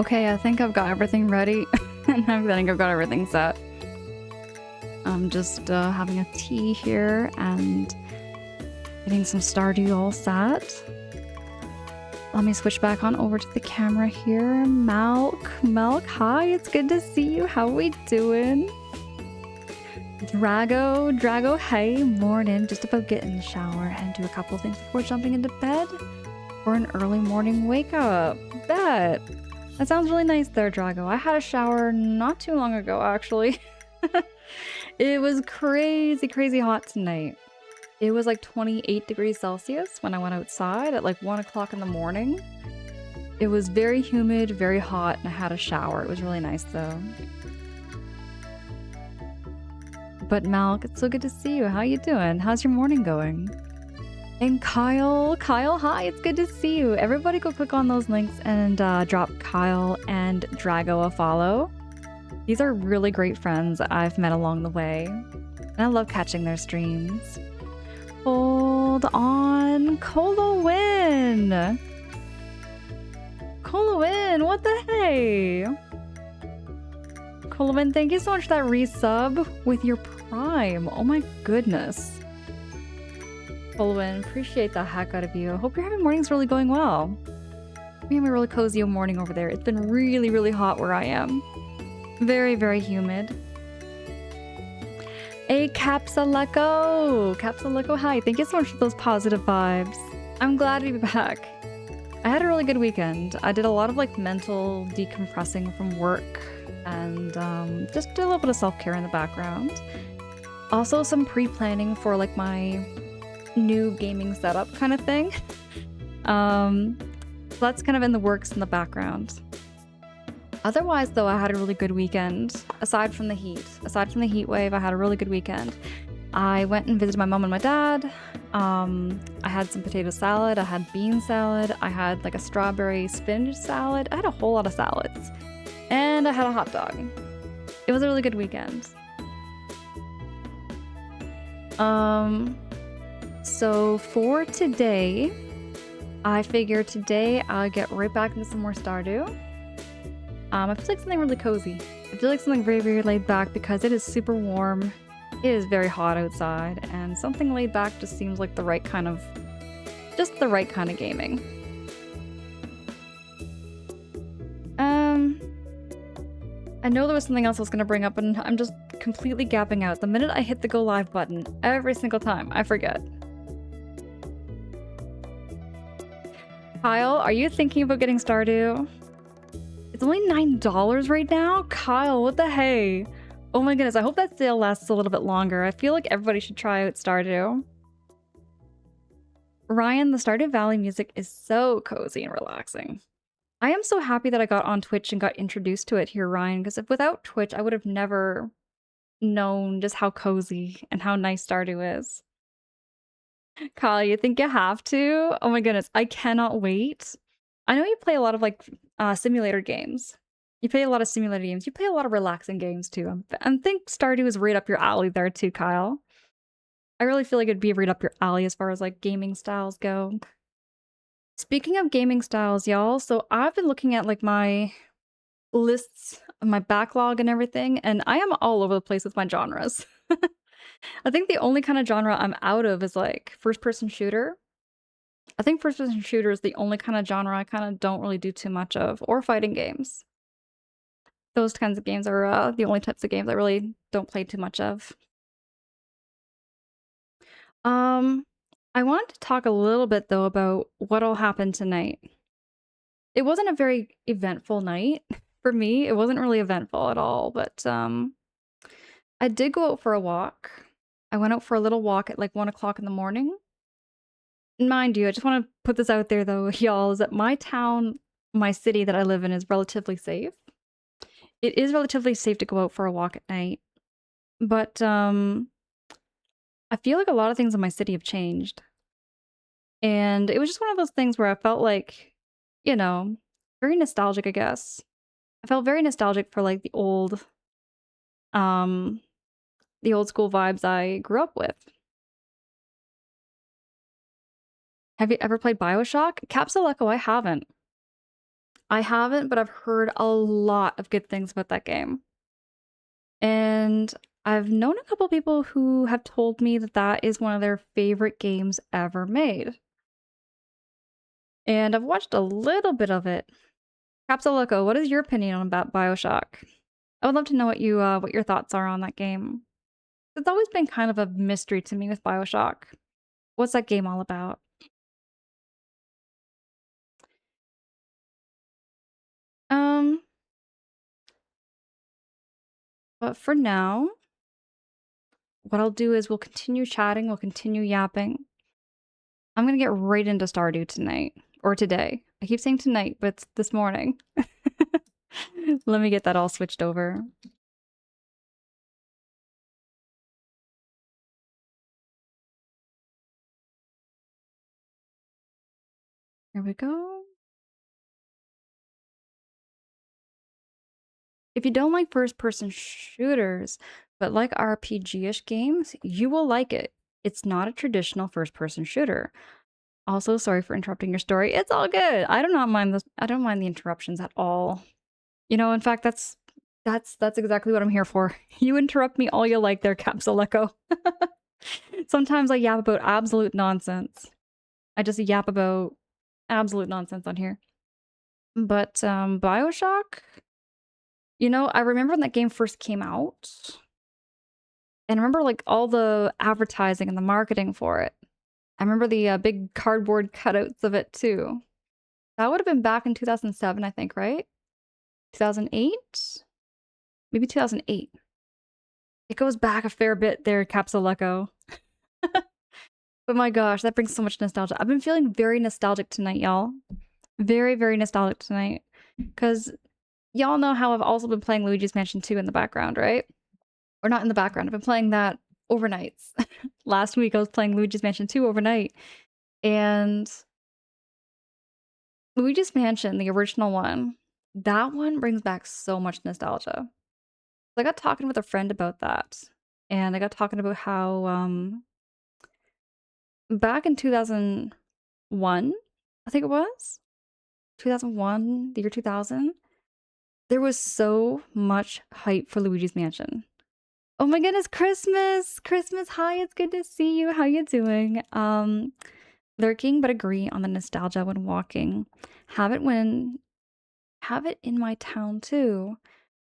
Okay, I think I've got everything ready. And I think I've got everything set. I'm just having a tea here and getting some Stardew all set. Let me switch back on over to the camera here. Milk, hi, it's good to see you. How we doing? Drago, hey, morning. Just about get in the shower and do a couple things before jumping into bed for an early morning wake up. Bet. That sounds really nice there, Drago. I had a shower not too long ago, actually. It was crazy hot tonight. It was like 28 degrees Celsius when I went outside at like 1 o'clock in the morning. It was very humid, very hot, and I had a shower. It was really nice though. But Malk, it's so good to see you. How you doing? How's your morning going? And Kyle, hi, it's good to see you. Everybody go click on those links and drop Kyle and Drago a follow. These are really great friends I've met along the way. And I love catching their streams. Hold on, Colowin! Colowin, what the hey? Colowin, thank you so much for that resub with your Prime. Oh my goodness. Colwyn, appreciate the heck out of you. Hope your morning's really going well. We have a really cozy morning over there. It's been really hot where I am. Very humid. Hey, Capsuleco, hi. Thank you so much for those positive vibes. I'm glad to be back. I had a really good weekend. I did a lot of like mental decompressing from work and just did a little bit of self-care in the background. Also some pre-planning for like my new gaming setup kind of thing. So that's kind of in the works in the background. Otherwise though, I had a really good weekend aside from the heat wave. I had a really good weekend. I went and visited my mom and my dad. I had some potato salad, I had bean salad, I had like a strawberry spinach salad. I had a whole lot of salads and I had a hot dog. It was a really good weekend. So for today, I figure today I'll get right back into some more Stardew. I feel like something really cozy. I feel like something very laid back because it is super warm. It is very hot outside, and something laid back just seems like the right kind of gaming. I know there was something else I was going to bring up, and I'm just completely gapping out. The minute I hit the go live button, every single time, I forget. Kyle, are you thinking about getting Stardew? It's only $9 right now? Kyle, what the hey? Oh my goodness, I hope that sale lasts a little bit longer. I feel like everybody should try out Stardew. Ryan, the Stardew Valley music is so cozy and relaxing. I am so happy that I got on Twitch and got introduced to it here, Ryan, because if without Twitch, I would have never known just how cozy and how nice Stardew is. Kyle, you think you have to? Oh my goodness, I cannot wait. I know you play a lot of like simulator games. You play a lot of simulator games. You play a lot of relaxing games too. I think Stardew is right up your alley there too, Kyle. I really feel like it'd be right up your alley as far as like gaming styles go. Speaking of gaming styles, y'all, so I've been looking at like my lists, my backlog and everything, and I am all over the place with my genres. I think the only kind of genre I'm out of is like first-person shooter. I think first-person shooter is the only kind of genre I kind of don't really do too much of, or fighting games. Those kinds of games are the only types of games I really don't play too much of. I wanted to talk a little bit though about what all happened tonight. It wasn't a very eventful night for me. It wasn't really eventful at all, but I did go out for a walk. I went out for a little walk at like 1 o'clock in the morning. Mind you, I just want to put this out there though, y'all, is that my town, my city that I live in is relatively safe. It is relatively safe to go out for a walk at night, but I feel like a lot of things in my city have changed. And it was just one of those things where I felt like, you know, very nostalgic, I guess. I felt very nostalgic for like the old school vibes I grew up with. Have you ever played BioShock? Capsule Echo, I haven't. I haven't, but I've heard a lot of good things about that game. And I've known a couple people who have told me that that is one of their favorite games ever made. And I've watched a little bit of it. Capsule, what is your opinion on about BioShock? I would love to know what your thoughts are on that game. It's always been kind of a mystery to me with BioShock. What's that game all about? Um, but for now, what I'll do is we'll continue chatting, we'll continue yapping. I'm gonna get right into Stardew tonight. Or today. I keep saying tonight, but it's this morning. Let me get that all switched over. Here we go. If you don't like first-person shooters, but like RPG-ish games, you will like it. It's not a traditional first-person shooter. Also, sorry for interrupting your story. It's all good. I do not mind this. I don't mind the interruptions at all. You know, in fact, that's exactly what I'm here for. You interrupt me all you like there, Capsule Echo. Sometimes I yap about absolute nonsense. I just yap about absolute nonsense on here. But BioShock, you know, I remember when that game first came out. And I remember like all the advertising and the marketing for it. I remember the big cardboard cutouts of it too. That would have been back in 2007, I think, right? 2008? Maybe 2008. It goes back a fair bit there, Capsule Echo. But my gosh, that brings so much nostalgia. I've been feeling very nostalgic tonight, y'all. Very, very nostalgic tonight. Because y'all know how I've also been playing Luigi's Mansion 2 in the background, right? Or not in the background. I've been playing that overnights. Last week I was playing Luigi's Mansion 2 overnight. And Luigi's Mansion, the original one, that one brings back so much nostalgia. I got talking with a friend about that. And I got talking about how back in 2001, I think it was 2001, the year 2000, there was so much hype for Luigi's Mansion. Oh my goodness, Christmas! Christmas, hi, it's good to see you. How you doing? Lurking but agree on the nostalgia when walking. Have it when have it in my town too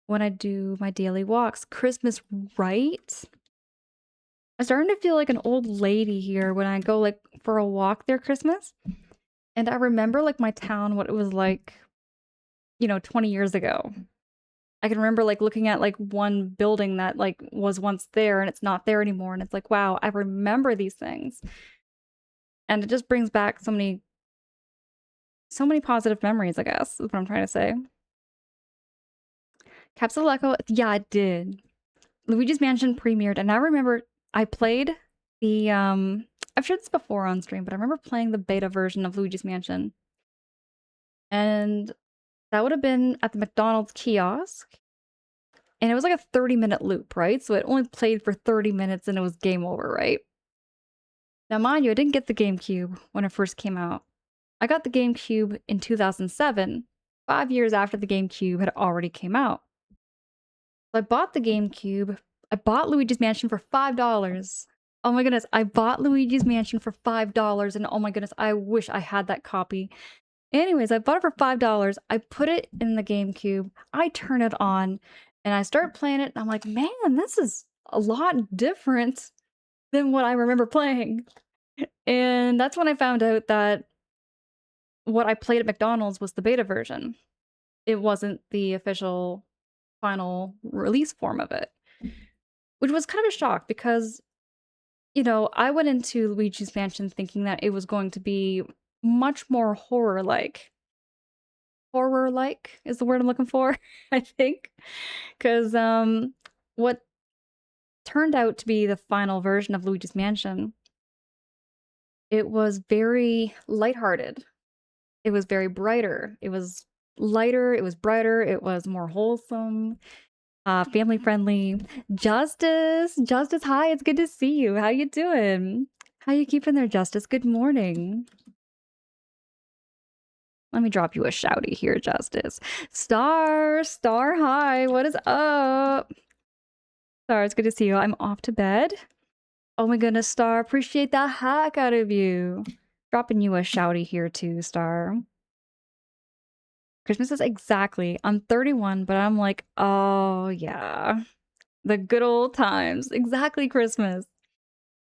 when I do my daily walks. Christmas, right? I'm starting to feel like an old lady here when I go like for a walk there Christmas. And I remember like my town, what it was like, 20 years ago. I can remember like looking at like one building that like was once there and it's not there anymore. And it's like, wow, I remember these things. And it just brings back so many positive memories, I guess, is what I'm trying to say. Capsule Echo, yeah, it did. Luigi's Mansion premiered, and I remember I played the I've shared this before on stream, but I remember playing the beta version of Luigi's Mansion. And that would have been at the McDonald's kiosk. And it was like a 30-minute loop, right? So it only played for 30 minutes and it was game over, right? Now, mind you, I didn't get the GameCube when it first came out. I got the GameCube in 2007, 5 years after the GameCube had already came out. So I bought the GameCube. I bought Luigi's Mansion for $5. Oh my goodness, I bought Luigi's Mansion for $5, and oh my goodness, I wish I had that copy. Anyways, I bought it for $5. I put it in the GameCube. I turn it on, and I start playing it, and I'm like, man, this is a lot different than what I remember playing. And that's when I found out that what I played at McDonald's was the beta version. It wasn't the official final release form of it, which was kind of a shock because, I went into Luigi's Mansion thinking that it was going to be much more horror-like. Horror-like is the word I'm looking for, I think. Because what turned out to be the final version of Luigi's Mansion, it was very lighthearted. It was very brighter. It was lighter, it was brighter, it was more wholesome, family friendly. Justice, hi, it's good to see you. How you doing? How you keeping there, Justice? Good morning. Let me drop you a shouty here, Justice. Star, hi, what is up? Star, it's good to see you. I'm off to bed. Oh my goodness, Star, appreciate the heck out of you. Dropping you a shouty here too, Star. Christmas is exactly, I'm 31, but I'm like, oh yeah, the good old times. Exactly Christmas.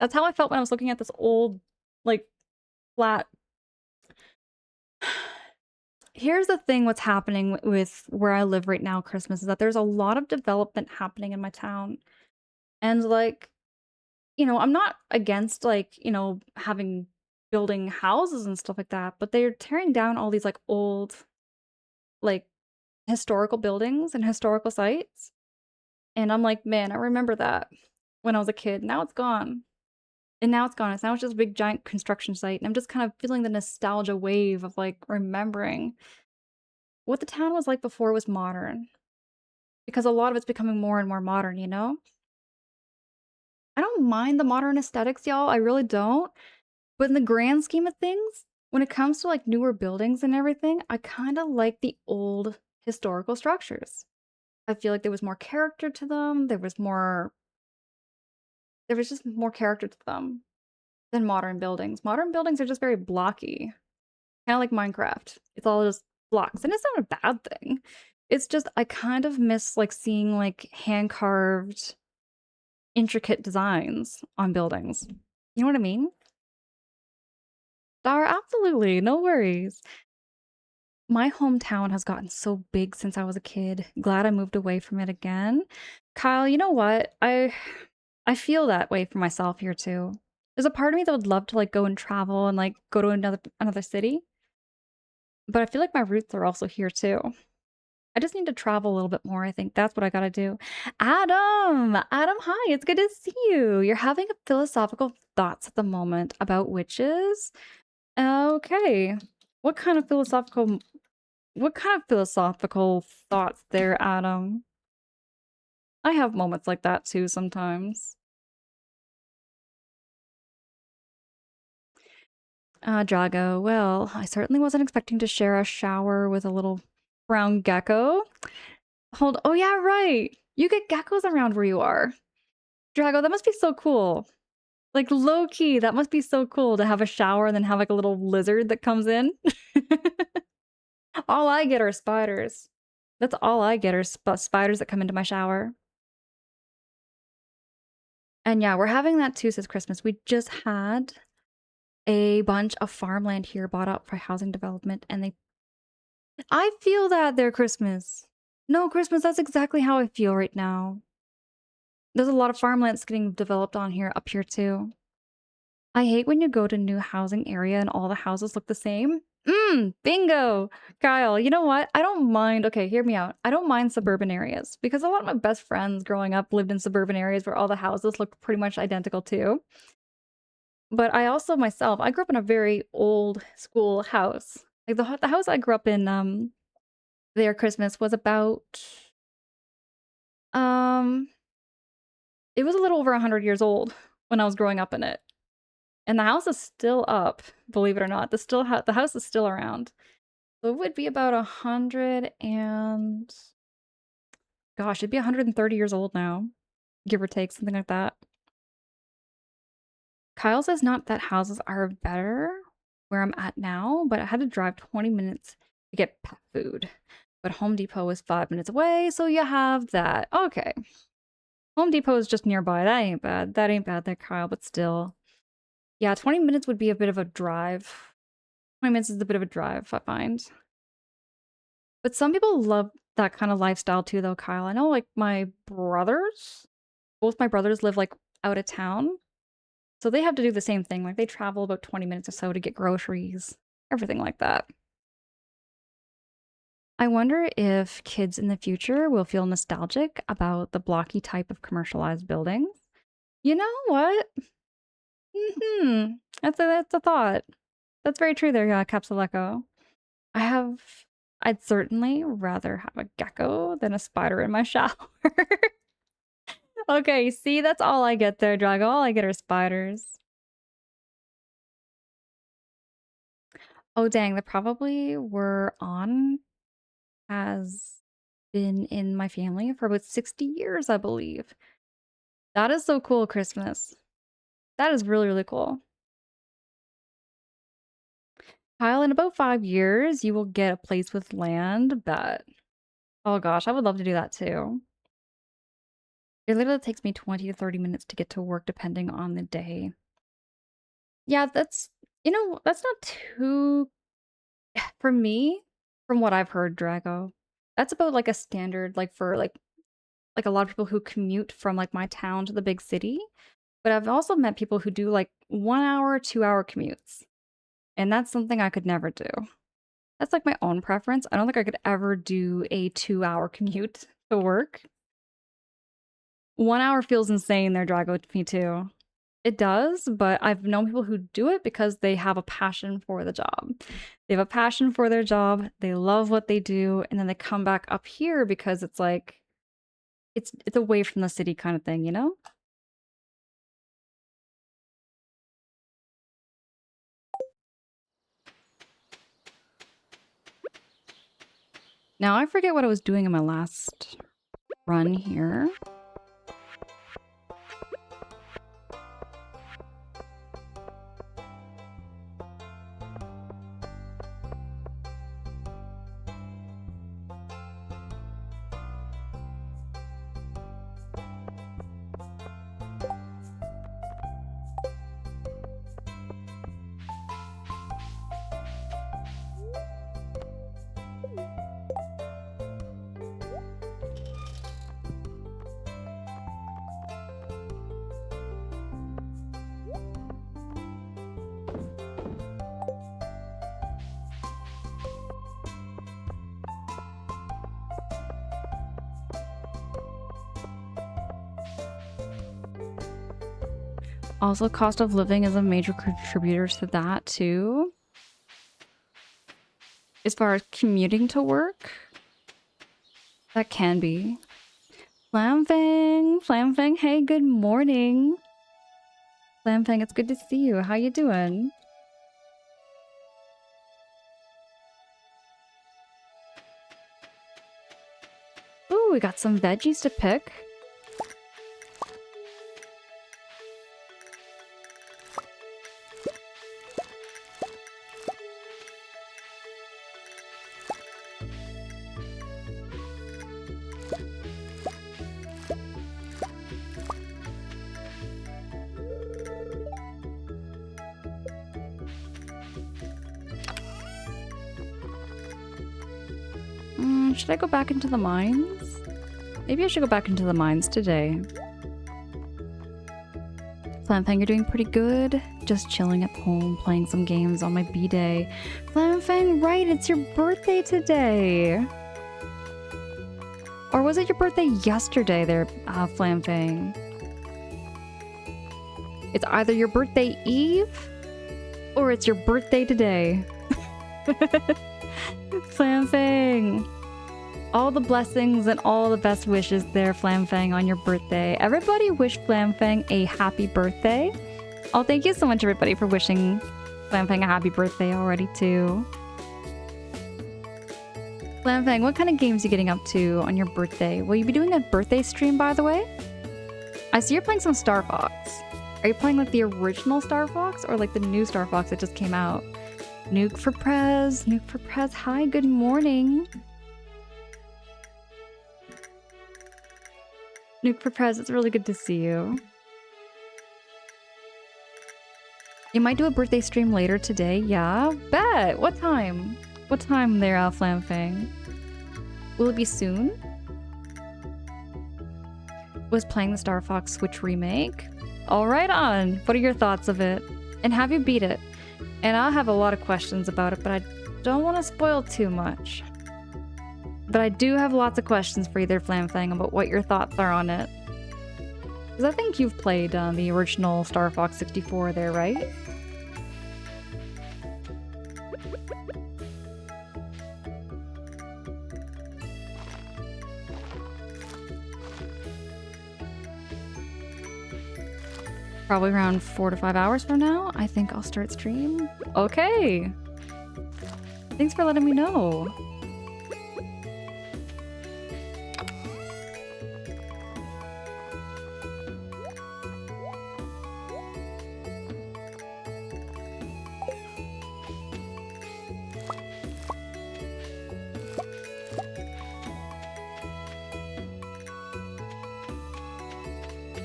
That's how I felt when I was looking at this old, like, flat. Here's the thing what's happening with where I live right now, Christmas, is that there's a lot of development happening in my town. And, like, I'm not against, like, having building houses and stuff like that, but they're tearing down all these, like, old, like, historical buildings and historical sites. And I'm like, "Man, I remember that when I was a kid. Now it's gone." And now it's gone. It's now it's just a big giant construction site, and I'm just kind of feeling the nostalgia wave of, like, remembering what the town was like before it was modern, because a lot of it's becoming more and more modern, you know? I don't mind the modern aesthetics, y'all, I really don't, but in the grand scheme of things, when it comes to, like, newer buildings and everything, I kinda like the old historical structures. I feel like there was more character to them, there was just more character to them than modern buildings. Modern buildings are just very blocky. Kinda like Minecraft. It's all just blocks, and it's not a bad thing. It's just I kind of miss, like, seeing, like, hand-carved, intricate designs on buildings. You know what I mean? Dar absolutely, no worries. My hometown has gotten so big since I was a kid. Glad I moved away from it again. Kyle, you know what? I feel that way for myself here too. There's a part of me that would love to, like, go and travel and, like, go to another city, but I feel like my roots are also here too. I just need to travel a little bit more, I think that's what I gotta do. Adam, hi, it's good to see you. You're having a philosophical thoughts at the moment about witches? Okay. What kind of philosophical what kind of philosophical thoughts there, Adam? I have moments like that too sometimes. Drago, well, I certainly wasn't expecting to share a shower with a little brown gecko. Oh yeah, right. You get geckos around where you are. Drago, that must be so cool. Like, low key, that must be so cool to have a shower and then have, like, a little lizard that comes in. All I get are spiders. That's all I get are spiders that come into my shower. And yeah, we're having that too this Christmas. We just had a bunch of farmland here bought up for housing development, and they I feel that their Christmas. No, Christmas, that's exactly how I feel right now. There's a lot of farmlands getting developed on here up here too. I hate when you go to new housing area and all the houses look the same. Bingo! Kyle, you know what? I don't mind okay, hear me out. I don't mind suburban areas because a lot of my best friends growing up lived in suburban areas where all the houses look pretty much identical too. But I also myself, I grew up in a very old school house. Like the house I grew up in, their Christmas was about, um, it was a little over 100 years old when I was growing up in it. And the house is still up, believe it or not. The house is still around. So it would be about 100 and gosh, it'd be 130 years old now, give or take, something like that. Kyle says not that houses are better where I'm at now, but I had to drive 20 minutes to get pet food. But Home Depot is 5 minutes away, so you have that. Okay. Home Depot is just nearby. That ain't bad. That ain't bad there, Kyle, but still. Yeah, 20 minutes would be a bit of a drive. 20 minutes is a bit of a drive, I find. But some people love that kind of lifestyle too, though, Kyle. I know, like, both my brothers live, like, out of town. So they have to do the same thing. Like, they travel about 20 minutes or so to get groceries, everything like that. I wonder if kids in the future will feel nostalgic about the blocky type of commercialized buildings. You know what? That's a thought. That's very true there, Capsuleco. I have I'd certainly rather have a gecko than a spider in my shower. Okay, see, that's all I get there, Drago. All I get are spiders. Oh, dang, they probably were on has been in my family for about 60 years, I believe. That is so cool, Christmas. That is really, really cool. Kyle, in about 5 years, you will get a place with land, bet. Oh gosh, I would love to do that too. It literally takes me 20 to 30 minutes to get to work depending on the day. Yeah, that's not too for me, from what I've heard, Drago. That's about like a standard like for like a lot of people who commute from like my town to the big city. But I've also met people who do like 1 hour, 2 hour commutes. And that's something I could never do. That's like my own preference. I don't think I could ever do a 2 hour commute to work. 1 hour feels insane there, Drago, to me too. It does, but I've known people who do it because they have a passion for the job. They have a passion for their job, they love what they do, and then they come back up here because it's like it's away from the city kind of thing, you know? Now I forget what I was doing in my last run here. Also, cost of living is a major contributor to that too. As far as commuting to work, that can be. Flamfang, hey, good morning. Flamfang, it's good to see you. How you doing? Ooh, we got some veggies to pick. Should I go back into the mines? Maybe I should go back into the mines today. Flamfang, you're doing pretty good. Just chilling at home, playing some games on my B-day. Flamfang, right, it's your birthday today. Or was it your birthday yesterday there, Flamfang? It's either your birthday eve, or it's your birthday today. Flamfang. All the blessings and all the best wishes there, Flamfang, on your birthday. Everybody wish Flamfang a happy birthday. Oh, thank you so much, everybody, for wishing Flamfang a happy birthday already, too. Flamfang, what kind of games are you getting up to on your birthday? Will you be doing a birthday stream, by the way? I see you're playing some Star Fox. Are you playing like the original Star Fox or like the new Star Fox that just came out? Nuke for Prez. Hi, good morning. Nuke for Prez, it's really good to see you. You might do a birthday stream later today, yeah? Bet! What time? What time there, Flamfang? Will it be soon? Was playing the Star Fox Switch remake? All right on! What are your thoughts of it? And have you beat it? And I have a lot of questions about it, but I don't want to spoil too much. But I do have lots of questions for you there, Flamfang, about what your thoughts are on it. Because I think you've played the original Star Fox 64 there, right? Probably around 4 to 5 hours from now, I think I'll start stream. Okay. Thanks for letting me know.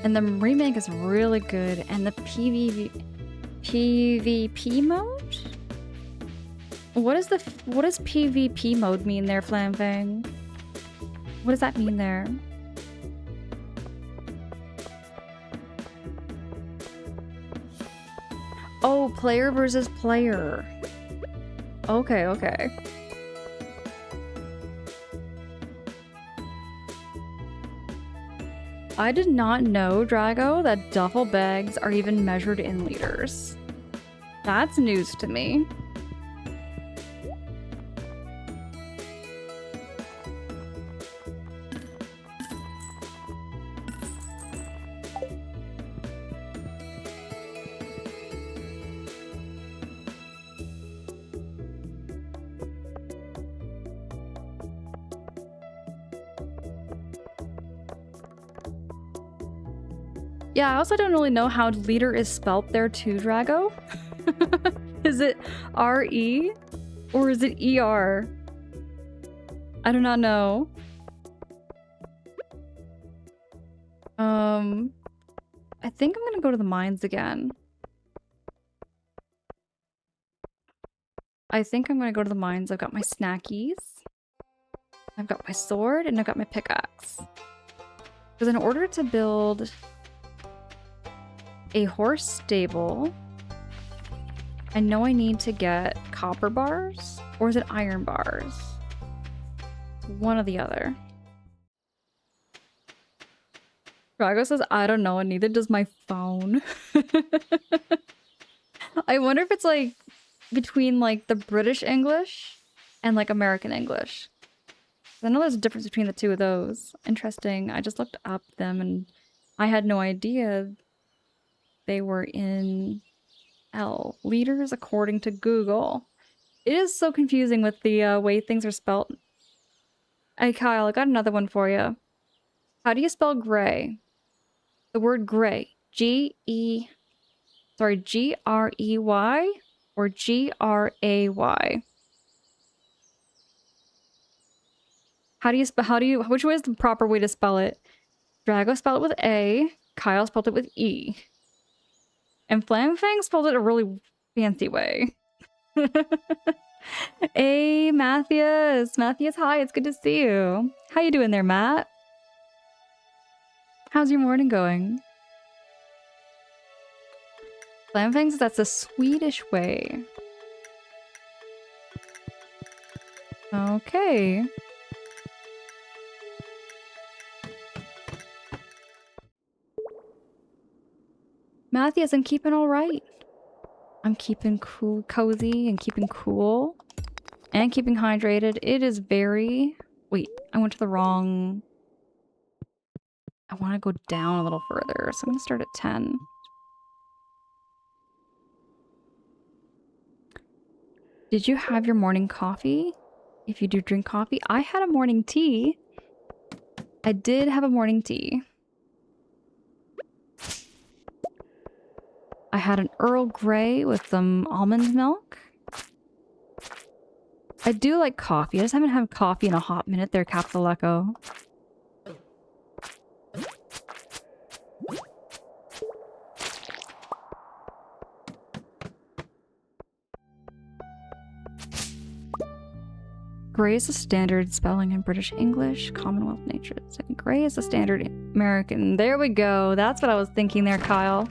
And the remake is really good. And the PvP mode? What does PvP mode mean there, Flamfang? What does that mean there? Oh, player versus player. Okay, okay. I did not know, Drago, that duffel bags are even measured in liters. That's news to me. Yeah, I also don't really know how liter is spelt there too, Drago. Is it R-E or is it E-R? I do not know. I think I'm gonna go to the mines again. I've got my snackies. I've got my sword and I've got my pickaxe. Because in order to build a horse stable, I know I need to get copper bars, or is it iron bars? One or the other. Drago says, I don't know, and neither does my phone. I wonder if it's like between like the British English and like American English. I know there's a difference between the two of those. Interesting. I just looked up them and I had no idea they were in L. Liters according to Google. It is so confusing with the way things are spelled. Hey Kyle, I got another one for you. How do you spell gray? The word gray. G-R-E-Y or G-R-A-Y? Which way is the proper way to spell it? Drago spelled it with A, Kyle spelled it with E. And Flamfang spelled it a really fancy way. Hey, Matthias. Matthias, hi. It's good to see you. How you doing there, Matt? How's your morning going? Flamfang says that's a Swedish way. Okay. Matthias, I'm keeping all right. I'm keeping cool, cozy, and keeping cool. And keeping hydrated. It is very... Wait, I went to the wrong... I want to go down a little further, so I'm going to start at 10. Did you have your morning coffee? If you do drink coffee. I had a morning tea. I did have a morning tea. I had an Earl Grey with some almond milk. I do like coffee. I just haven't had coffee in a hot minute there, Capital Echo. Grey is the standard spelling in British English, Commonwealth nature. Grey is the standard American. There we go. That's what I was thinking there, Kyle.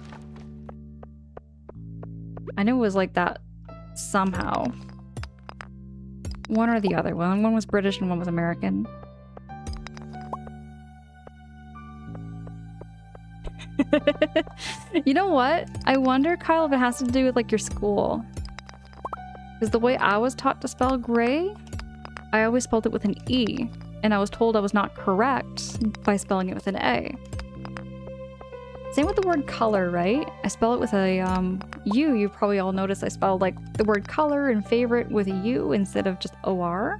I knew it was like that somehow. One or the other. Well, one was British and one was American. You know what? I wonder, Kyle, if it has to do with like your school. Because the way I was taught to spell gray, I always spelled it with an E. And I was told I was not correct by spelling it with an A. Same with the word color, right? I spell it with a U. You probably all noticed I spelled like the word color and favorite with a U instead of just OR.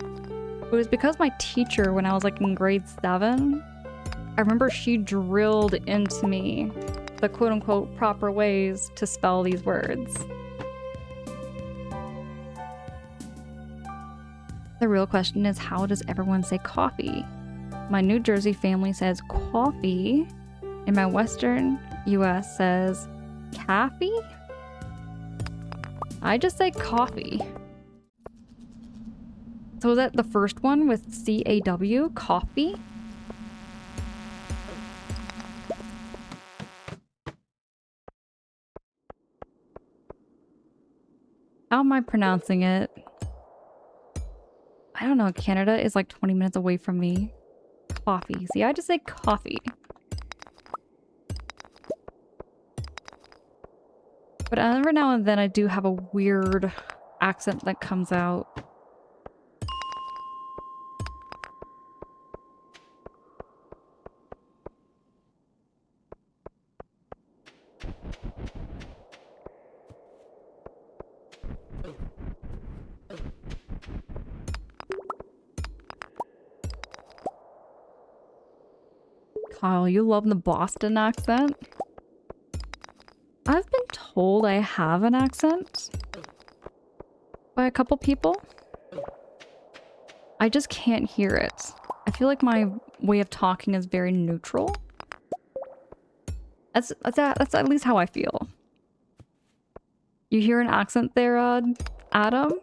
It was because my teacher, when I was like in grade 7, I remember she drilled into me the quote-unquote proper ways to spell these words. The real question is, how does everyone say coffee? My New Jersey family says coffee, and my Western US says caffee? I just say coffee. So is that the first one with C-A-W? Coffee? How am I pronouncing it? I don't know. Canada is like 20 minutes away from me. Coffee. See, I just say coffee. But every now and then I do have a weird accent that comes out. Kyle, you love the Boston accent? I've been told I have an accent by a couple people. I just can't hear it. I feel like my way of talking is very neutral. That's at least how I feel. You hear an accent there, Adam?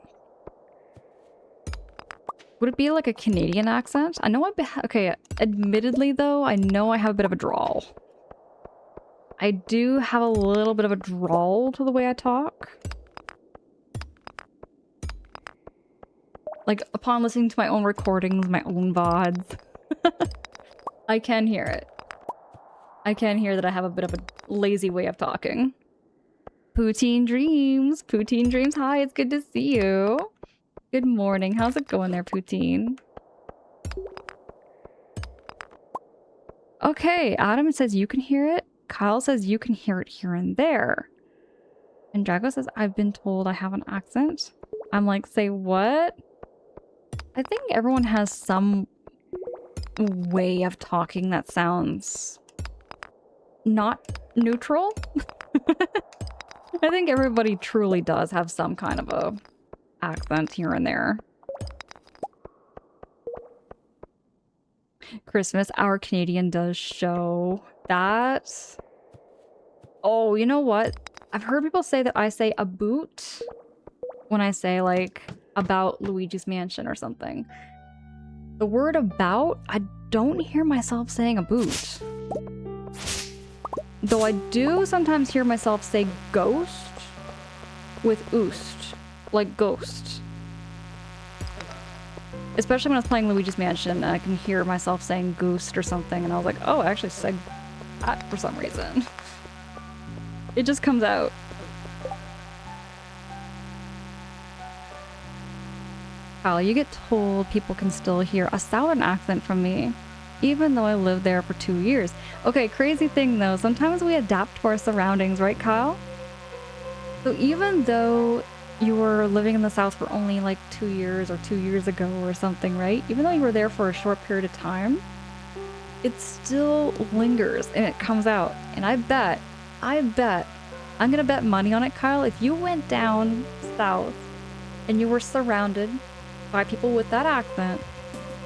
Would it be like a Canadian accent? I know okay, admittedly though, I know I have a bit of a drawl. I do have a little bit of a drawl to the way I talk. Like, upon listening to my own recordings, my own VODs, I can hear it. I can hear that I have a bit of a lazy way of talking. Poutine Dreams! Poutine Dreams, hi, it's good to see you. Good morning. How's it going there, Poutine? Okay, Adam says you can hear it. Kyle says you can hear it here and there. And Drago says, I've been told I have an accent. I'm like, say what? I think everyone has some way of talking that sounds not neutral. I think everybody truly does have some kind of a accent here and there. Christmas, our Canadian does show that. Oh, you know what? I've heard people say that I say a boot when I say like about Luigi's Mansion or something. The word about, I don't hear myself saying a boot. Though I do sometimes hear myself say ghost with oost, like ghost. Especially when I was playing Luigi's Mansion and I can hear myself saying goose or something, and I was like, oh, I actually said that for some reason. It just comes out. Kyle, you get told people can still hear a southern accent from me, even though I lived there for 2 years. Okay, crazy thing though, sometimes we adapt to our surroundings, right, Kyle? So even though you were living in the South for only like 2 years or 2 years ago or something, right? Even though you were there for a short period of time, it still lingers and it comes out. And I bet, I'm gonna bet money on it, Kyle, if you went down south and you were surrounded by people with that accent,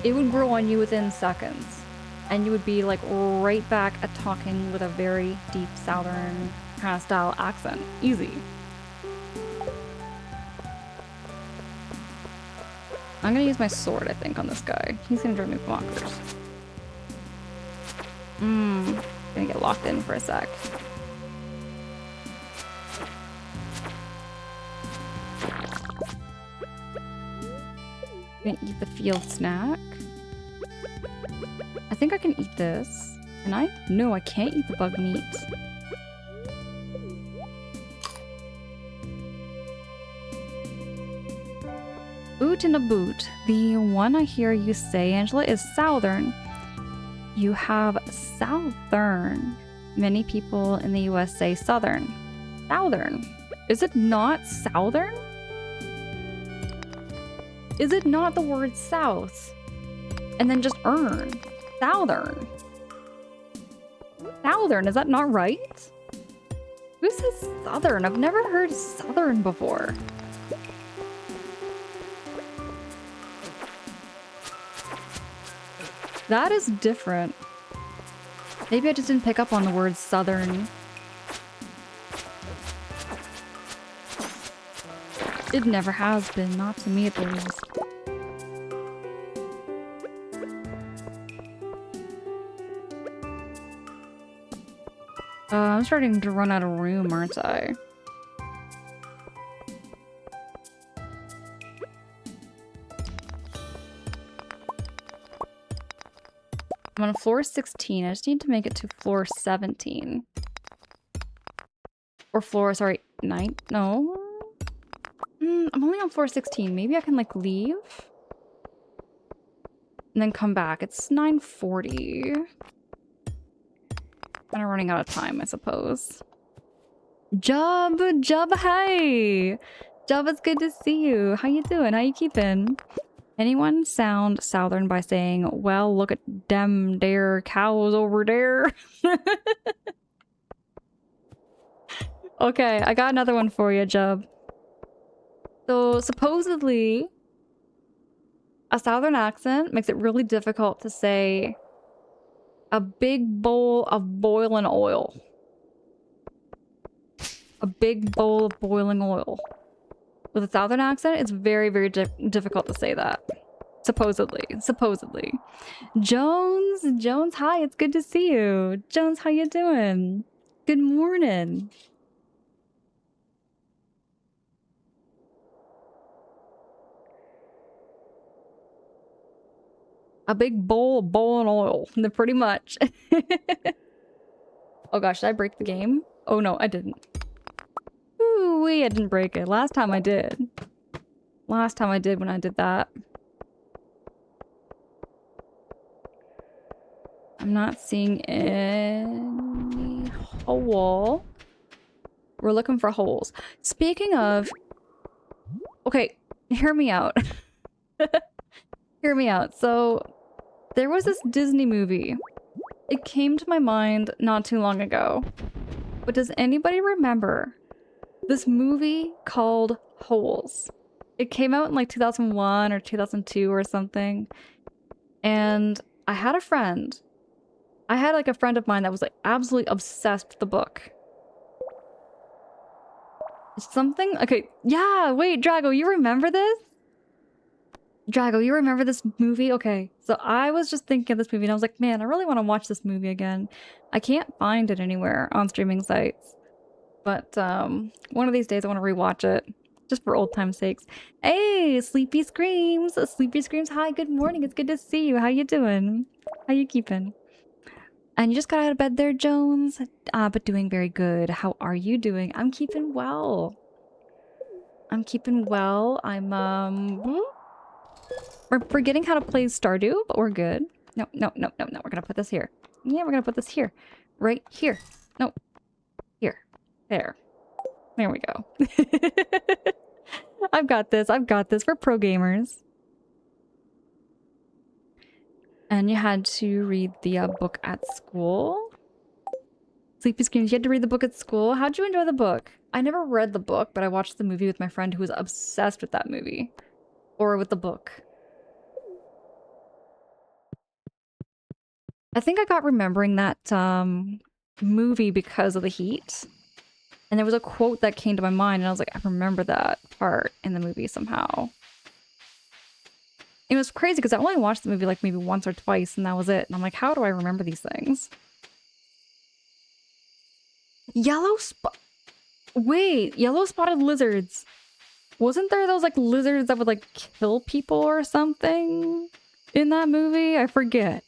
it would grow on you within seconds. And you would be like right back at talking with a very deep southern kind of style accent. Easy. I'm gonna use my sword, I think, on this guy. He's gonna drive me bonkers. Gonna get locked in for a sec. Gonna eat the field snack. I think I can eat this. Can I? No, I can't eat the bug meat. Boot in a boot. The one I hear you say, Angela, is southern. You have Southern. Many people in the US say Southern. Southern. Is it not Southern? Is it not the word South? And then just earn. Southern. Southern, is that not right? Who says Southern? I've never heard Southern before. That is different. Maybe I just didn't pick up on the word Southern. It never has been, not to me at least. I'm starting to run out of room, aren't I? I'm on floor 16. I just need to make it to floor 17. Or floor, sorry, 9? No. I'm only on floor 16. Maybe I can, like, leave? And then come back. It's 9:40. Kind of running out of time, I suppose. Jub, hey! Jub, it's good to see you. How you doing? How you keeping? Anyone sound Southern by saying, well, look at them there cows over there? Okay, I got another one for you, Jub. So, supposedly, a Southern accent makes it really difficult to say a big bowl of boiling oil. A big bowl of boiling oil. With a Southern accent, it's very, very difficult to say that. Supposedly. Jones, hi, it's good to see you. Jones, how you doing? Good morning. A big bowl of boiling oil. Pretty much. Oh gosh, did I break the game? Oh no, I didn't. Ooh-wee, I didn't break it. Last time I did. Last time I did when I did that. I'm not seeing any hole. We're looking for holes. Speaking of... Okay, hear me out. Hear me out. So, there was this Disney movie. It came to my mind not too long ago. But does anybody remember this movie called Holes? It came out in like 2001 or 2002 or something. And I had a friend. I had like a friend of mine that was like absolutely obsessed with the book. Something? Okay, yeah, wait, Drago, you remember this? Drago, you remember this movie? Okay, so I was just thinking of this movie and I was like, man, I really want to watch this movie again. I can't find it anywhere on streaming sites. But one of these days I want to rewatch it. Just for old time's sakes. Hey, Sleepy Screams! Sleepy Screams, hi, good morning. It's good to see you. How you doing? How you keeping? And you just got out of bed there, Jones? But doing very good. How are you doing? I'm keeping well. I'm keeping well. I'm, we're forgetting how to play Stardew, but we're good. No. We're gonna put this here. Yeah, we're gonna put this here. Right here. No. Here. There. There we go. I've got this. We're pro gamers. And you had to read the book at school? Sleepy Screams, you had to read the book at school? How'd you enjoy the book? I never read the book, but I watched the movie with my friend who was obsessed with that movie. Or with the book. I think I got remembering that movie because of the heat. And there was a quote that came to my mind and I was like, I remember that part in the movie somehow. It was crazy because I only watched the movie like maybe once or twice and that was it. And I'm like, how do I remember these things? Wait, yellow spotted lizards. Wasn't there those like lizards that would like kill people or something in that movie? I forget.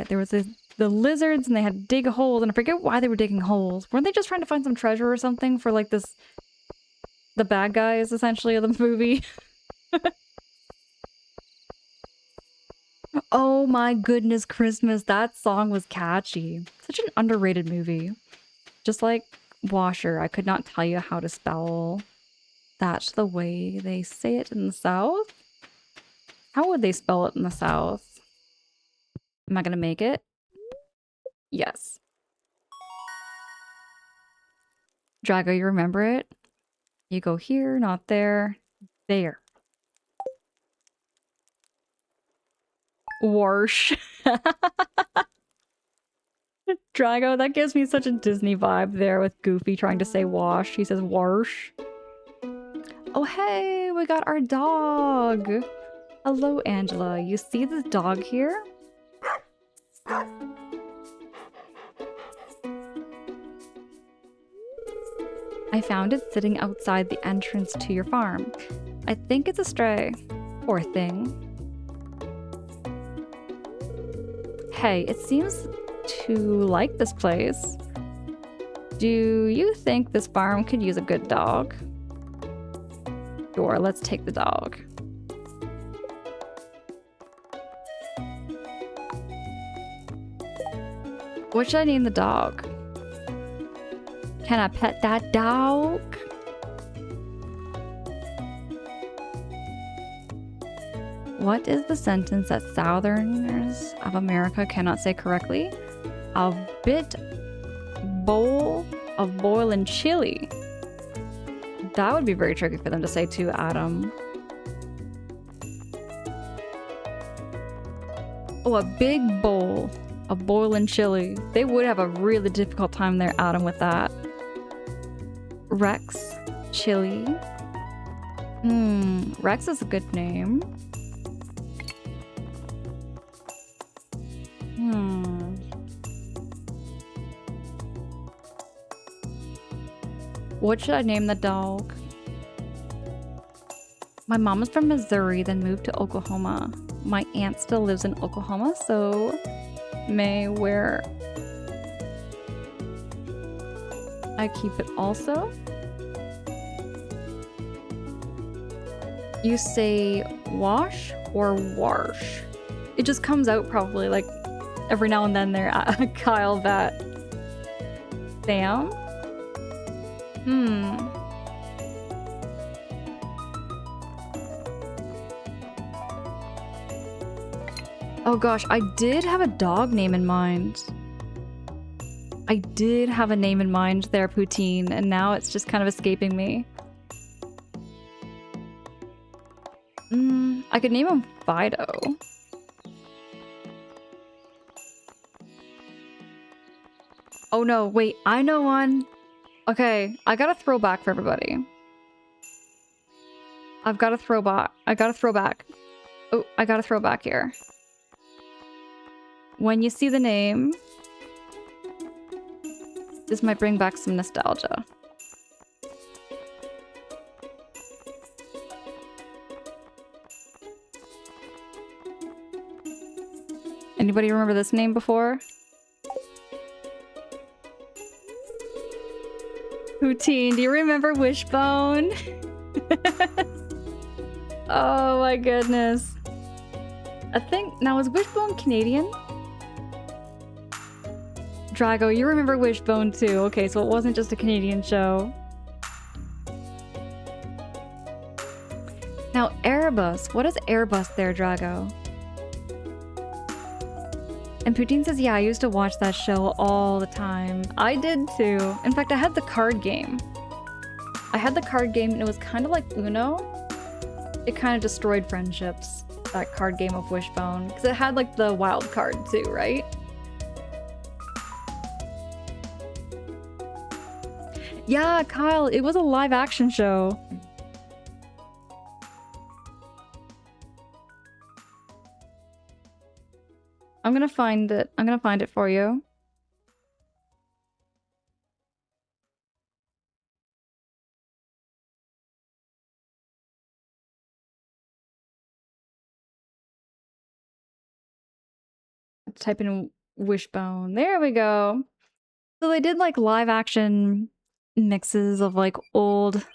There was the lizards and they had to dig holes and I forget why they were digging holes. Weren't they just trying to find some treasure or something for like this... the bad guys essentially of the movie? Oh my goodness, Christmas. That song was catchy. Such an underrated movie. Just like Washer, I could not tell you how to spell that the way they say it in the South. How would they spell it in the South? Am I gonna make it? Yes. Drago, you remember it? You go here, not there. There. Warsh. Drago, that gives me such a Disney vibe there with Goofy trying to say wash. He says warsh. Oh, hey, we got our dog. Hello, Angela. You see this dog here? I found it sitting outside the entrance to your farm. I think it's a stray. Poor thing. Hey, it seems to like this place. Do you think this farm could use a good dog? Sure, let's take the dog. What should I name the dog? Can I pet that dog? What is the sentence that Southerners of America cannot say correctly? A bit bowl of boiling chili. That would be very tricky for them to say too, Adam. Oh, a big bowl of boiling chili. They would have a really difficult time there, Adam, with that. Rex, chili. Rex is a good name. What should I name the dog? My mom is from Missouri, then moved to Oklahoma. My aunt still lives in Oklahoma, so may where I keep it also. You say wash or warsh? It just comes out probably like every now and then there, Kyle, that Sam? Oh gosh, I did have a dog name in mind. I did have a name in mind there, Poutine, and now it's just kind of escaping me. I could name him Fido. Oh no, wait, I know one. Okay, I got a throwback for everybody. I've got a throwback. I got a throwback. Oh, I got a throwback here. When you see the name, this might bring back some nostalgia. Anybody remember this name before? Poutine, do you remember Wishbone? Oh my goodness. I think, now is Wishbone Canadian? Drago, you remember Wishbone too. Okay, so it wasn't just a Canadian show. Now, Airbus. What is Airbus there, Drago? And Poutine says, yeah, I used to watch that show all the time. I did too. In fact, I had the card game. I had the card game and it was kind of like Uno. It kind of destroyed friendships, that card game of Wishbone. Because it had like the wild card too, right? Yeah, Kyle, it was a live action show. I'm gonna find it. I'm gonna find it for you. Type in Wishbone. There we go. So they did like live action mixes of like old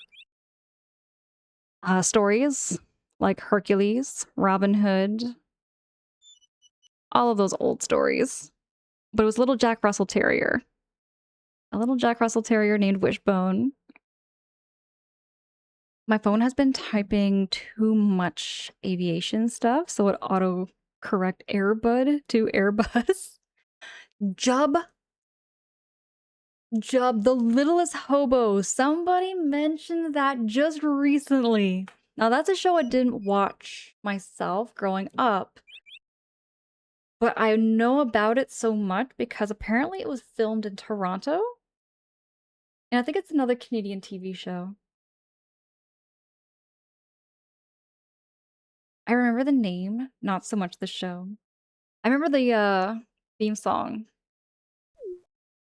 stories like Hercules, Robin Hood, All of those old stories. But it was a little Jack Russell Terrier. A little Jack Russell Terrier named Wishbone. My phone has been typing too much aviation stuff, so it auto-correct Airbud to Airbus. Jub, the littlest hobo. Somebody mentioned that just recently. Now that's a show I didn't watch myself growing up, but I know about it so much because apparently it was filmed in Toronto. And I think it's another Canadian TV show. I remember the name, not so much the show. I remember the theme song.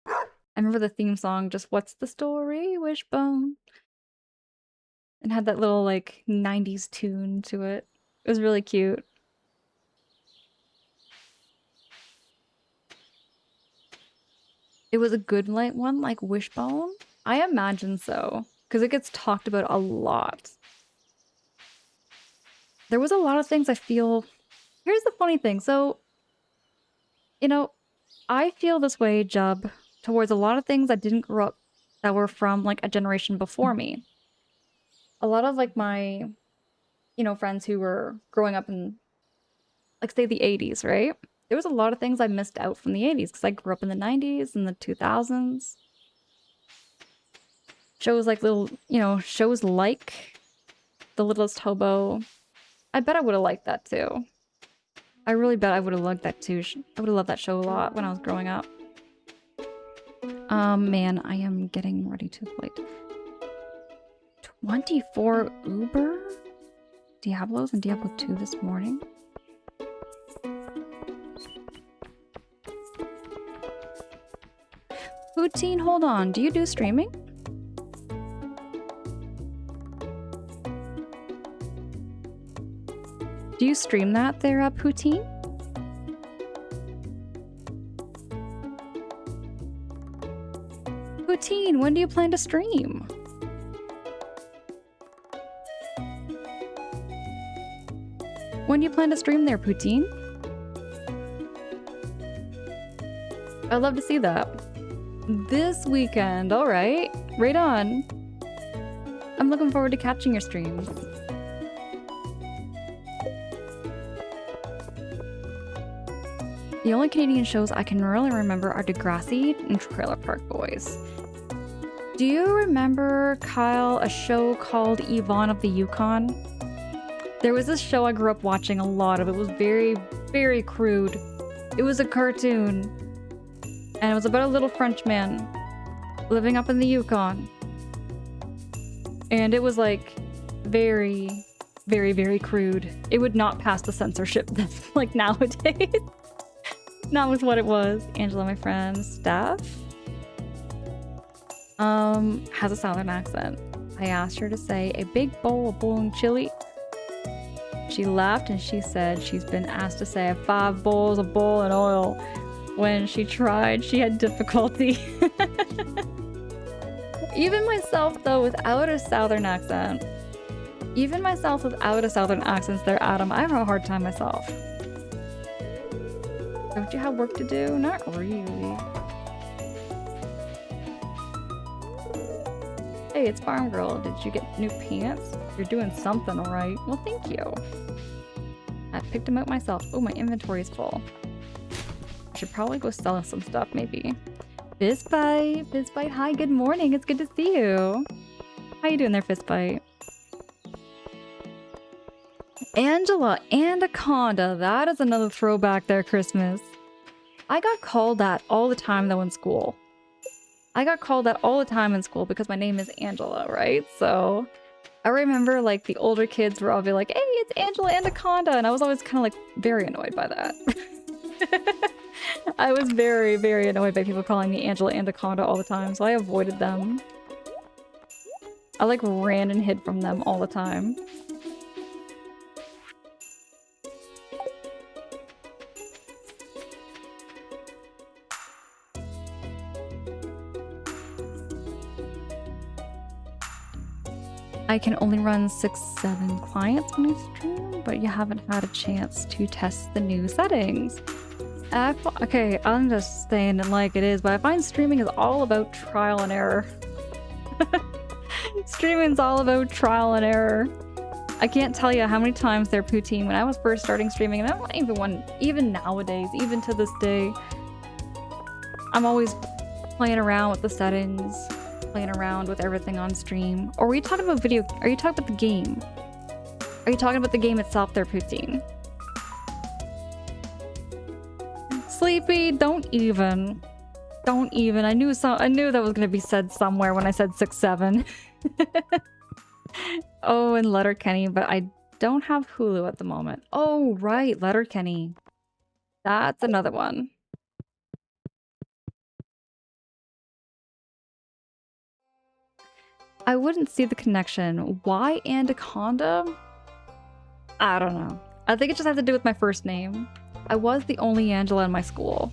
I remember the theme song, just "What's the Story, Wishbone?" And had that little, like, 90s tune to it. It was really cute. It was a good light one, like Wishbone? I imagine so, because it gets talked about a lot. There was a lot of things I feel... Here's the funny thing, so... You know, I feel this way, Jub, towards a lot of things that didn't grow up that were from, like, a generation before me. A lot of, like, my, you know, friends who were growing up in, like, say, the 80s, right? There was a lot of things I missed out from the 80s, because I grew up in the 90s and the 2000s. Shows like shows like The Littlest Hobo. I bet I would have liked that too. I really bet I would have liked that too. I would have loved that show a lot when I was growing up. Man, I am getting ready to flight. 24 Uber Diablos and Diablo 2 this morning. Poutine, hold on. Do you do streaming? Do you stream that there, Poutine? Poutine, when do you plan to stream? When do you plan to stream there, Poutine? I'd love to see that. This weekend, alright. Right on. I'm looking forward to catching your streams. The only Canadian shows I can really remember are Degrassi and Trailer Park Boys. Do you remember, Kyle, a show called Yvonne of the Yukon? There was this show I grew up watching a lot of. It was very, very crude. It was a cartoon. And it was about a little French man living up in the Yukon. And it was like very, very, very crude. It would not pass the censorship that's like nowadays. That was what it was. Angela, my friend, Steph, has a southern accent. I asked her to say a big bowl of boiling chili. She laughed and she said she's been asked to say 5 bowls of boiling oil. When she tried, she had difficulty. Even myself, though, without a southern accent. Even myself without a southern accent there, Adam, I have a hard time myself. Don't you have work to do? Not really. Hey, it's Farm Girl. Did you get new pants? You're doing something alright. Well, thank you. I picked them out myself. Oh, my inventory is full. I should probably go sell some stuff, maybe. Fistbite! Fistbite, hi, good morning. It's good to see you. How you doing there, Fistbite? Angela Anaconda, that is another throwback there, Christmas. I got called that all the time though in school. I got called that all the time in school because my name is Angela, right? So I remember like the older kids were all be like, hey, it's Angela Anaconda, and I was always kind of like very annoyed by that. I was very, very annoyed by people calling me Angela Anaconda all the time, so I avoided them. I like ran and hid from them all the time. I can only run 6-7 clients when I stream, but you haven't had a chance to test the new settings. Okay, I'm just saying it like it is, but I find streaming is all about trial and error. Streaming's all about trial and error. I can't tell you how many times their poutine when I was first starting streaming, and I don't even nowadays, even to this day, I'm always playing around with the settings, playing around with everything on stream. Or are you talking about video? Are you talking about the game? Are you talking about the game itself, their poutine? Sleepy, don't even. Don't even. I knew that was gonna be said somewhere when I said 6-7. Oh, and Letterkenny, but I don't have Hulu at the moment. Oh, right, Letterkenny. That's another one. I wouldn't see the connection. Why Anaconda? I don't know. I think it just has to do with my first name. I was the only Angela in my school.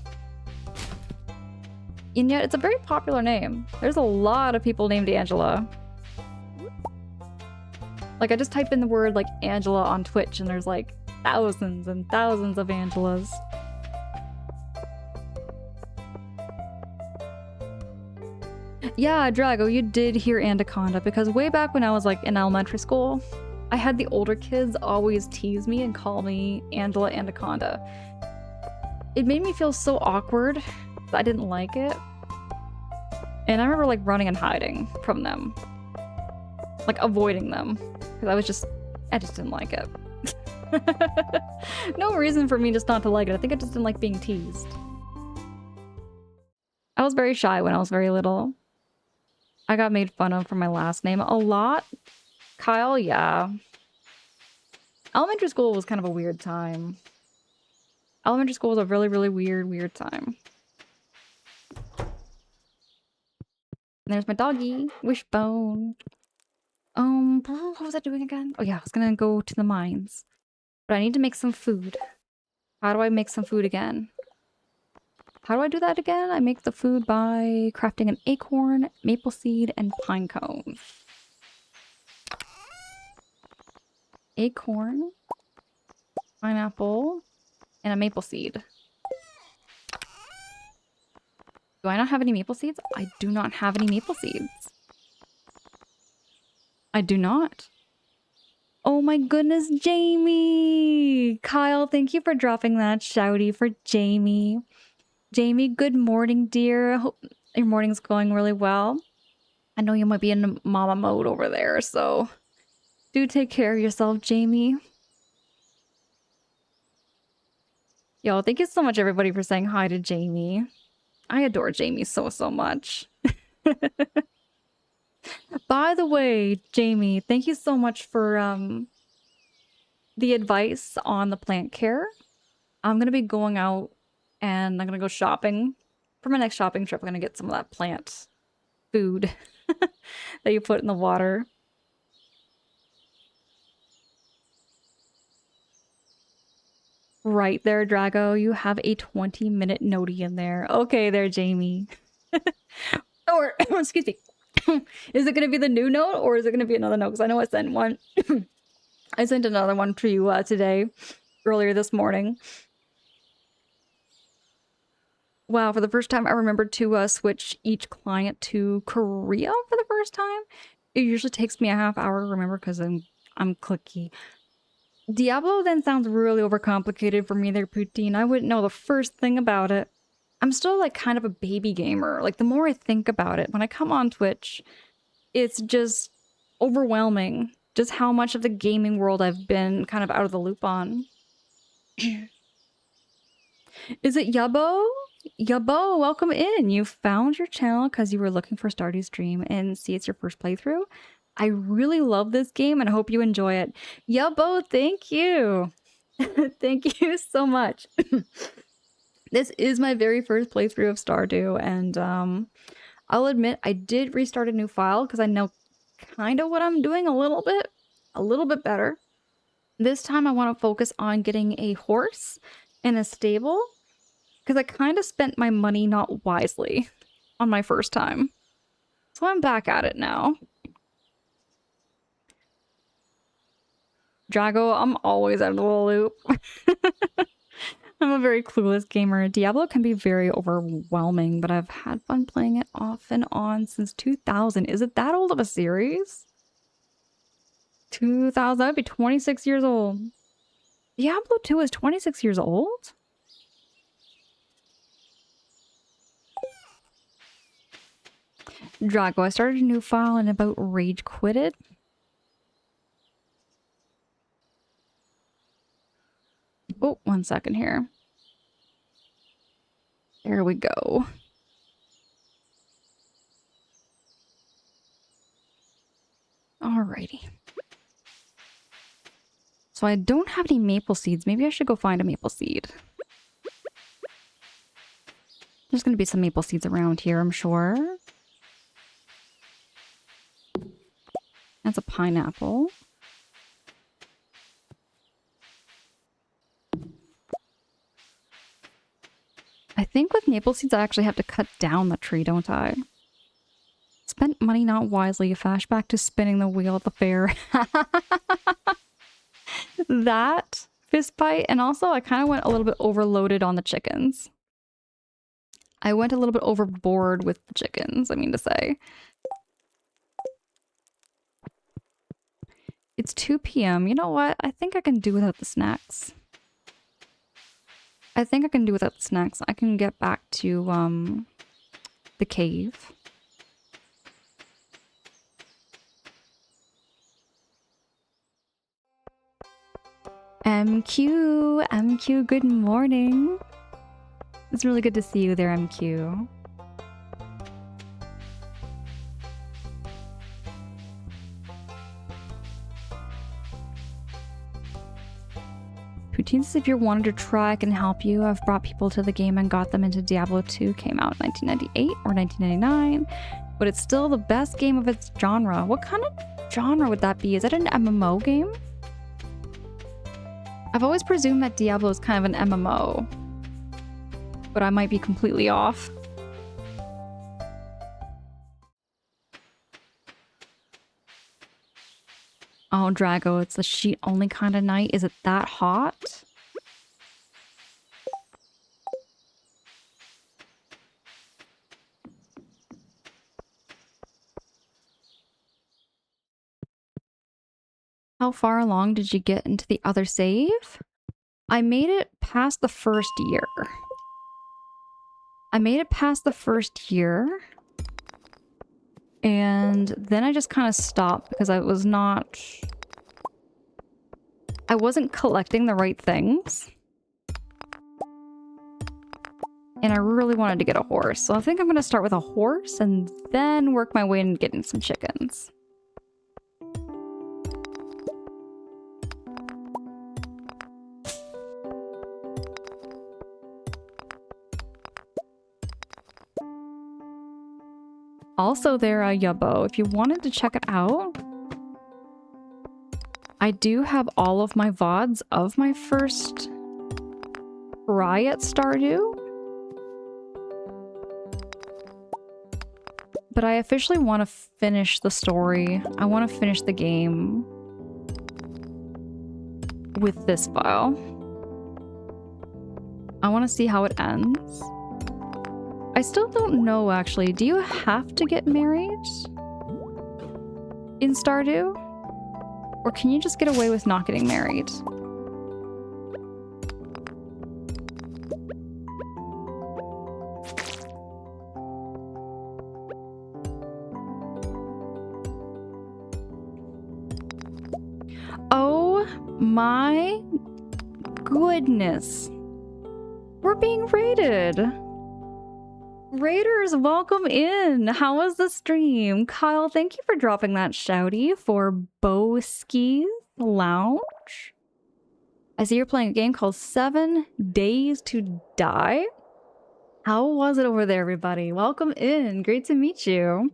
And yet, it's a very popular name. There's a lot of people named Angela. Like, I just type in the word, like, Angela on Twitch, and there's, like, thousands and thousands of Angelas. Yeah, Drago, you did hear Anaconda, because way back when I was, like, in elementary school, I had the older kids always tease me and call me Angela Anaconda. It made me feel so awkward. I didn't like it. And I remember, like, running and hiding from them. Like, avoiding them. Because I just didn't like it. No reason for me just not to like it. I think I just didn't like being teased. I was very shy when I was very little. I got made fun of for my last name a lot. Kyle, yeah. Elementary school was kind of a weird time. Elementary school was a really, really weird time. And there's my doggy, Wishbone. What was I doing again? Oh yeah, I was gonna go to the mines. But I need to make some food. How do I make some food again? How do I do that again? I make the food by crafting an acorn, maple seed, and pine cone. Acorn, pineapple, and a maple seed. Do I not have any maple seeds? I do not have any maple seeds. I do not. Oh my goodness, Jamie! Kyle, thank you for dropping that shouty for Jamie. Jamie, good morning, dear. I hope your morning's going really well. I know you might be in mama mode over there, so do take care of yourself, Jamie. Yo, thank you so much, everybody, for saying hi to Jamie. I adore Jamie so much. By the way, Jamie, thank you so much for the advice on the plant care. I'm gonna be going out and I'm gonna go shopping. For my next shopping trip, I'm gonna get some of that plant food that you put in the water. Right there, Drago. You have a 20-minute noti in there. Okay there, Jamie. Or, excuse me. Is it going to be the new note or is it going to be another note? Because I know I sent one. I sent another one to you today, earlier this morning. Wow, for the first time, I remembered to switch each client to Korea for the first time. It usually takes me a half hour to remember because I'm clicky. Diablo then sounds really overcomplicated for me there, Poutine. I wouldn't know the first thing about it. I'm still like kind of a baby gamer. Like the more I think about it, when I come on Twitch, it's just overwhelming just how much of the gaming world I've been kind of out of the loop on. Is it Yubbo? Yubbo, welcome in. You found your channel because you were looking for Stardew Stream and see it's your first playthrough. I really love this game and I hope you enjoy it. Yubbo, thank you. Thank you so much. This is my very first playthrough of Stardew, and I'll admit I did restart a new file because I know kind of what I'm doing a little bit better. This time I want to focus on getting a horse and a stable because I kind of spent my money not wisely on my first time. So I'm back at it now. Drago, I'm always out of the loop. I'm a very clueless gamer. Diablo can be very overwhelming, but I've had fun playing it off and on since 2000. Is it that old of a series? 2000, that would be 26 years old. Diablo 2 is 26 years old? Drago, I started a new file and about rage quitted. Oh, 1 second here. There we go. Alrighty. So I don't have any maple seeds. Maybe I should go find a maple seed. There's going to be some maple seeds around here, I'm sure. That's a pineapple. I think with maple seeds, I actually have to cut down the tree, don't I? Spent money not wisely. A flashback to spinning the wheel at the fair. That fist bite, and also I kind of went a little bit overloaded on the chickens. I went a little bit overboard with the chickens, I mean to say. It's 2 p.m. You know what? I think I can do without the snacks. I think I can do without the snacks. I can get back to the cave. MQ, good morning. It's really good to see you there, MQ. Poutines, if you're wanting to try, I can help you. I've brought people to the game and got them into Diablo 2. Came out in 1998 or 1999, but it's still the best game of its genre. What kind of genre would that be? Is it an MMO game? I've always presumed that Diablo is kind of an MMO, but I might be completely off. Oh, Drago, it's the sheet-only kind of night. Is it that hot? How far along did you get into the other save? I made it past the first year. And then I just kind of stopped because I wasn't collecting the right things. And I really wanted to get a horse. So I think I'm going to start with a horse and then work my way into getting some chickens. Also there, Yubbo, if you wanted to check it out, I do have all of my VODs of my first try at Stardew. But I officially want to finish the story. I want to finish the game with this file. I want to see how it ends. I still don't know, actually. Do you have to get married in Stardew? Or can you just get away with not getting married? Oh my goodness. We're being raided. Raiders, welcome in. How was the stream? Kyle, thank you for dropping that shouty for Boski's Lounge. I see you're playing a game called 7 Days to Die. How was it over there, everybody? Welcome in. Great to meet you.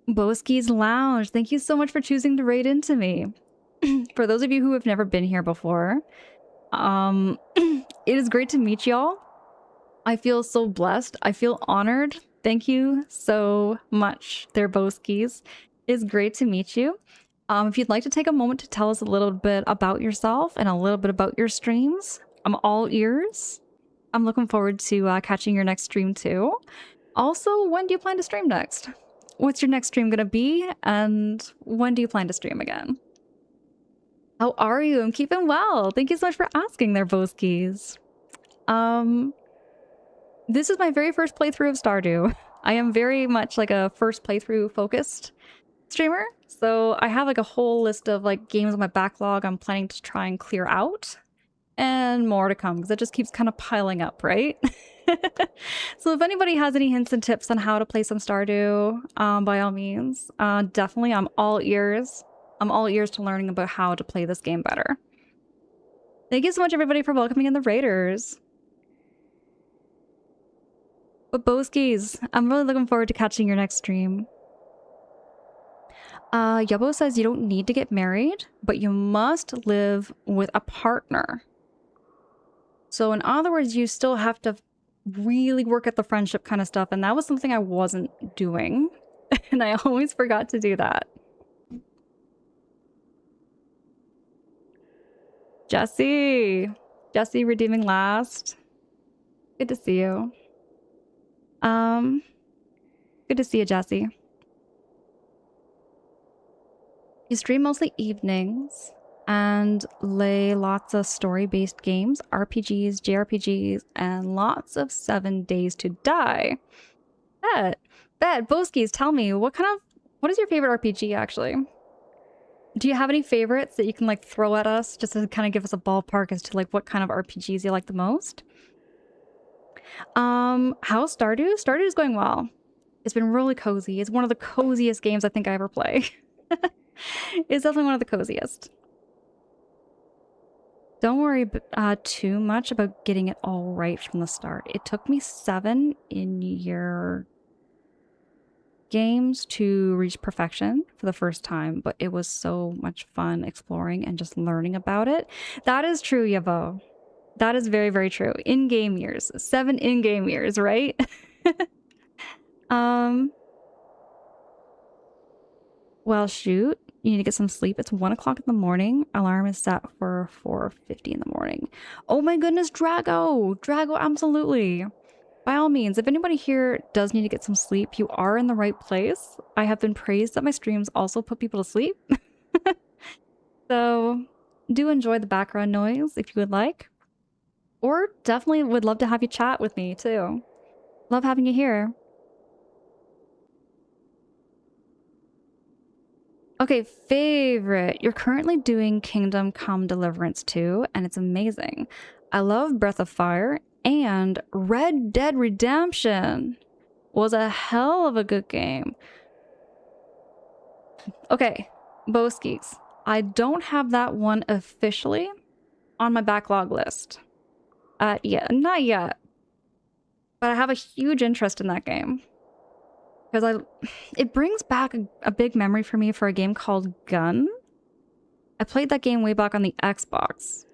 Boski's Lounge, thank you so much for choosing to raid into me. For those of you who have never been here before, it is great to meet y'all. I feel so blessed. I feel honored. Thank you so much, there, Boskies. It's great to meet you. If you'd like to take a moment to tell us a little bit about yourself and a little bit about your streams, I'm all ears. I'm looking forward to catching your next stream too. Also, when do you plan to stream next? What's your next stream gonna be? And when do you plan to stream again? How are you? I'm keeping well. Thank you so much for asking there, Boskies. This is my very first playthrough of Stardew. I am very much like a first playthrough focused streamer. So I have like a whole list of like games on my backlog I'm planning to try and clear out. And more to come because it just keeps kind of piling up, right? So if anybody has any hints and tips on how to play some Stardew, by all means, definitely I'm all ears. I'm all ears to learning about how to play this game better. Thank you so much, everybody, for welcoming in the Raiders. But Boskies, I'm really looking forward to catching your next stream. Yubbo says you don't need to get married, but you must live with a partner. So in other words, you still have to really work at the friendship kind of stuff, and that was something I wasn't doing. And I always forgot to do that. Jesse redeeming last. Good to see you. Good to see you, Jesse. You stream mostly evenings and lay lots of story-based games, RPGs, JRPGs, and lots of 7 Days to Die. Bet, Boskies, tell me, what is your favorite RPG, actually? Do you have any favorites that you can, like, throw at us, just to kind of give us a ballpark as to, like, what kind of RPGs you like the most? How's Stardew? Stardew is going well. It's been really cozy. It's one of the coziest games I think I ever play. It's definitely one of the coziest. Don't worry too much about getting it all right from the start. It took me 7 in-year games to reach perfection for the first time, but it was so much fun exploring and just learning about it. That is true, Yabo. That is very, very true. In-game years. 7 in-game years, right? Well, shoot. You need to get some sleep. It's 1 o'clock in the morning. Alarm is set for 4:50 in the morning. Oh my goodness, Drago! Drago, absolutely. By all means, if anybody here does need to get some sleep, you are in the right place. I have been praised that my streams also put people to sleep. So do enjoy the background noise if you would like. Or definitely would love to have you chat with me too. Love having you here. Okay, favorite. You're currently doing Kingdom Come Deliverance 2, and it's amazing. I love Breath of Fire, and Red Dead Redemption was a hell of a good game. Okay, Boskies. I don't have that one officially on my backlog list. Yeah, not yet. But I have a huge interest in that game. Because it brings back a big memory for me for a game called Gun. I played that game way back on the Xbox.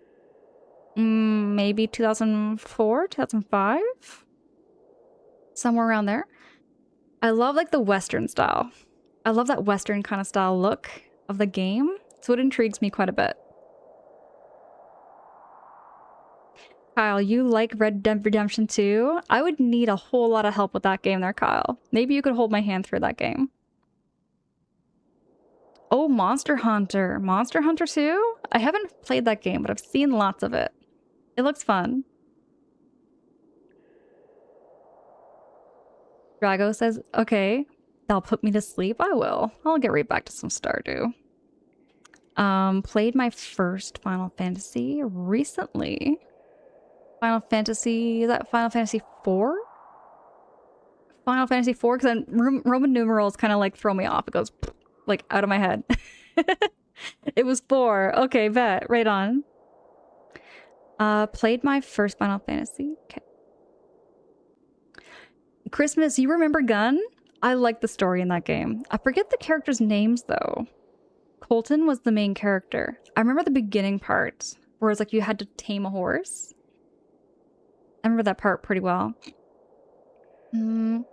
Maybe 2004, 2005? Somewhere around there. I love like the Western style. I love that Western kind of style look of the game. So it intrigues me quite a bit. Kyle, you like Red Dead Redemption 2? I would need a whole lot of help with that game there, Kyle. Maybe you could hold my hand through that game. Oh, Monster Hunter. Monster Hunter 2? I haven't played that game, but I've seen lots of it. It looks fun. Drago says, okay, that'll put me to sleep. I will. I'll get right back to some Stardew. Played my first Final Fantasy recently. Final Fantasy, is that Final Fantasy 4? Final Fantasy 4, because Roman numerals kind of like throw me off. It goes like out of my head. It was 4. Okay, bet. Right on. Played my first Final Fantasy. Okay. Christmas, you remember Gun? I like the story in that game. I forget the characters' names though. Colton was the main character. I remember the beginning part, where it's like you had to tame a horse. I remember that part pretty well. Friend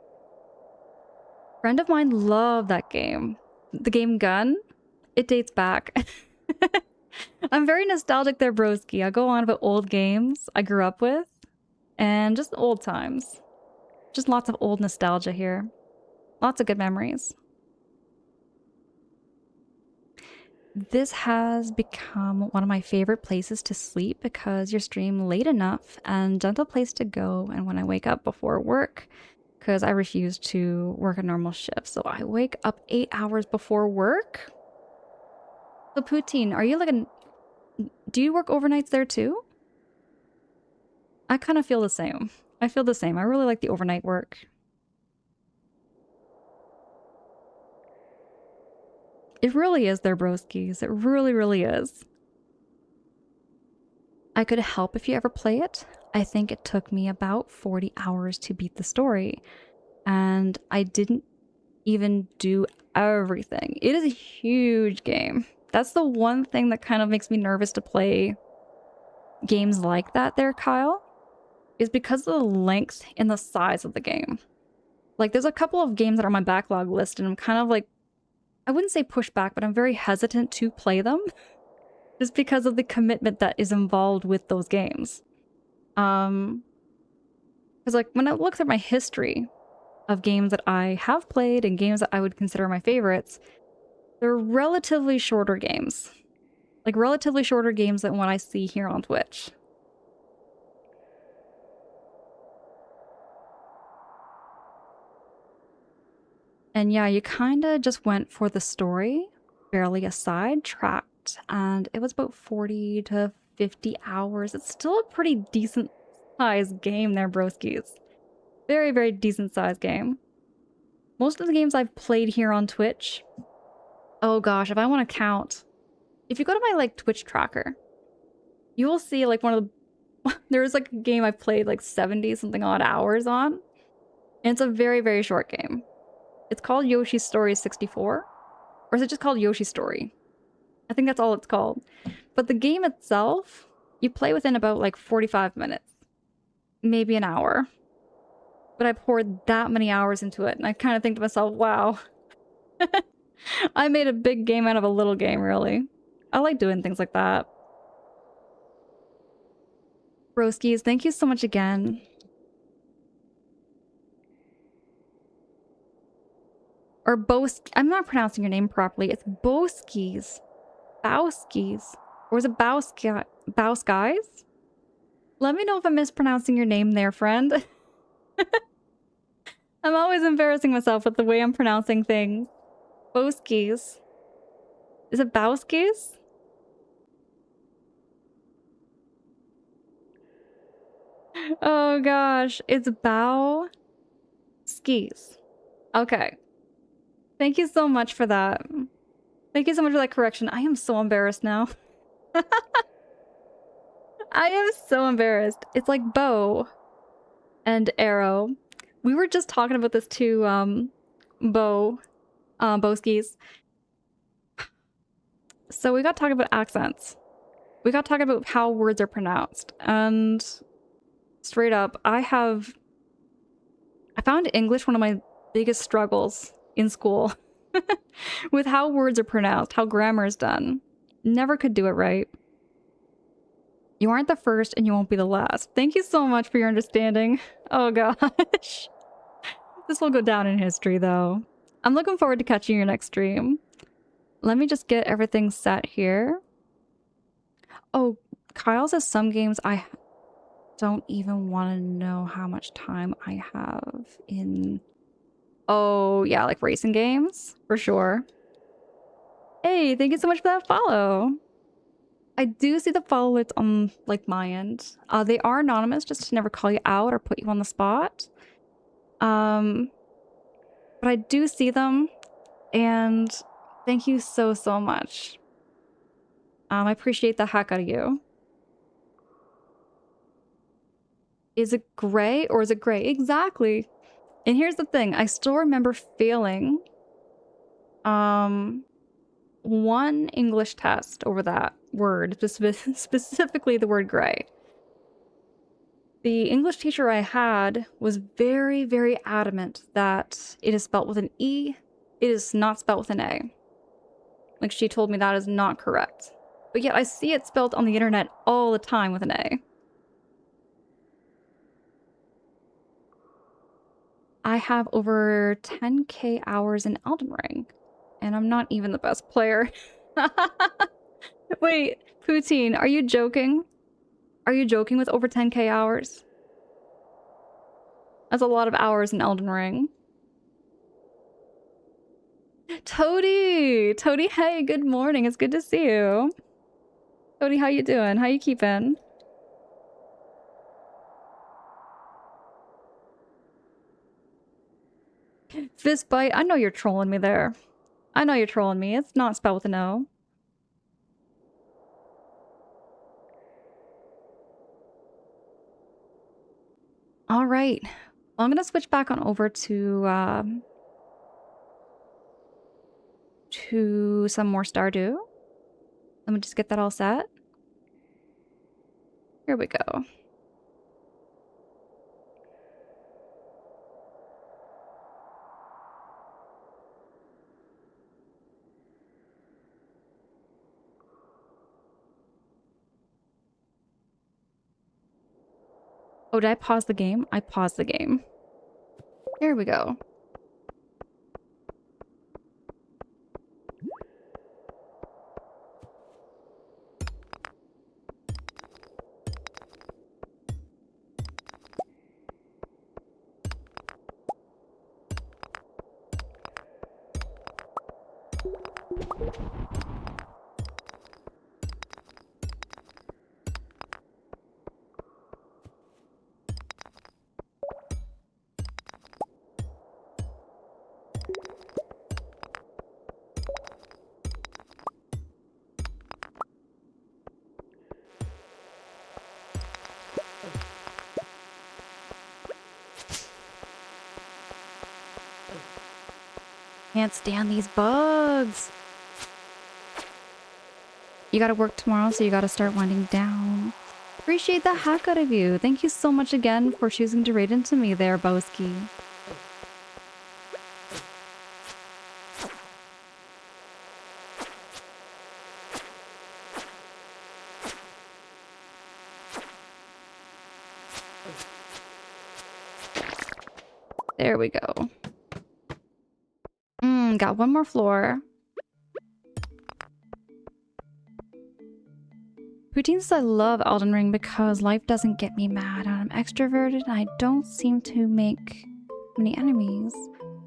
of mine loved that game. The game Gun. It dates back. I'm very nostalgic there, broski. I go on about old games I grew up with and just old times. Just lots of old nostalgia here. Lots of good memories. This has become one of my favorite places to sleep because you stream late enough and gentle place to go. And when I wake up before work, because I refuse to work a normal shift, so I wake up 8 hours before work. So Poutine, are you like a... Do you work overnights there too? I kind of feel the same. I feel the same. I really like the overnight work. It really is their broskies. It really, really is. I could help if you ever play it. I think it took me about 40 hours to beat the story. And I didn't even do everything. It is a huge game. That's the one thing that kind of makes me nervous to play games like that there, Kyle, is because of the length and the size of the game. Like, there's a couple of games that are on my backlog list, and I'm kind of like, I wouldn't say push back, but I'm very hesitant to play them just because of the commitment that is involved with those games. Because like when I look through my history of games that I have played and games that I would consider my favorites, they're relatively shorter games. Like relatively shorter games than what I see here on Twitch. And yeah, you kind of just went for the story, barely a sidetracked, and it was about 40 to 50 hours. It's still a pretty decent sized game there, broskies. Very, very decent sized game. Most of the games I've played here on Twitch, oh gosh, if I want to count, if you go to my like Twitch tracker, you will see like one of the, there's like a game I've played like 70 something odd hours on, and it's a very, very short game. It's called Yoshi's Story 64, or is it just called Yoshi's Story? I think that's all it's called. But the game itself, you play within about like 45 minutes, maybe an hour. But I poured that many hours into it, and I kind of think to myself, wow. I made a big game out of a little game, really. I like doing things like that. Broskies, thank you so much again. Or I'm not pronouncing your name properly. It's Boskies. Bowskis. Or is it Bowskies? Let me know if I'm mispronouncing your name there, friend. I'm always embarrassing myself with the way I'm pronouncing things. Boskies. Is it Bowskies? Oh gosh, it's Bow Skis. Okay. Thank you so much for that. Thank you so much for that correction. I am so embarrassed now. I am so embarrassed. It's like bow and arrow. We were just talking about this too, Bowskis. So we got talking about accents. We got talking about how words are pronounced. And straight up, I found English one of my biggest struggles in school with how words are pronounced, how grammar is done. Never could do it right. You aren't the first and you won't be the last. Thank you so much for your understanding. Oh gosh. This will go down in history though. I'm looking forward to catching your next stream. Let me just get everything set here. Oh, Kyle says some games I don't even want to know how much time I have in... Oh, yeah, like racing games, for sure. Hey, thank you so much for that follow. I do see the follow alerts on, like, my end. They are anonymous, just to never call you out or put you on the spot. But I do see them, and thank you so, so much. I appreciate the heck out of you. Is it gray or is it gray? Exactly. And here's the thing. I still remember failing one English test over that word, specifically the word gray. The English teacher I had was very, very adamant that it is spelled with an E. It is not spelled with an A. Like, she told me that is not correct. But yet I see it spelled on the internet all the time with an A. I have over 10k hours in Elden Ring, and I'm not even the best player. Wait, Poutine, are you joking? Are you joking with over 10k hours? That's a lot of hours in Elden Ring. Toady! Toady, hey, good morning. It's good to see you. Toady, how you doing? How you keeping? Fist bite, I know you're trolling me there. I know you're trolling me. It's not spelled with an O. All right. Well, I'm gonna switch back on over to some more Stardew. Let me just get that all set. Here we go. Oh, did I pause the game? I paused the game. Here we go. Can't stand these bugs. You gotta work tomorrow, so you gotta start winding down. Appreciate the heck out of you. Thank you so much again for choosing to raid into me there, Boski. There we go. Got one more floor. Poutine says I love Elden Ring because life doesn't get me mad. I'm extroverted and I don't seem to make many enemies.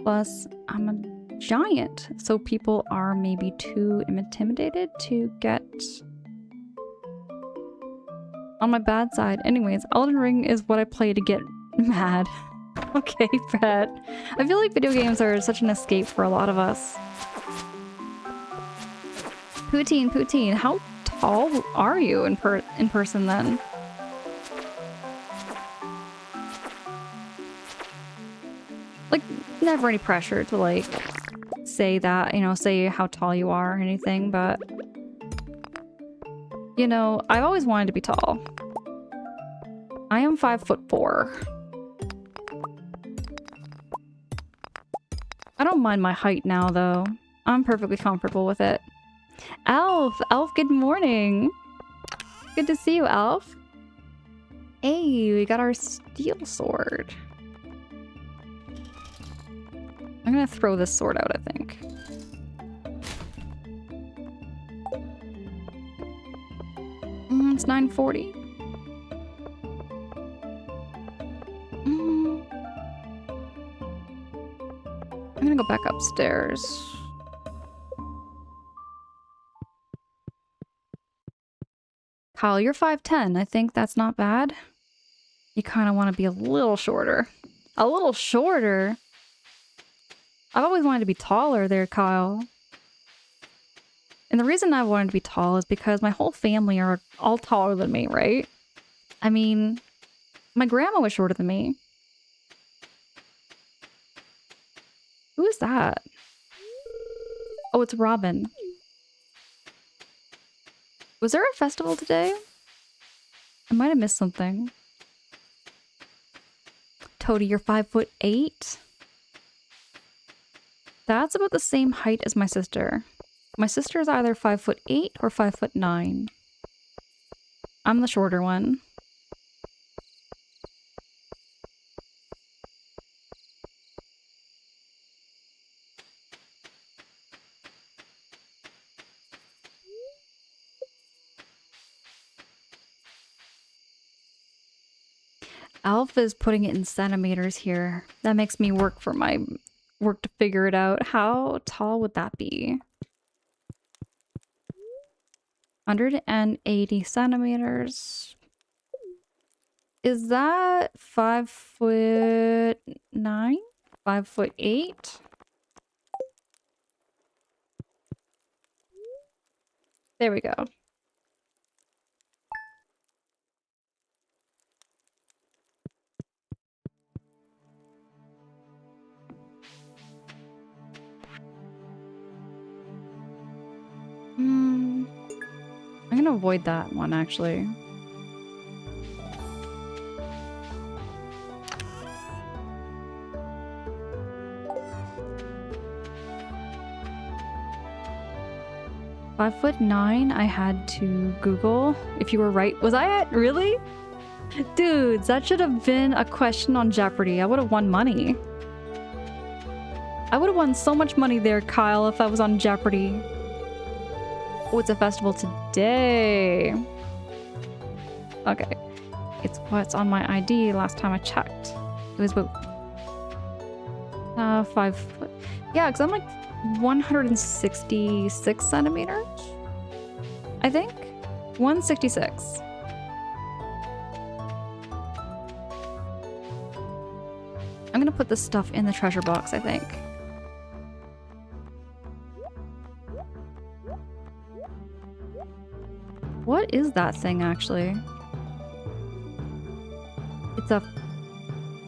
Plus, I'm a giant, so people are maybe too intimidated to get on my bad side. Anyways, Elden Ring is what I play to get mad. Okay, Brett. I feel like video games are such an escape for a lot of us. Poutine, how tall are you in person then? Like, never any pressure to like say that, you know, say how tall you are or anything, but you know, I've always wanted to be tall. I am 5'4". I don't mind my height now, though. I'm perfectly comfortable with it. Alf, good morning. Good to see you, Alf. Hey, we got our steel sword. I'm gonna throw this sword out, I think. It's 9:40. I'm gonna go back upstairs. Kyle, you're 5'10". I think that's not bad. You kind of want to be a little shorter. A little shorter? I've always wanted to be taller there, Kyle. And the reason I wanted to be tall is because my whole family are all taller than me, right? I mean, my grandma was shorter than me. Who is that? Oh, it's Robin. Was there a festival today? I might have missed something. Toady, you're 5'8". That's about the same height as my sister. My sister is either 5'8" or 5'9". I'm the shorter one. Alpha is putting it in centimeters here. That makes me work to figure it out. How tall would that be? 180 centimeters. Is that 5'9"? 5'8"? There we go. I'm gonna avoid that one, actually. "5'9", I had to Google if you were right. Was I at? Really? Dudes, that should have been a question on Jeopardy. I would have won money. I would have won so much money there, Kyle, if I was on Jeopardy. Oh, it's a festival today. Okay. It's what's on my ID last time I checked. It was about 5 foot. Yeah, because I'm like 166 centimeters, I think. 166. I'm gonna put this stuff in the treasure box, I think. What is that thing, actually? It's a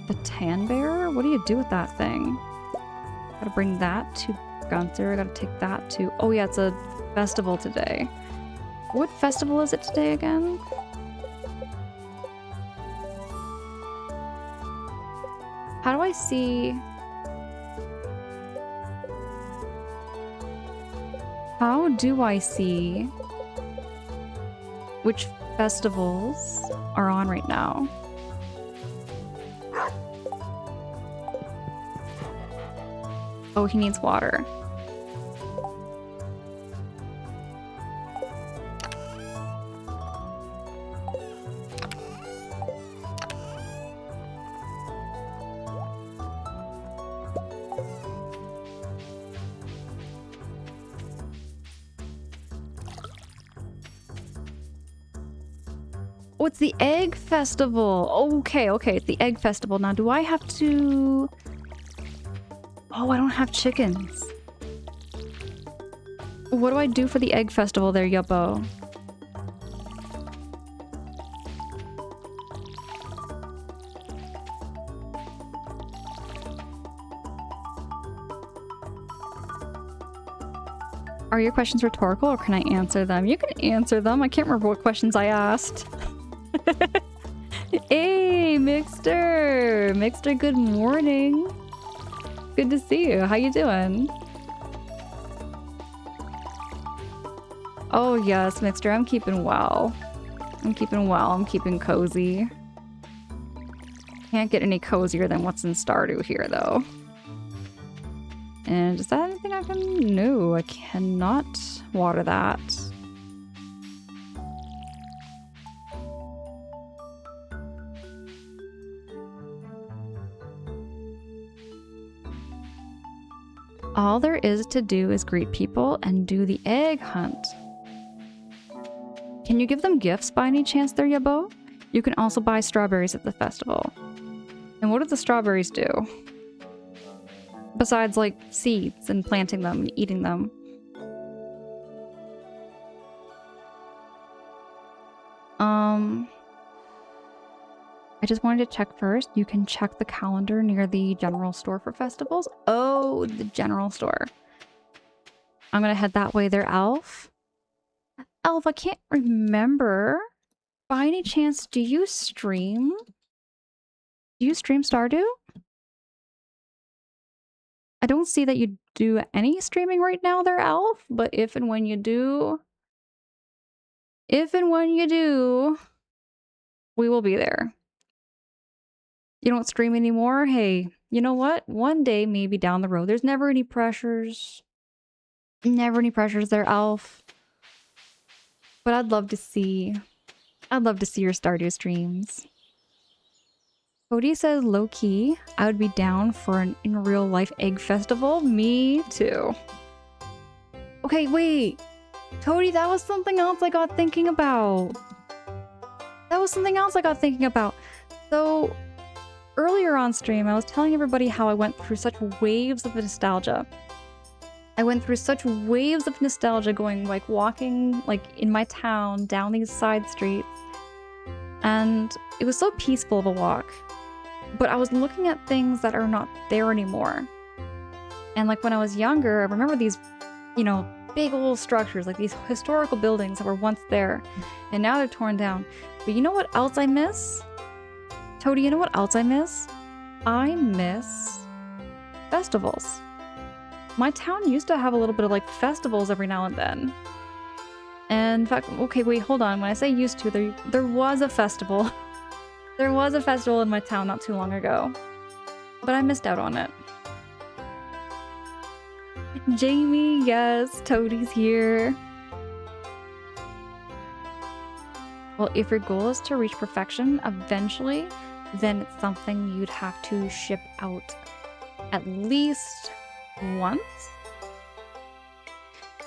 baton bearer? What do you do with that thing? Gotta bring that to Gunther. I gotta take that to... Oh yeah, it's a festival today. What festival is it today again? How do I see... How do I see which festivals are on right now? Oh, he needs water. Oh, it's the egg festival. Okay, okay, it's the egg festival. Now, do I have to... Oh, I don't have chickens. What do I do for the egg festival there, Yuppo? Are your questions rhetorical or can I answer them? You can answer them. I can't remember what questions I asked. Hey, Mixter! Mixter, good morning. Good to see you. How you doing? Oh yes, Mixter, I'm keeping well. I'm keeping well. I'm keeping cozy. Can't get any cozier than what's in Stardew here, though. And is that anything I can... No, I cannot water that. All there is to do is greet people and do the egg hunt. Can you give them gifts by any chance there, Yabo? You can also buy strawberries at the festival. And what do the strawberries do? Besides, like, seeds and planting them and eating them. I just wanted to check first. You can check the calendar near the general store for festivals. Oh, the general store. I'm gonna head that way there, Elf. Elf, I can't remember. By any chance, do you stream? Do you stream Stardew? I don't see that you do any streaming right now there, Elf, but if and when you do, we will be there. You don't stream anymore? Hey, you know what? One day, maybe down the road. There's never any pressures. Never any pressures there, Elf. But I'd love to see your Stardew streams. Cody says low-key, I would be down for an in real life egg festival. Me too. Okay, wait. Cody, that was something else I got thinking about. So, earlier on stream, I was telling everybody how I went through such waves of nostalgia. Going, like, walking, like, in my town, down these side streets. And it was so peaceful of a walk. But I was looking at things that are not there anymore. And, like, when I was younger, I remember these, you know, big old structures, like these historical buildings that were once there. And now they're torn down. But you know what else I miss? Toady, you know what else I miss? I miss festivals. My town used to have a little bit of like festivals every now and then. And in fact, okay, wait, hold on. When I say used to, there was a festival. There was a festival in my town not too long ago. But I missed out on it. Jamie, yes, Toadie's here. Well, if your goal is to reach perfection eventually, then it's something you'd have to ship out at least once.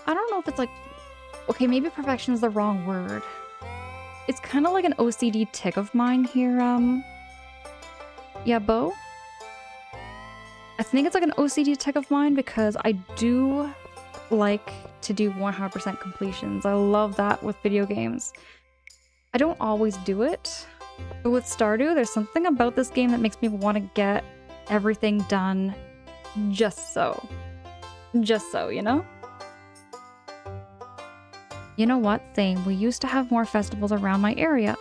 I don't know if it's like, okay, maybe perfection is the wrong word. It's kind of like an OCD tick of mine here, yeah, Bo? I think it's like an OCD tick of mine because I do like to do 100% completions. I love that with video games. I don't always do it, but with Stardew, there's something about this game that makes me want to get everything done just so. Just so, you know? You know what? Same. We used to have more festivals around my area,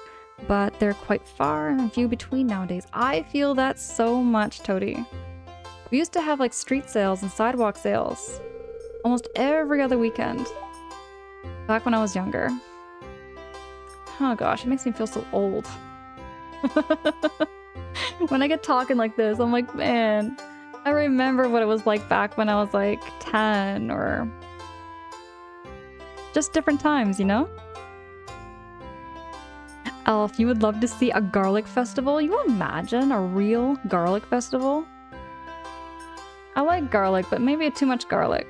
but they're quite far and few between nowadays. I feel that so much, Toady. We used to have like street sales and sidewalk sales almost every other weekend back when I was younger. Oh gosh, it makes me feel so old. When I get talking like this, I'm like, man, I remember what it was like back when I was like 10 or just different times, you know? Elf, you would love to see a garlic festival? You imagine a real garlic festival? I like garlic, but maybe too much garlic.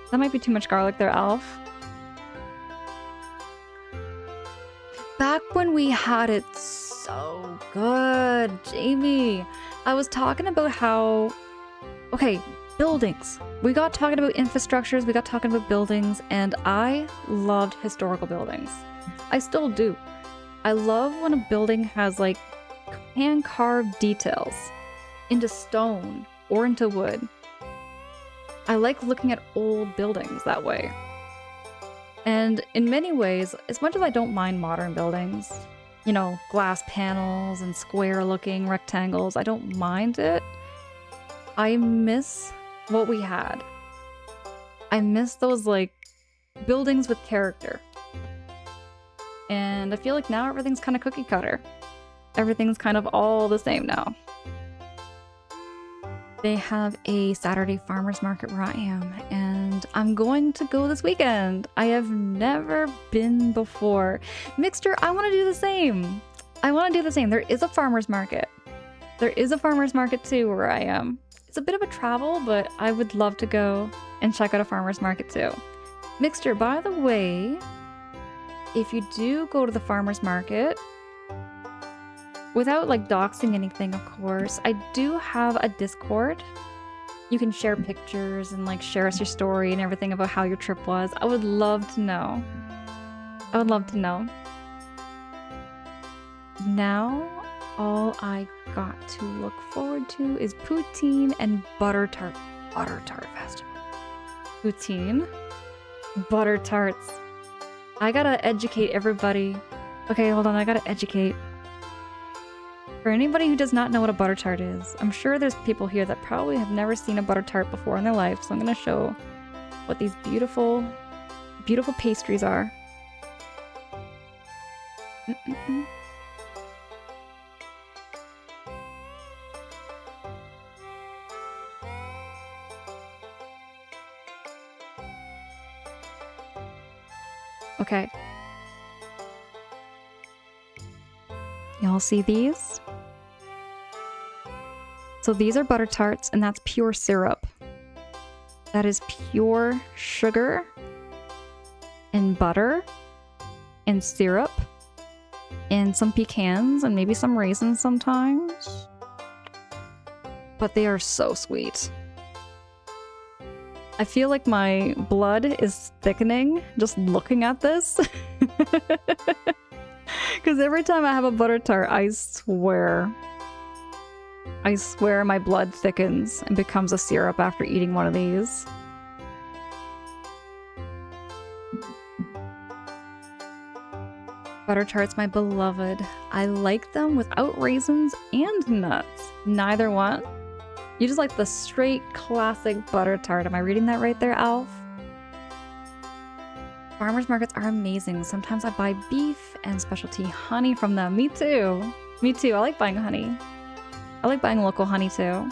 That might be too much garlic there, Elf. Back when we had it so good, Jamie. I was talking about how... Okay, buildings. We got talking about infrastructures, we got talking about buildings, and I loved historical buildings. I still do. I love when a building has like hand-carved details into stone or into wood. I like looking at old buildings that way. And in many ways, as much as I don't mind modern buildings, you know, glass panels and square-looking rectangles, I don't mind it. I miss what we had. I miss those, like, buildings with character. And I feel like now everything's kind of cookie cutter. Everything's kind of all the same now. They have a Saturday farmers market where I am, and I'm going to go this weekend. I have never been before. Mixter, I want to do the same. There is a farmers market. There is a farmers market too where I am. It's a bit of a travel, but I would love to go and check out a farmers market too. Mixter, by the way, if you do go to the farmers market, without like doxing anything, of course, I do have a Discord. You can share pictures and like share us your story and everything about how your trip was. I would love to know. I would love to know. Now, all I got to look forward to is poutine and butter tart. Butter tart festival. Poutine, butter tarts. I gotta educate everybody. Okay, hold on, I gotta educate. For anybody who does not know what a butter tart is, I'm sure there's people here that probably have never seen a butter tart before in their life, so I'm gonna show what these beautiful, beautiful pastries are. Okay. Y'all see these? So these are butter tarts, and that's pure syrup. That is pure sugar and butter and syrup and some pecans and maybe some raisins sometimes. But they are so sweet. I feel like my blood is thickening just looking at this. Because every time I have a butter tart, I swear my blood thickens and becomes a syrup after eating one of these. Butter tarts, my beloved. I like them without raisins and nuts. Neither one. You just like the straight classic butter tart. Am I reading that right there, Alf? Farmers markets are amazing. Sometimes I buy beef and specialty honey from them. Me too. Me too. I like buying honey. I like buying local honey too.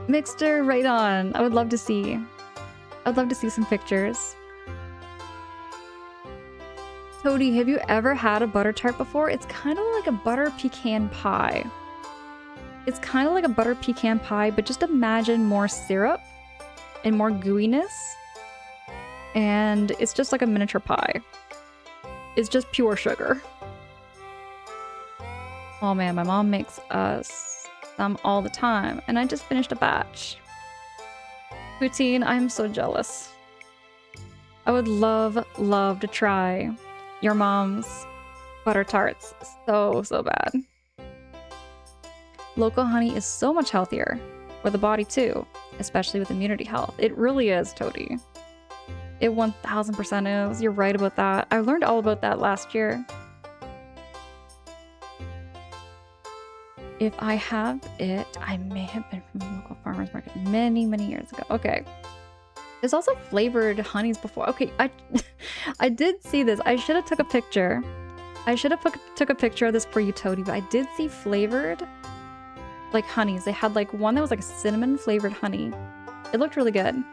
Mixter, right on. I would love to see. I'd love to see some pictures. Toady, have you ever had a butter tart before? It's kind of like a butter pecan pie. It's kind of like a butter pecan pie, but just imagine more syrup and more gooiness. And it's just like a miniature pie. It's just pure sugar. Oh man, my mom makes us some all the time, and I just finished a batch. Poutine, I'm so jealous. I would love to try your mom's butter tarts so bad. Local honey is so much healthier for the body too, especially with immunity health. It really is, Toady. It 1000% is. You're right about that. I learned all about that last year. If I have it, I may have been from a local farmer's market many years ago. Okay. There's also flavored honeys before. Okay, I did see this. I should have took a picture. I should have took a picture of this for you, Toady, but I did see flavored like honeys. They had like one that was like a cinnamon flavored honey. It looked really good.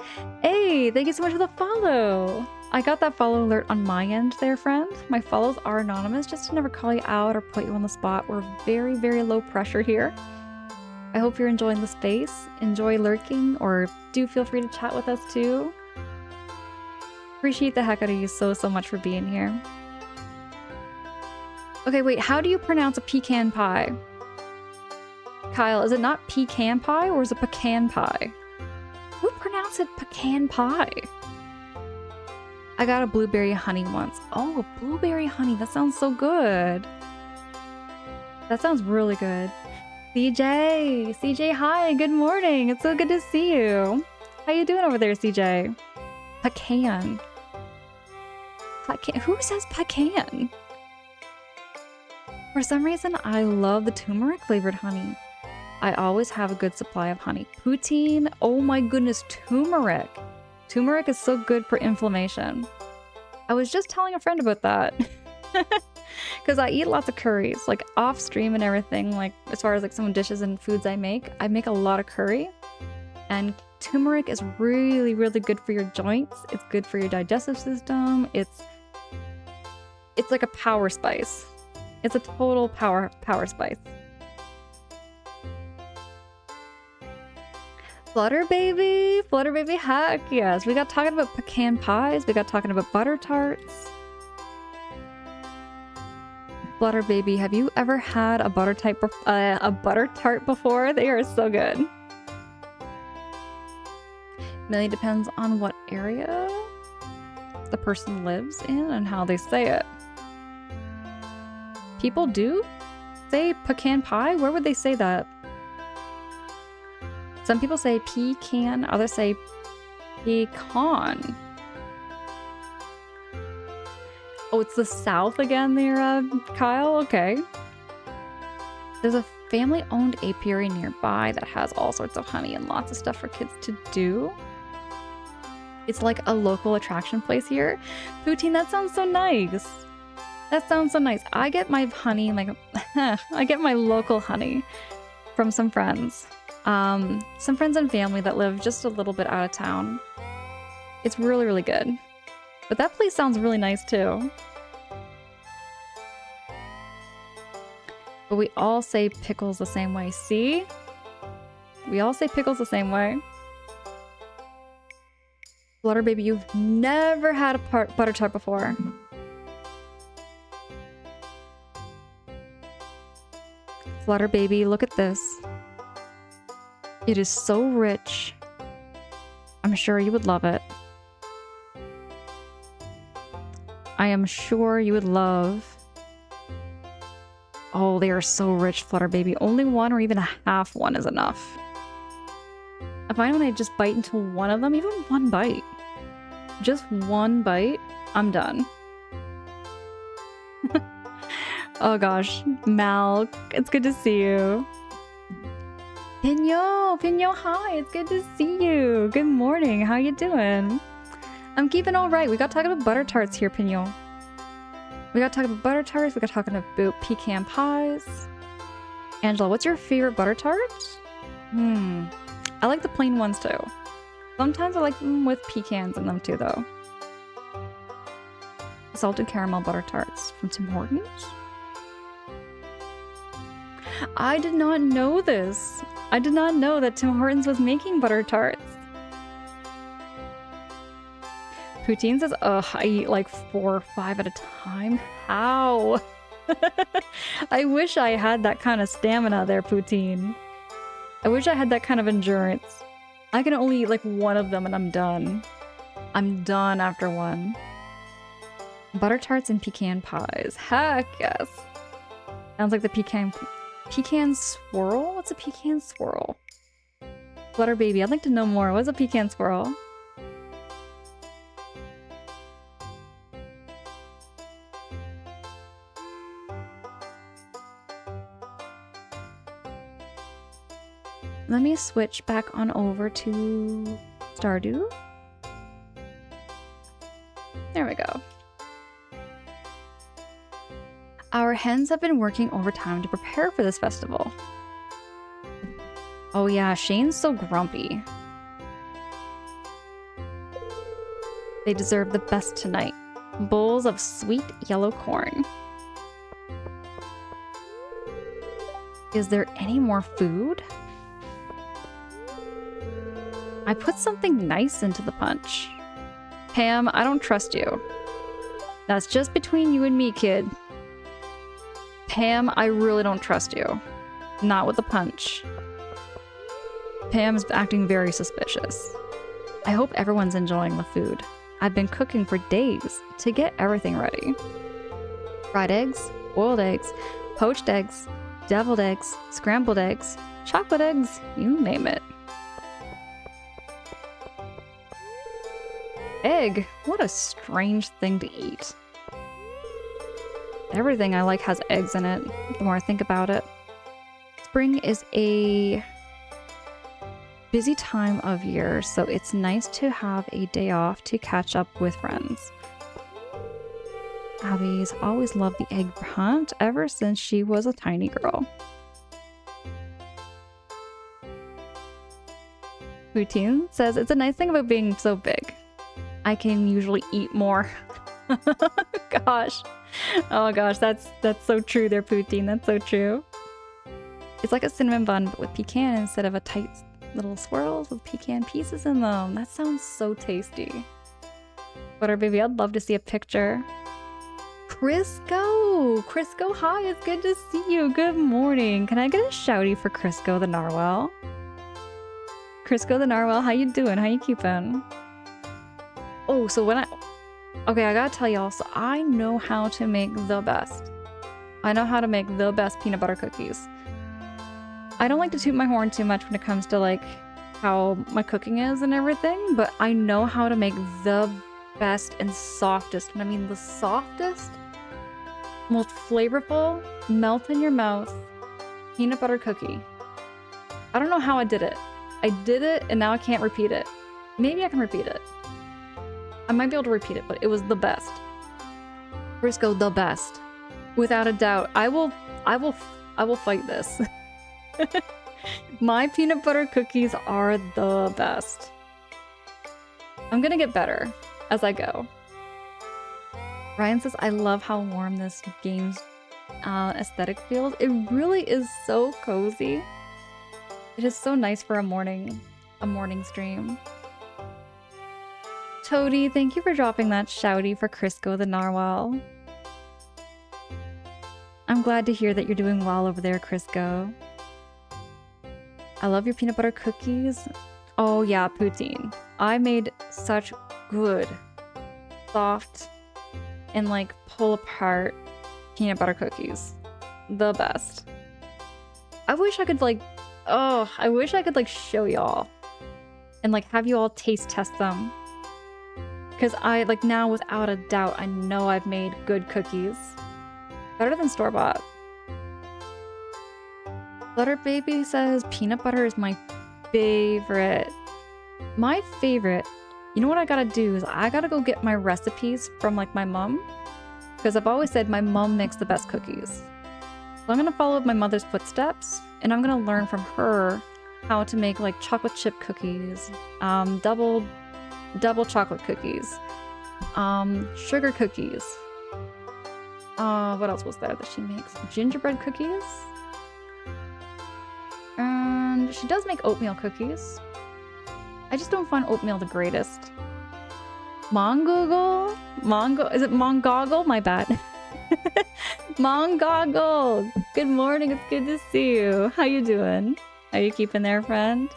Hey, thank you so much for the follow. I got that follow alert on my end there, friend. My follows are anonymous just to never call you out or put you on the spot. We're very low pressure here. I hope you're enjoying the space. Enjoy lurking, or do feel free to chat with us too. Appreciate the heck out of you so much for being here. Okay, wait, how do you pronounce a pecan pie? Kyle, is it not pecan pie or is it pecan pie? Who pronounced it pecan pie? I got a blueberry honey once. Oh, blueberry honey. That sounds so good. That sounds really good. CJ! CJ, hi! Good morning! It's so good to see you! How you doing over there, CJ? Pecan. Pecan. Who says pecan? For some reason, I love the turmeric flavored honey. I always have a good supply of honey. Poutine, oh my goodness, turmeric. Turmeric is so good for inflammation. I was just telling a friend about that. Because I eat lots of curries, like off stream and everything, like as far as like some dishes and foods I make a lot of curry. And turmeric is really good for your joints. It's good for your digestive system. It's like a power spice. It's a total power spice. Flutter baby, heck yes. We got talking about pecan pies. We got talking about butter tarts. Flutter baby, have you ever had a butter tart before? They are so good. Really depends on what area the person lives in and how they say it. People do say pecan pie? Where would they say that? Some people say pecan, others say pecan. Oh, it's the South again there, Kyle? Okay. There's a family-owned apiary nearby that has all sorts of honey and lots of stuff for kids to do. It's like a local attraction place here. Poutine, that sounds so nice. That sounds so nice. I get my honey, like, I get my local honey from some friends. Some friends and family that live just a little bit out of town. It's really, really good. But that place sounds really nice too. But we all say pickles the same way. See? We all say pickles the same way. Flutter baby, you've never had a butter tart before. Flutter baby, look at this. It is so rich. I'm sure you would love it. I am sure you would love. Oh, they are so rich, Flutter baby. Only one or even a half one is enough. I find when I just bite into one of them, even one bite, just one bite, I'm done. Oh gosh, Mal, it's good to see you. Pino, hi, it's good to see you. Good morning, how you doing? I'm keeping all right. We got talking about butter tarts here, Pino. We got talking about butter tarts. We got talking about pecan pies. Angela, what's your favorite butter tart? I like the plain ones too. Sometimes I like them with pecans in them too, though. Salted caramel butter tarts from Tim Hortons. I did not know this. I did not know that Tim Hortons was making butter tarts. Poutine says, ugh, I eat like 4 or 5 at a time. How? I wish I had that kind of stamina there, Poutine. I wish I had that kind of endurance. I can only eat like one of them and I'm done. I'm done after one. Butter tarts and pecan pies. Heck yes. Sounds like the pecan swirl? What's a pecan swirl? Flutter baby, I'd like to know more. What's a pecan swirl? Let me switch back on over to Stardew. There we go. Our hens have been working overtime to prepare for this festival. Oh yeah, Shane's so grumpy. They deserve the best tonight. Bowls of sweet yellow corn. Is there any more food? I put something nice into the punch. Pam, I don't trust you. That's just between you and me, kid. Pam, I really don't trust you. Not with the punch. Pam's acting very suspicious. I hope everyone's enjoying the food. I've been cooking for days to get everything ready. Fried eggs, boiled eggs, poached eggs, deviled eggs, scrambled eggs, chocolate eggs, you name it. Egg? What a strange thing to eat. Everything I like has eggs in it, the more I think about it. Spring is a busy time of year, so it's nice to have a day off to catch up with friends. Abby's always loved the egg hunt ever since she was a tiny girl. Poutine says, it's a nice thing about being so big. I can usually eat more. Gosh. Oh gosh, that's so true there, Poutine. That's so true. It's like a cinnamon bun, but with pecan instead of a tight little swirls with pecan pieces in them. That sounds so tasty. Butter baby, I'd love to see a picture. Crisco! Crisco, hi, it's good to see you. Good morning. Can I get a shouty for Crisco the Narwhal? Crisco the Narwhal, how you doing? How you keeping? Oh, so okay, I gotta tell y'all, so I know how to make the best. I know how to make the best peanut butter cookies. I don't like to toot my horn too much when it comes to like how my cooking is and everything, but I know how to make the best and softest. And I mean the softest, most flavorful, melt in your mouth Peanut butter cookie. I don't know how I did it. I did it and now I can't repeat it. Maybe I can repeat it. I might be able to repeat it, but it was the best. Frisco, the best. Without a doubt. I will fight this. My peanut butter cookies are the best. I'm gonna get better as I go. Ryan says, I love how warm this game's aesthetic feels. It really is so cozy. It is so nice for a morning stream. Toady, thank you for dropping that shouty for Crisco the Narwhal. I'm glad to hear that you're doing well over there, Crisco. I love your peanut butter cookies. Oh yeah, poutine. I made such good, soft, and like pull apart peanut butter cookies. The best. I wish I could like, I wish I could like show y'all and like have you all taste test them. Because I like now without a doubt, I know I've made good cookies. Better than store-bought. Butter Baby says peanut butter is my favorite. My favorite. You know what I gotta do is I gotta go get my recipes from like my mom. Because I've always said my mom makes the best cookies. So I'm gonna follow my mother's footsteps and I'm gonna learn from her how to make like chocolate chip cookies, double chocolate cookies, sugar cookies. What else was there that she makes? Gingerbread cookies. And she does make oatmeal cookies. I just don't find oatmeal the greatest. Mongoggle? Is it Mongoggle? My bad. Mongoggle! Good morning, it's good to see you. How you doing? How you keeping there, friend?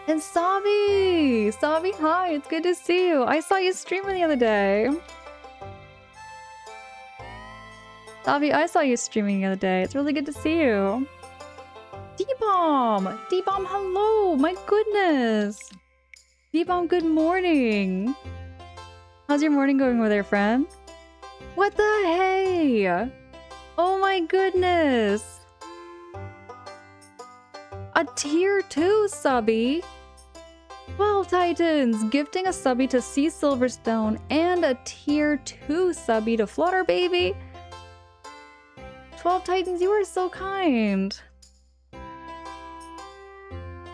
And Savi! Savi, hi, it's good to see you. I saw you streaming the other day. Savi, I saw you streaming the other day. It's really good to see you. D-Bomb! D-Bomb, hello! My goodness! D-Bomb, good morning! How's your morning going over there, friend? What the hey? Oh my goodness! A tier 2 subby! 12 Titans! Gifting a subby to C Silverstone and a tier 2 subby to Flutter Baby! 12 Titans, you are so kind!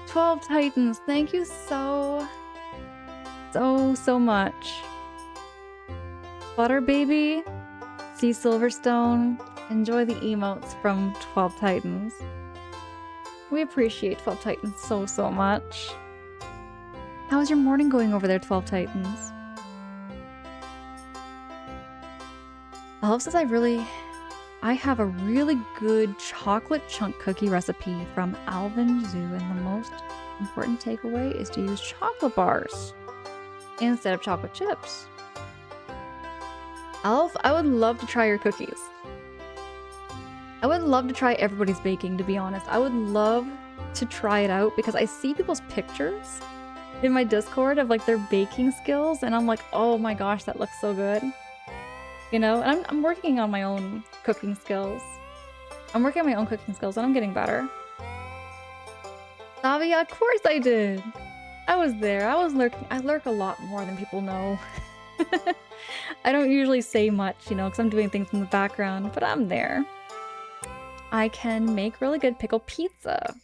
12 Titans, thank you so much. Butter Baby, C Silverstone, enjoy the emotes from 12 Titans. We appreciate 12 Titans so much. How's your morning going over there, 12 Titans? Elf says I have a really good chocolate chunk cookie recipe from Alvin Zoo, and the most important takeaway is to use chocolate bars instead of chocolate chips. Elf, I would love to try your cookies. I would love to try everybody's baking, to be honest. I would love to try it out because I see people's pictures in my Discord of like their baking skills, and I'm like, oh my gosh, that looks so good. You know, and I'm working on my own cooking skills. And I'm getting better. Savia, of course I did. I was there. I was lurking. I lurk a lot more than people know. I don't usually say much, you know, because I'm doing things in the background, but I'm there. I can make really good pickle pizza.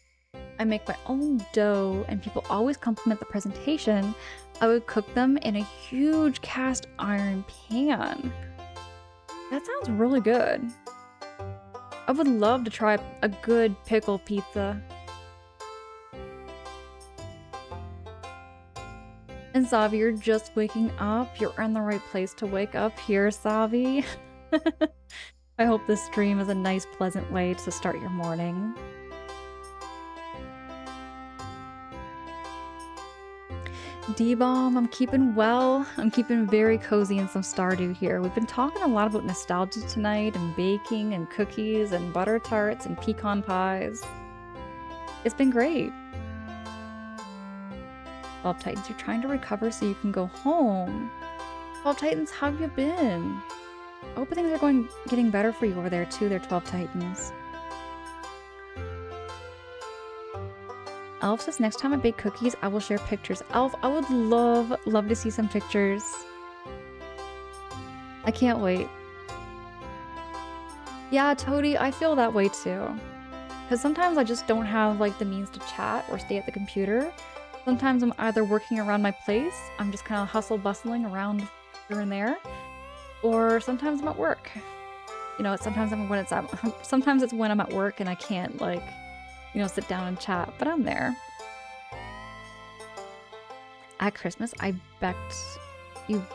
I make my own dough, and people always compliment the presentation. I would cook them in a huge cast iron pan. That sounds really good. I would love to try a good pickle pizza. And Savi, you're just waking up. You're in the right place to wake up here, Savi. I hope this stream is a nice, pleasant way to start your morning. D-Bomb, I'm keeping well. I'm keeping very cozy in some Stardew here. We've been talking a lot about nostalgia tonight, and baking, and cookies, and butter tarts, and pecan pies. It's been great. 12 Titans, you're trying to recover so you can go home. 12 Titans, how have you been? I hope things are getting better for you over there too, there 12 Titans. Elf says, next time I bake cookies, I will share pictures. Elf, I would love to see some pictures. I can't wait. Yeah, Toady, I feel that way too. Because sometimes I just don't have like the means to chat or stay at the computer. Sometimes I'm either working around my place, I'm just kind of hustle bustling around here and there, or sometimes I'm at work. You know, sometimes sometimes it's when I'm at work and I can't like, you know, sit down and chat, but I'm there. At Christmas, I baked you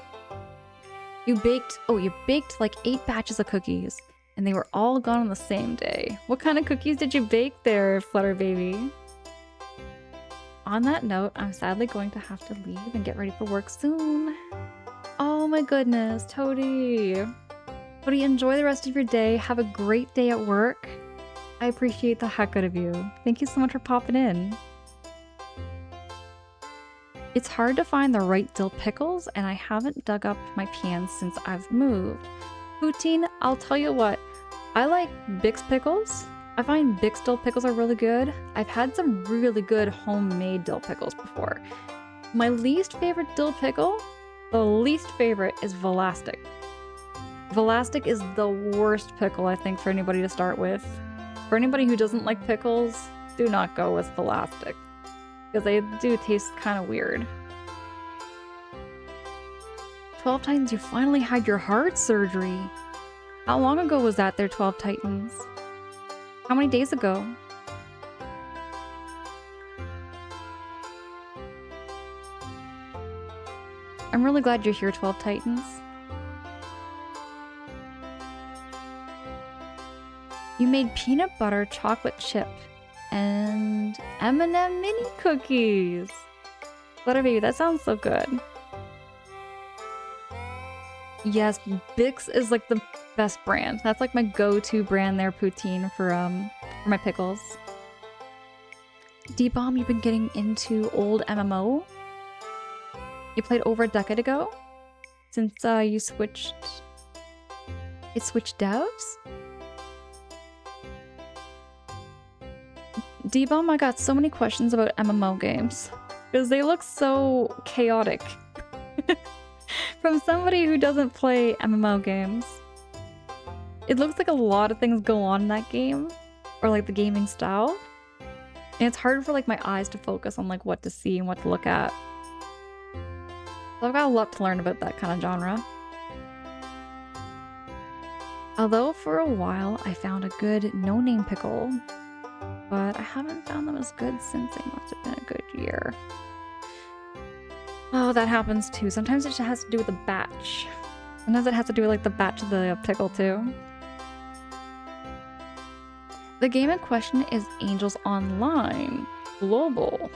baked like 8 batches of cookies, and they were all gone on the same day. What kind of cookies did you bake there, Flutter Baby? On that note, I'm sadly going to have to leave and get ready for work soon. Oh my goodness, Toady. Toady, enjoy the rest of your day. Have a great day at work. I appreciate the heck out of you. Thank you so much for popping in. It's hard to find the right dill pickles, and I haven't dug up my pans since I've moved. Poutine, I'll tell you what, I like Bix pickles. I find Bix dill pickles are really good. I've had some really good homemade dill pickles before. My least favorite dill pickle, the least favorite, is Velastic. Velastic is the worst pickle, I think, for anybody to start with. For anybody who doesn't like pickles, do not go with Velastic, because they do taste kind of weird. 12 Titans, you finally had your heart surgery. How long ago was that there, 12 Titans? How many days ago? I'm really glad you're here, 12 Titans. You made peanut butter chocolate chip and M&M mini cookies. Flutter Baby, that sounds so good. Yes, Bix is like the best brand. That's like my go-to brand there, Poutine, for my pickles. D-Bomb, you've been getting into old MMO? You played over a decade ago? Since you switched... It switched devs? D-Bomb, I got so many questions about MMO games, because they look so chaotic. From somebody who doesn't play MMO games. It looks like a lot of things go on in that game, or like the gaming style. And it's hard for like my eyes to focus on like what to see and what to look at. So I've got a lot to learn about that kind of genre. Although for a while I found a good no-name pickle, but I haven't found them as good since they must have been a good year. Oh, that happens too. Sometimes it just has to do with the batch. Sometimes it has to do with like the batch of the pickle too. The game in question is Angels Online Global.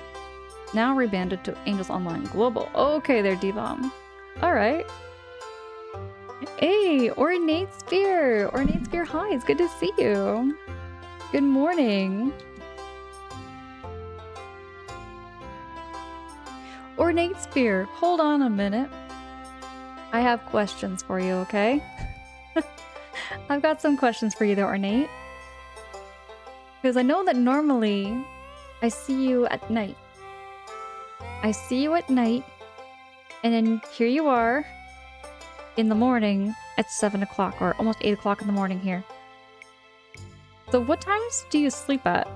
Now rebranded to Angels Online Global. Okay there, D-Bomb. Alright. Hey, Ornate Spear! Ornate Spear, hi, it's good to see you. Good morning. Ornate Spear, hold on a minute. I have questions for you, okay? I've got some questions for you there, Ornate. Because I know that normally I see you at night. I see you at night, and then here you are in the morning at 7 o'clock, or almost 8 o'clock in the morning here. So what times do you sleep at?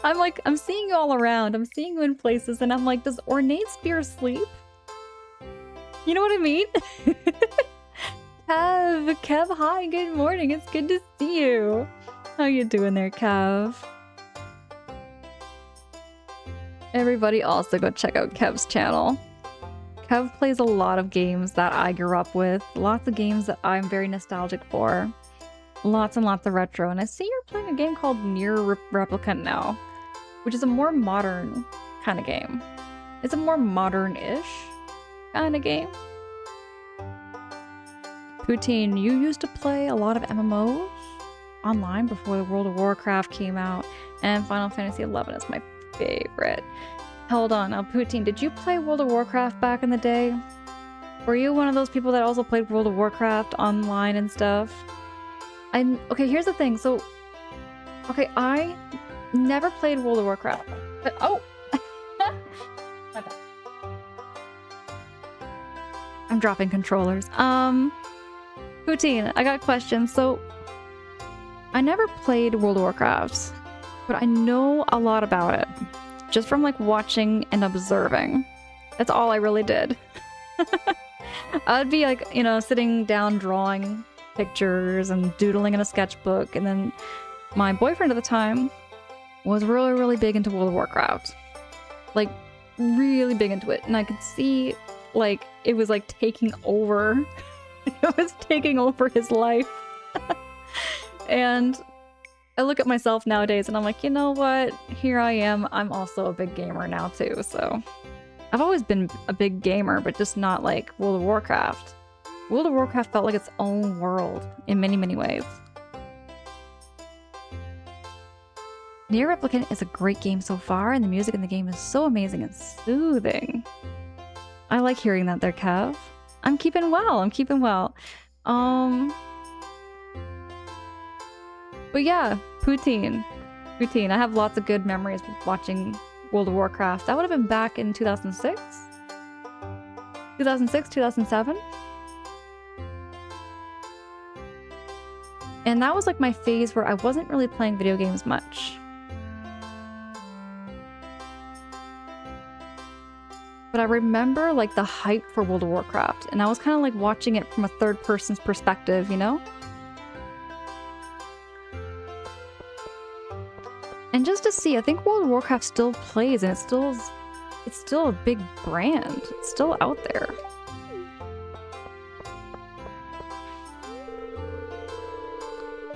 I'm seeing you all around. I'm seeing you in places, and I'm like, does Ornate Spear sleep? You know what I mean? Kev, hi, good morning. It's good to see you. How you doing there, Kev? Everybody also go check out Kev's channel. Kev plays a lot of games that I grew up with. Lots of games that I'm very nostalgic for. Lots and lots of retro. And I see you're playing a game called Nier Replicant now, which is a more modern kind of game. It's a more modern-ish kind of game. Poutine, you used to play a lot of MMOs online before the World of Warcraft came out, and Final Fantasy XI is my favorite. Hold on, now Poutine, did you play World of Warcraft back in the day? Were you one of those people that also played World of Warcraft online and stuff? Okay, here's the thing. So, okay, I Never played World of Warcraft. But, oh! My bad. I'm dropping controllers. Poutine, I got questions. So, I never played World of Warcraft, but I know a lot about it. Just from like watching and observing. That's all I really did. I'd be like, you know, sitting down drawing pictures and doodling in a sketchbook, and then my boyfriend at the time was really, really big into World of Warcraft. Like, really big into it. And I could see, like, it was like taking over. It was taking over his life. And I look at myself nowadays and I'm like, you know what? Here I am. I'm also a big gamer now too, so... I've always been a big gamer, but just not like World of Warcraft. World of Warcraft felt like its own world in many, many ways. Nier Replicant is a great game so far, and the music in the game is so amazing and soothing. I like hearing that there, Kev. I'm keeping well, I'm keeping well. But yeah, Poutine. Poutine. I have lots of good memories watching World of Warcraft. That would have been back in 2006? 2006, 2007? And that was like my phase where I wasn't really playing video games much. But I remember like the hype for World of Warcraft, and I was kind of like watching it from a third person's perspective, you know? And just to see, I think World of Warcraft still plays, and it's still a big brand. It's still out there.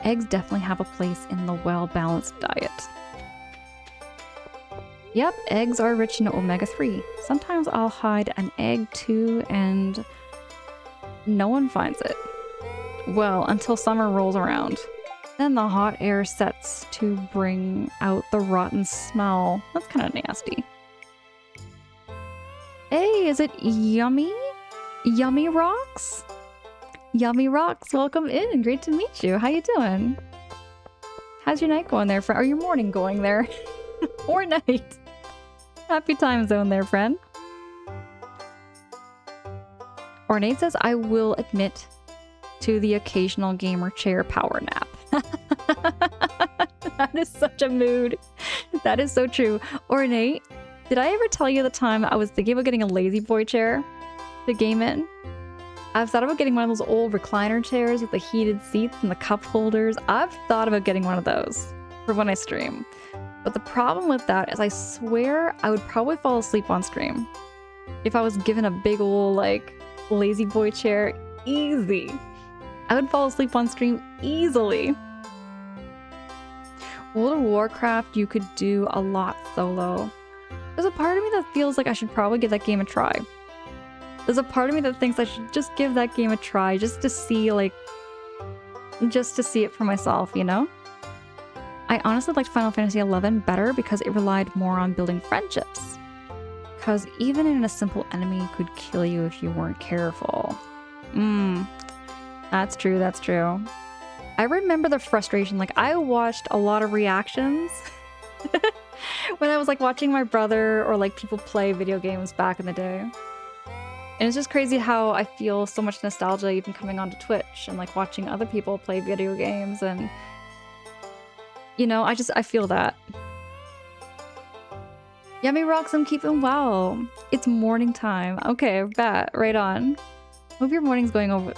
Eggs definitely have a place in the well-balanced diet. Yep, eggs are rich in omega-3. Sometimes I'll hide an egg too, and no one finds it. Well, until summer rolls around. Then the hot air sets to bring out the rotten smell. That's kind of nasty. Hey, is it Yummy? Yummy Rocks? Yummy Rocks, welcome in. Great to meet you. How you doing? How's your night going there, friend? Or your morning going there? Or night? Happy time zone there, friend. Ornate says, I will admit to the occasional gamer chair power nap. That is such a mood. That is so true. Ornate, did I ever tell you the time I was thinking about getting a lazy boy chair to game in? I've thought about getting one of those old recliner chairs with the heated seats and the cup holders. I've thought about getting one of those for when I stream. But the problem with that is I swear I would probably fall asleep on stream. If I was given a big old, like, lazy boy chair, easy. I would fall asleep on stream easily. World of Warcraft, you could do a lot solo. There's a part of me that feels like I should probably give that game a try. There's a part of me that thinks I should just give that game a try, just to see, like, just to see it for myself, you know? I honestly liked Final Fantasy XI better because it relied more on building friendships. Because even in a simple enemy could kill you if you weren't careful. That's true, that's true. I remember the frustration, like I watched a lot of reactions when I was like watching my brother or like people play video games back in the day. And it's just crazy how I feel so much nostalgia even coming onto Twitch and like watching other people play video games, and you know, I feel that. Yummy Rocks, I'm keeping well. It's morning time. Okay, bet, right on. Hope your morning's going over,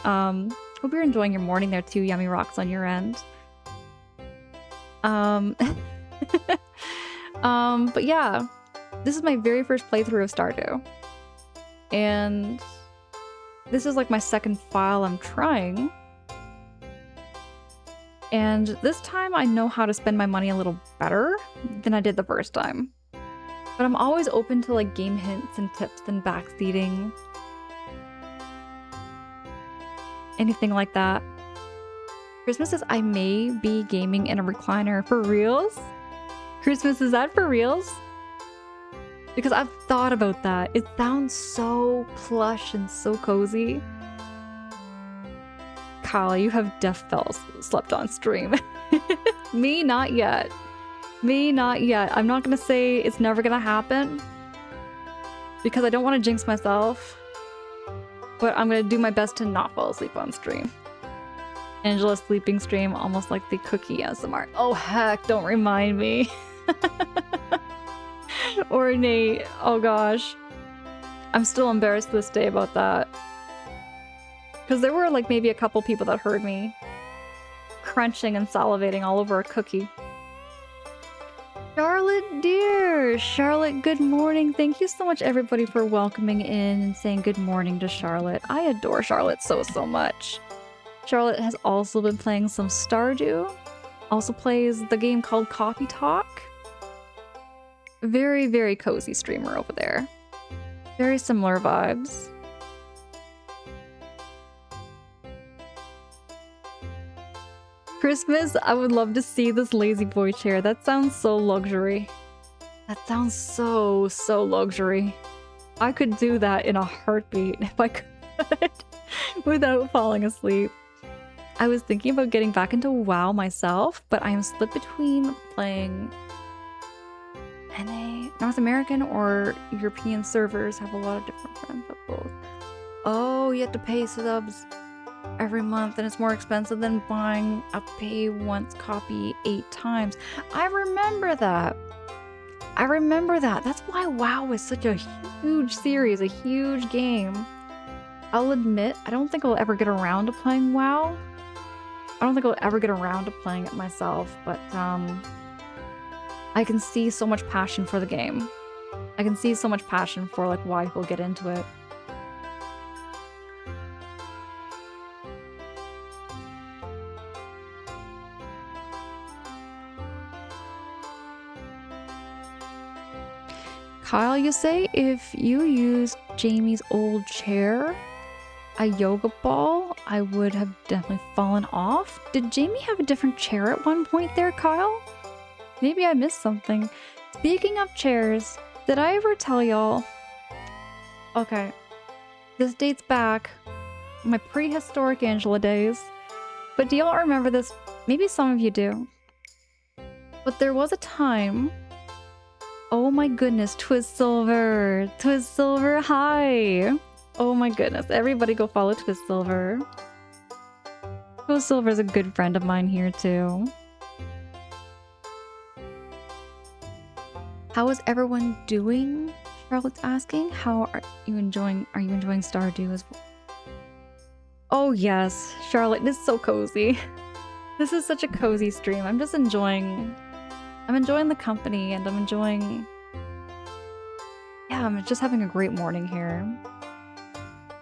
hope you're enjoying your morning there too, Yummy Rocks, on your end. But yeah, this is my very first playthrough of Stardew. And this is like my second file I'm trying. And this time I know how to spend my money a little better than I did the first time. But I'm always open to like game hints and tips and backseating. Anything like that. Christmas says I may be gaming in a recliner. For reals? Christmas, is that for reals? Because I've thought about that. It sounds so plush and so cozy. Kyle, you have slept on stream. Me, not yet. Me, not yet. I'm not gonna say it's never gonna happen because I don't want to jinx myself, but I'm gonna do my best to not fall asleep on stream. Angela's sleeping stream, almost like the cookie ASMR. Oh heck, don't remind me. Or Nate, oh gosh. I'm still embarrassed to this day about that. Because there were like maybe a couple people that heard me crunching and salivating all over a cookie. Charlotte, dear! Charlotte, good morning. Thank you so much, everybody, for welcoming in and saying good morning to Charlotte. I adore Charlotte so much. Charlotte has also been playing some Stardew. Also plays the game called Coffee Talk. Very, very cozy streamer over there. Very similar vibes. Christmas, I would love to see this lazy boy chair. That sounds so luxury. That sounds so luxury. I could do that in a heartbeat if I could without falling asleep. I was thinking about getting back into WoW myself, but I am split between playing NA, North American or European servers. Have a lot of different friends of both. Oh, you have to pay subs every month, and it's more expensive than buying a pay once copy 8 times. I remember that. I remember that. That's why WoW is such a huge series, a huge game. I'll admit, I don't think I'll ever get around to playing WoW. I don't think I'll ever get around to playing it myself, but I can see so much passion for the game. I can see so much passion for like why people get into it. Kyle, you say if you used Jamie's old chair, a yoga ball, I would have definitely fallen off. Did Jamie have a different chair at one point there, Kyle? Maybe I missed something. Speaking of chairs, did I ever tell y'all? Okay, this dates back my prehistoric Angela days, but do y'all remember this? Maybe some of you do. But there was a time. Oh my goodness, Twizsilver! Twizsilver, hi! Oh my goodness, everybody go follow Twizsilver. Twizsilver is a good friend of mine here too. How is everyone doing? Charlotte's asking. How are you enjoying Stardew as well? Oh yes, Charlotte, this is so cozy. This is such a cozy stream. I'm enjoying the company, and I'm just having a great morning here.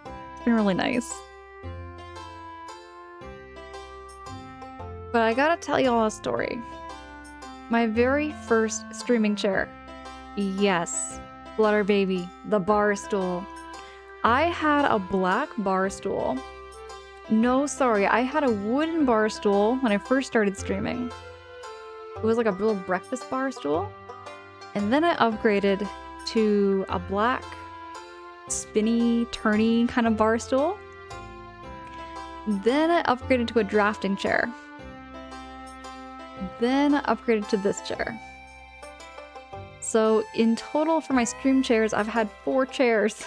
It's been really nice. But I gotta tell y'all a story. My very first streaming chair. Yes, Flutter Baby, the bar stool. I had a black bar stool. No, sorry, I had a wooden bar stool when I first started streaming. It was like a little breakfast bar stool. And then I upgraded to a black, spinny, turny kind of bar stool. Then I upgraded to a drafting chair. Then I upgraded to this chair. So in total for my stream chairs, I've had 4 chairs.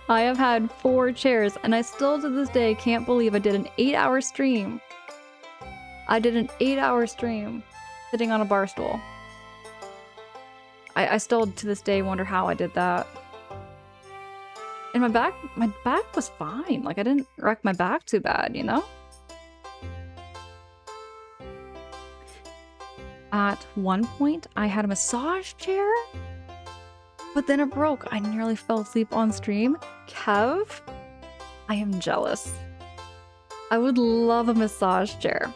I have had 4 chairs, and I still to this day can't believe I did an 8-hour stream. I did an 8-hour stream sitting on a bar stool. I still to this day wonder how I did that. And my back was fine. Like I didn't wreck my back too bad, you know? At one point, I had a massage chair, but then it broke. I nearly fell asleep on stream. Kev, I am jealous. I would love a massage chair.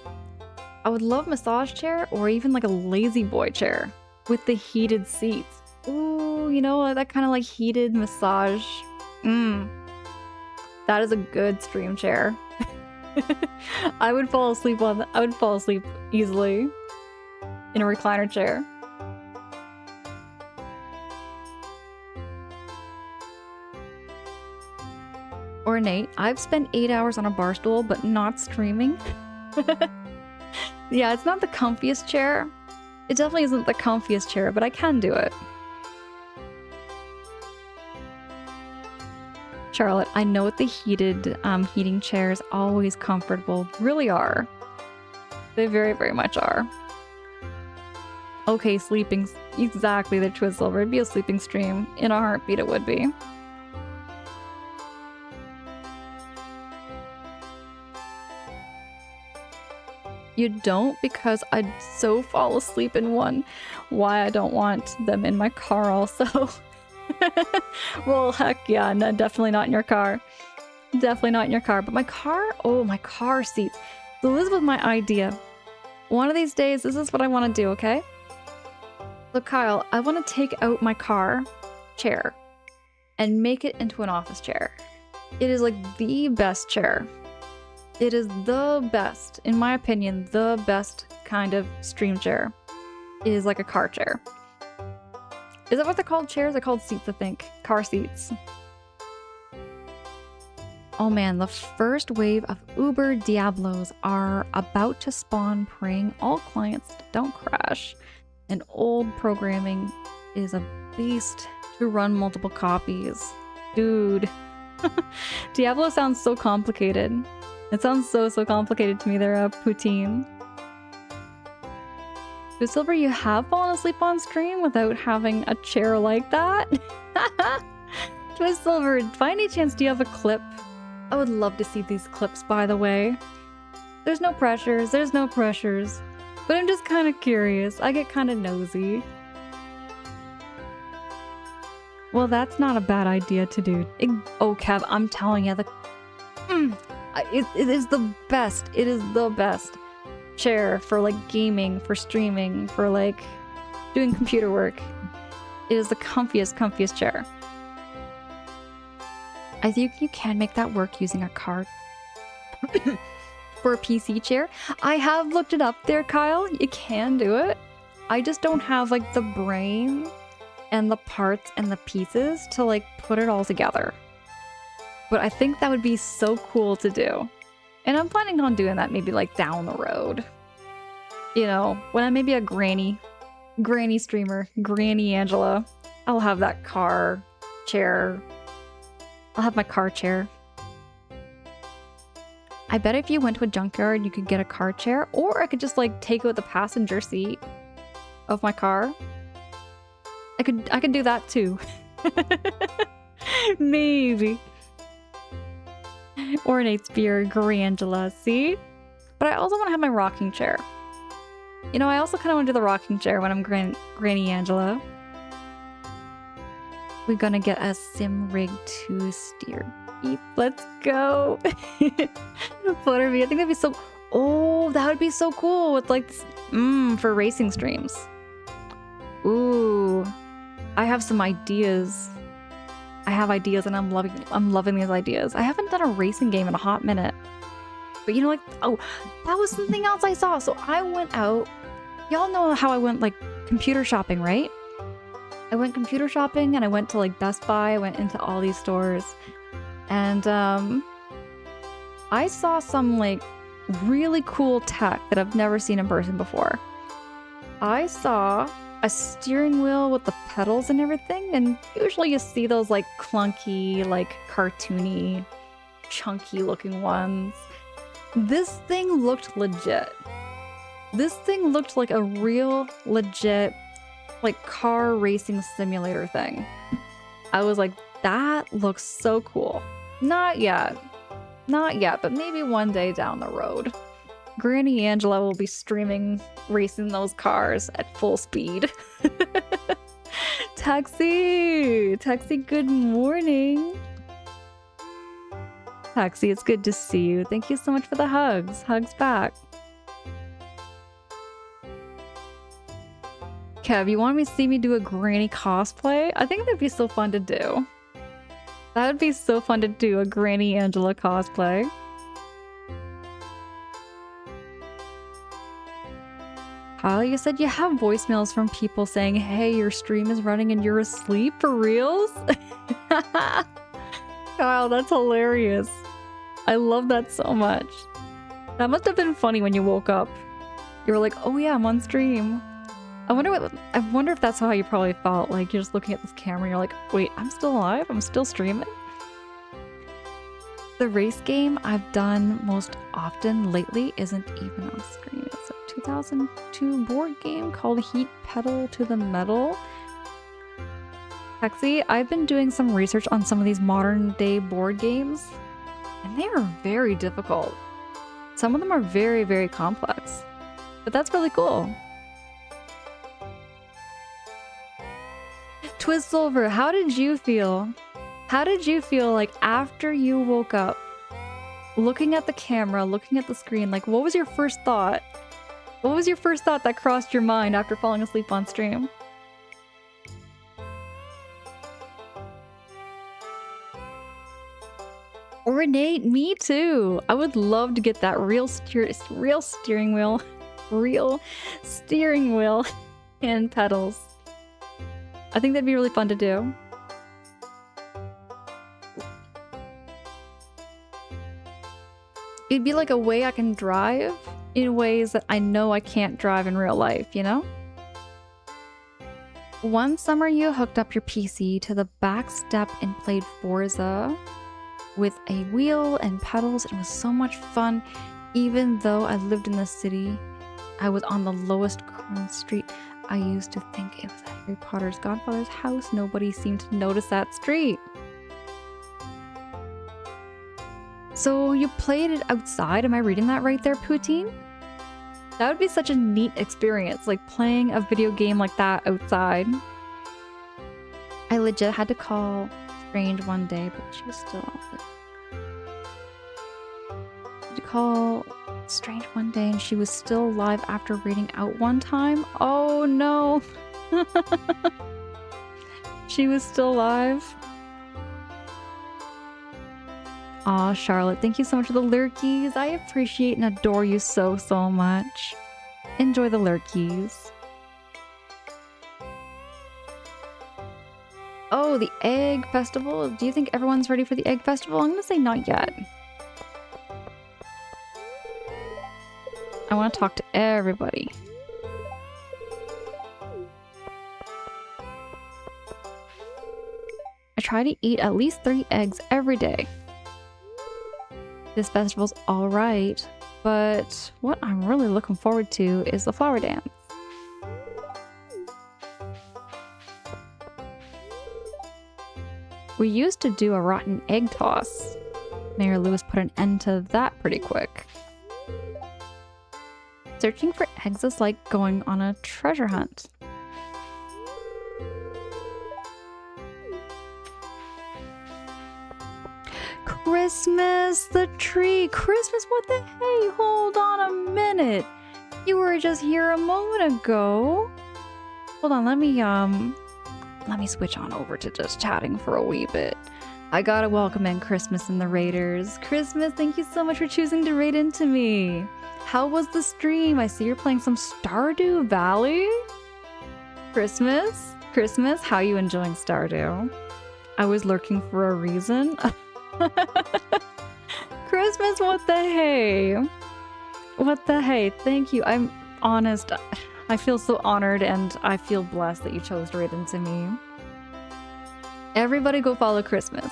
I would love a massage chair or even like a lazy boy chair with the heated seats. Ooh, you know, that kind of like heated massage. That is a good stream chair. I would fall asleep easily in a recliner chair. Or Nate, I've spent 8 hours on a bar stool, but not streaming. Yeah, it's not the comfiest chair, It definitely isn't the comfiest chair, but I can do it. Charlotte, I know the heated heating chairs always comfortable. Really are. They very, very much are. Okay, sleeping. Exactly, the Twizzle. It'd be a sleeping stream. In a heartbeat, it would be. You don't? Because I'd so fall asleep in one. Why I don't want them in my car also. Well, heck yeah, no, definitely not in your car. Definitely not in your car. But my car, oh, my car seats. So this was my idea. One of these days, this is what I want to do, okay? So Kyle, I want to take out my car chair and make it into an office chair. It is like the best chair. It is the best, in my opinion, the best kind of stream chair. It is like a car chair. Is that what they're called? Chairs? They're called seats, I think. Car seats. Oh man, the first wave of Uber Diablos are about to spawn, praying all clients don't crash. And old programming is a beast to run multiple copies. Dude. Diablo sounds so complicated. It sounds so complicated to me there, Poutine. Silver, you have fallen asleep on stream without having a chair like that? Twist Silver, by any chance do you have a clip? I would love to see these clips, by the way. There's no pressures, but I'm just kind of curious. I get kind of nosy. Well, that's not a bad idea to do. Oh, Kev, I'm telling you, it is the best. It is the best chair for like gaming, for streaming, for like doing computer work. It is the comfiest chair. I think you can make that work using a card for a PC chair. I have looked it up there, Kyle. You can do it. I just don't have like the brain and the parts and the pieces to like put it all together. But I think that would be so cool to do. And I'm planning on doing that maybe like down the road. You know, when I'm maybe a granny streamer, Granny Angela, I'll have that car chair. I'll have my car chair. I bet if you went to a junkyard, you could get a car chair, or I could just like take out the passenger seat of my car. I could do that too. Maybe. Ornate spear, Grangela, see? But I also want to have my rocking chair. You know, I also kind of want to do the rocking chair when I'm Granny Angela. We're gonna get a sim rig to steer deep. Let's go. Flutterby, I think that'd be so... Oh, that would be so cool with like, for racing streams. Ooh, I have some ideas. I have ideas and I'm loving these ideas. I haven't done a racing game in a hot minute. But you know, like, oh, that was something else I saw. So I went out. Y'all know how I went like computer shopping, right? I went computer shopping and I went to like Best Buy. I went into all these stores. And I saw some like really cool tech that I've never seen in person before. I saw a steering wheel with the pedals and everything, and usually you see those like clunky, like cartoony, chunky looking ones. This thing looked legit. This thing looked like a real legit like car racing simulator thing. I was like, that looks so cool. Not yet, but maybe one day down the road. Granny Angela will be streaming racing those cars at full speed. Taxi, good morning. Taxi, it's good to see you. Thank you so much for the hugs. Hugs back. Kev, you want me to see me do a granny cosplay? I think that'd be so fun to do. That would be so fun to do, a Granny Angela cosplay. Kyle, you said you have voicemails from people saying, hey, your stream is running and you're asleep for reals? Kyle, that's hilarious. I love that so much. That must have been funny when you woke up. You were like, oh yeah, I'm on stream. I wonder if that's how you probably felt. Like you're just looking at this camera and you're like, wait, I'm still alive? I'm still streaming? The race game I've done most often lately isn't even on screen. It's a 2002 board game called Heat Pedal to the Metal. Hexy, I've been doing some research on some of these modern day board games, and they are very difficult. Some of them are very, very complex, but that's really cool. Twist Silver, how did you feel? How did you feel like after you woke up, looking at the camera, looking at the screen, like what was your first thought? What was your first thought that crossed your mind after falling asleep on stream? Ornate, me too. I would love to get that real steering wheel, real steering wheel and pedals. I think that'd be really fun to do. It'd be like a way I can drive in ways that I know I can't drive in real life, you know? One summer you hooked up your PC to the back step and played Forza with a wheel and pedals. It was so much fun. Even though I lived in the city, I was on the lowest crime street. I used to think it was Harry Potter's godfather's house. Nobody seemed to notice that street. So you played it outside? Am I reading that right there, Poutine? That would be such a neat experience, like playing a video game like that outside. I legit had to call Strange one day, but she was still out there. I had to call Strange one day and she was still live after reading out one time. Oh no! She was still live. Aw, Charlotte, thank you so much for the lurkies. I appreciate and adore you so, so much. Enjoy the lurkies. Oh, the Egg Festival. Do you think everyone's ready for the Egg Festival? I'm gonna say not yet. I want to talk to everybody. I try to eat at least 3 eggs every day. This festival's alright, but what I'm really looking forward to is the flower dance. We used to do a rotten egg toss. Mayor Lewis put an end to that pretty quick. Searching for eggs is like going on a treasure hunt. Christmas, the tree. Christmas, what the hey? Hold on a minute. You were just here a moment ago. Hold on, let me switch on over to just chatting for a wee bit. I gotta welcome in Christmas and the Raiders. Christmas, thank you so much for choosing to raid into me. How was the stream? I see you're playing some Stardew Valley. Christmas, how you enjoying Stardew? I was lurking for a reason. Christmas, what the hey? What the hey? Thank you. I'm honest. I feel so honored and I feel blessed that you chose to raid into me. Everybody go follow Christmas.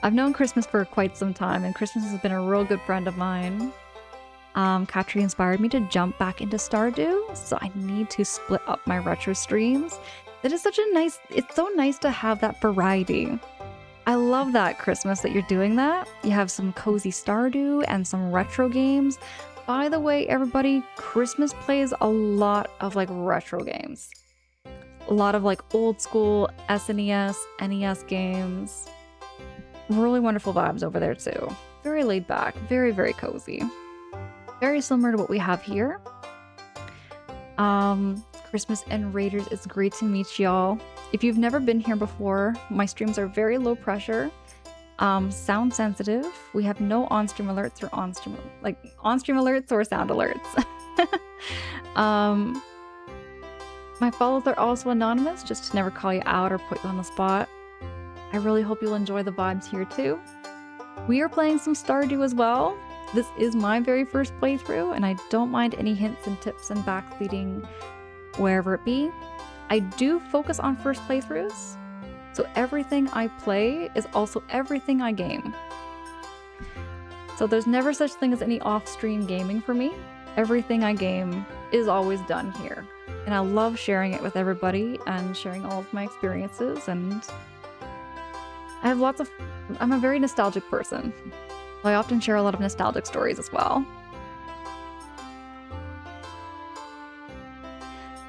I've known Christmas for quite some time and Christmas has been a real good friend of mine. Katri inspired me to jump back into Stardew, so I need to split up my retro streams. It is such a nice, it's so nice to have that variety. I love that, Christmas, that you're doing that. You have some cozy Stardew and some retro games. By the way, everybody, Christmas plays a lot of like retro games. A lot of like old school SNES, NES games. Really wonderful vibes over there too. Very laid back, very, very cozy. Very similar to what we have here. Christmas and Raiders, it's great to meet y'all. If you've never been here before, my streams are very low pressure, sound sensitive. We have no on-stream alerts or on-stream alerts or sound alerts. My follows are also anonymous, just to never call you out or put you on the spot. I really hope you'll enjoy the vibes here too. We are playing some Stardew as well. This is my very first playthrough, and I don't mind any hints and tips and backseating wherever it be. I do focus on first playthroughs, so everything I play is also everything I game. So there's never such thing as any off-stream gaming for me. Everything I game is always done here. And I love sharing it with everybody and sharing all of my experiences, and I have I'm a very nostalgic person. I often share a lot of nostalgic stories as well.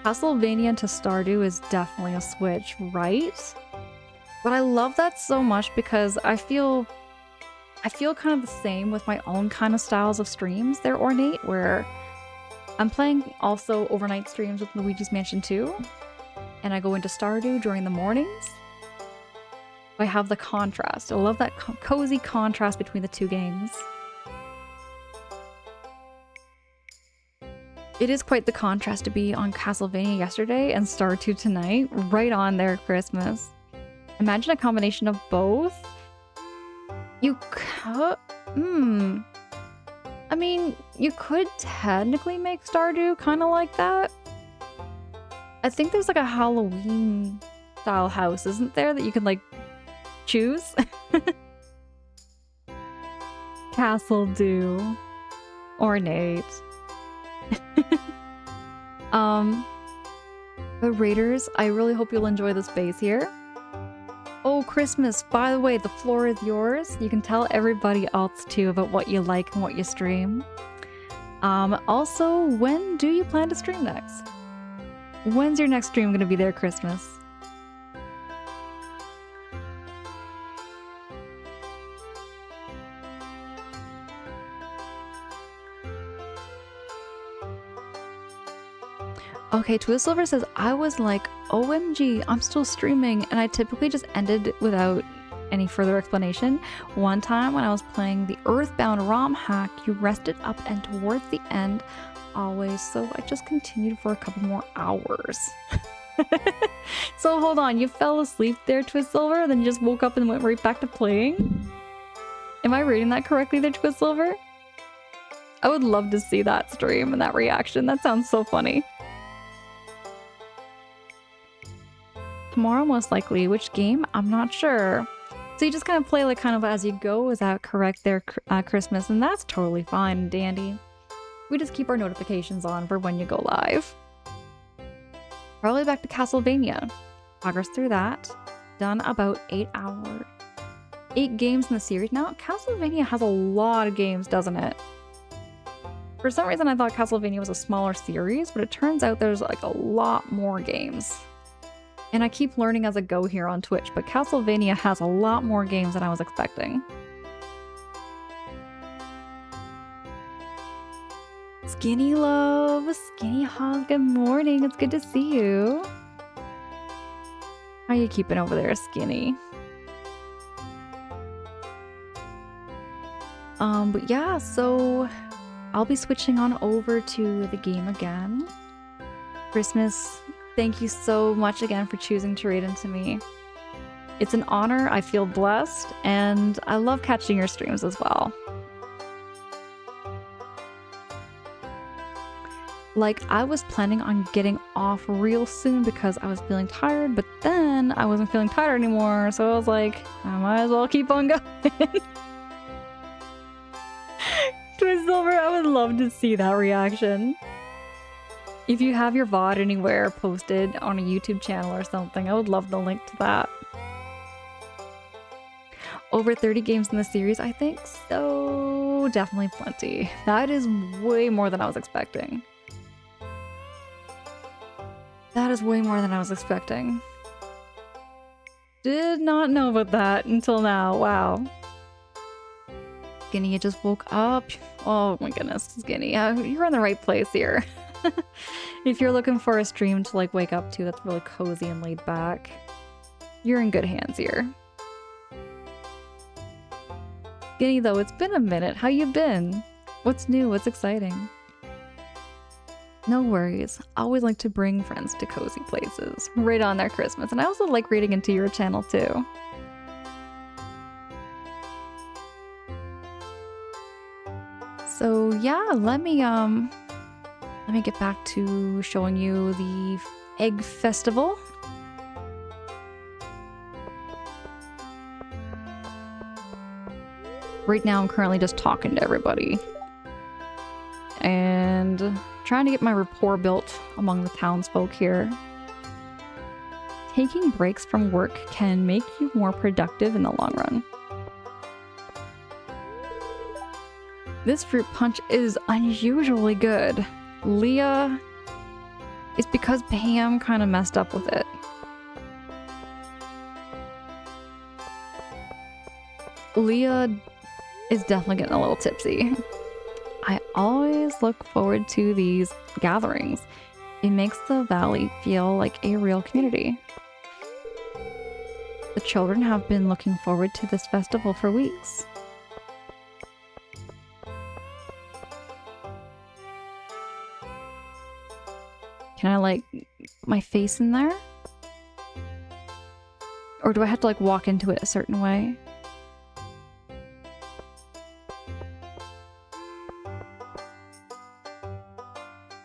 Castlevania to Stardew is definitely a switch, right? But I love that so much because I feel kind of the same with my own kind of styles of streams. They're ornate, where I'm playing also overnight streams with Luigi's Mansion 2, and I go into Stardew during the mornings. I have the contrast. I love that cozy contrast between the two games. It is quite the contrast to be on Castlevania yesterday and Stardew tonight, right on their Christmas. Imagine a combination of both. You could... I mean, you could technically make Stardew kind of like that. I think there's like a Halloween style house, isn't there, that you can like choose? Castle Dew. Ornate. The Raiders, I really hope you'll enjoy this base here. Oh, Christmas, by the way, the floor is yours. You can tell everybody else too about what you like and what you stream. Also, when do you plan to stream next? When's your next stream gonna be there, Christmas? Okay, Twizzlesilver says, I was like, OMG, I'm still streaming, and I typically just ended without any further explanation. One time when I was playing the Earthbound ROM hack, you rested up and towards the end always, so I just continued for a couple more hours. So hold on, you fell asleep there, Twizzlesilver, then you just woke up and went right back to playing? Am I reading that correctly there, Twizzlesilver? I would love to see that stream and that reaction. That sounds so funny. Tomorrow, most likely. Which game? I'm not sure. So you just kind of play like kind of as you go. Is that correct there, Christmas? And that's totally fine and dandy. We just keep our notifications on for when you go live. Probably back to Castlevania. Progress through that. Done about 8 hours. 8 games in the series now. Castlevania has a lot of games, doesn't it? For some reason I thought Castlevania was a smaller series, but it turns out there's like a lot more games. And I keep learning as I go here on Twitch, but Castlevania has a lot more games than I was expecting. Skinny Love, Skinny Hog, good morning. It's good to see you. How you keeping over there, Skinny? But yeah, so I'll be switching on over to the game again. Christmas, thank you so much again for choosing to read into me. It's an honor, I feel blessed, and I love catching your streams as well. Like, I was planning on getting off real soon because I was feeling tired, but then I wasn't feeling tired anymore, so I was like, I might as well keep on going. Twizzlesilver, I would love to see that reaction. If you have your VOD anywhere posted on a YouTube channel or something, I would love the link to that. Over 30 games in the series, I think? So definitely plenty. That is way more than I was expecting. That is way more than I was expecting. Did not know about that until now. Wow. Skinny, you just woke up. Oh my goodness, Skinny. You're in the right place here. If you're looking for a stream to like wake up to that's really cozy and laid back, you're in good hands here. Skinny though, it's been a minute. How you been? What's new? What's exciting? No worries. I always like to bring friends to cozy places right on their Christmas, and I also like reading into your channel too. So yeah, let me Let me get back to showing you the egg festival. Right now I'm currently just talking to everybody and trying to get my rapport built among the townsfolk here. Taking breaks from work can make you more productive in the long run. This fruit punch is unusually good. Leah, it's because Pam kind of messed up with it. Leah is definitely getting a little tipsy. I always look forward to these gatherings. It makes the valley feel like a real community. The children have been looking forward to this festival for weeks. Can I, like, my face in there? Or do I have to, like, walk into it a certain way?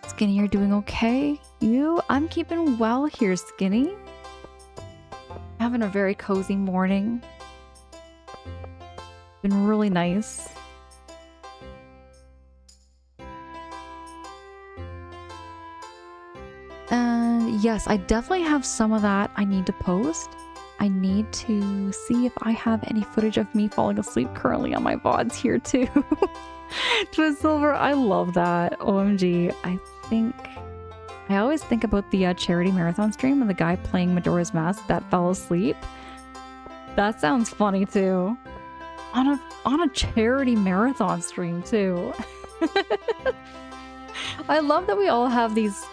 Skinny, you're doing okay? You? I'm keeping well here, Skinny. Having a very cozy morning. Been really nice. And yes, I definitely have some of that I need to post. I need to see if I have any footage of me falling asleep currently on my VODs here too. Twist Silver, I love that. OMG. I always think about the charity marathon stream of the guy playing Majora's Mask that fell asleep. That sounds funny too. On a charity marathon stream too. I love that we all have these...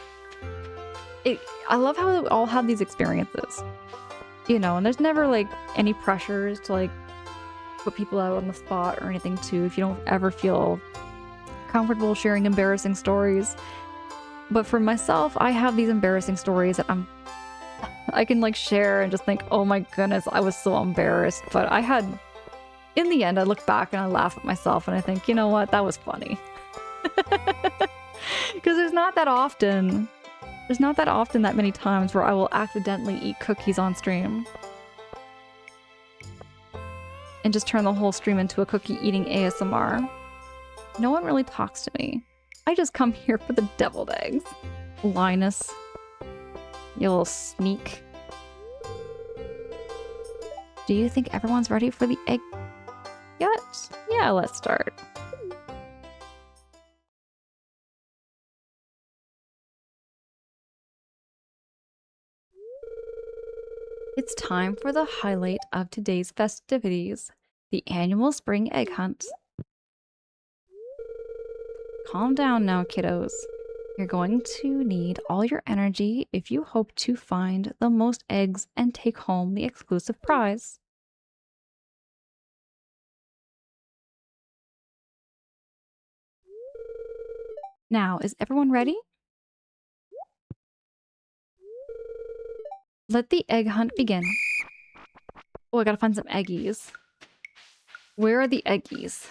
I love how we all have these experiences. You know, and there's never like any pressures to like put people out on the spot or anything too if you don't ever feel comfortable sharing embarrassing stories. But for myself, I have these embarrassing stories that I can like share and just think, oh my goodness, I was so embarrassed. But in the end, I look back and I laugh at myself and I think, you know what, that was funny. Because there's not that often that many times where I will accidentally eat cookies on stream. And just turn the whole stream into a cookie eating ASMR. No one really talks to me. I just come here for the deviled eggs. Linus. You little sneak. Do you think everyone's ready for the egg yet? Yeah, let's start. It's time for the highlight of today's festivities, the annual spring egg hunt. Calm down now, kiddos. You're going to need all your energy if you hope to find the most eggs and take home the exclusive prize. Now, is everyone ready? Let the egg hunt begin. Oh, I gotta find some eggies. Where are the eggies?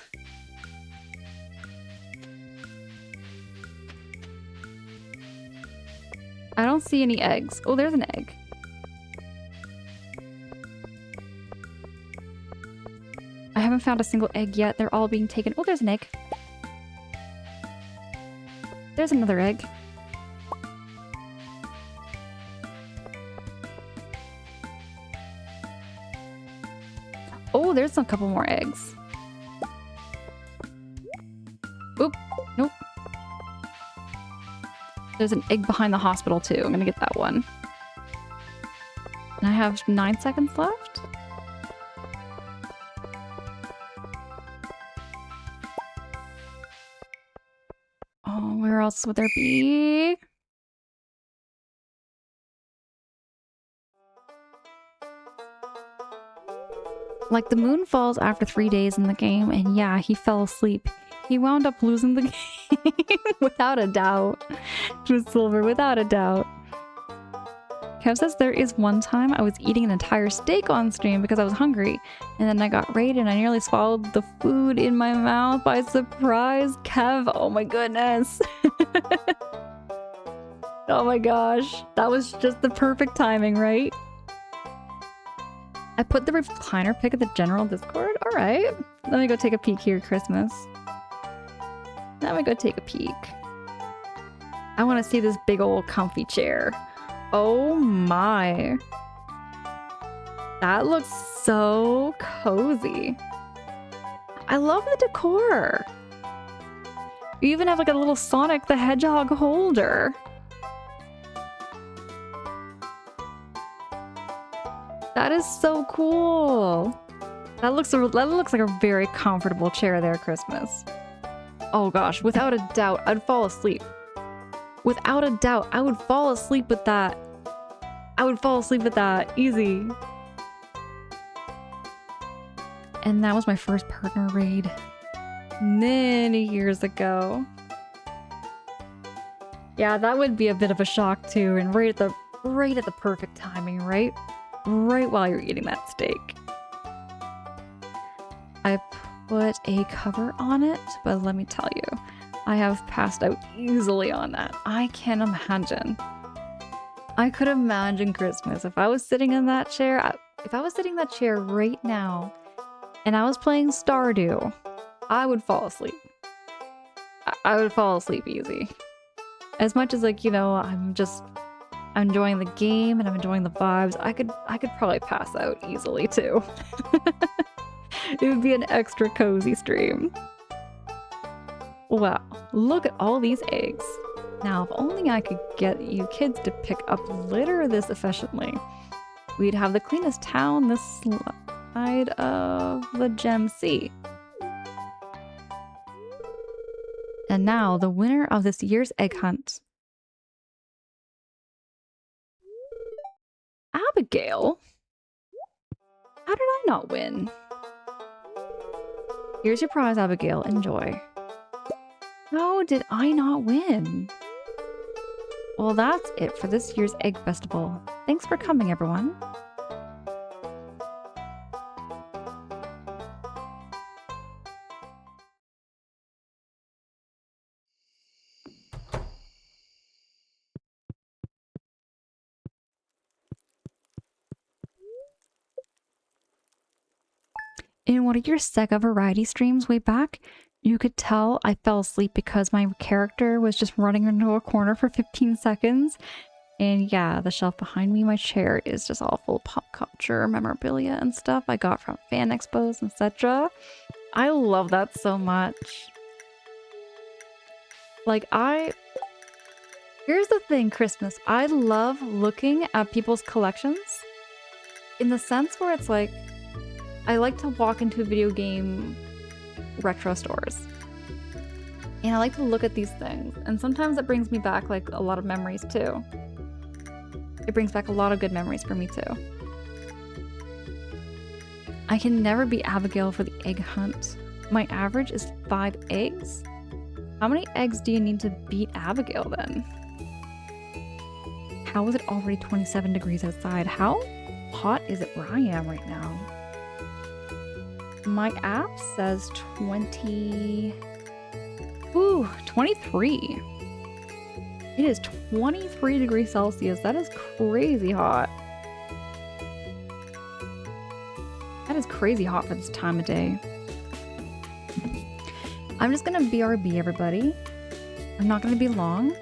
I don't see any eggs. Oh, there's an egg. I haven't found a single egg yet. They're all being taken. Oh, there's an egg. There's another egg. Oh, there's a couple more eggs. Oop, nope. There's an egg behind the hospital too. I'm gonna get that one. And I have 9 seconds left. Oh, where else would there be? Like, the moon falls after 3 days in the game, and yeah, he fell asleep. He wound up losing the game, without a doubt. With Silver, without a doubt. Kev says there is one time I was eating an entire steak on stream because I was hungry, and then I got raided and I nearly swallowed the food in my mouth by surprise. Kev, oh my goodness. Oh my gosh. That was just the perfect timing, right? I put the recliner pic at the general Discord. All right. Let me go take a peek here, Christmas. Let me go take a peek. I want to see this big old comfy chair. Oh my. That looks so cozy. I love the decor. You even have like a little Sonic the Hedgehog holder. That is so cool. That looks like a very comfortable chair there, Christmas. Oh gosh, without a doubt, I'd fall asleep. Without a doubt, I would fall asleep with that. I would fall asleep with that. Easy. And that was my first partner raid. Many years ago. Yeah, that would be a bit of a shock too, and right at the perfect timing, right? Right while you're eating that steak. I put a cover on it, but let me tell you, I have passed out easily on that. I can imagine. I could imagine Christmas if I was sitting in that chair. If I was sitting in that chair right now and I was playing Stardew, I would fall asleep. I would fall asleep easy. As much as like, you know, I'm enjoying the game and I'm enjoying the vibes, I could probably pass out easily too. It would be an extra cozy stream. Wow, look at all these eggs. Now, if only I could get you kids to pick up litter this efficiently, we'd have the cleanest town this side of the Gem Sea. And now, the winner of this year's egg hunt. Abigail? How did I not win? Here's your prize, Abigail. Enjoy. How did I not win? Well, that's it for this year's Egg Festival. Thanks for coming, everyone. In one of your Sega Variety streams way back, you could tell I fell asleep because my character was just running into a corner for 15 seconds. And yeah, the shelf behind me, my chair, is just all full of pop culture memorabilia and stuff I got from fan expos, etc. I love that so much. Like, here's the thing, Christmas. I love looking at people's collections in the sense where it's like, I like to walk into video game retro stores. And I like to look at these things. And sometimes it brings me back like a lot of memories too. It brings back a lot of good memories for me too. I can never beat Abigail for the egg hunt. My average is 5 eggs. How many eggs do you need to beat Abigail then? How is it already 27 degrees outside? How hot is it where I am right now? My app says 23. It is 23 degrees Celsius. That is crazy hot. That is crazy hot for this time of day. I'm just gonna BRB everybody. I'm not gonna be long.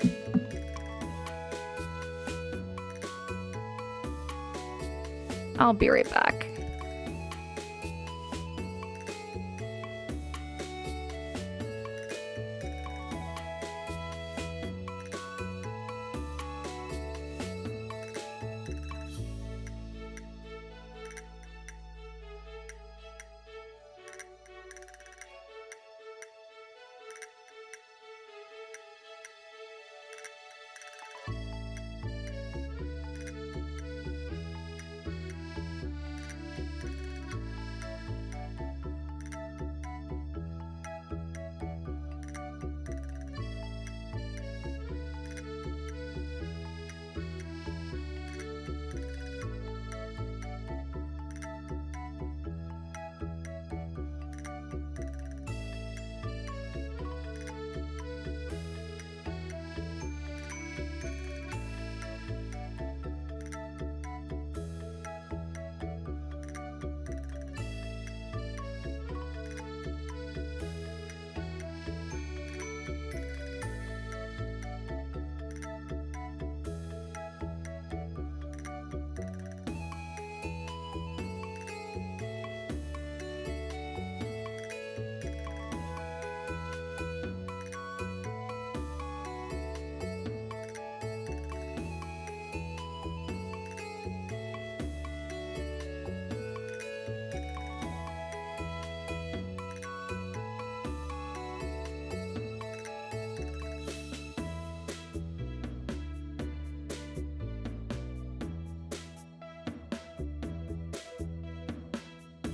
I'll be right back.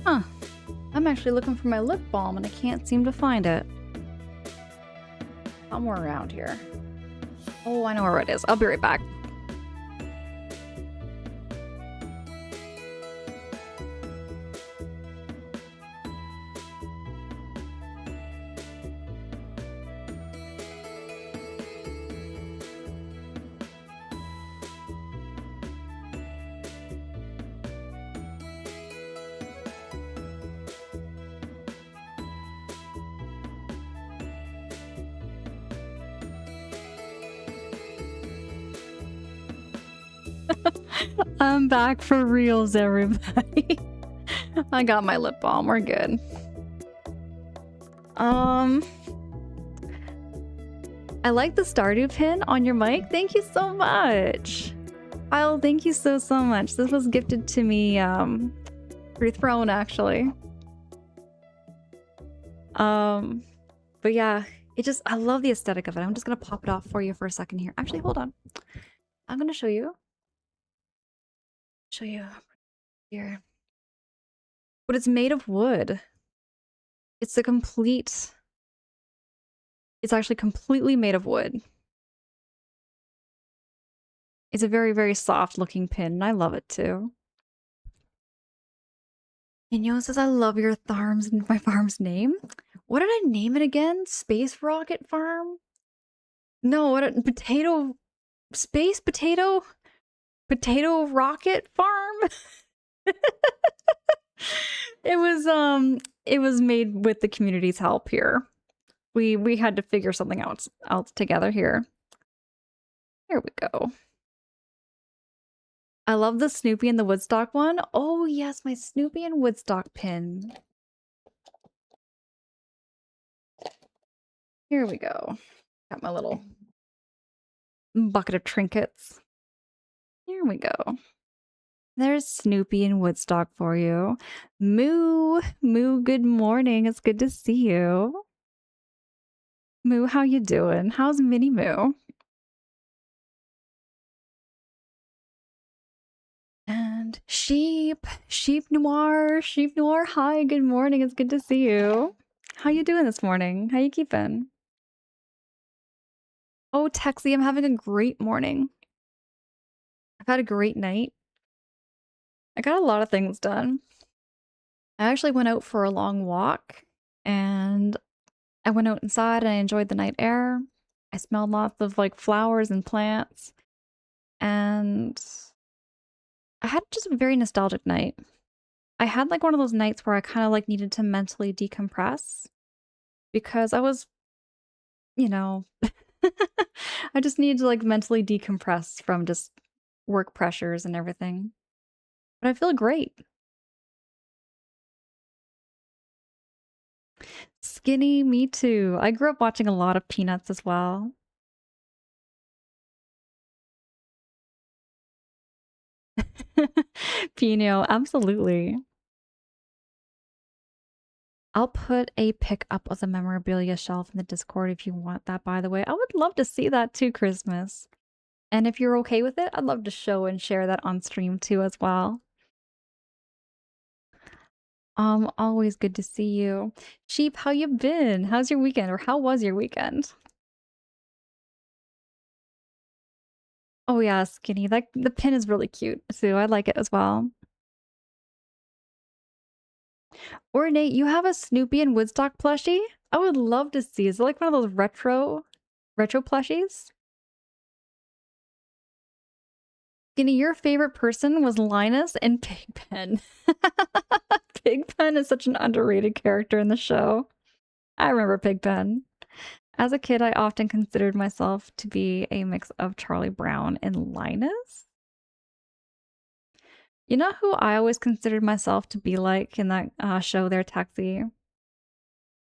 Huh. I'm actually looking for my lip balm and I can't seem to find it. Somewhere around here. Oh, I know where it is. I'll be right back. I'm back for reals, everybody. I got my lip balm. We're good. I like the Stardew pin on your mic. Thank you so much. Kyle, thank you so much. This was gifted to me through Throne, actually. But yeah, I love the aesthetic of it. I'm just gonna pop it off for you for a second here. Actually, hold on. I'm gonna show you here. But it's made of wood. It's actually completely made of wood. It's a very, very soft looking pin, and I love it too. Inyo says, I love your my farm's name. What did I name it again? Space Rocket Farm? No, Space Potato Rocket Farm? It was made with the community's help here. We had to figure something out together here. Here we go. I love the Snoopy and the Woodstock one. Oh yes, my Snoopy and Woodstock pin. Here we go. Got my little bucket of trinkets. Here we go. There's Snoopy and Woodstock for you. Moo, good morning. It's good to see you. Moo, how you doing? How's Minnie Moo? And Sheep Noir, hi, good morning. It's good to see you. How you doing this morning? How you keeping? Oh, Texie, I'm having a great morning. I've had a great night. I got a lot of things done. I actually went out for a long walk and I went out inside and I enjoyed the night air. I smelled lots of like flowers and plants. And I had just a very nostalgic night. I had like one of those nights where I kind of like needed to mentally decompress because I was, I just needed to like mentally decompress from just work pressures and everything. But I feel great. Skinny, me too. I grew up watching a lot of Peanuts as well. Pino, absolutely. I'll put a pic up of the memorabilia shelf in the Discord if you want that, by the way. I would love to see that too, Christmas. And if you're okay with it, I'd love to show and share that on stream too as well. Always good to see you. Sheep, how you been? How's your weekend? Or how was your weekend? Oh yeah, Skinny. The pin is really cute too. I like it as well. Or Nate, you have a Snoopy and Woodstock plushie? I would love to see. Is it like one of those retro plushies? Skinny, your favorite person was Linus and Pigpen. Pigpen is such an underrated character in the show. I remember Pigpen. As a kid, I often considered myself to be a mix of Charlie Brown and Linus. You know who I always considered myself to be like in that show there, Taxi?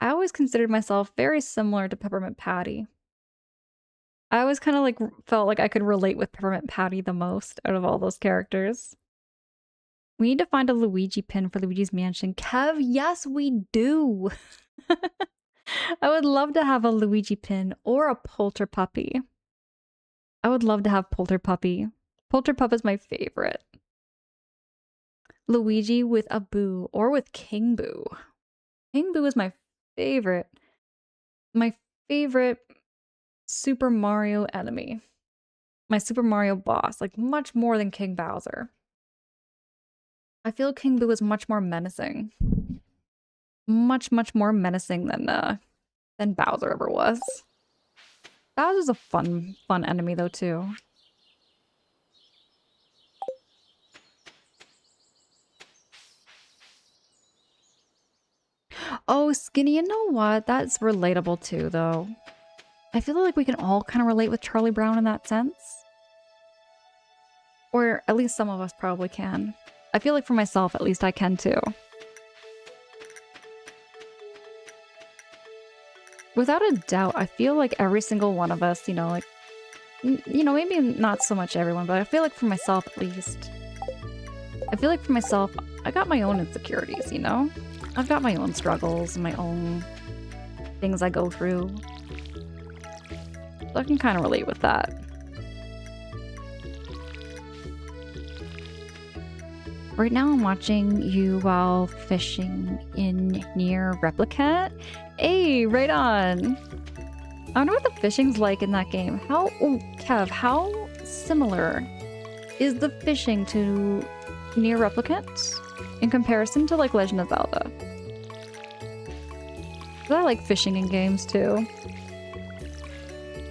I always considered myself very similar to Peppermint Patty. I always kind of like felt like I could relate with Peppermint Patty the most out of all those characters. We need to find a Luigi pin for Luigi's Mansion. Kev, yes, we do. I would love to have a Luigi pin or a Polter Puppy. I would love to have Polter Puppy. Polter Pup is my favorite. Luigi with a Boo or with King Boo. King Boo is my favorite. My favorite Super Mario enemy. My Super Mario boss, like much more than King Bowser. I feel King Boo is much more menacing. Much more menacing than Bowser ever was. Bowser's a fun enemy though too. Oh, Skinny, you know what? That's relatable too, though. I feel like we can all kind of relate with Charlie Brown in that sense. Or at least some of us probably can. I feel like for myself, at least I can too. Without a doubt, I feel like every single one of us, you know, like, you know, maybe not so much everyone, but I feel like for myself at least. I feel like for myself, I got my own insecurities, you know? I've got my own struggles and my own things I go through. So I can kind of relate with that. Right now I'm watching you while fishing in near Replicant. Hey, right on! I wonder what the fishing's like in that game. Oh, Kev, how similar is the fishing to near Replicant in comparison to like Legend of Zelda? I like fishing in games too.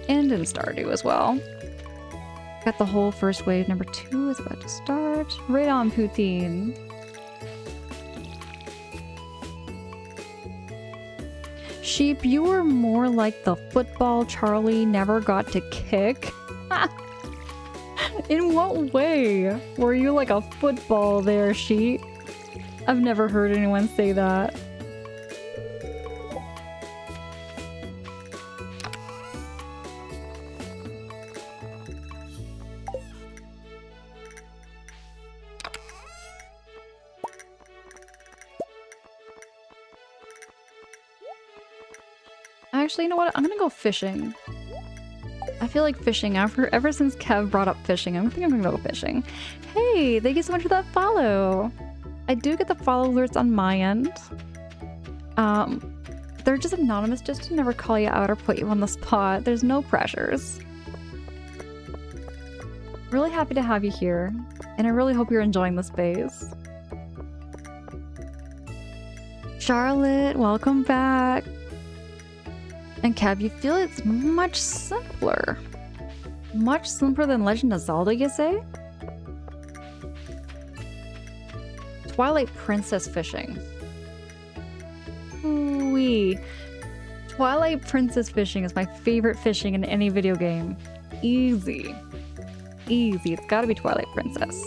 And in Stardew as well. Got the whole first wave. Number 2 is about to start. Right on, Poutine. Sheep, you were more like the football Charlie never got to kick. In what way? Were you like a football there, Sheep? I've never heard anyone say that. Actually, you know what? I'm gonna go fishing. I feel like fishing ever since Kev brought up fishing. I think I'm gonna go fishing. Hey, thank you so much for that follow. I do get the follow alerts on my end. They're just anonymous just to never call you out or put you on the spot. There's no pressures. Really happy to have you here, and I really hope you're enjoying the space. Charlotte, welcome back. And Kev, you feel it's much simpler. Much simpler than Legend of Zelda, you say? Twilight Princess fishing. Ooh-wee. Twilight Princess fishing is my favorite fishing in any video game. Easy. Easy. It's gotta be Twilight Princess.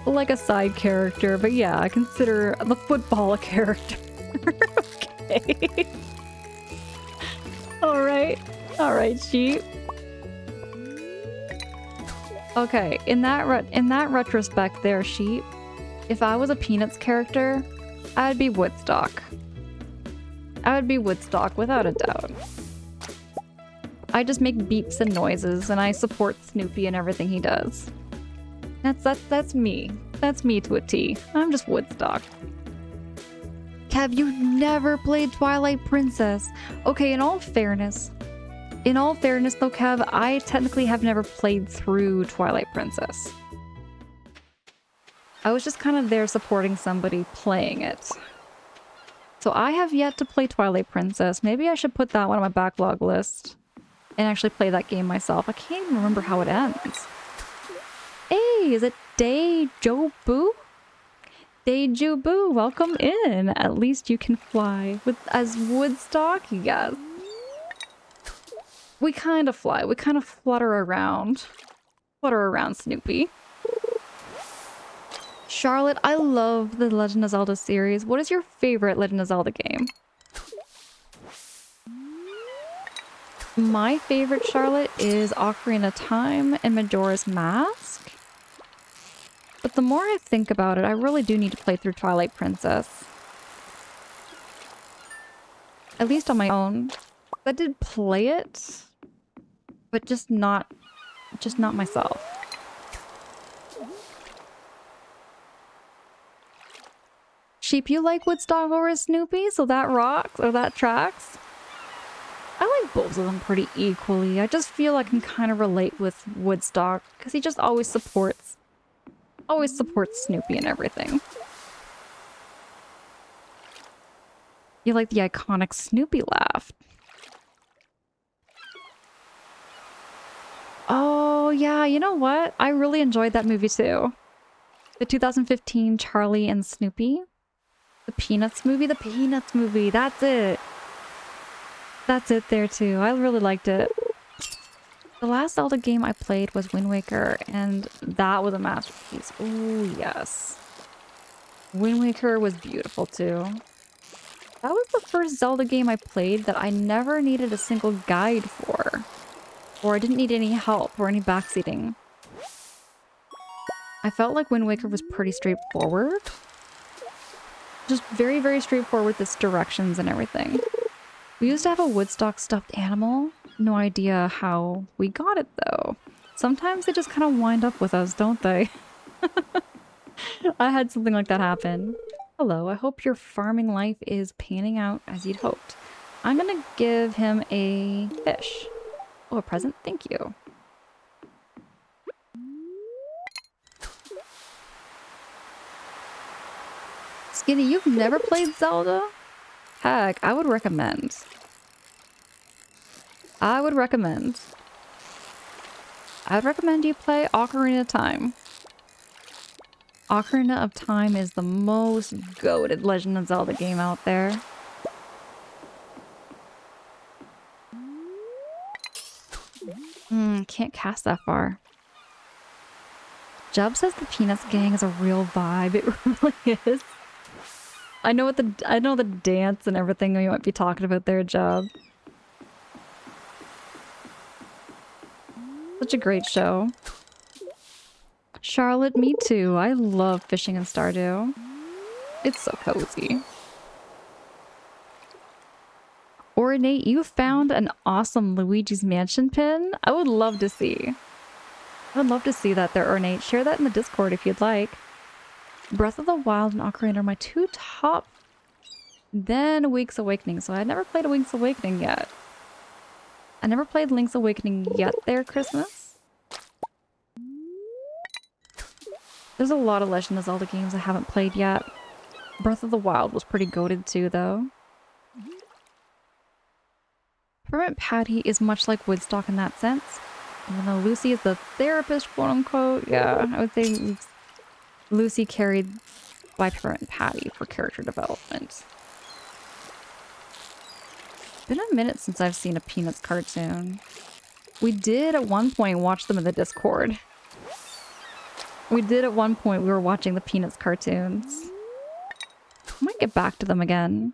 Like a side character, but yeah, I consider the football a character. Okay. Alright, sheep. Okay, in that retrospect there, sheep, if I was a Peanuts character, I'd be Woodstock. I would be Woodstock without a doubt. I just make beeps and noises, and I support Snoopy and everything he does. That's me. That's me to a T. I'm just Woodstock. Kev, you never played Twilight Princess. Okay, in all fairness though, Kev, I technically have never played through Twilight Princess. I was just kind of there supporting somebody playing it. So I have yet to play Twilight Princess. Maybe I should put that one on my backlog list and actually play that game myself. I can't even remember how it ends. Hey, is it Deju-Boo? Deju-Boo, welcome in. At least you can fly. As Woodstock, yes. We kind of fly. We kind of flutter around. Flutter around, Snoopy. Charlotte, I love the Legend of Zelda series. What is your favorite Legend of Zelda game? My favorite, Charlotte, is Ocarina of Time and Majora's Mask. But the more I think about it, I really do need to play through Twilight Princess. At least on my own. I did play it, but just not myself. Sheep, you like Woodstock over Snoopy? So that rocks, or that tracks? I like both of them pretty equally. I just feel I can kind of relate with Woodstock, because he just always supports Snoopy and everything. You like the iconic Snoopy laugh. Oh, yeah, you know what? I really enjoyed that movie too. The 2015 Charlie and Snoopy. The Peanuts movie, that's it. That's it there too. I really liked it. The last Zelda game I played was Wind Waker, and that was a masterpiece. Oh, yes. Wind Waker was beautiful too. That was the first Zelda game I played that I never needed a single guide for. Or I didn't need any help or any backseating. I felt like Wind Waker was pretty straightforward. Just very, very straightforward with its directions and everything. We used to have a Woodstock stuffed animal. No idea how we got it though. Sometimes they just kind of wind up with us, don't they? I had something like that happen. Hello, I hope your farming life is panning out as you'd hoped. I'm gonna give him a fish. Oh, a present? Thank you. Skinny, you've never played Zelda? Heck, I would recommend. I would recommend you play Ocarina of Time. Ocarina of Time is the most goated Legend of Zelda game out there. Can't cast that far. Jub says the Peanuts gang is a real vibe. It really is. I know the dance and everything you might be talking about there, Jub. Such a great show. Charlotte, me too. I love fishing in Stardew. It's so cozy. Ornate, you found an awesome Luigi's Mansion pin? I would love to see. I would love to see that there, Ornate. Share that in the Discord if you'd like. Breath of the Wild and Ocarina are my two top. Then Link's Awakening. So I never played a Link's Awakening yet. I never played Link's Awakening yet there, Christmas. There's a lot of Legend of Zelda games I haven't played yet. Breath of the Wild was pretty goated too, though. Peppermint Patty is much like Woodstock in that sense. Even though Lucy is the therapist, quote unquote, yeah, I would say Lucy carried by Peppermint Patty for character development. Been a minute since I've seen a Peanuts cartoon. We did at one point watch them in the Discord. We were watching the Peanuts cartoons. I might get back to them again.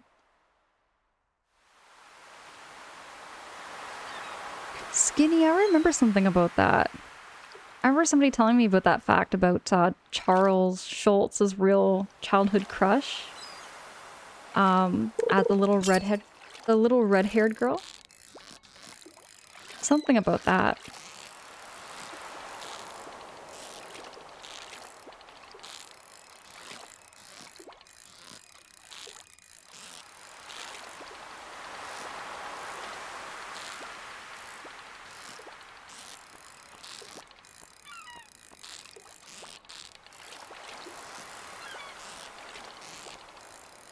Skinny, I remember something about that. I remember somebody telling me about that fact about Charles Schultz's real childhood crush. At the little red-haired girl. Something about that.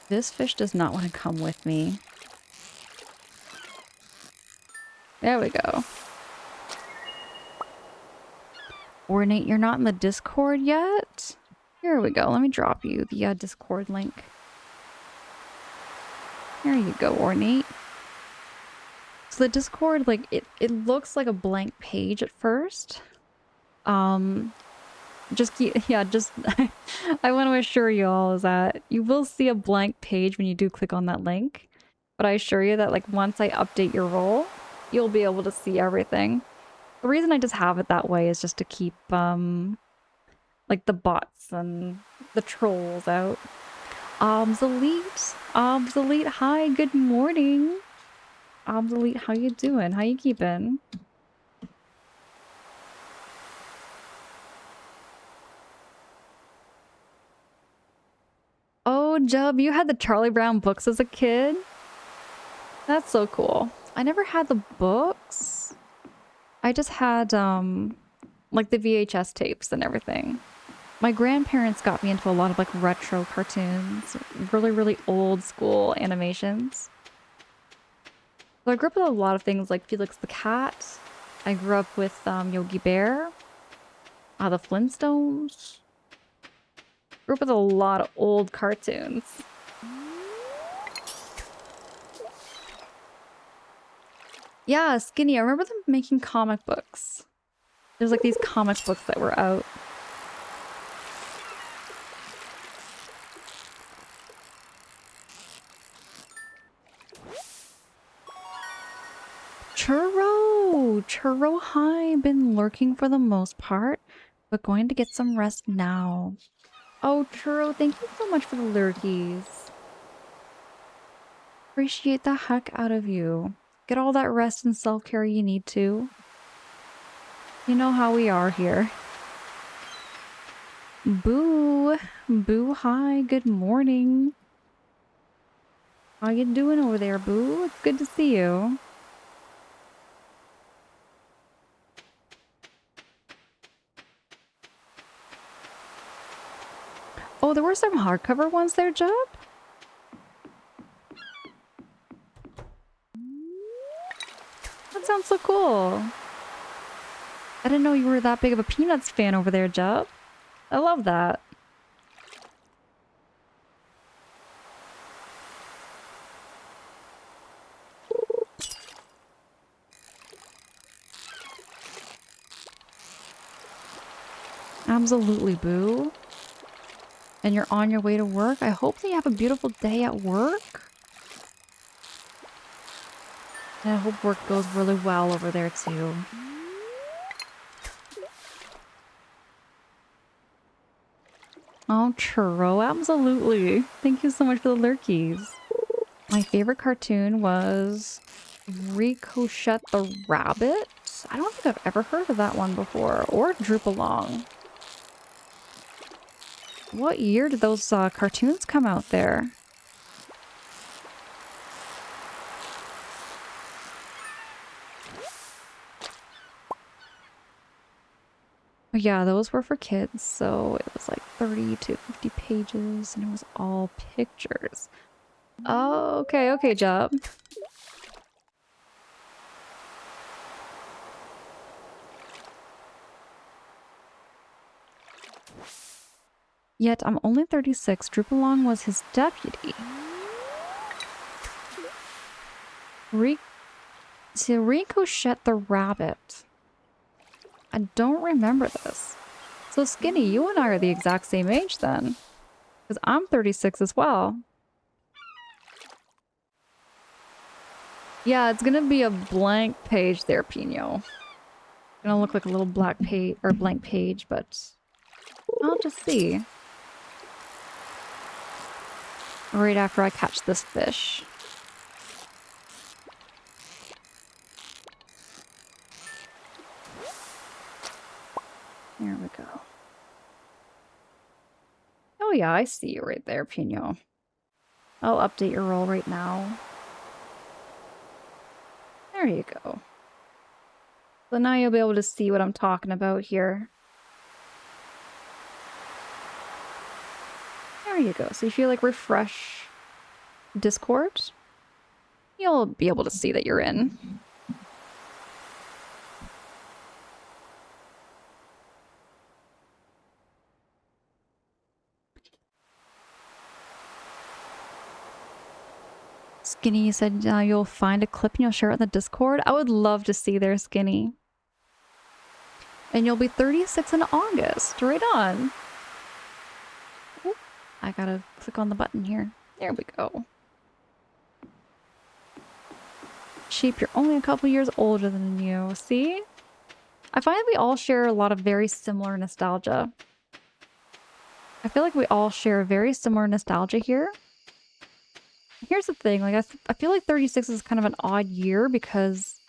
This fish does not want to come with me. There we go. Ornate, you're not in the Discord yet? Here we go. Let me drop you the Discord link. There you go, Ornate. So the Discord, like, it looks like a blank page at first. Just I want to assure you all is that you will see a blank page when you do click on that link. But I assure you that, like, once I update your role, you'll be able to see everything. The reason I just have it that way is just to keep, like, the bots and the trolls out. Obsolete, hi, good morning. Obsolete, how you doing? How you keeping? Oh, Jub, you had the Charlie Brown books as a kid? That's so cool. I never had the books. I just had, like the VHS tapes and everything. My grandparents got me into a lot of like retro cartoons, really, really old school animations. So I grew up with a lot of things like Felix the Cat. I grew up with Yogi Bear, the Flintstones. Grew up with a lot of old cartoons. Yeah, Skinny. I remember them making comic books. There's like these comic books that were out. Churro! Churro, hi. Been lurking for the most part, but going to get some rest now. Oh, Churro, thank you so much for the lurkies. Appreciate the heck out of you. Get all that rest and self-care you need to. You know how we are here. Boo! Boo, hi. Good morning. How you doing over there, Boo? It's good to see you. Oh, there were some hardcover ones there, Jub? That sounds so cool. I didn't know you were that big of a Peanuts fan over there, Jub. I love that. Absolutely, Boo. And you're on your way to work? I hope that you have a beautiful day at work. And I hope work goes really well over there, too. Oh, Churro, absolutely. Thank you so much for the lurkies. My favorite cartoon was Ricochet the Rabbit. I don't think I've ever heard of that one before. Or Droop Along. What year did those cartoons come out there? But yeah, those were for kids, so it was like 30 to 50 pages, and it was all pictures. Oh, okay, okay, Job. Yet I'm only 36. Droop Along was his deputy. Ricochet the Rabbit. I don't remember this. So Skinny, you and I are the exact same age then. Because I'm 36 as well. Yeah, it's gonna be a blank page there, Pino. Gonna look like a little black page or blank page, but I'll just see. Right after I catch this fish. There we go. Oh yeah, I see you right there, Pino. I'll update your role right now. There you go. So now you'll be able to see what I'm talking about here. There you go. So if you like refresh Discord, you'll be able to see that you're in. Skinny, you said you'll find a clip and you'll share it in the Discord. I would love to see there, Skinny. And you'll be 36 in August. Right on. Oop, I gotta click on the button here. There we go. Sheep, you're only a couple years older than you. See? I find we all share a lot of very similar nostalgia. I feel like we all share very similar nostalgia here. Here's the thing, like I feel like 36 is kind of an odd year because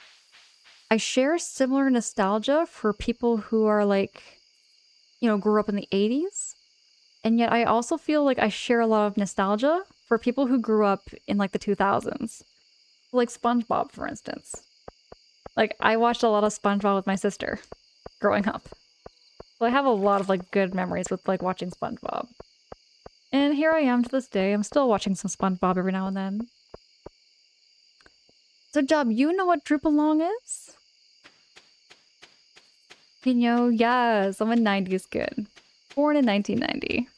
I share similar nostalgia for people who are like, you know, grew up in the 80s. And yet I also feel like I share a lot of nostalgia for people who grew up in like the 2000s. Like SpongeBob, for instance. Like, I watched a lot of SpongeBob with my sister growing up. So I have a lot of like good memories with like watching SpongeBob. And here I am to this day. I'm still watching some SpongeBob every now and then. So, Job, you know what Droop Along is? Pino, yes, I'm a 90s kid. Born in 1990.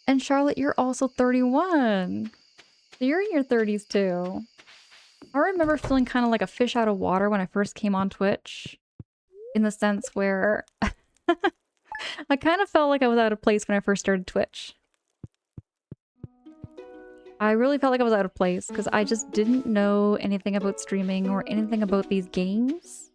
And Charlotte, you're also 31. So you're in your 30s too. I remember feeling kind of like a fish out of water when I first came on Twitch. In the sense where I kind of felt like I was out of place when I first started Twitch. I really felt like I was out of place because I just didn't know anything about streaming or anything about these games.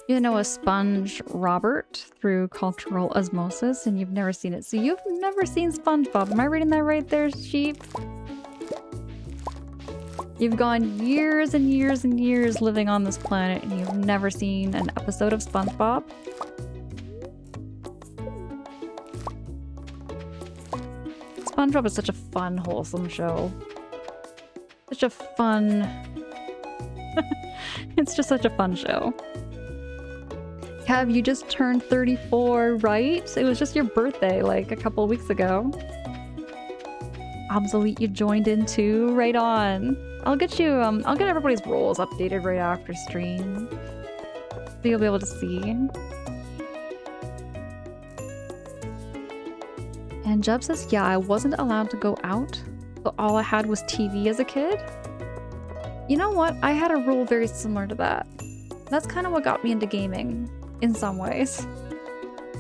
You know a Sponge Robert through cultural osmosis and you've never seen it. So you've never seen SpongeBob. Am I reading that right there, sheep? You've gone years and years and years living on this planet and you've never seen an episode of SpongeBob? SpongeBob is such a fun, wholesome show. Such a fun... It's just such a fun show. Kev, you just turned 34, right? It was just your birthday, like, a couple weeks ago. Obsolete, you joined in too? Right on. I'll get you, I'll get everybody's roles updated right after stream. So you'll be able to see. And Jeb says, yeah, I wasn't allowed to go out, so all I had was TV as a kid. You know what? I had a rule very similar to that. That's kind of what got me into gaming, in some ways.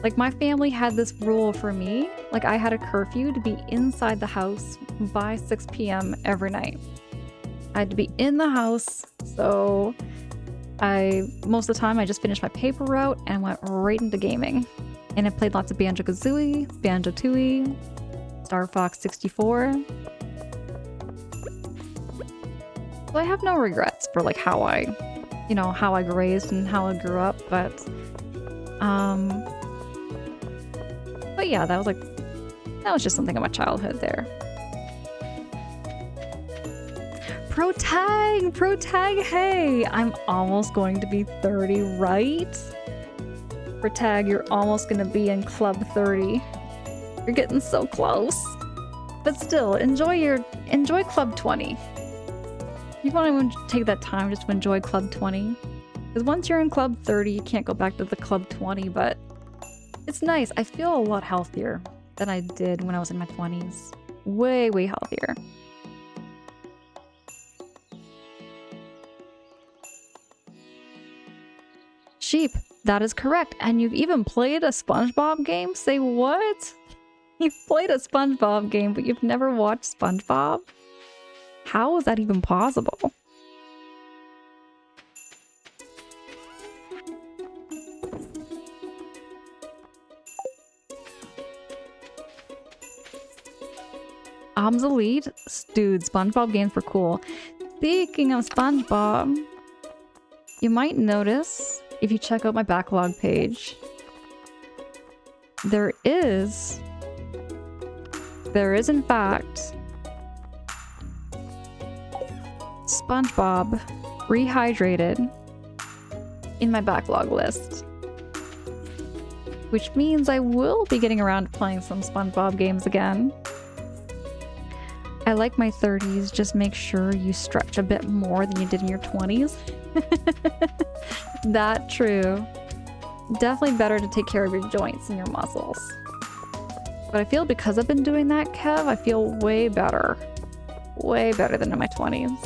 Like, my family had this rule for me. Like, I had a curfew to be inside the house by 6 p.m. every night. I had to be in the house, so most of the time I just finished my paper route and went right into gaming. And I played lots of Banjo-Kazooie, Banjo-Tooie, Star Fox 64. So I have no regrets for like how I grazed and how I grew up, but yeah, that was just something in my childhood there. Pro tag, hey! I'm almost going to be 30, right? Pro tag, you're almost gonna be in Club 30. You're getting so close. But still, enjoy Club 20. You want to take that time just to enjoy Club 20. Because once you're in Club 30, you can't go back to the Club 20, but it's nice. I feel a lot healthier than I did when I was in my 20s. Way, way healthier. Sheep, that is correct. And you've even played a SpongeBob game? Say what? You've played a SpongeBob game, but you've never watched SpongeBob? How is that even possible? Obsolete? Dude, SpongeBob games were cool. Speaking of SpongeBob, you might notice, if you check out my backlog page, there is in fact SpongeBob Rehydrated in my backlog list. Which means I will be getting around to playing some SpongeBob games again. I like my 30s, just make sure you stretch a bit more than you did in your 20s. That true. Definitely better to take care of your joints and your muscles. But I feel because I've been doing that, Kev, I feel way better. Way better than in my 20s.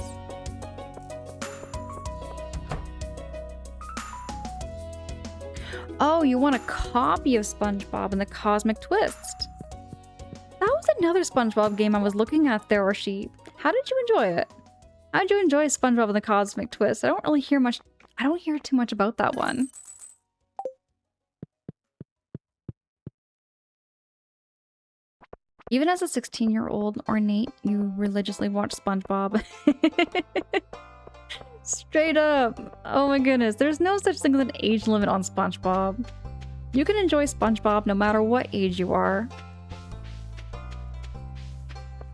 Oh, you want a copy of SpongeBob and the Cosmic Twist? That was another SpongeBob game I was looking at there, or she. How did you enjoy it? How did you enjoy SpongeBob and the Cosmic Twist? I don't hear too much about that one. Even as a 16-year-old ornate, you religiously watch SpongeBob. Straight up. Oh my goodness. There's no such thing as an age limit on SpongeBob. You can enjoy SpongeBob no matter what age you are.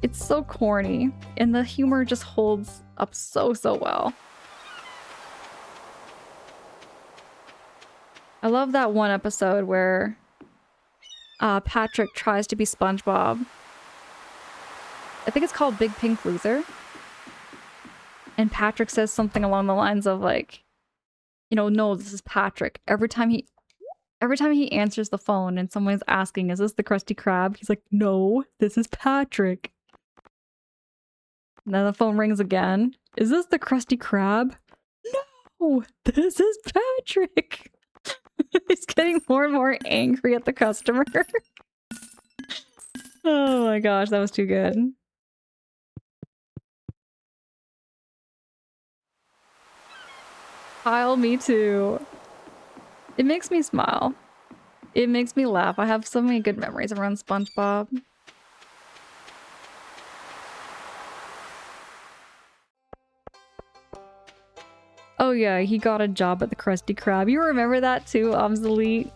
It's so corny, and the humor just holds up so well. I love that one episode where Patrick tries to be SpongeBob. I think it's called Big Pink Loser. And Patrick says something along the lines of like, you know, no, this is Patrick. Every time he answers the phone and someone's asking, is this the Krusty Krab? He's like, no, this is Patrick. And then the phone rings again. Is this the Krusty Krab? No, this is Patrick. He's getting more and more angry at the customer. Oh my gosh, that was too good. Kyle, me too. It makes me smile. It makes me laugh. I have so many good memories around SpongeBob. Oh yeah, he got a job at the Krusty Krab. You remember that too, Obsolete?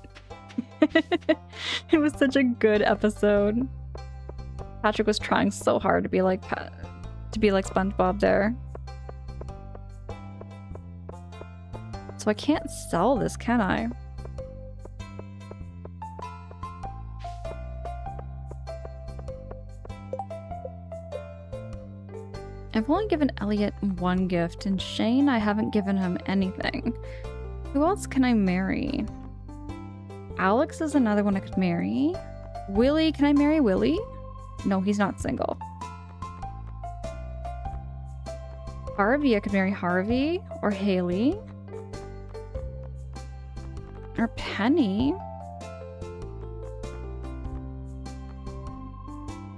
It was such a good episode. Patrick was trying so hard to be like SpongeBob there. So I can't sell this, can I? I've only given Elliot one gift, and Shane, I haven't given him anything. Who else can I marry? Alex is another one I could marry. Willie, can I marry Willie? No, he's not single. Harvey, I could marry Harvey or Haley. Or Penny.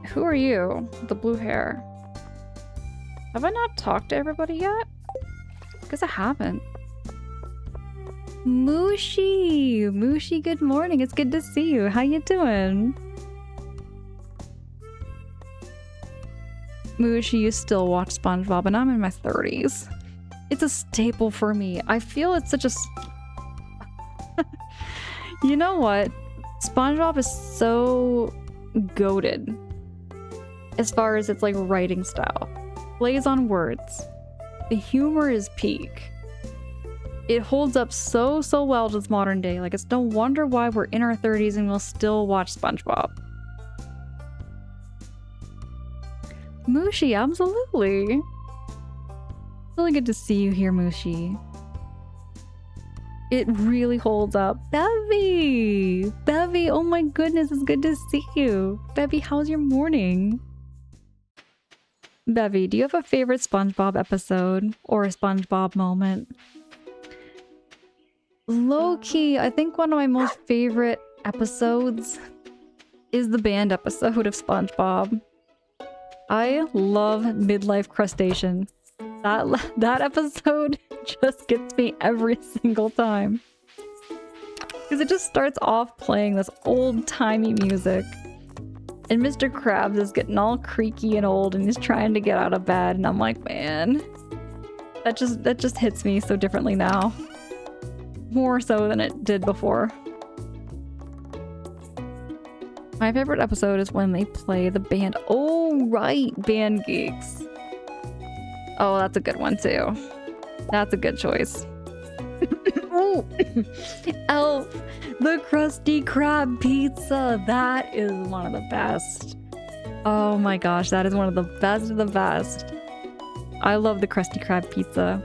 Who are you? With the blue hair. Have I not talked to everybody yet? Because I haven't. Mooshi! Mooshi, good morning. It's good to see you. How you doing? Mooshi, you still watch SpongeBob, and I'm in my 30s. It's a staple for me. I feel it's such a... You know what? SpongeBob is so goated as far as its like writing style. Plays on words. The humor is peak. It holds up so well to this modern day. Like, it's no wonder why we're in our 30s and we'll still watch SpongeBob. Mooshi, absolutely. Really good to see you here, Mooshi. It really holds up. Bevy! Bevy, oh my goodness, it's good to see you. Bevy, how's your morning? Bevy, do you have a favorite SpongeBob episode or a SpongeBob moment? Low-key, I think one of my most favorite episodes is the band episode of SpongeBob. I love Midlife Crustacean. That episode just gets me every single time. Because it just starts off playing this old-timey music. And Mr. Krabs is getting all creaky and old and he's trying to get out of bed. And I'm like, man, that just hits me so differently now. More so than it did before. My favorite episode is when they play the band. Oh, right, Band Geeks. Oh, that's a good one too. That's a good choice. Oh, Elf, the Krusty Krab pizza. That is one of the best. Oh my gosh, that is one of the best of the best. I love the Krusty Krab pizza.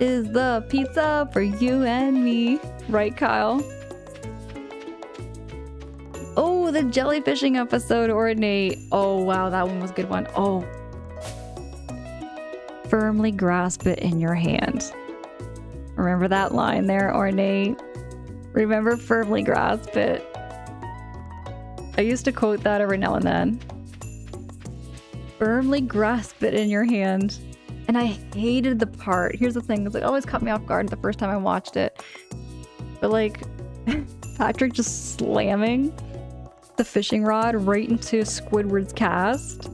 Is the pizza for you and me. Right, Kyle? Oh, the jellyfishing episode, Ornate. Oh, wow, that one was a good one. Oh. Firmly grasp it in your hand. Remember that line there, Ornate? Remember, firmly grasp it. I used to quote that every now and then. Firmly grasp it in your hand. And I hated the part. Here's the thing, it always caught me off guard the first time I watched it. But like, Patrick just slamming the fishing rod right into Squidward's cast.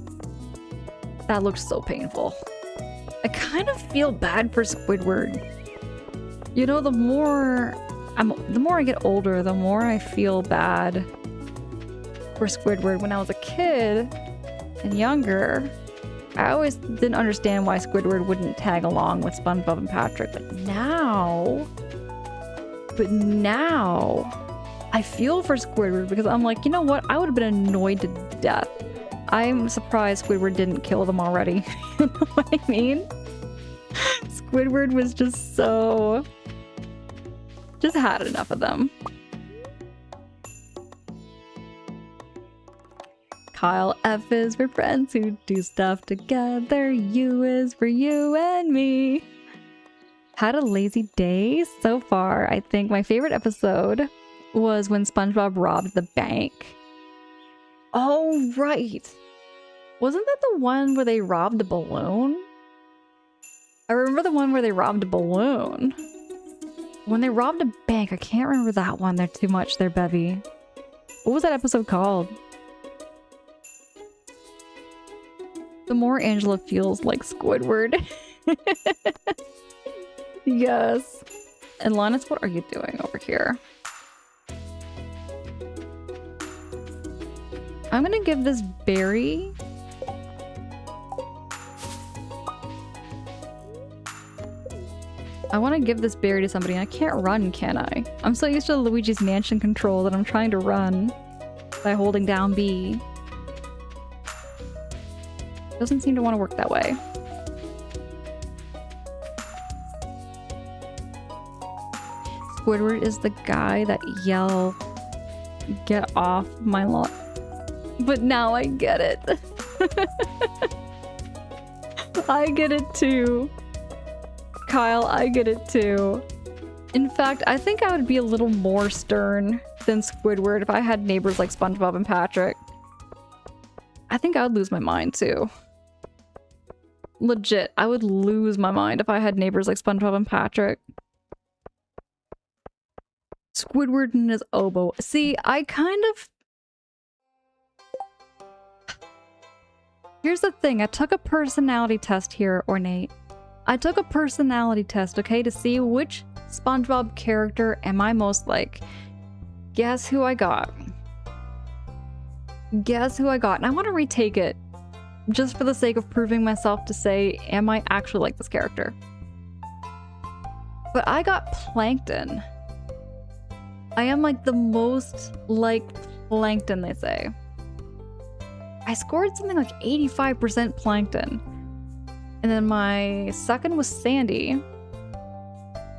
That looked so painful. I kind of feel bad for Squidward. You know, the more I get older, the more I feel bad for Squidward. When I was a kid and younger, I always didn't understand why Squidward wouldn't tag along with SpongeBob and Patrick. But now I feel for Squidward because I'm like, you know what? I would have been annoyed to death. I'm surprised Squidward didn't kill them already. You know what I mean? Squidward was just had enough of them. Kyle, F is for friends who do stuff together. U is for you and me. Had a lazy day so far. I think my favorite episode was when SpongeBob robbed the bank. Oh, right. Wasn't that the one where they robbed a balloon? I remember the one where they robbed a balloon. When they robbed a bank, I can't remember that one there too much there, Bevy. What was that episode called? The more Angela feels like Squidward. Yes. And Linus, what are you doing over here? I'm gonna give this berry. I want to give this berry to somebody and I can't run, can I? I'm so used to Luigi's Mansion control that I'm trying to run by holding down B. Doesn't seem to want to work that way. Squidward is the guy that yell, "Get off my lawn." But now I get it. I get it too. Kyle, I get it too. In fact, I think I would be a little more stern than Squidward if I had neighbors like SpongeBob and Patrick. I think I would lose my mind too. Legit, I would lose my mind if I had neighbors like SpongeBob and Patrick. Squidward and his oboe. See, I kind of... Here's the thing, I took a personality test here, Ornate. I took a personality test, okay, to see which SpongeBob character am I most like. Guess who I got? Guess who I got? And I want to retake it, just for the sake of proving myself to say, am I actually like this character? But I got Plankton. I am like the most like Plankton, they say. I scored something like 85% Plankton. And then my second was Sandy.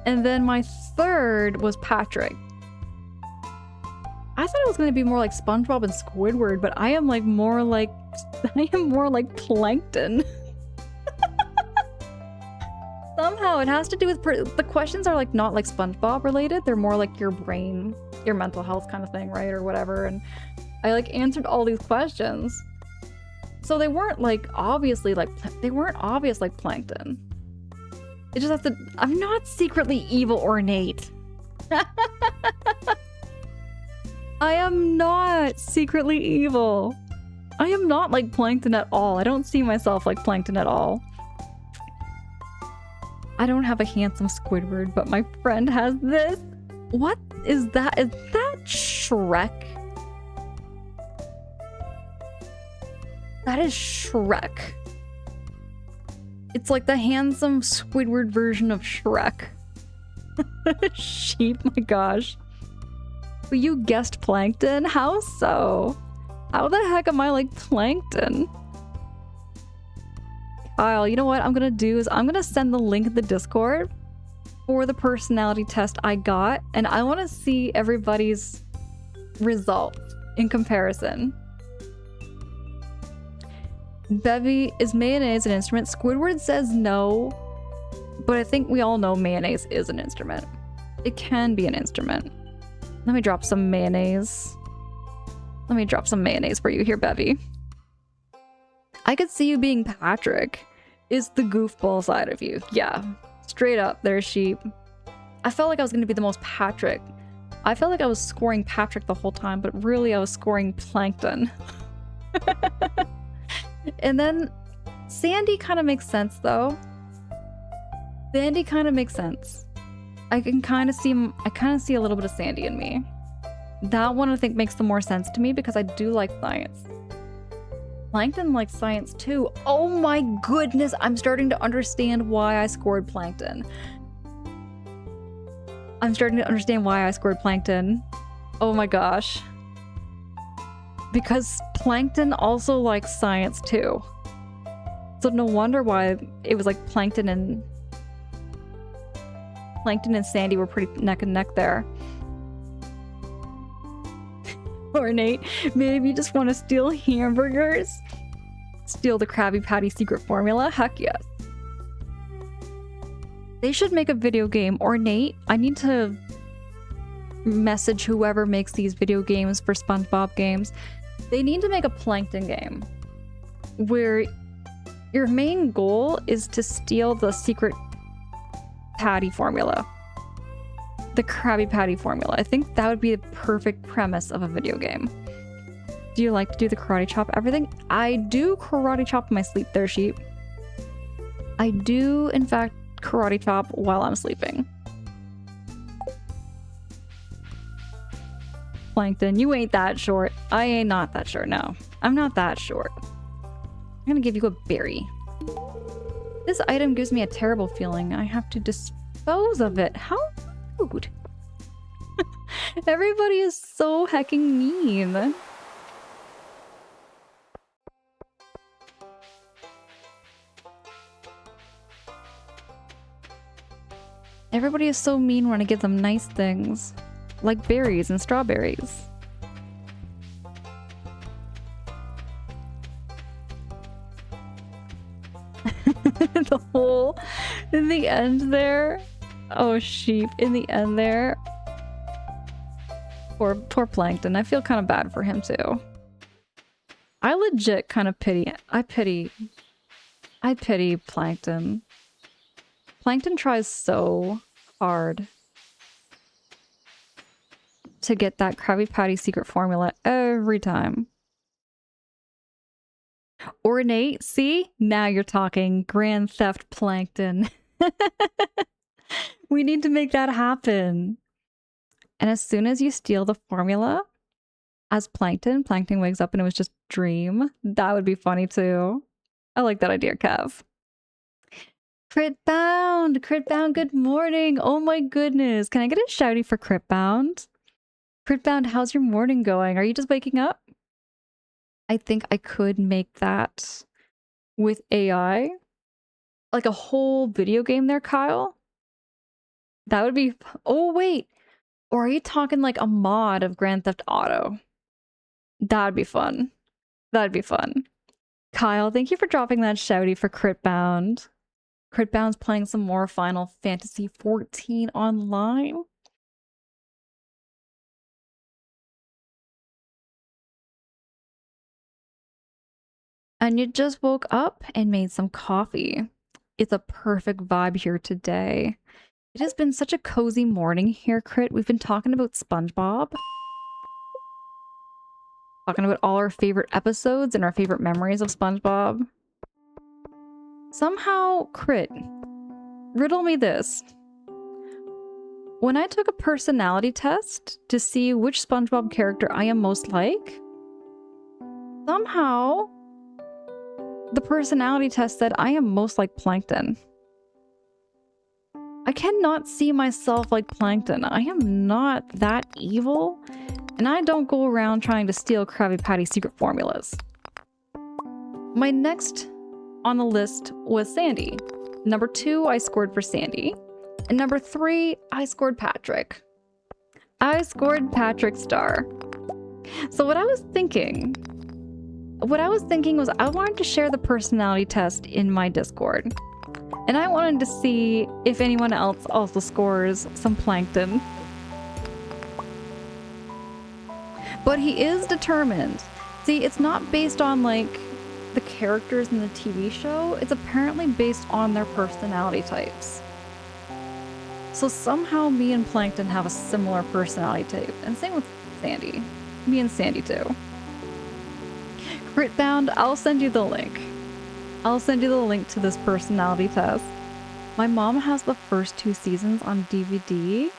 And then my third was Patrick. I thought it was going to be more like SpongeBob and Squidward, but I am like more like... I am more like Plankton. Somehow it has to do with... the questions are like not like SpongeBob related. They're more like your brain, your mental health kind of thing, right? Or whatever. And I like answered all these questions. So they weren't like obviously like... they weren't obvious like Plankton. It just has to... I'm not secretly evil, Ornate. I am not secretly evil. I am not like Plankton at all. I don't see myself like Plankton at all. I don't have a handsome Squidward, but my friend has this. What is that? Is that Shrek? That is Shrek. It's like the handsome Squidward version of Shrek. Sheep, my gosh. But you guessed Plankton? How so? How the heck am I like Plankton? Kyle, you know what I'm gonna do is I'm gonna send the link in the Discord for the personality test I got, and I want to see everybody's result in comparison. Bevy, is mayonnaise an instrument? Squidward says no, but I think we all know mayonnaise is an instrument. It can be an instrument. Let me drop some mayonnaise. Let me drop some mayonnaise for you here, Bevy. I could see you being Patrick. Is the goofball side of you. Yeah, straight up, there's sheep. I felt like I was going to be the most Patrick. I felt like I was scoring Patrick the whole time, but really I was scoring Plankton. And then Sandy kind of makes sense though. Sandy kind of makes sense. I can kind of see a little bit of Sandy in me. That one I think makes the more sense to me because I do like science. Plankton likes science too. Oh my goodness, I'm starting to understand why I scored Plankton. Oh my gosh. Because Plankton also likes science too. So no wonder why it was like Plankton and Sandy were pretty neck and neck there. Or Nate, maybe you just want to steal hamburgers? Steal the Krabby Patty secret formula? Heck yes. They should make a video game. Or Nate, I need to message whoever makes these video games for SpongeBob games. They need to make a Plankton game where your main goal is to steal the secret patty formula. The Krabby Patty formula. I think that would be the perfect premise of a video game. Do you like to do the karate chop everything? I do karate chop in my sleep there, sheep. I do, in fact, karate chop while I'm sleeping. Plankton, you ain't that short. I ain't not that short, no. I'm not that short. I'm gonna give you a berry. This item gives me a terrible feeling. I have to dispose of it. How rude. Everybody is so hecking mean. Everybody is so mean when I give them nice things. Like berries and strawberries. The hole in the end there. Oh, sheep. In the end there. Poor Plankton. I feel kind of bad for him too. I legit kind of pity. I pity Plankton. Plankton tries so hard to get that Krabby Patty secret formula every time. Ornate, see? Now you're talking. Grand Theft Plankton. We need to make that happen. And as soon as you steal the formula as Plankton wakes up and it was just dream. That would be funny too. I like that idea, Kev. Critbound, good morning. Oh my goodness. Can I get a shouty for Critbound? Critbound, how's your morning going? Are you just waking up? I think I could make that with AI. Like a whole video game there, Kyle. That would be... Oh, wait. Or are you talking like a mod of Grand Theft Auto? That'd be fun. That'd be fun. Kyle, thank you for dropping that shouty for Critbound. Critbound's playing some more Final Fantasy XIV online. And you just woke up and made some coffee. It's a perfect vibe here today. It has been such a cozy morning here, Crit. We've been talking about SpongeBob. Talking about all our favorite episodes and our favorite memories of SpongeBob. Somehow, Crit, riddle me this. When I took a personality test to see which SpongeBob character I am most like, somehow the personality test said I am most like Plankton. I cannot see myself like Plankton. I am not that evil, and I don't go around trying to steal Krabby Patty secret formulas. My next on the list was Sandy. Number 2, I scored for Sandy. And number 3, I scored Patrick. I scored Patrick Star. So what I was thinking was I wanted to share the personality test in my Discord. And I wanted to see if anyone else also scores some Plankton. But he is determined. See, it's not based on like the characters in the TV show. It's apparently based on their personality types. So somehow me and Plankton have a similar personality type. And same with Sandy. Me and Sandy too. Critbound, I'll send you the link. I'll send you the link to this personality test. My mom has the first 2 seasons on DVD.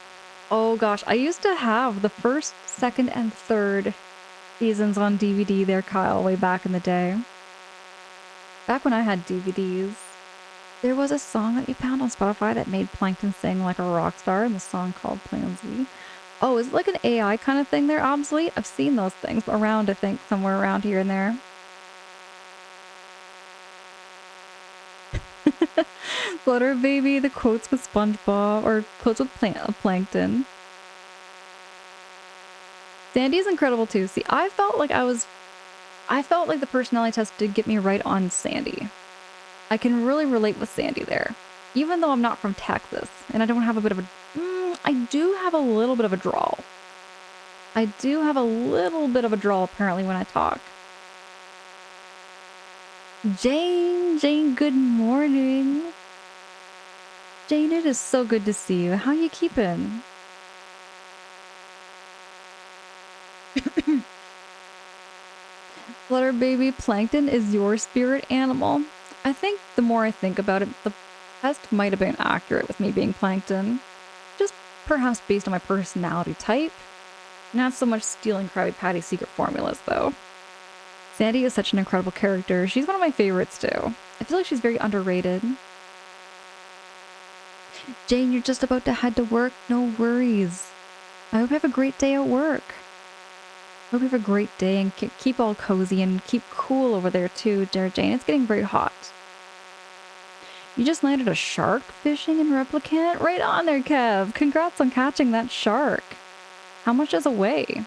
Oh gosh, I used to have the first, second, and third seasons on DVD there, Kyle, way back in the day. Back when I had DVDs. There was a song that you found on Spotify that made Plankton sing like a rock star, and the song called Plan Z. Oh, is it like an AI kind of thing there, Obsolete? I've seen those things around, I think, somewhere around here and there. Flutter Baby, the quotes with SpongeBob, or quotes with Plankton. Sandy's incredible too. See, I felt like the personality test did get me right on Sandy. I can really relate with Sandy there. Even though I'm not from Texas, and I don't have a bit of a... I do have a little bit of a drawl. I do have a little bit of a drawl, apparently, when I talk. Jane, good morning. Jane, it is so good to see you. How you keeping? Flutter Baby, Plankton is your spirit animal. I think the more I think about it, the test might have been accurate with me being Plankton. Just perhaps based on my personality type. Not so much stealing Krabby Patty's secret formulas, though. Sandy is such an incredible character. She's one of my favorites, too. I feel like she's very underrated. Jane, you're just about to head to work? No worries. I hope you have a great day at work. Hope you have a great day and keep all cozy and keep cool over there too, dear Jane. It's getting very hot. You just landed a shark fishing in Replicant? Right on there, Kev. Congrats on catching that shark. How much does it weigh?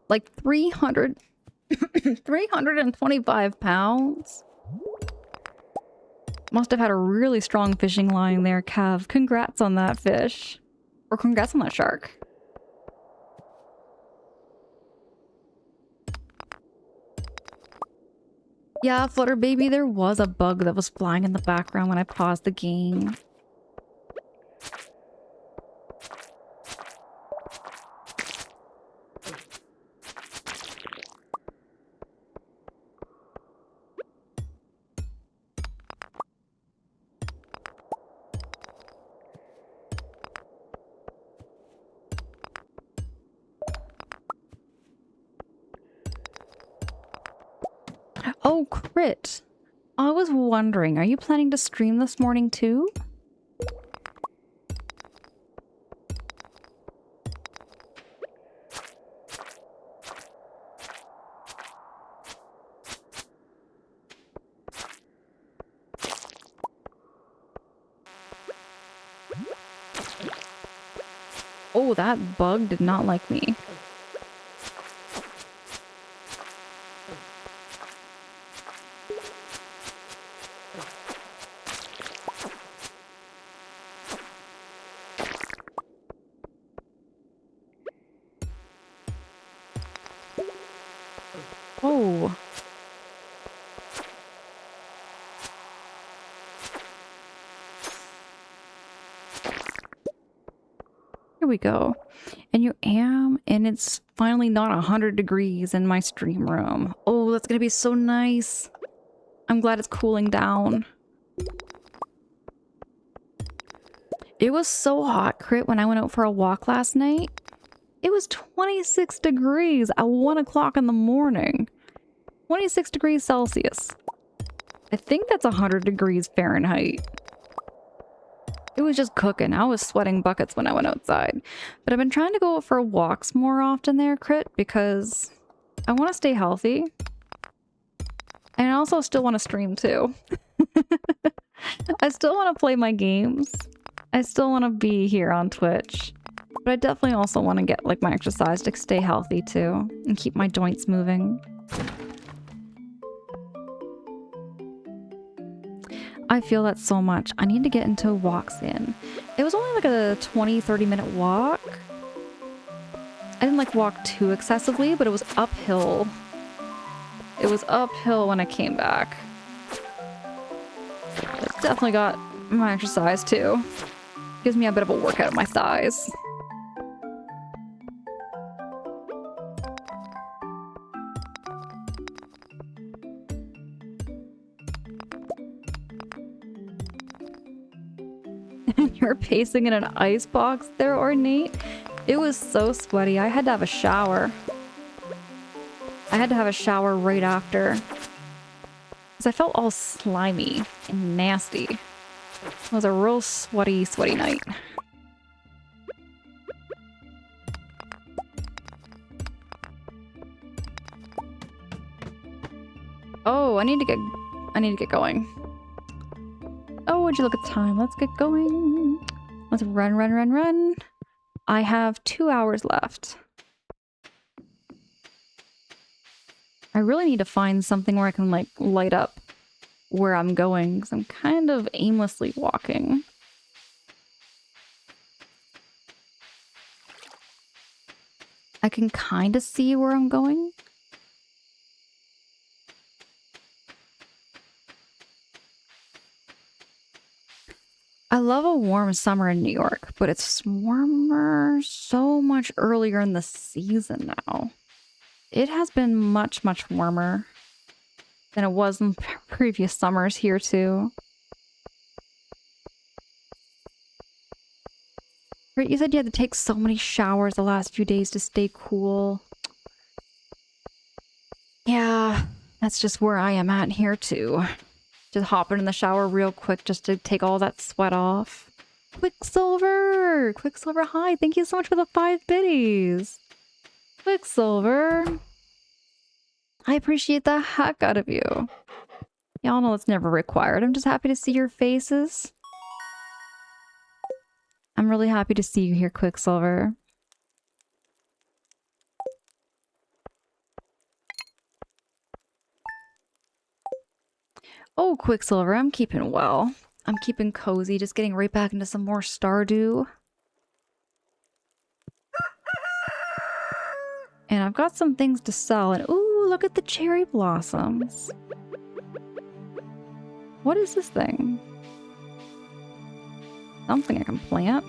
Like 325 pounds. Must have had a really strong fishing line there, Kev. Congrats on that fish. Or congrats on that shark. Yeah, Flutter Baby, there was a bug that was flying in the background when I paused the game. Oh, Crit. I was wondering, are you planning to stream this morning too? Oh, that bug did not like me. Oh. Here we go. And you am, and it's finally not 100 degrees in my stream room. Oh, that's gonna be so nice. I'm glad it's cooling down. It was so hot, Crit, when I went out for a walk last night. It was 26 degrees at 1 o'clock in the morning. 26 degrees Celsius. I think that's 100 degrees Fahrenheit. It was just cooking. I was sweating buckets when I went outside. But I've been trying to go for walks more often there, Crit, because I want to stay healthy. And I also still want to stream too. I still want to play my games. I still want to be here on Twitch. But I definitely also want to get like my exercise to stay healthy too. And keep my joints moving. I feel that so much. I need to get into walks in. It was only like a 20-30 minute walk. I didn't like walk too excessively, but it was uphill. It was uphill when I came back. But definitely got my exercise too. Gives me a bit of a workout of my thighs. You're pacing in an ice box there, Ornate? It was so sweaty. I had to have a shower. I had to have a shower right after. Because I felt all slimy and nasty. It was a real sweaty, sweaty night. Oh, I need to get going. Oh, would you look at the time? Let's get going. Let's run, run, run, run. I have 2 hours left. I really need to find something where I can like light up where I'm going because I'm kind of aimlessly walking. I can kind of see where I'm going. I love a warm summer in New York, but it's warmer so much earlier in the season now. It has been much, much warmer than it was in previous summers here too. Right, you said you had to take so many showers the last few days to stay cool. Yeah, that's just where I am at here too. Just hopping in the shower real quick just to take all that sweat off. Quicksilver! Quicksilver, hi! Thank you so much for the 5 biddies! Quicksilver! I appreciate the heck out of you. Y'all know it's never required. I'm just happy to see your faces. I'm really happy to see you here, Quicksilver. Oh, Quicksilver, I'm keeping well. I'm keeping cozy, just getting right back into some more Stardew. And I've got some things to sell, and ooh, look at the cherry blossoms. What is this thing? Something I can plant.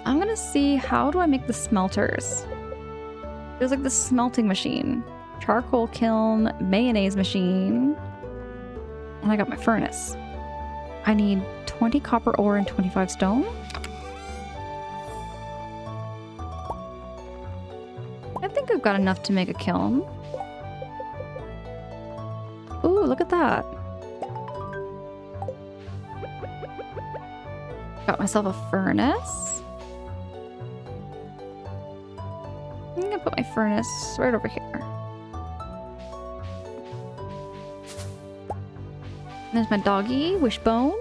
I'm gonna see, how do I make the smelters? There's like the smelting machine, charcoal kiln, mayonnaise machine, and I got my furnace. I need 20 copper ore and 25 stone. I think I've got enough to make a kiln. Ooh, look at that. Got myself a furnace. I'm gonna put my furnace right over here. There's my doggy, Wishbone.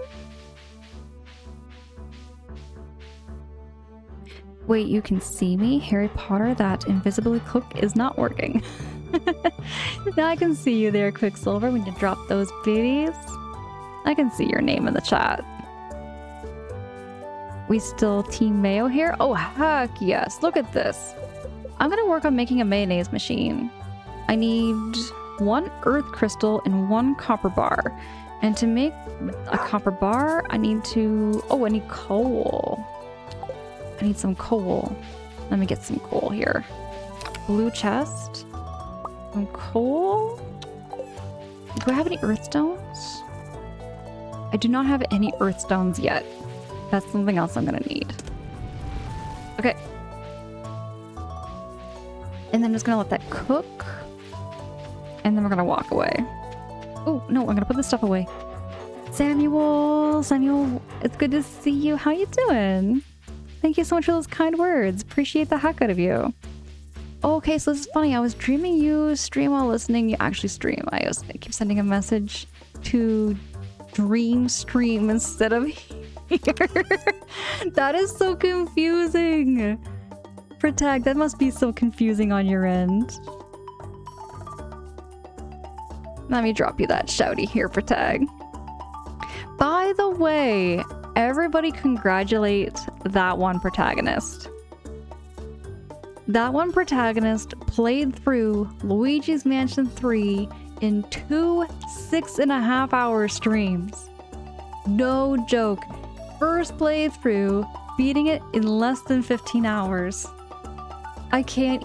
Wait, you can see me? Harry Potter, that invisibly cloak is not working. Now I can see you there, Quicksilver, when you drop those biddies. I can see your name in the chat. We still Team Mayo here? Oh, heck yes. Look at this. I'm gonna work on making a mayonnaise machine. I need 1 earth crystal and 1 copper bar. And to make a copper bar, I need to... Oh, I need coal. I need some coal. Let me get some coal here. Blue chest. Some coal. Do I have any earth stones? I do not have any earth stones yet. That's something else I'm gonna need. Okay. And then I'm just gonna let that cook. And then we're gonna walk away. Oh, no, I'm gonna put this stuff away. Samuel, it's good to see you. How you doing? Thank you so much for those kind words. Appreciate the heck out of you. Okay, so this is funny. I was dreaming you stream while listening. You actually stream. I keep sending a message to dream stream instead of here. That is so confusing. Protect, that must be so confusing on your end. Let me drop you that shouty here for tag. By the way, everybody congratulate that one protagonist. That one protagonist played through Luigi's Mansion 3 in 2 6.5-hour streams. No joke. First playthrough, beating it in less than 15 hours. I can't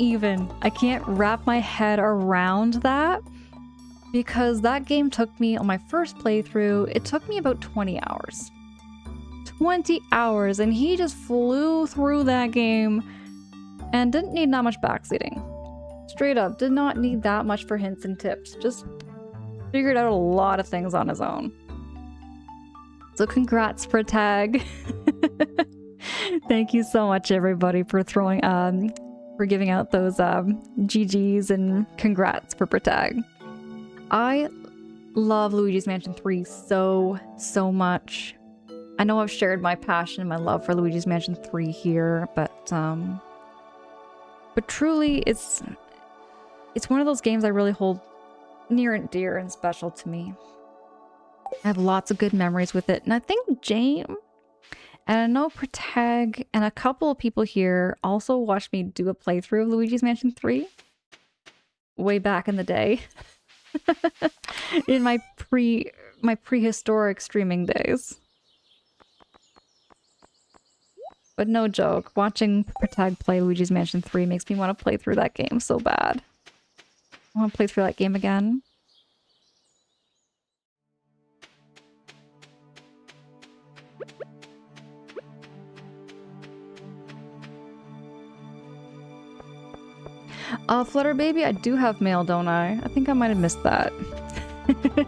wrap my head around that, because that game took me, on my first playthrough, it took me about 20 hours. 20 hours, and he just flew through that game and didn't need that much backseating. Straight up, did not need that much for hints and tips. Just figured out a lot of things on his own. So congrats for tag. Thank you so much, everybody, for throwing for giving out those GGs and congrats for Protag. I love Luigi's Mansion 3 so much. I know I've shared my passion and my love for Luigi's Mansion 3 here, but truly it's one of those games I really hold near and dear and special to me. I have lots of good memories with it, and I think James and I know Protag and a couple of people here also watched me do a playthrough of Luigi's Mansion 3 way back in the day. In my prehistoric streaming days. But no joke, watching Protag play Luigi's Mansion 3 makes me want to play through that game so bad. I want to play through that game again. Flutter Baby, I do have mail, don't I? I think I might have missed that.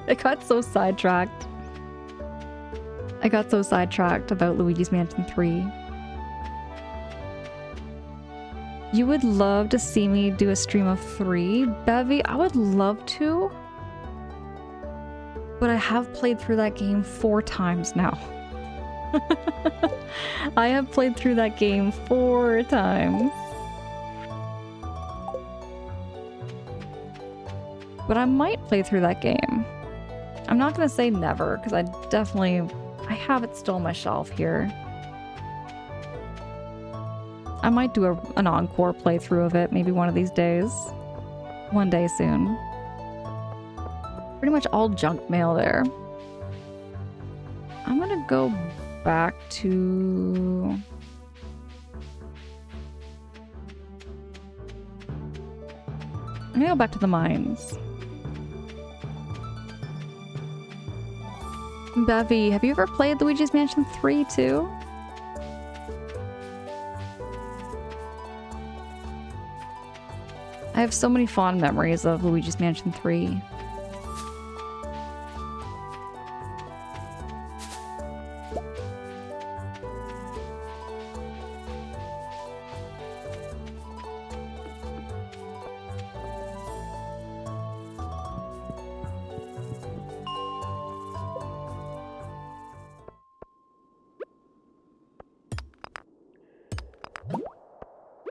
I got so sidetracked. About Luigi's Mansion 3. You would love to see me do a stream of 3, Bevy? I would love to. But I have played through that game 4 times now. I have played through that game 4 times. But I might play through that game. I'm not gonna say never, because I have it still on my shelf here. I might do an encore playthrough of it, maybe one of these days. One day soon. Pretty much all junk mail there. I'm gonna go back to... I'm gonna go back to the mines. Bevy, have you ever played Luigi's Mansion 3 too? I have so many fond memories of Luigi's Mansion 3.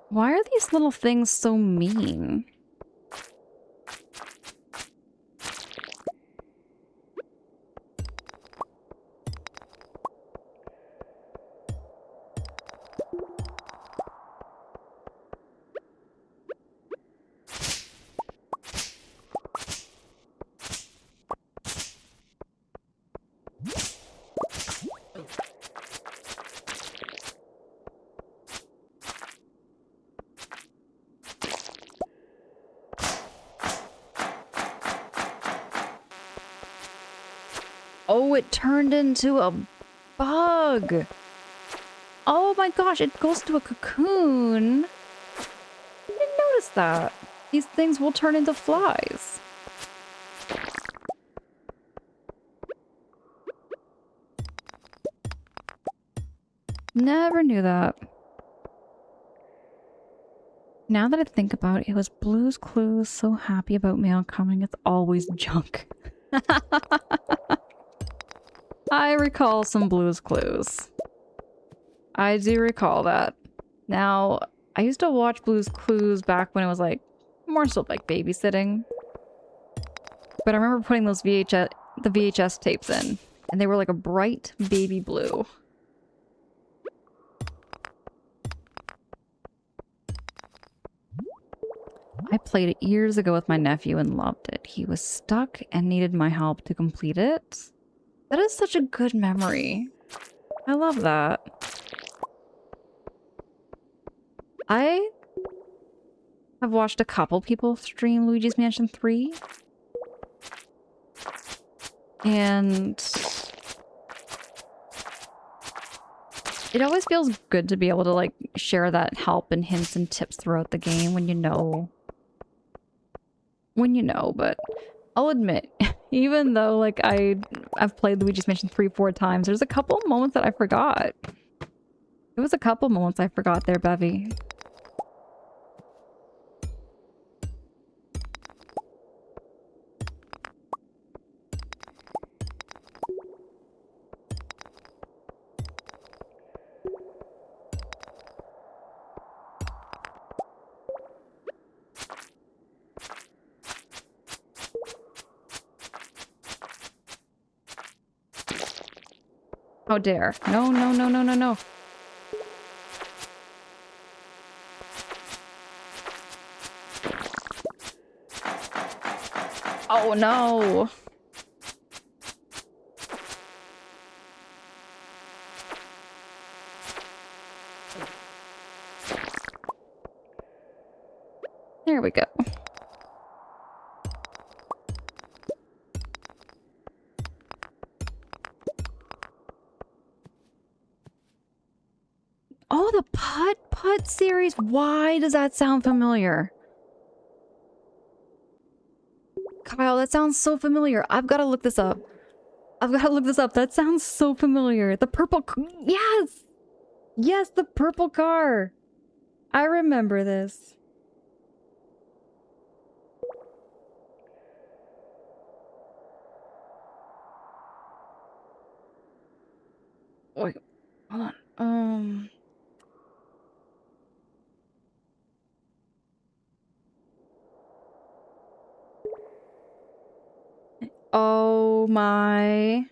Why are these little things so mean? Oh, it turned into a bug. Oh my gosh, it goes to a cocoon. I didn't notice that. These things will turn into flies. Never knew that. Now that I think about it, it was Blue's Clues so happy about mail coming. It's always junk. I recall some Blue's Clues. I do recall that. Now, I used to watch Blue's Clues back when it was like, more so like babysitting. But I remember putting the VHS tapes in, and they were like a bright baby blue. I played it years ago with my nephew and loved it. He was stuck and needed my help to complete it. That is such a good memory. I love that. I have watched a couple people stream Luigi's Mansion 3. And it always feels good to be able to, like, share that help and hints and tips throughout the game when you know. But I'll admit, even though, like, I've played Luigi's Mansion 3, 4 times, there's a couple moments that I forgot. There was a couple moments I forgot there, Bevy. How dare. No, no, no, no, no, no. Oh, no. There we go. Oh, the Putt series. Why does that sound familiar? Kyle, that sounds so familiar. I've got to look this up. That sounds so familiar. The purple... Yes! Yes, the purple car. I remember this. Wait, hold on. Oh my...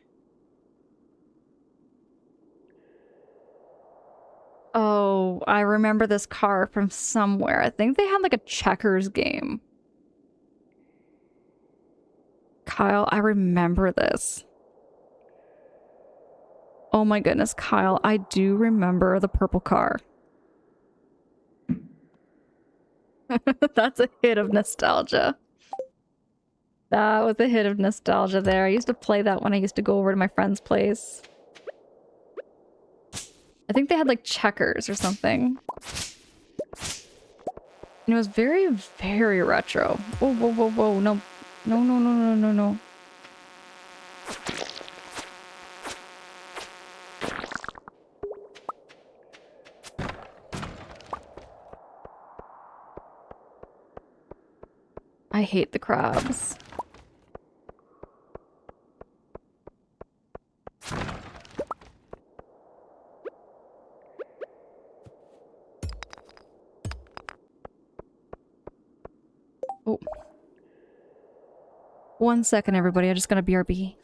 Oh, I remember this car from somewhere. I think they had like a checkers game. Kyle, I remember this. Oh my goodness, Kyle, I do remember the purple car. That's a hit of nostalgia. That was a hit of nostalgia there. I used to play that when I used to go over to my friend's place. I think they had like checkers or something. And it was very, very retro. Whoa, whoa, whoa, whoa. No. No, no, no, no, no, no. I hate the crabs. Oh. 1 second, everybody. I just got a BRB.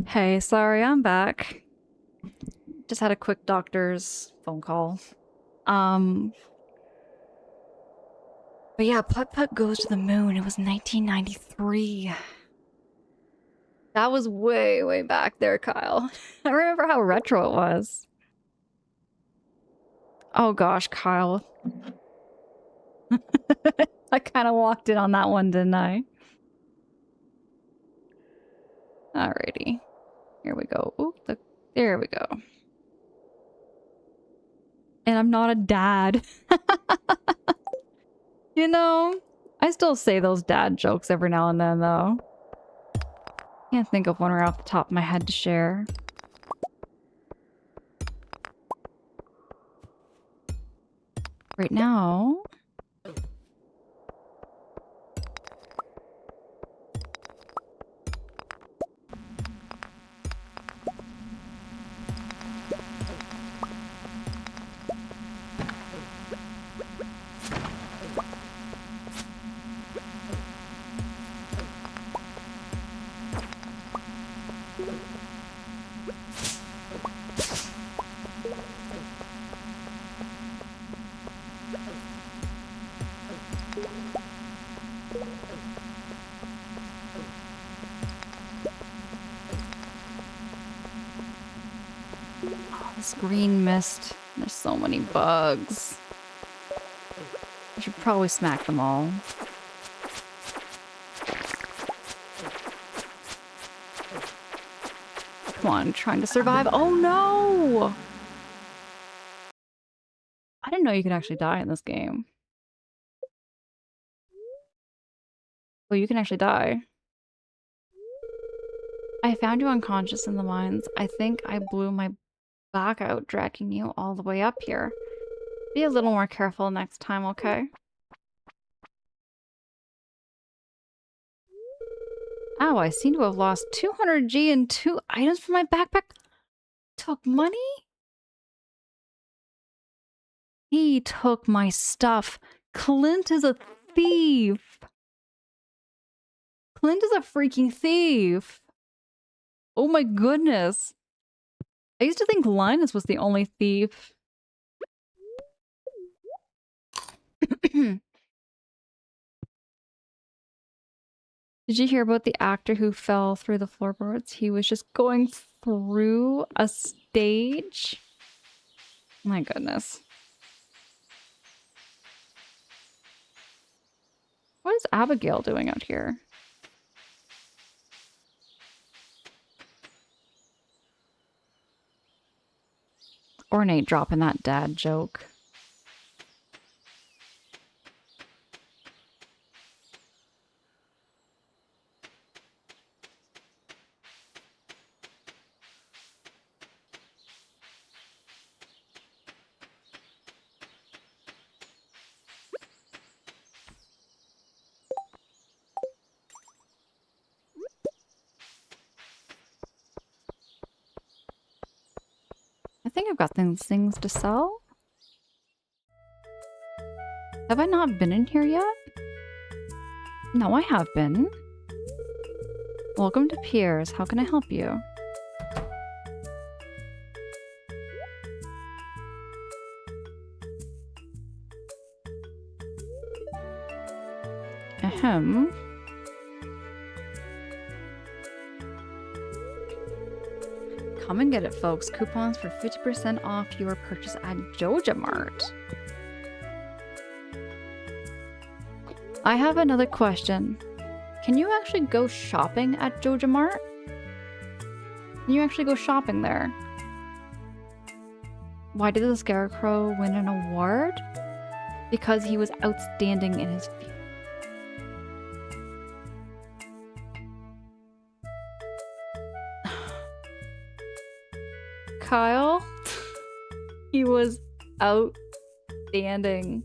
Hey, sorry, I'm back. Just had a quick doctor's phone call. But yeah, Putt Putt Goes to the Moon. It was 1993. That was way, way back there, Kyle. I remember how retro it was. Oh gosh, Kyle. I kind of walked in on that one, didn't I? Alrighty. Here we go. Ooh, look. There we go. And I'm not a dad. You know, I still say those dad jokes every now and then, though. Can't think of one right off the top of my head to share. Right now... This green mist. There's so many bugs. I should probably smack them all. Come on, trying to survive. Oh no! I didn't know you could actually die in this game. Well, you can actually die. I found you unconscious in the mines. I think I blew my back out dragging you all the way up here. Be a little more careful next time, okay? Ow, I seem to have lost 200G and 2 items from my backpack. Took money? He took my stuff. Clint is a thief. Clint is a freaking thief. Oh my goodness. I used to think Linus was the only thief. Did you hear about the actor who fell through the floorboards? He was just going through a stage. My goodness. What is Abigail doing out here? Ornate dropping that dad joke. I think I've got things to sell. Have I not been in here yet? No, I have been. Welcome to Pierre's. How can I help you? Ahem. Come and get it, folks. Coupons for 50% off your purchase at Joja Mart. I have another question. Can you actually go shopping at Joja Mart? Can you actually go shopping there? Why did the Scarecrow win an award? Because he was outstanding in his field. Kyle? He was outstanding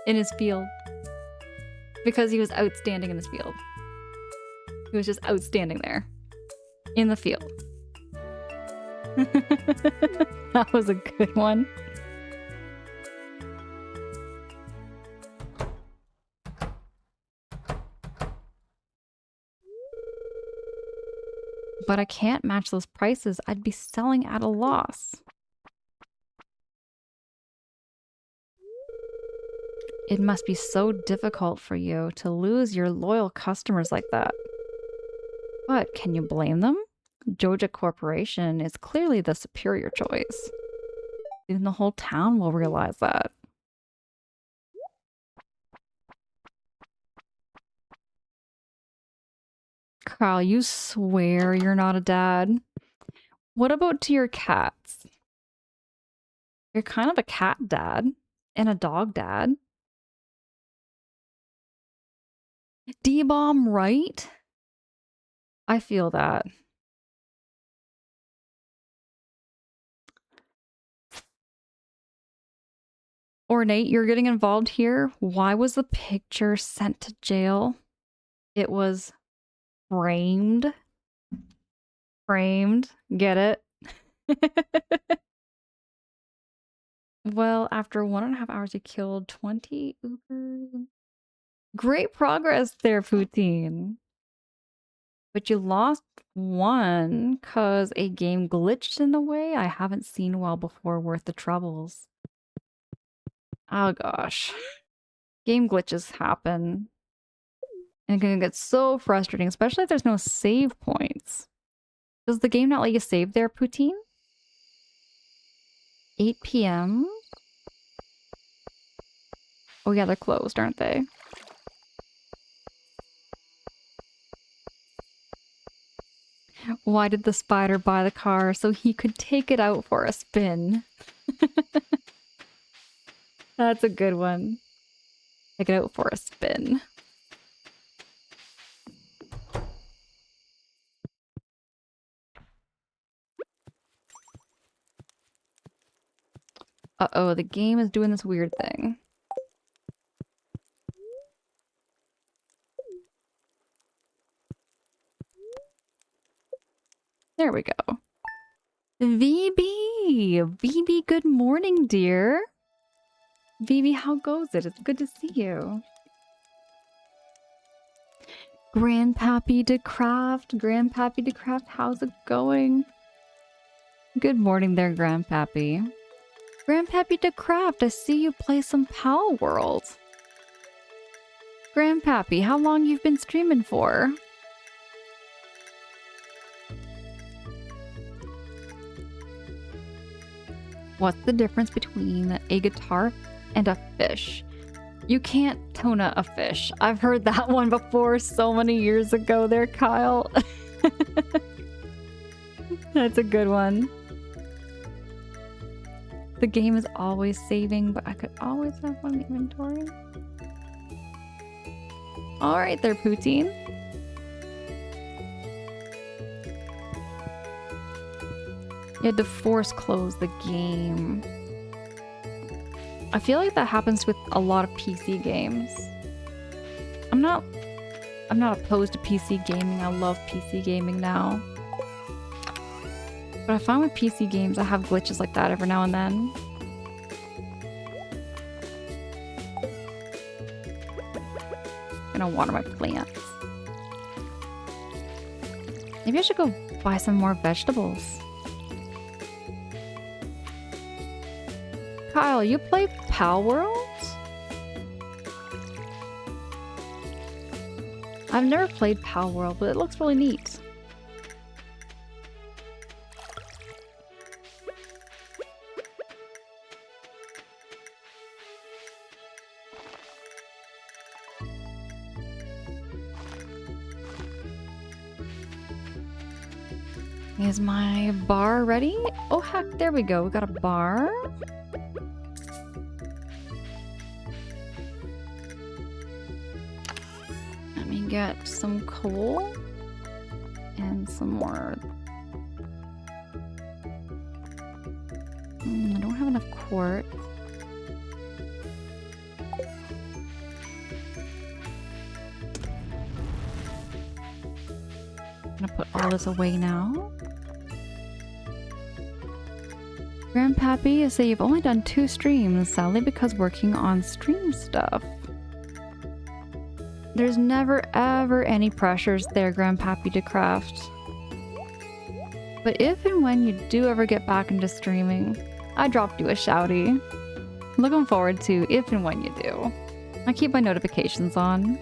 in his field. Because he was outstanding in his field. He was just outstanding there. In the field. That was a good one. But I can't match those prices. I'd be selling at a loss. It must be so difficult for you to lose your loyal customers like that. But can you blame them? Joja Corporation is clearly the superior choice. Even the whole town will realize that. Kyle, you swear you're not a dad? What about to your cats? You're kind of a cat dad and a dog dad. D-bomb, right? I feel that. Ornate, you're getting involved here. Why was the picture sent to jail? It was framed. Framed. Get it? Well, after 1.5 hours, you killed 20 Ubers. Great progress there, Poutine. But you lost one because a game glitched in a way I haven't seen well before worth the troubles. Oh gosh. Game glitches happen. And it can get so frustrating, especially if there's no save points. Does the game not let you save there, Poutine? 8 p.m.? Oh yeah, they're closed, aren't they? Why did the spider buy the car? So he could take it out for a spin. That's a good one. Take it out for a spin. Uh-oh, the game is doing this weird thing. There we go. VB! VB, good morning, dear. VB, how goes it? It's good to see you. Grandpappy DeCraft, how's it going? Good morning there, Grandpappy. Grandpappy DeCraft, I see you play some Pal World. Grandpappy, how long you've been streaming for? What's the difference between a guitar and a fish? You can't tuna a fish. I've heard that one before so many years ago there, Kyle. That's a good one. The game is always saving, but I could always have one inventory. Alright there, Poutine. You had to force close the game. I feel like that happens with a lot of PC games. I'm not opposed to PC gaming. I love PC gaming now. But I find with PC games, I have glitches like that every now and then. I'm gonna water my plants. Maybe I should go buy some more vegetables. Kyle, you play Pal World? I've never played Pal World, but it looks really neat. Is my bar ready? Oh heck, there we go. We got a bar. Let me get some coal and some more. I don't have enough quartz. I'm gonna put all this away now. Grandpappy, you say you've only done 2 streams, sadly because working on stream stuff. There's never ever any pressures there, Grandpappy DeCraft. But if and when you do ever get back into streaming, I dropped you a shouty. Looking forward to if and when you do. I keep my notifications on.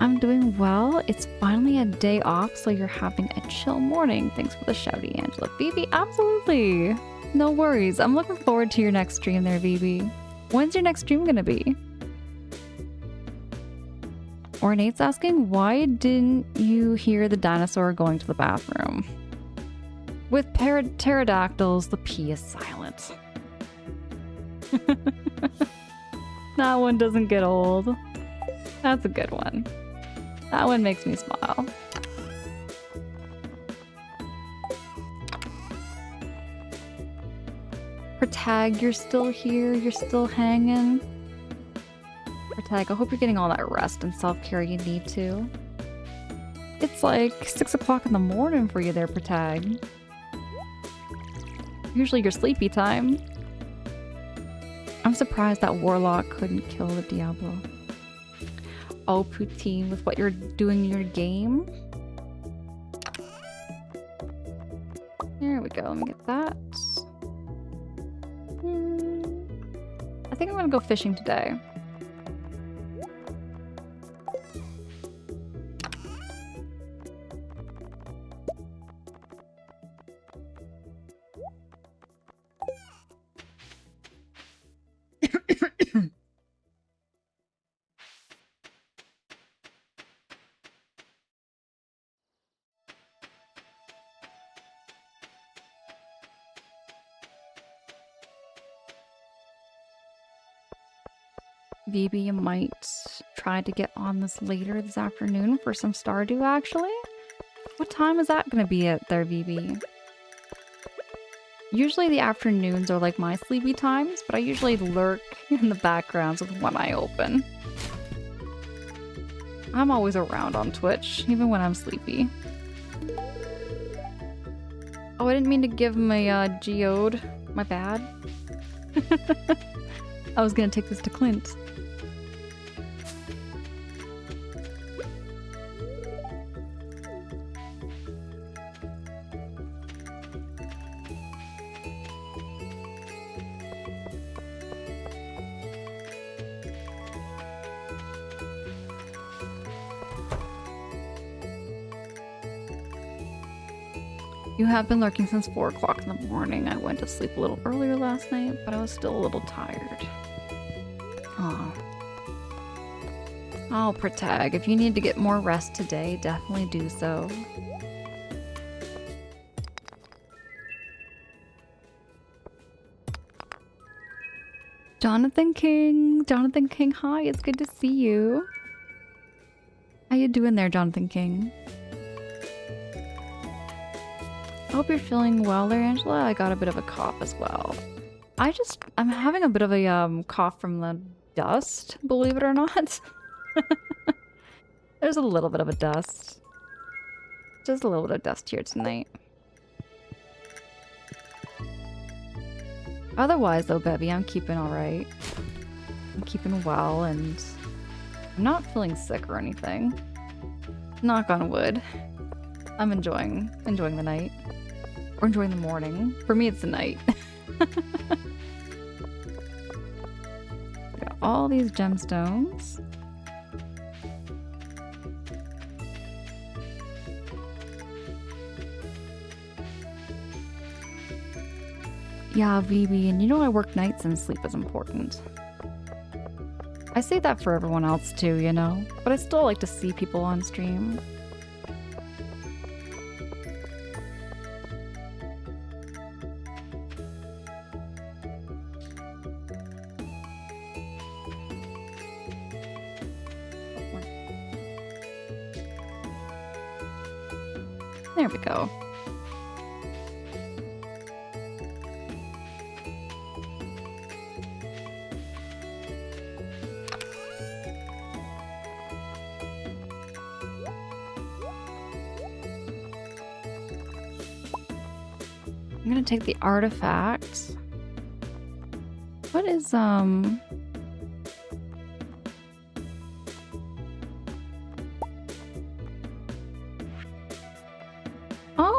I'm doing well. It's finally a day off, so you're having a chill morning. Thanks for the shouty, Angela. Vivi, absolutely. No worries. I'm looking forward to your next stream there, Vivi. When's your next stream gonna be? Ornate's asking, why didn't you hear the dinosaur going to the bathroom? With pterodactyls, the P is silent. That one doesn't get old. That's a good one. That one makes me smile. Protag, you're still here? You're still hanging? Protag, I hope you're getting all that rest and self-care you need to. It's like 6 o'clock in the morning for you there, Protag. Usually your sleepy time. I'm surprised that Warlock couldn't kill the Diablo. Oh, Poutine, with what you're doing in your game? There we go, let me get that. I think I'm gonna go fishing today. Vivi, you might try to get on this later this afternoon for some Stardew, actually. What time is that going to be at there, Vivi? Usually the afternoons are like my sleepy times, but I usually lurk in the backgrounds with one eye open. I'm always around on Twitch, even when I'm sleepy. Oh, I didn't mean to give him a geode. My bad. I was gonna take this to Clint. You have been lurking since 4 o'clock in the morning. I went to sleep a little earlier last night, but I was still a little tired. Aw. Oh, Protag, if you need to get more rest today, definitely do so. Jonathan King, hi, it's good to see you. How you doing there, Jonathan King? I hope you're feeling well there, Angela. I got a bit of a cough as well. I'm having a bit of a cough from the dust, believe it or not. There's a little bit of a dust. Just a little bit of dust here tonight. Otherwise though, Bevy, I'm keeping alright. I'm keeping well and I'm not feeling sick or anything. Knock on wood. I'm enjoying the night. Or enjoying the morning. For me, it's the night. Got all these gemstones. Yeah, Vivi, and you know I work nights and sleep is important. I say that for everyone else too, you know? But I still like to see people on stream. There we go. I'm gonna take the artifact. What is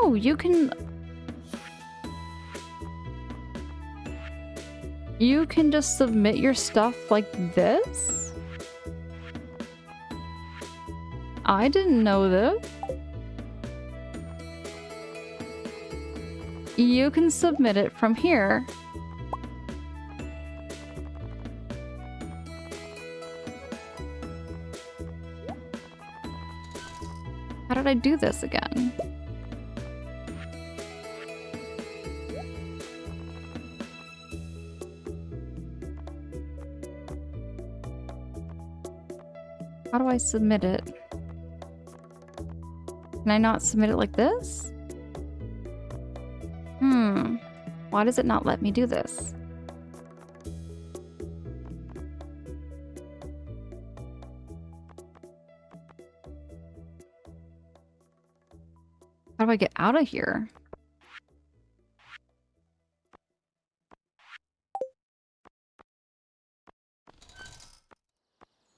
Oh, you can... You can just submit your stuff like this? I didn't know this. You can submit it from here. How did I do this again? How do I submit it? Can I not submit it like this? Why does it not let me do this? How do I get out of here?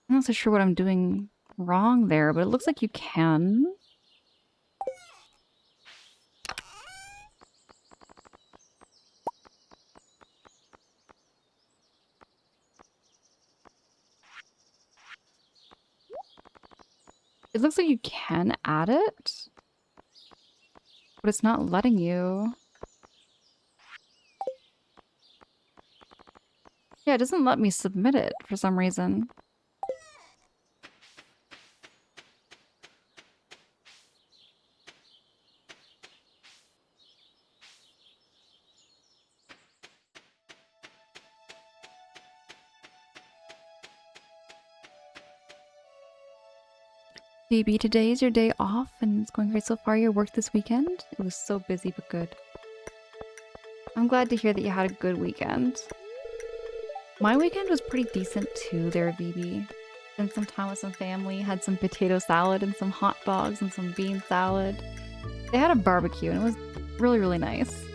I'm not so sure what I'm doing wrong there, but it looks like you can. It looks like you can add it, but it's not letting you. Yeah, it doesn't let me submit it for some reason. Baby, today is your day off and it's going great so far. Your work this weekend? It was so busy but good. I'm glad to hear that you had a good weekend. My weekend was pretty decent too there, VB. Spent some time with some family, had some potato salad and some hot dogs and some bean salad. They had a barbecue and it was really, really nice.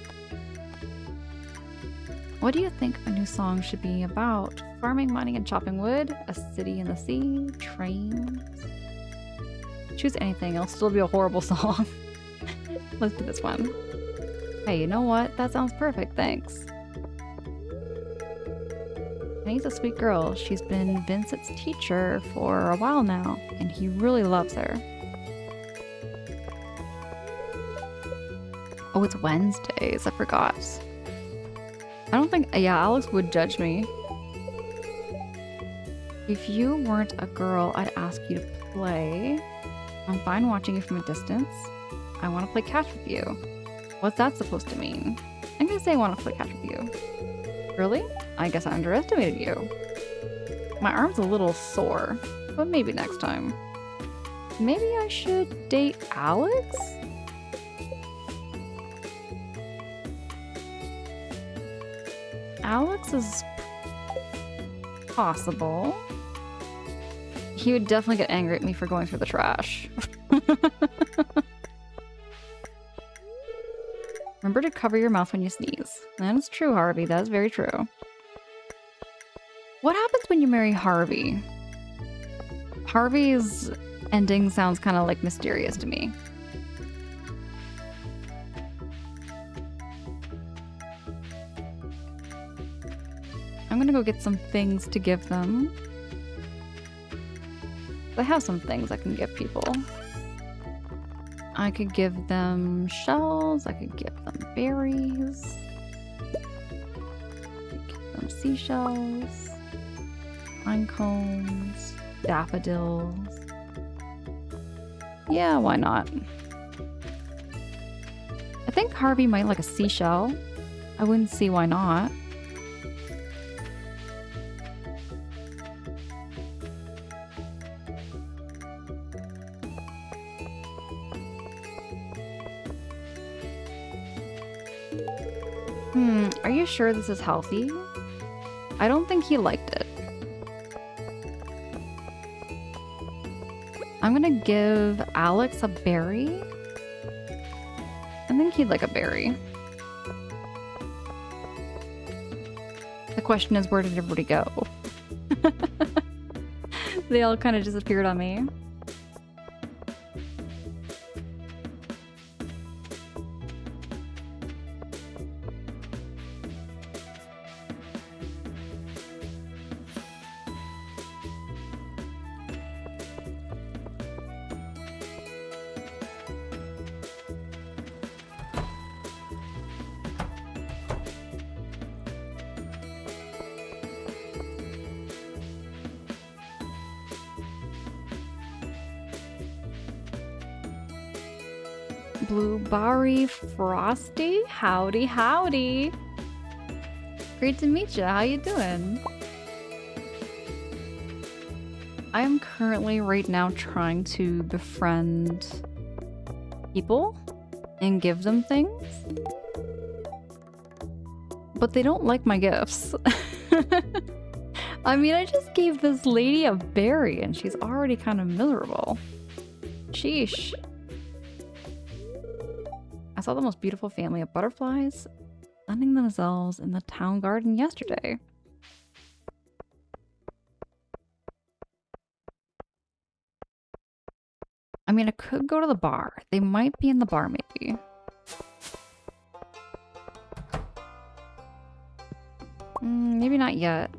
What do you think a new song should be about? Farming, mining, and chopping wood? A city in the sea? Trains? Choose anything, it'll still be a horrible song. Let's do this one. Hey, you know what? That sounds perfect, thanks. Penny's a sweet girl. She's been Vincent's teacher for a while now, and he really loves her. Oh, it's Wednesdays, I forgot. I don't think, yeah, Alex would judge me. If you weren't a girl, I'd ask you to play. I'm fine watching you from a distance. I want to play catch with you. What's that supposed to mean? I'm gonna say I want to play catch with you. Really? I guess I underestimated you. My arm's a little sore, but maybe next time. Maybe I should date Alex? Alex is possible. He would definitely get angry at me for going through the trash. Remember to cover your mouth when you sneeze. That is true, Harvey. That is very true. What happens when you marry Harvey? Harvey's ending sounds kind of like mysterious to me. I'm gonna go get some things to give them. I have some things I can give people. I could give them shells, I could give them berries, I could give them seashells, pine cones, daffodils. Yeah, why not? I think Harvey might like a seashell. I wouldn't see why not. Are you sure this is healthy? I don't think he liked it. I'm gonna give Alex a berry. I think he'd like a berry. The question is, where did everybody go? They all kind of disappeared on me. Blueberry Frosty? Howdy, howdy. Great to meet you. How you doing? I am currently right now trying to befriend people and give them things. But they don't like my gifts. I mean, I just gave this lady a berry and she's already kind of miserable. Sheesh. I saw the most beautiful family of butterflies sunning themselves in the town garden yesterday. I mean, I could go to the bar. They might be in the bar, maybe. Maybe not yet.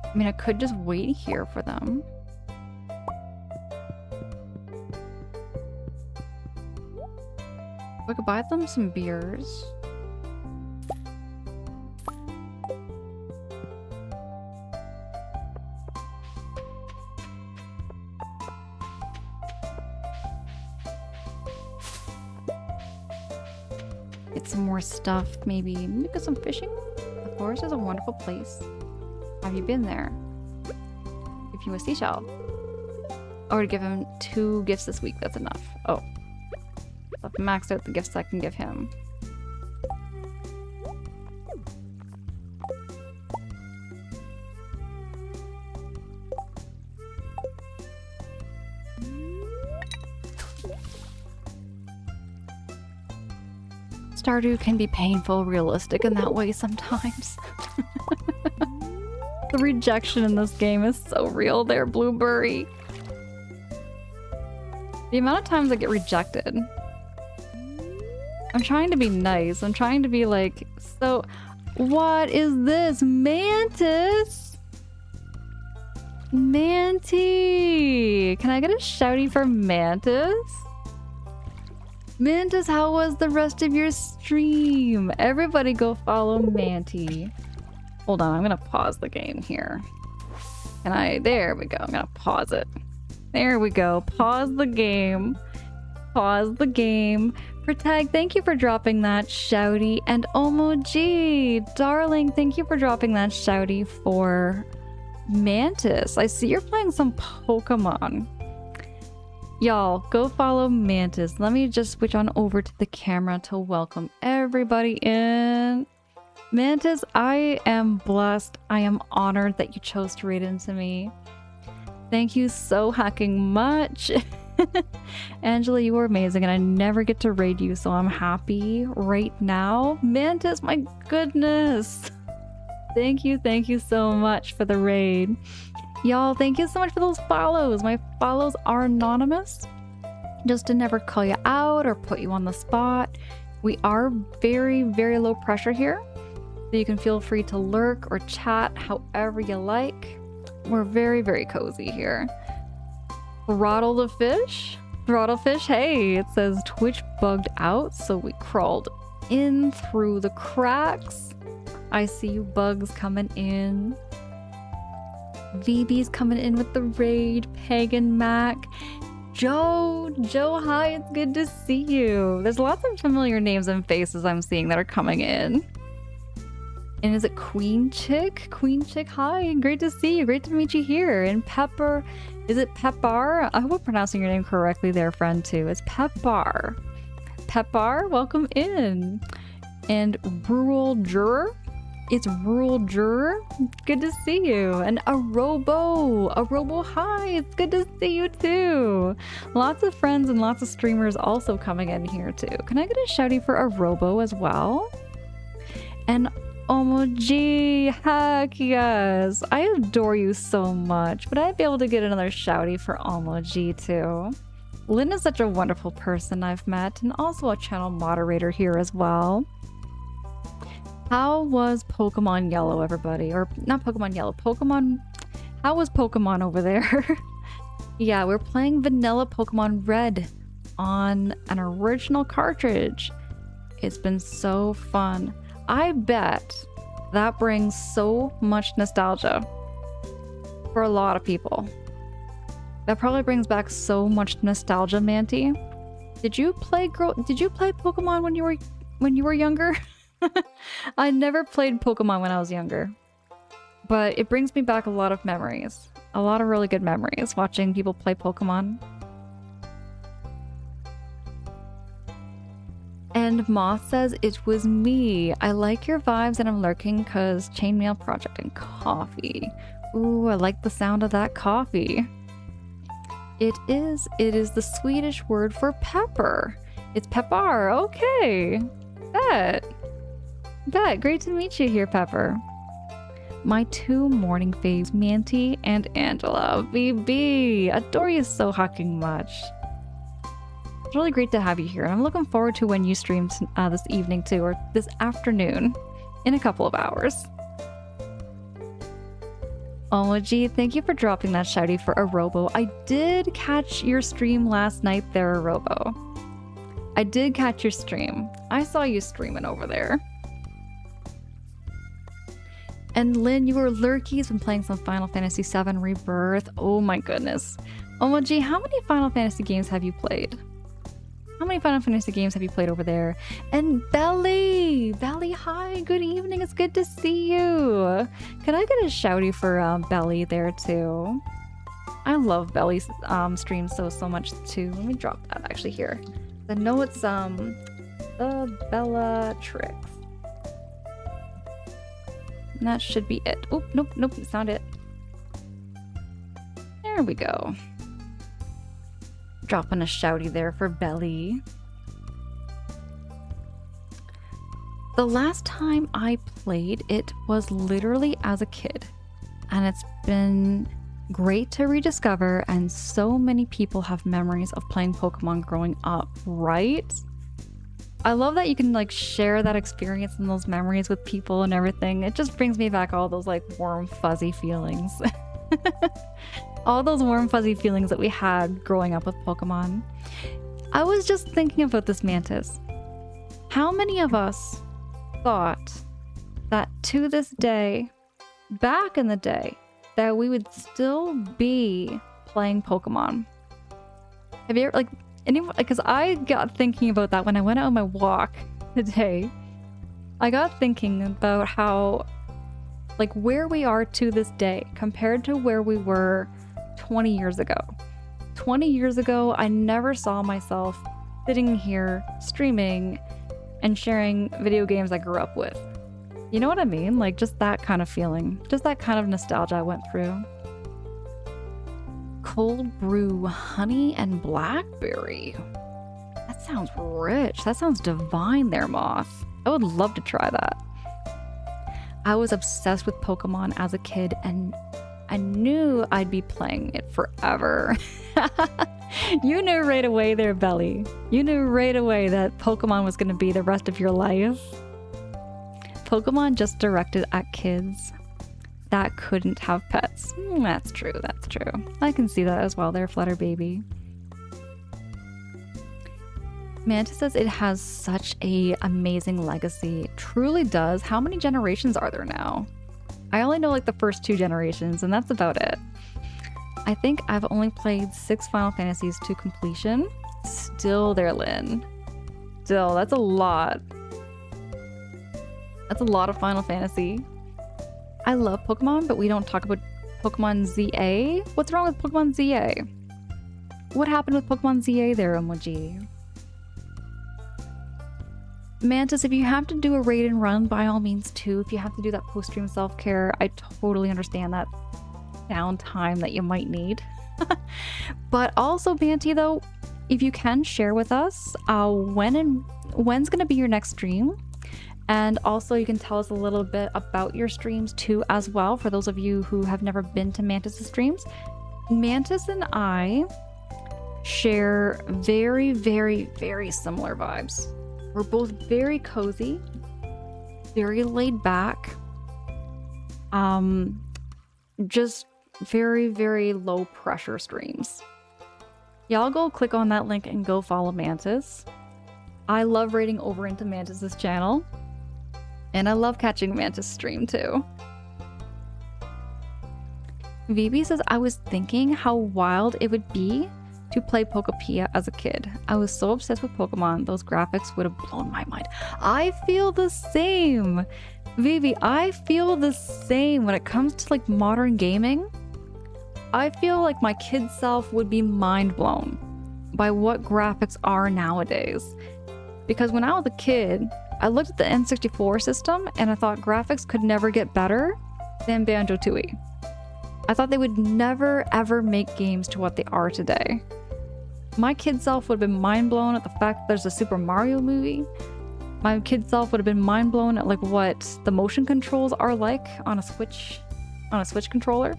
I mean, I could just wait here for them. I could buy them some beers. Get some more stuff, maybe get some fishing. The forest is a wonderful place. Have you been there? Give you a seashell. Or to give him 2 gifts this week, that's enough. Oh. I've maxed out the gifts I can give him. Stardew can be painful, realistic in that way sometimes. The rejection in this game is so real there, Blueberry. The amount of times I get rejected. I'm trying to be nice. I'm trying to be like, so what is this? Mantis? Manty! Can I get a shouty for Mantis? Mantis, how was the rest of your stream? Everybody go follow Manty. Hold on, I'm gonna pause the game here. There we go, I'm gonna pause it. There we go, pause the game. Pause the game. Protag, thank you for dropping that shouty. And Omo-G, darling, thank you for dropping that shouty for Mantis. I see you're playing some Pokemon. Y'all, go follow Mantis. Let me just switch on over to the camera to welcome everybody in. Mantis, I am blessed. I am honored that you chose to raid into me. Thank you so hecking much. Angela, you are amazing and I never get to raid you, so I'm happy right now. Mantis, my goodness. Thank you so much for the raid. Y'all, thank you so much for those follows. My follows are anonymous, just to never call you out or put you on the spot. We are very, very low pressure here, so you can feel free to lurk or chat however you like. We're very, very cozy here. Throttle the fish? Throttlefish, hey, it says Twitch bugged out, so we crawled in through the cracks. I see you bugs coming in. VB's coming in with the raid. Pagan Mac. Joe, hi, it's good to see you. There's lots of familiar names and faces I'm seeing that are coming in. And is it Queen Chick? Queen Chick, hi, great to see you. Great to meet you here. And Pepper, is it Pepar? I hope I'm pronouncing your name correctly there, friend, too. It's Pepar. Pepar, welcome in. And Rural Juror? It's Rural Juror. Good to see you. And Arobo, hi, it's good to see you too. Lots of friends and lots of streamers also coming in here too. Can I get a shouty for Arobo as well? And Omo-G, heck yes. I adore you so much, but I'd be able to get another shouty for Omo-G too. Lynn is such a wonderful person I've met, and also a channel moderator here as well. How was Pokemon Yellow, everybody? Or not Pokemon Yellow, How was Pokemon over there? Yeah, we're playing vanilla Pokemon Red. on an original cartridge. It's been so fun. I bet that brings so much nostalgia for a lot of people. That probably brings back so much nostalgia, Manti. Did you play Pokemon when you were younger? I never played Pokemon when I was younger. But it brings me back a lot of memories. A lot of really good memories watching people play Pokemon. And Moth says, it was me. I like your vibes and I'm lurking because Chainmail Project and coffee. Ooh, I like the sound of that coffee. It is the Swedish word for pepper. It's pepper. Okay. Bet. Great to meet you here, Pepper. My two morning faves, Manti and Angela. BB, adore you so fucking much. It's really great to have you here, and I'm looking forward to when you stream this evening too, or this afternoon, in a couple of hours. Oh, gee, thank you for dropping that shouty for Arobo. I did catch your stream last night there, Arobo. I did catch your stream. I saw you streaming over there. And Lynn, you were lurkies when playing some Final Fantasy VII Rebirth. Oh my goodness. Oh, gee, how many Final Fantasy games have you played? How many Final Fantasy games have you played over there? And Belly! Belly, hi, good evening, it's good to see you. Can I get a shouty for Belly there too? I love Belly's streams so much too. Let me drop that actually here. I know it's the Bella Tricks. And that should be it. Oh, nope, it's not it. There we go. Dropping a shouty there for Belly. The last time I played it was literally as a kid. And it's been great to rediscover, and so many people have memories of playing Pokemon growing up, right? I love that you can like share that experience and those memories with people and everything. It just brings me back all those like warm, fuzzy feelings. All those warm, fuzzy feelings that we had growing up with Pokemon. I was just thinking about this, Mantis. How many of us thought that to this day, back in the day, that we would still be playing Pokemon? Have you ever, like, anyone, because I got thinking about that when I went out on my walk today. I got thinking about how, like, where we are to this day compared to where we were 20 years ago. 20 years ago, I never saw myself sitting here streaming and sharing video games I grew up with. You know what I mean? Like, just that kind of feeling. Just that kind of nostalgia I went through. Cold brew honey and blackberry. That sounds rich. That sounds divine there, Moth. I would love to try that. I was obsessed with Pokemon as a kid, and I knew I'd be playing it forever. You knew right away there, Belly. You knew right away that Pokemon was going to be the rest of your life. Pokemon just directed at kids that couldn't have pets. That's true, that's true. I can see that as well there, Flutter Baby. Mantis says it has such a amazing legacy. It truly does. How many generations are there now? I only know like the first 2 generations, and that's about it. I think I've only played 6 Final Fantasies to completion. Still there, Lynn. Still, that's a lot. That's a lot of Final Fantasy. I love Pokemon, but we don't talk about Pokemon ZA. What's wrong with Pokemon ZA? What happened with Pokemon ZA there, Emoji? Mantis, if you have to do a raid and run, by all means too. If you have to do that post-stream self-care, I totally understand that downtime that you might need. But also, Banty, though, if you can share with us when's going to be your next stream. And also you can tell us a little bit about your streams too as well, for those of you who have never been to Mantis' streams. Mantis and I share very, very, very similar vibes. We're both very cozy, very laid back, just very, very low pressure streams. Y'all go click on that link and go follow Mantis. I love raiding over into Mantis's channel. And I love catching Mantis stream too. Vivi says, I was thinking how wild it would be to play Pokepia as a kid. I was so obsessed with Pokemon, those graphics would have blown my mind. I feel the same. Vivi, I feel the same when it comes to like modern gaming. I feel like my kid self would be mind blown by what graphics are nowadays. Because when I was a kid, I looked at the N64 system and I thought graphics could never get better than Banjo-Tooie. I thought they would never ever make games to what they are today. My kid self would have been mind blown at the fact that there's a Super Mario movie. My kid self would have been mind blown at like what the motion controls are like on a Switch controller.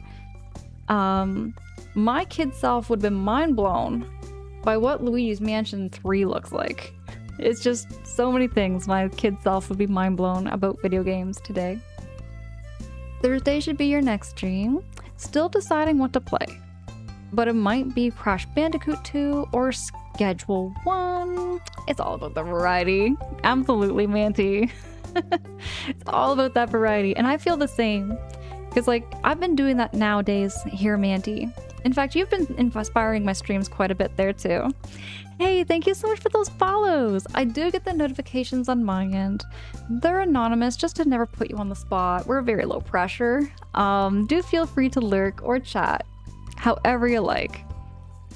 My kid self would have been mind blown by what Luigi's Mansion 3 looks like. It's just so many things my kid self would be mind blown about video games today. Thursday should be your next stream. Still deciding what to play, but it might be Crash Bandicoot 2 or Schedule 1. It's all about the variety. Absolutely, Manty. It's all about that variety, and I feel the same. Because, like, I've been doing that nowadays here, Manty. In fact, you've been inspiring my streams quite a bit there, too. Hey, thank you so much for those follows. I do get the notifications on my end. They're anonymous, just to never put you on the spot. We're very low pressure. Do feel free to lurk or chat, however you like.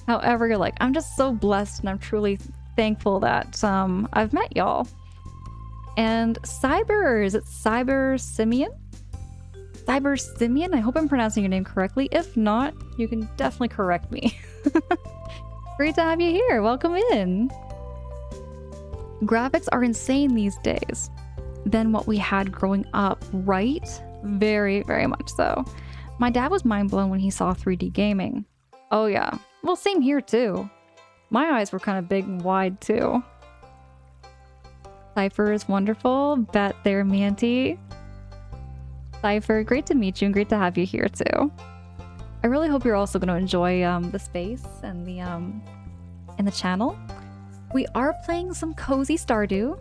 However you like. I'm just so blessed and I'm truly thankful that I've met y'all. And Cyber, is it Cyber Simeon? Cyber Simeon? I hope I'm pronouncing your name correctly. If not, you can definitely correct me. Great to have you here. Welcome in. Graphics are insane these days than what we had growing up, right? Very, very much so. My dad was mind blown when he saw 3D gaming. Oh yeah. Well, same here too. My eyes were kind of big and wide too. Cypher is wonderful. Bet there, Manty. Cypher, great to meet you and great to have you here too. I really hope you're also going to enjoy the space and the channel. We are playing some cozy Stardew.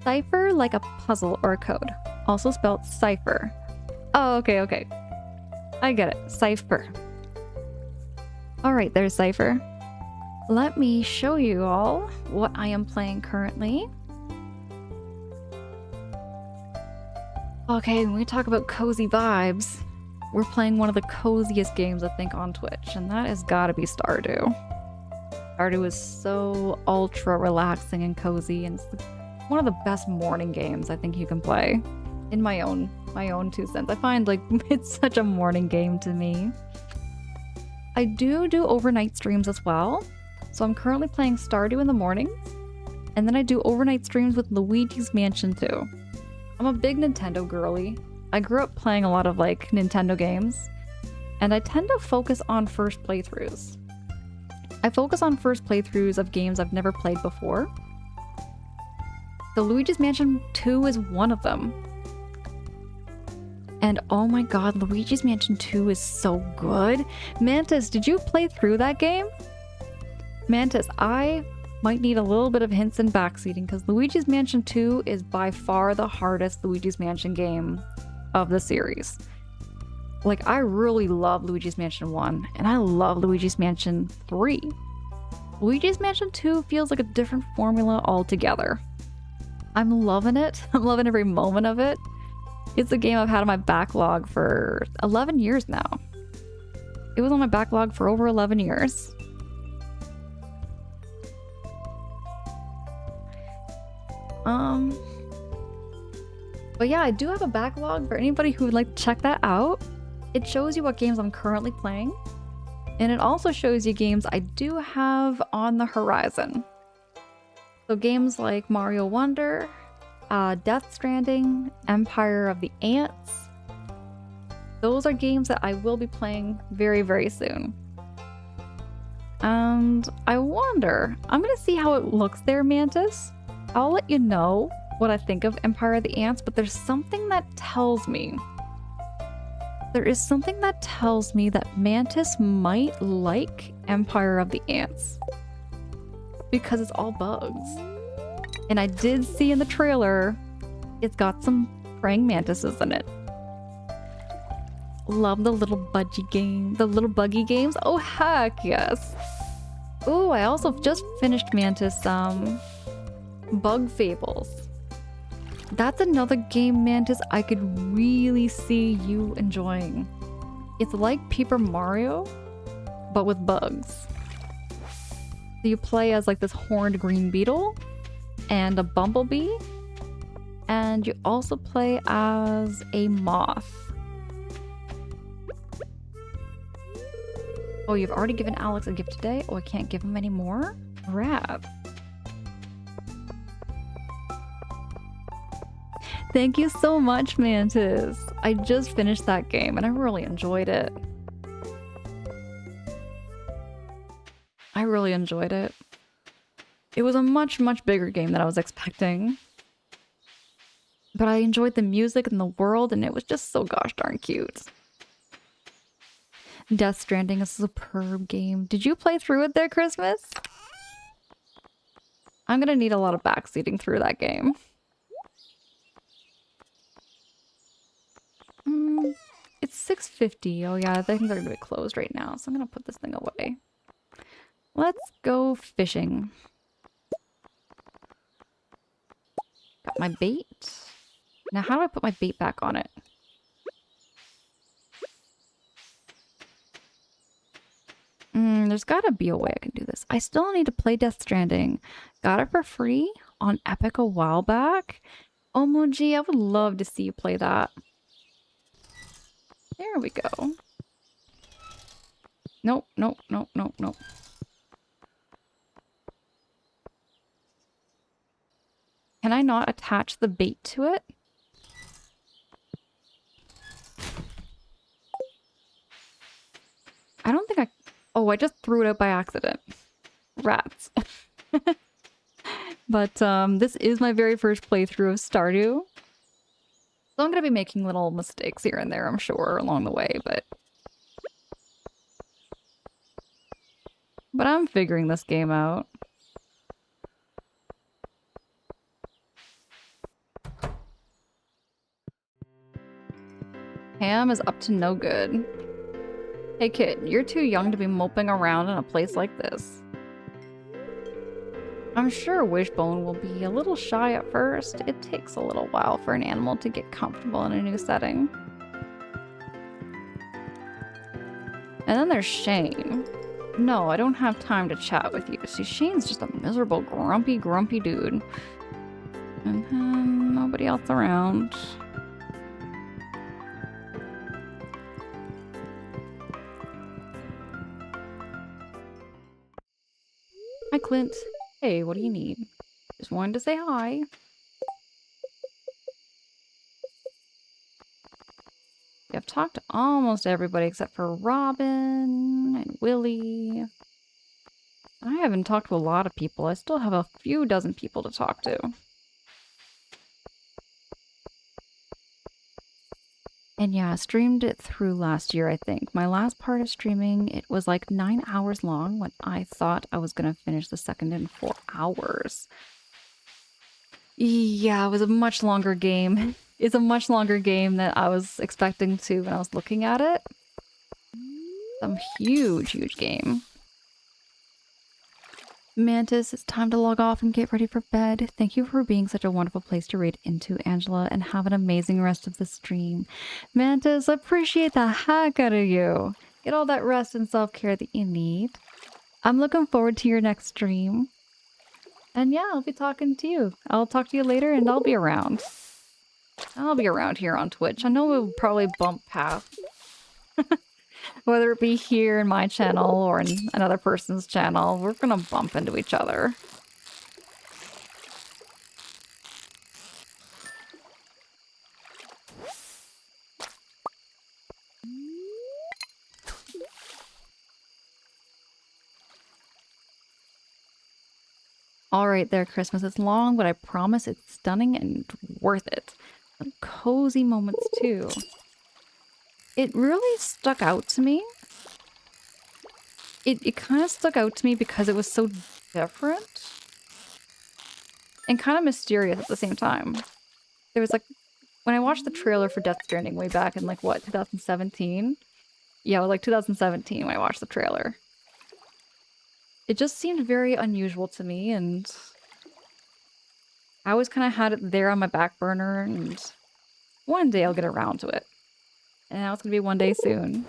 Cypher like a puzzle or a code. Also spelled cipher. Oh, okay. I get it. Cypher. Alright, there's Cypher. Let me show you all what I am playing currently. Okay, when we talk about cozy vibes, we're playing one of the coziest games, I think, on Twitch, and that has got to be Stardew. Stardew is so ultra relaxing and cozy, and it's one of the best morning games I think you can play. In my own 2 cents. I find like it's such a morning game to me. I do overnight streams as well. So I'm currently playing Stardew in the mornings, and then I do overnight streams with Luigi's Mansion 2. I'm a big Nintendo girly. I grew up playing a lot of like Nintendo games, and I tend to focus on first playthroughs. I focus on first playthroughs of games I've never played before. So Luigi's Mansion 2 is one of them. And oh my god, Luigi's Mansion 2 is so good. Mantis, did you play through that game? Mantis, I might need a little bit of hints and backseating because Luigi's Mansion 2 is by far the hardest Luigi's Mansion game of the series. Like, I really love Luigi's Mansion 1, and I love Luigi's Mansion 3. Luigi's Mansion 2 feels like a different formula altogether. I'm loving it. I'm loving every moment of it. It's a game I've had on my backlog for 11 years now. It was on my backlog for over 11 years. But yeah, I do have a backlog for anybody who would like to check that out. It shows you what games I'm currently playing, and it also shows you games I do have on the horizon. So games like Mario Wonder, Death Stranding, Empire of the Ants. Those are games that I will be playing very, very soon. And I wonder, I'm gonna see how it looks there, Mantis. I'll let you know what I think of Empire of the Ants, but there's something that tells me. There is something that tells me that Mantis might like Empire of the Ants. Because it's all bugs. And I did see in the trailer, it's got some praying mantises in it. Love the little little buggy games. Oh heck yes. Ooh, I also just finished Mantis Bug Fables. That's another game, Mantis, I could really see you enjoying. It's like Paper Mario, but with bugs. So you play as like this horned green beetle and a bumblebee, and you also play as a moth. Oh, you've already given Alex a gift today? Oh, I can't give him any more? Crap. Thank you so much, Mantis. I just finished that game and I really enjoyed it. I really enjoyed it. It was a much, much bigger game than I was expecting. But I enjoyed the music and the world, and it was just so gosh darn cute. Death Stranding is a superb game. Did you play through it there, Christmas? I'm gonna need a lot of backseating through that game. It's 6:50. Oh yeah, things are gonna be closed right now, so I'm gonna put this thing away. Let's go fishing. Got my bait. Now how do I put my bait back on it? There's gotta be a way I can do this. I still need to play Death Stranding. Got it for free on Epic a while back. Omoji, I would love to see you play that. There we go. Nope, nope, nope, nope, nope. Can I not attach the bait to it? I don't think I... Oh, I just threw it out by accident. Rats. But this is my very first playthrough of Stardew. So I'm going to be making little mistakes here and there, I'm sure, along the way, but I'm figuring this game out. Ham is up to no good. Hey kid, you're too young to be moping around in a place like this. I'm sure Wishbone will be a little shy at first. It takes a little while for an animal to get comfortable in a new setting. And then there's Shane. No, I don't have time to chat with you. See, Shane's just a miserable, grumpy dude. And then nobody else around. Hi, Clint. Hey, what do you need? Just wanted to say hi. I've talked to almost everybody except for Robin and Willie. I haven't talked to a lot of people. I still have a few dozen people to talk to. And yeah, I streamed it through last year, I think. My last part of streaming, it was like 9 hours long when I thought I was going to finish the second in 4 hours. Yeah, it was a much longer game. It's a much longer game than I was expecting to when I was looking at it. Some huge, huge game. Mantis, it's time to log off and get ready for bed. Thank you for being such a wonderful place to read into, Angela, and have an amazing rest of the stream. Mantis, I appreciate the heck out of you. Get all that rest and self-care that you need. I'm looking forward to your next stream. And yeah, I'll be talking to you. I'll talk to you later and I'll be around. I'll be around here on Twitch. I know we'll probably bump paths. Whether it be here in my channel or in another person's channel, we're gonna bump into each other. All right there, Christmas. It's long, but I promise it's stunning and worth it. Some cozy moments too. It really stuck out to me it kind of stuck out to me because it was so different and kind of mysterious at the same time. There was like, when I watched the trailer for Death Stranding way back in like what, 2017? Yeah, it was like 2017 when I watched the trailer. It just seemed very unusual to me, and I always kind of had it there on my back burner, and one day I'll get around to it. And now it's gonna be one day soon.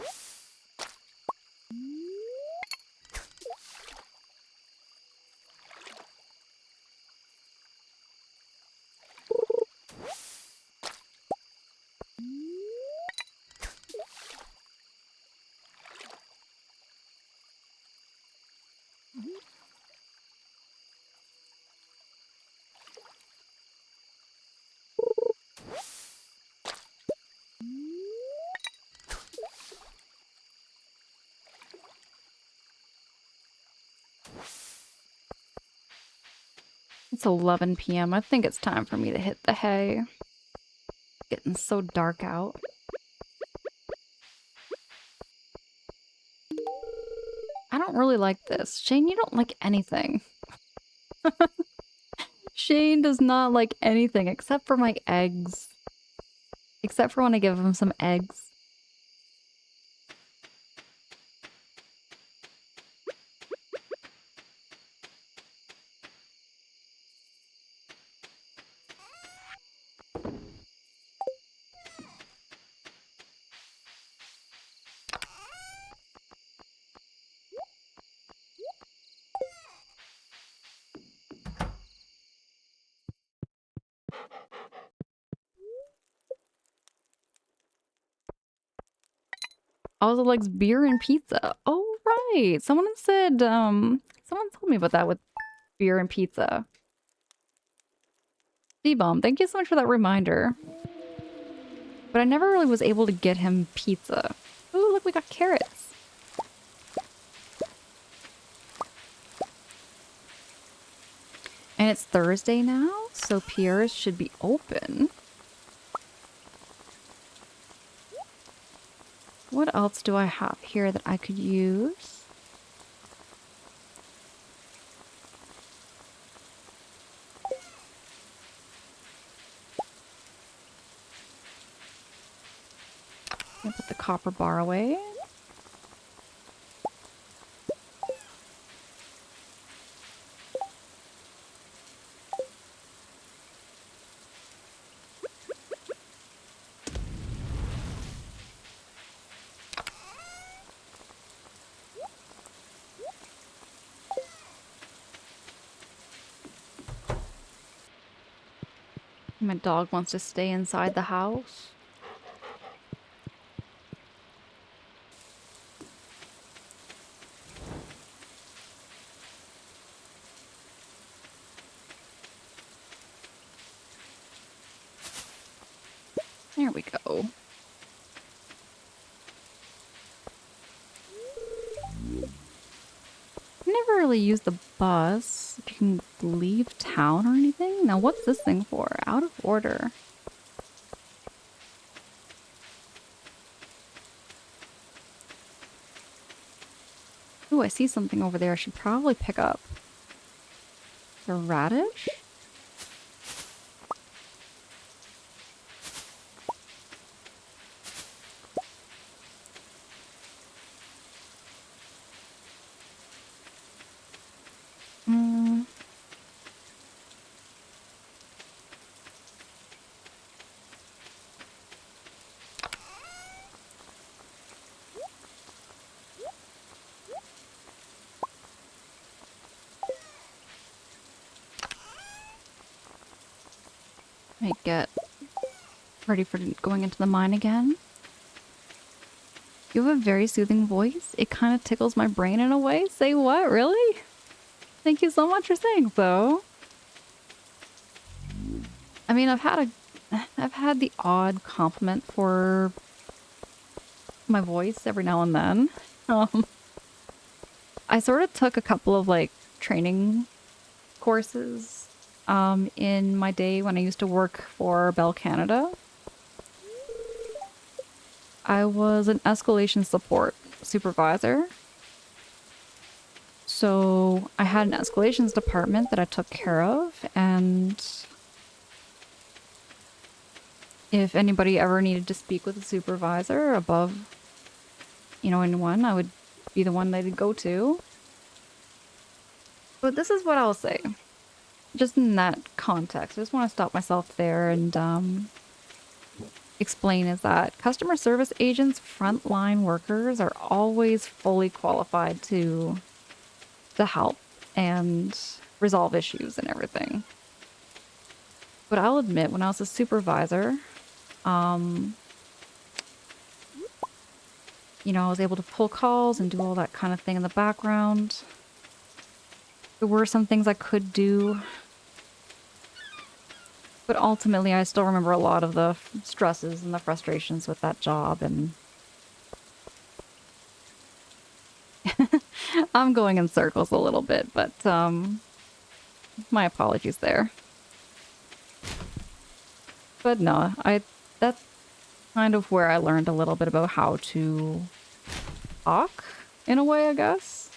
It's 11 p.m. I think it's time for me to hit the hay. Getting so dark out. I don't really like this. Shane, you don't like anything. Shane does not like anything except for my eggs. Except for when I give him some eggs. Also likes beer and pizza. Oh, right. Someone said, someone told me about that with beer and pizza. D-Bomb, thank you so much for that reminder. But I never really was able to get him pizza. Ooh, look, we got carrots. And it's Thursday now, so Pierre's should be open. What else do I have here that I could use? I'll put the copper bar away. My dog wants to stay inside the house. There we go. Never really used the bus. If you can leave town or anything. Now what's this thing for? Out of order. Ooh, I see something over there I should probably pick up. The radish? I get ready for going into the mine again. You have a very soothing voice. It kind of tickles my brain in a way. Say what? Really? Thank you so much for saying so. I mean, I've had the odd compliment for my voice every now and then. I sort of took a couple of like training courses in my day when I used to work for Bell Canada. I was an escalation support supervisor. So I had an escalations department that I took care of, and if anybody ever needed to speak with a supervisor above, anyone, I would be the one they'd go to. But this is what I'll say. Just in that context, I just want to stop myself there and explain is that customer service agents, frontline workers are always fully qualified to help and resolve issues and everything. But I'll admit, when I was a supervisor, I was able to pull calls and do all that kind of thing in the background. There were some things I could do, but ultimately I still remember a lot of the stresses and the frustrations with that job, and I'm going in circles a little bit, but my apologies there. But no, that's kind of where I learned a little bit about how to talk, in a way, I guess.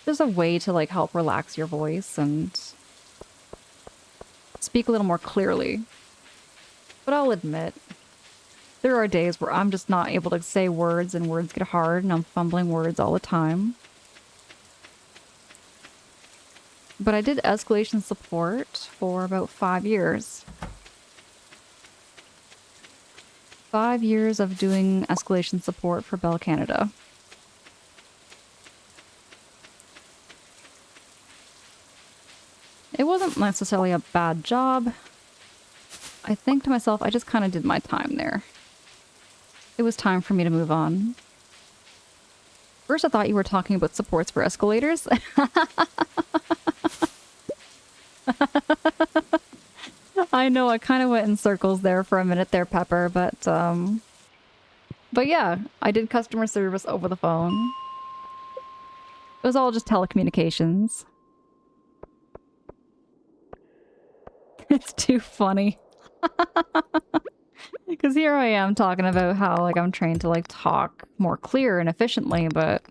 There's a way to, like, help relax your voice and speak a little more clearly. But I'll admit, there are days where I'm just not able to say words and words get hard and I'm fumbling words all the time. But I did escalation support for about 5 years. 5 years of doing escalation support for Bell Canada. It wasn't necessarily a bad job. I think to myself, I just kind of did my time there. It was time for me to move on. First, I thought you were talking about supports for escalators. I know, I kind of went in circles there for a minute there, Pepper, but yeah, I did customer service over the phone. It was all just telecommunications. It's too funny. Because here I am talking about how, like, I'm trained to, like, talk more clear and efficiently, but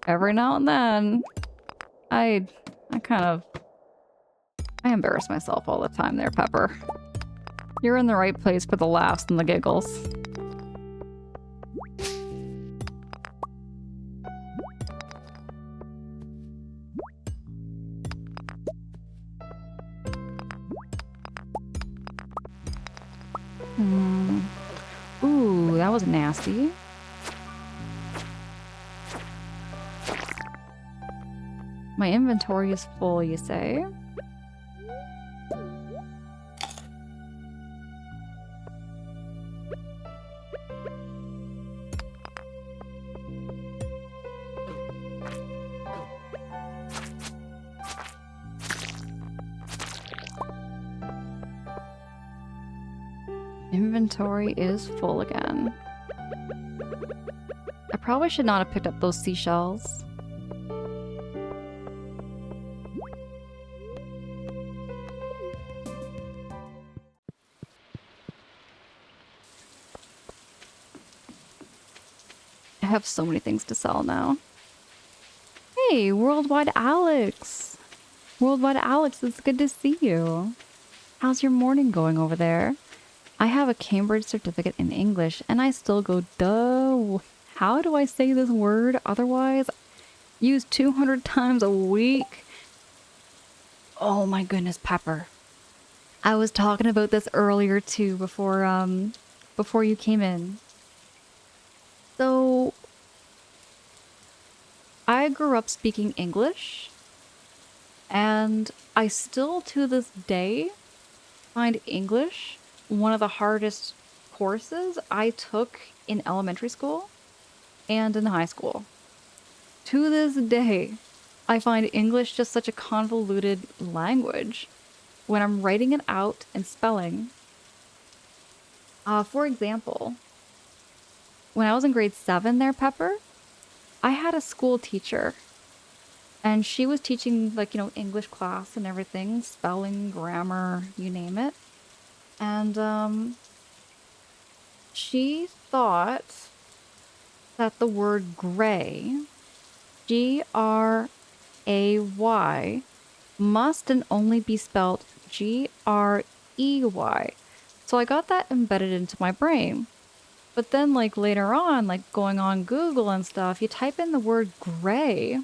every now and then, I embarrass myself all the time there, Pepper. You're in the right place for the laughs and the giggles. Ooh, that was nasty. My inventory is full, you say? Inventory is full again. I probably should not have picked up those seashells. I have so many things to sell now. Hey, Worldwide Alex! Worldwide Alex, it's good to see you. How's your morning going over there? I have a Cambridge certificate in English, and I still go, duh. How do I say this word otherwise? Used 200 times a week. Oh my goodness, Pepper. I was talking about this earlier too, before you came in. So, I grew up speaking English, and I still to this day find English one of the hardest courses I took in elementary school and in high school. To this day, I find English just such a convoluted language when I'm writing it out and spelling. For example, when I was in grade 7 there, Pepper, I had a school teacher, and she was teaching, like, English class and everything, spelling, grammar, you name it. And she thought that the word gray, Gray, must and only be spelled Grey. So I got that embedded into my brain. But then, like, later on, like, going on Google and stuff, you type in the word gray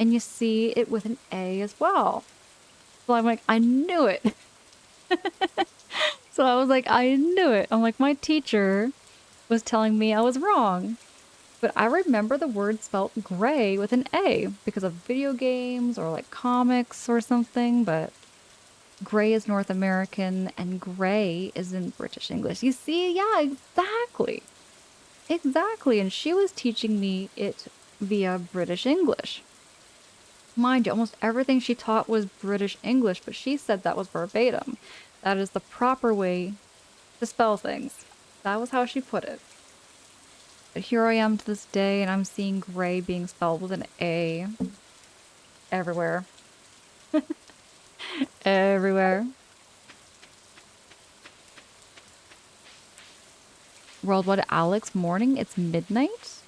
and you see it with an A as well. So I'm like, I knew it. So I was like, I knew it. I'm like, my teacher was telling me I was wrong. But I remember the word spelled gray with an A because of video games or like comics or something. But gray is North American and gray is in British English. You see? Yeah, exactly. Exactly. And she was teaching me it via British English. Mind you, almost everything she taught was British English, but she said that was verbatim. That is the proper way to spell things. That was how she put it. But here I am to this day, and I'm seeing gray being spelled with an A everywhere. Everywhere. Worldwide Alex morning, it's midnight?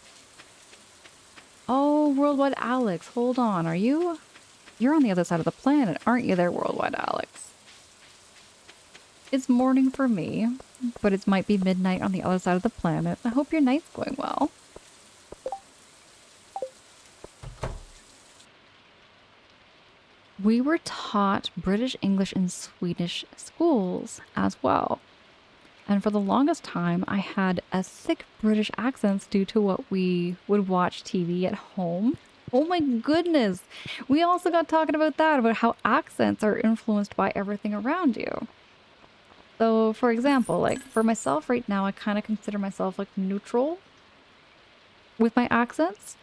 Oh, Worldwide Alex, hold on. Are you? You're on the other side of the planet, aren't you there, Worldwide Alex? It's morning for me, but it might be midnight on the other side of the planet. I hope your night's going well. We were taught British English in Swedish schools as well. And for the longest time, I had a thick British accents due to what we would watch TV at home. Oh my goodness! We also got talking about that, about how accents are influenced by everything around you. So, for example, like for myself right now, I kind of consider myself like neutral with my accents.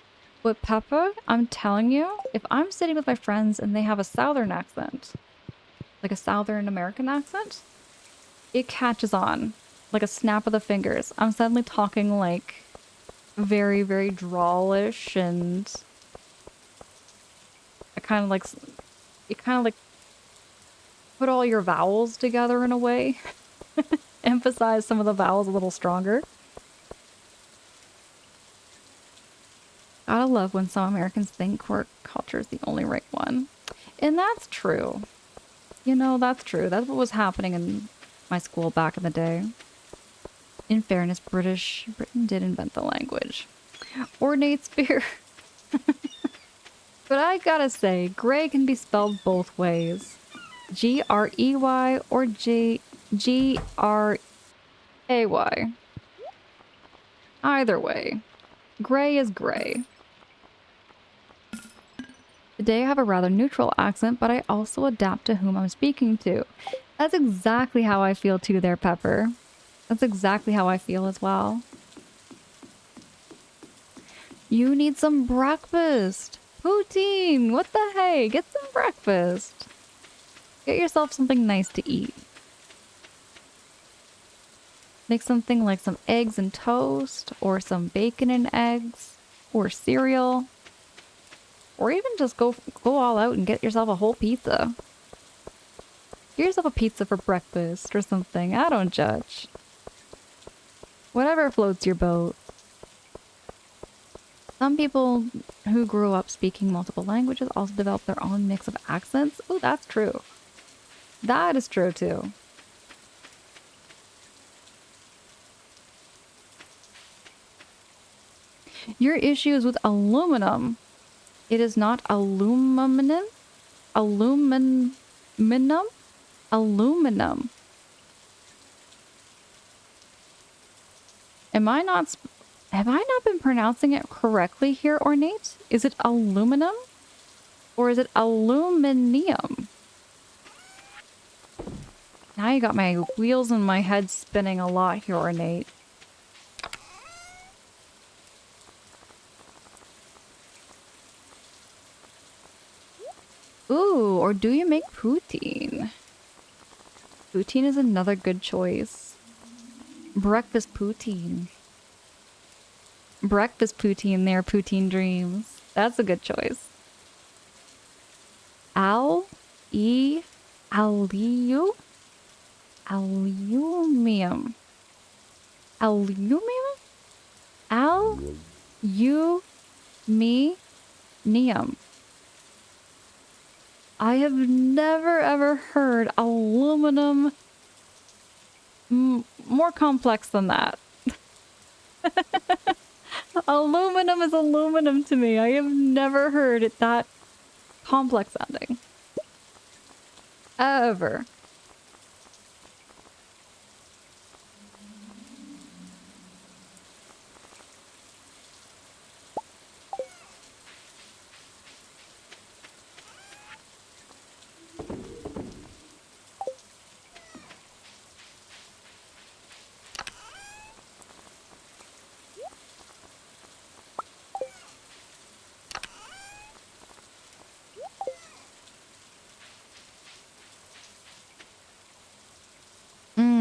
But Peppa, I'm telling you, if I'm sitting with my friends and they have a Southern accent, like a Southern American accent, it catches on like a snap of the fingers. I'm suddenly talking like very, very drawlish, and I kind of like, you kind of like put all your vowels together in a way, emphasize some of the vowels a little stronger. Gotta love when some Americans think work culture is the only right one. And that's true. You know, that's true. That's what was happening in my school back in the day. In fairness, Britain did invent the language. Ornate spear. But I gotta say, gray can be spelled both ways. Grey or Gray. Either way, gray is gray. Today I have a rather neutral accent, but I also adapt to whom I'm speaking to. That's exactly how I feel too there, Pepper. That's exactly how I feel as well. You need some breakfast. Poutine! What the hey? Get some breakfast. Get yourself something nice to eat. Make something like some eggs and toast, or some bacon and eggs, or cereal. Or even just go all out and get yourself a whole pizza. Get yourself a pizza for breakfast or something. I don't judge. Whatever floats your boat. Some people who grew up speaking multiple languages also develop their own mix of accents. Oh, that's true. That is true too. Your issue is with aluminum. It is not aluminum. Aluminum. Aluminum. Have I not been pronouncing it correctly here, Ornate? Is it aluminum? Or is it aluminium? Now you got my wheels in my head spinning a lot here, Ornate. Ooh, or do you make poutine? Poutine is another good choice. Breakfast poutine. Breakfast poutine there, poutine dreams. That's a good choice. Aluminum? Aluminum? Al? You, me, Neum. I have never ever heard aluminum more complex than that. Aluminum is aluminum to me. I have never heard it that complex sounding. Ever.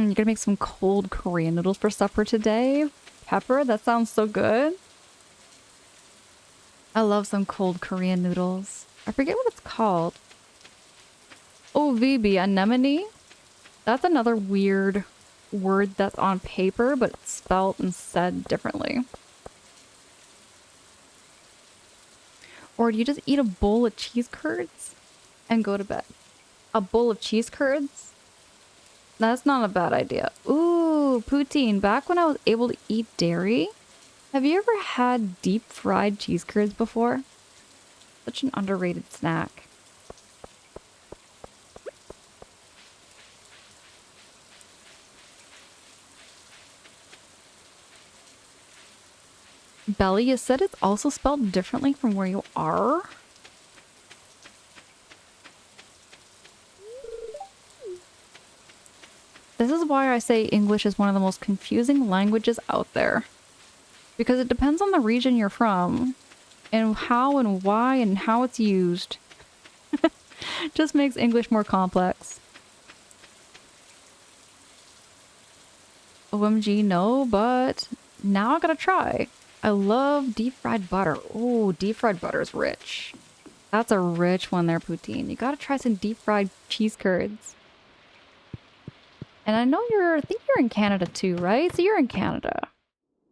You're gonna make some cold Korean noodles for supper today? Pepper? That sounds so good. I love some cold Korean noodles. I forget what it's called. Oh, VB, anemone? That's another weird word that's on paper, but it's spelled and said differently. Or do you just eat a bowl of cheese curds and go to bed? A bowl of cheese curds? That's not a bad idea. Ooh, poutine. Back when I was able to eat dairy, have you ever had deep fried cheese curds before? Such an underrated snack. Belly, you said it's also spelled differently from where you are? This is why I say English is one of the most confusing languages out there. Because it depends on the region you're from, and how and why and how it's used. Just makes English more complex. OMG, no, but now I gotta try. I love deep fried butter. Ooh, deep fried butter is rich. That's a rich one there, poutine. You gotta try some deep fried cheese curds. And I know I think you're in Canada too, right? So you're in Canada.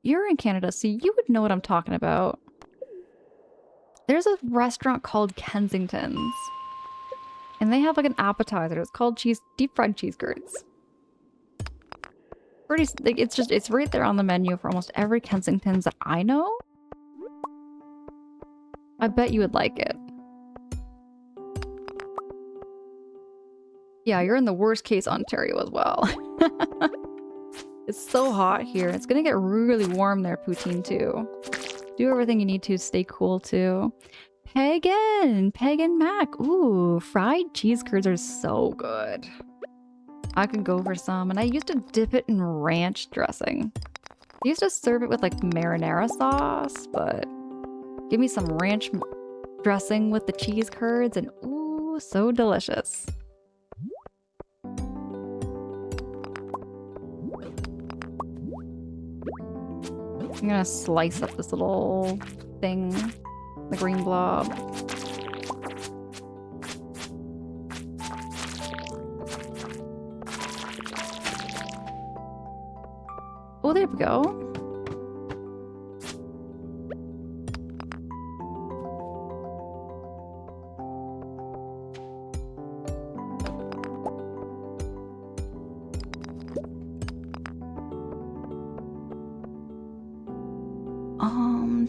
You're in Canada, so you would know what I'm talking about. There's a restaurant called Kensington's. And they have like an appetizer. It's called deep fried cheese curds. Like, it's right there on the menu for almost every Kensington's that I know. I bet you would like it. Yeah, you're in the worst case Ontario as well. It's so hot here. It's gonna get really warm there, poutine, too. Do everything you need to stay cool, too. Pagan Mac. Ooh, fried cheese curds are so good. I could go for some, and I used to dip it in ranch dressing. I used to serve it with like marinara sauce, but give me some ranch dressing with the cheese curds, and ooh, so delicious. I'm gonna slice up this little thing, the green blob. Oh, there we go.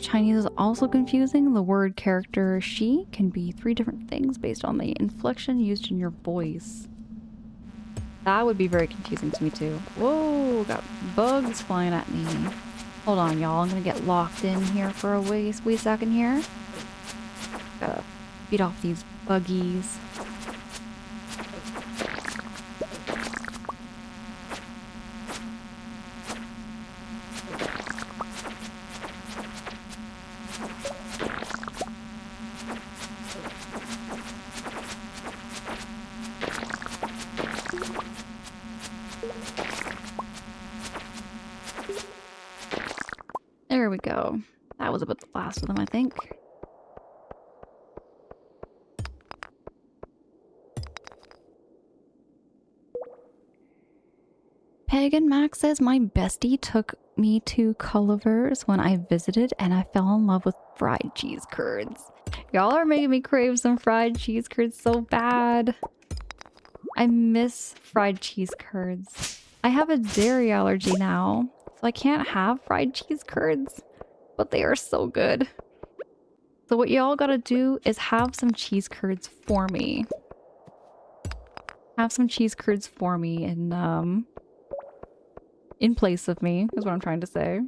Chinese is also confusing. The word character she can be 3 different things based on the inflection used in your voice. That would be very confusing to me too. Whoa, got bugs flying at me. Hold on, y'all. I'm gonna get locked in here for a wee second here. Gotta beat off these buggies. There we go. That was about the last of them, I think. Pagan Max says my bestie took me to Culliver's when I visited and I fell in love with fried cheese curds. Y'all are making me crave some fried cheese curds so bad. I miss fried cheese curds. I have a dairy allergy now, so I can't have fried cheese curds, but they are so good. So what y'all gotta do is have some cheese curds for me. Have some cheese curds for me in place of me, is what I'm trying to say.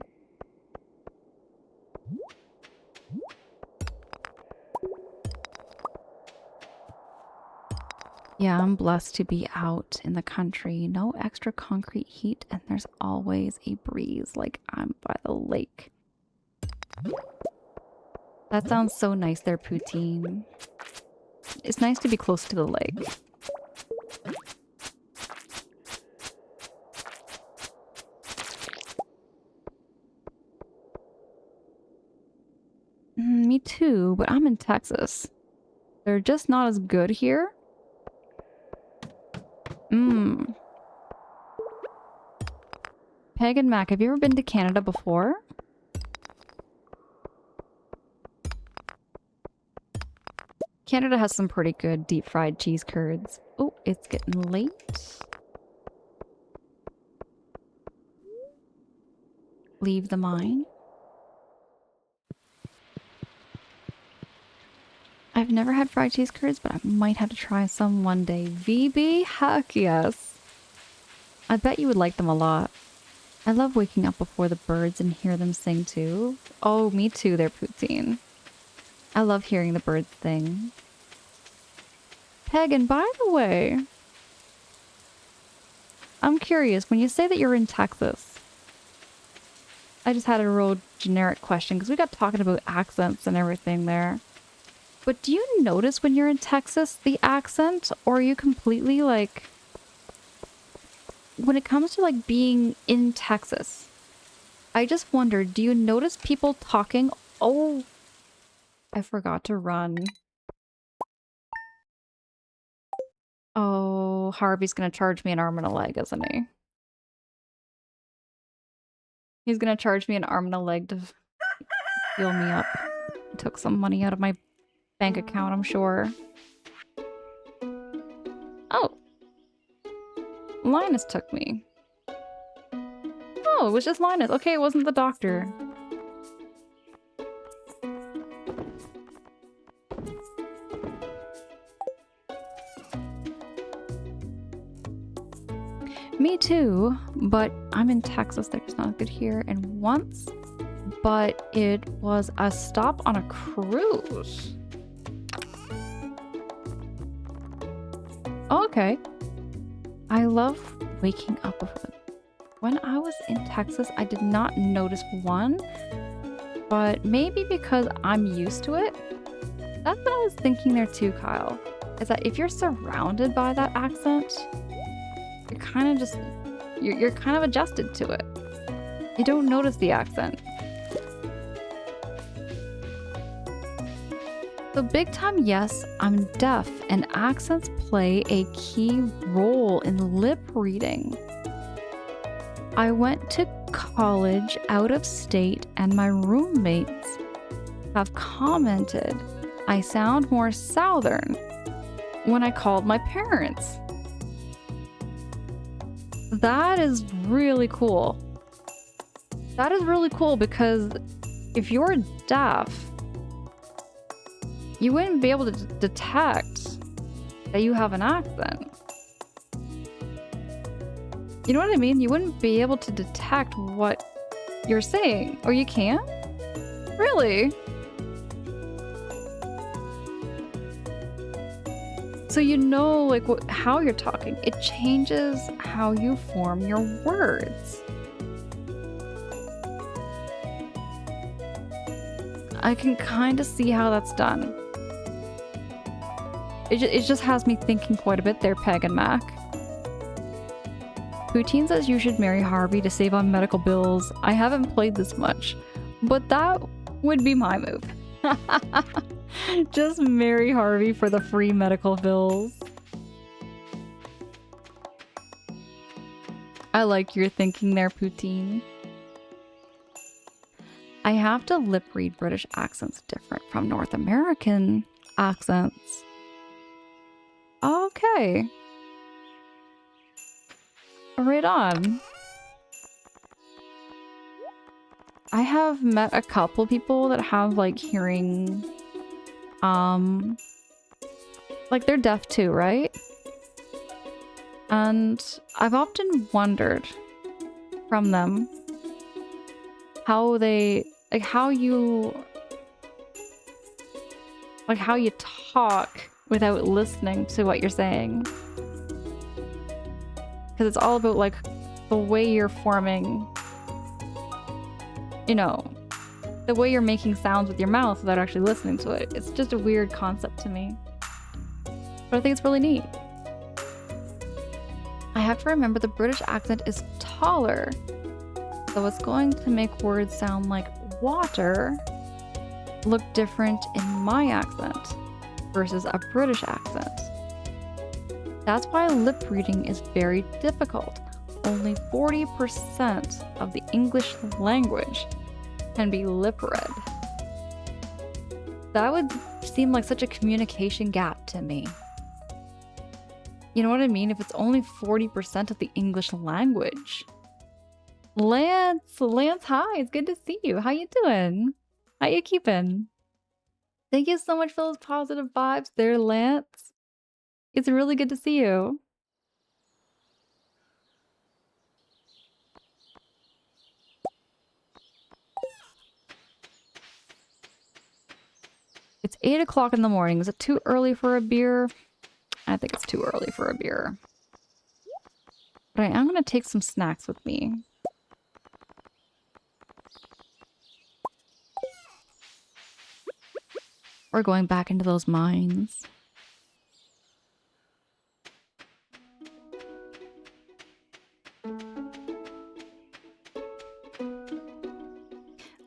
Yeah, I'm blessed to be out in the country. No extra concrete heat, and there's always a breeze, like I'm by the lake. That sounds so nice there, Poutine. It's nice to be close to the lake. Me too, but I'm in Texas. They're just not as good here. Peg and Mac, have you ever been to Canada before? Canada has some pretty good deep fried cheese curds. Oh, it's getting late. Leave the mine. I've never had fried cheese curds, but I might have to try some one day. VB? Heck yes. I bet you would like them a lot. I love waking up before the birds and hear them sing too. Oh, me too there, Poutine. I love hearing the birds sing. Peg, and by the way, I'm curious, when you say that you're in Texas, I just had a real generic question because we got talking about accents and everything there. But do you notice when you're in Texas the accent, or are you completely like, when it comes to like being in Texas, I just wonder, do you notice people talking? Oh, I forgot to run. Oh, Harvey's gonna charge me an arm and a leg, isn't he? He's gonna charge me an arm and a leg to heal me up. He took some money out of my bank account, I'm sure. Oh. Linus took me. Oh, it was just Linus. Okay, it wasn't the doctor. Me too, but I'm in Texas. There's not good here. And once, but it was a stop on a cruise. Oh, okay. I love waking up before. When I was in Texas, I did not notice one, but maybe because I'm used to it. That's what I was thinking there too, Kyle. Is that if you're surrounded by that accent, you're kind of just, you're kind of adjusted to it. You don't notice the accent. So big time, yes, I'm deaf, and accents play a key role in lip reading. I went to college out of state, and my roommates have commented I sound more southern when I called my parents. That is really cool. That is really cool because if you're deaf, you wouldn't be able to detect that you have an accent. You know what I mean? You wouldn't be able to detect what you're saying. Or you can? Really? So you know like how you're talking. It changes how you form your words. I can kind of see how that's done. It just has me thinking quite a bit there, Peg and Mac. Poutine says you should marry Harvey to save on medical bills. I haven't played this much, but that would be my move. Just marry Harvey for the free medical bills. I like your thinking there, Poutine. I have to lip read British accents different from North American accents. Okay. Right on. I have met a couple people that have like hearing, like they're deaf too, right? And I've often wondered from them how they, like how you talk without listening to what you're saying. Because it's all about like the way you're forming, you know, the way you're making sounds with your mouth without actually listening to it. It's just a weird concept to me. But I think it's really neat. I have to remember the British accent is taller. So it's going to make words sound like water look different in my accent versus a British accent. That's why lip reading is very difficult. Only 40% of the English language can be lip read. That would seem like such a communication gap to me. You know what I mean? If it's only 40% of the English language. Lance, hi, it's good to see you. How you doing? How you keeping? Thank you so much for those positive vibes there, Lance. It's really good to see you. It's 8 o'clock in the morning. Is it too early for a beer? I think it's too early for a beer. But I am going to take some snacks with me. We're going back into those mines.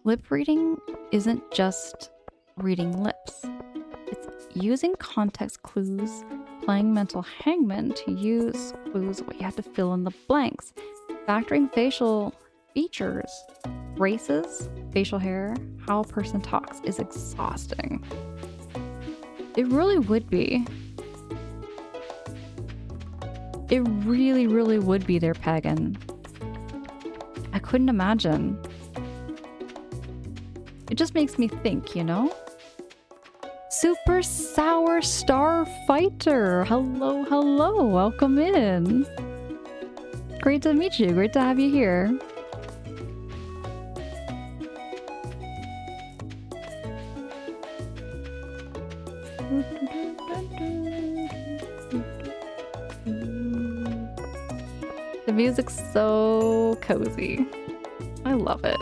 Lip reading isn't just reading lips. It's using context clues, playing mental hangman to use clues where you have to fill in the blanks, factoring facial features, races, facial hair, how a person talks is exhausting. It really would be. It really, really would be there, Pagan. I couldn't imagine. It just makes me think, you know? Super Sour Starfighter! Hello, hello! Welcome in! Great to meet you, great to have you here. The music's so cozy. I love it.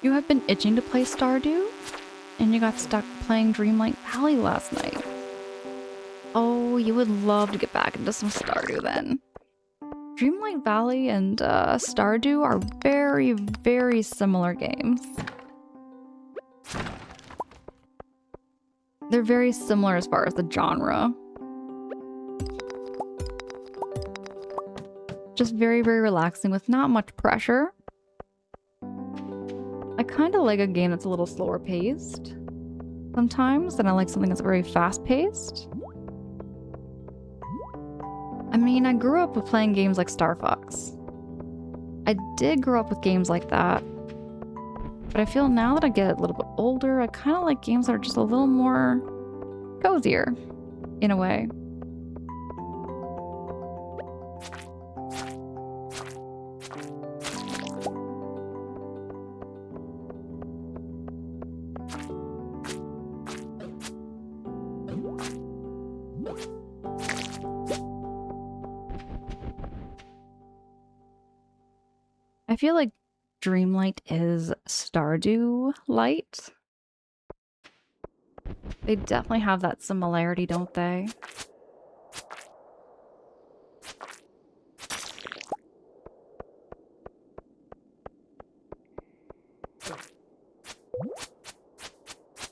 You have been itching to play Stardew? And you got stuck playing Dreamlight Valley last night. Oh, you would love to get back into some Stardew then. Dreamlight Valley and Stardew are very, very similar games. They're very similar as far as the genre. Just very, very relaxing with not much pressure. I kind of like a game that's a little slower paced sometimes, and I like something that's very fast paced. I mean, I grew up with playing games like Star Fox. I did grow up with games like that, but I feel now that I get a little bit older, I kind of like games that are just a little more cozier, in a way. I feel like Dreamlight is Stardew Light. They definitely have that similarity, don't they?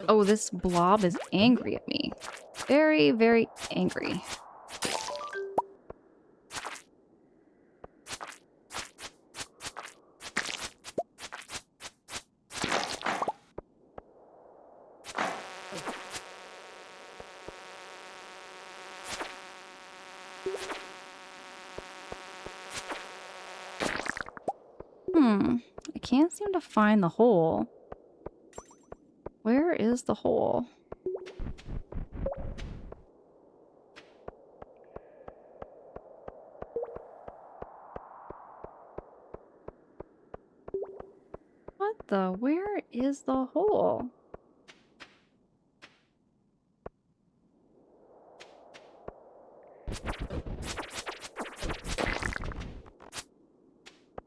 Oh, this blob is angry at me. Very, very angry. I can't seem to find the hole. Where is the hole? What the? Where is the hole?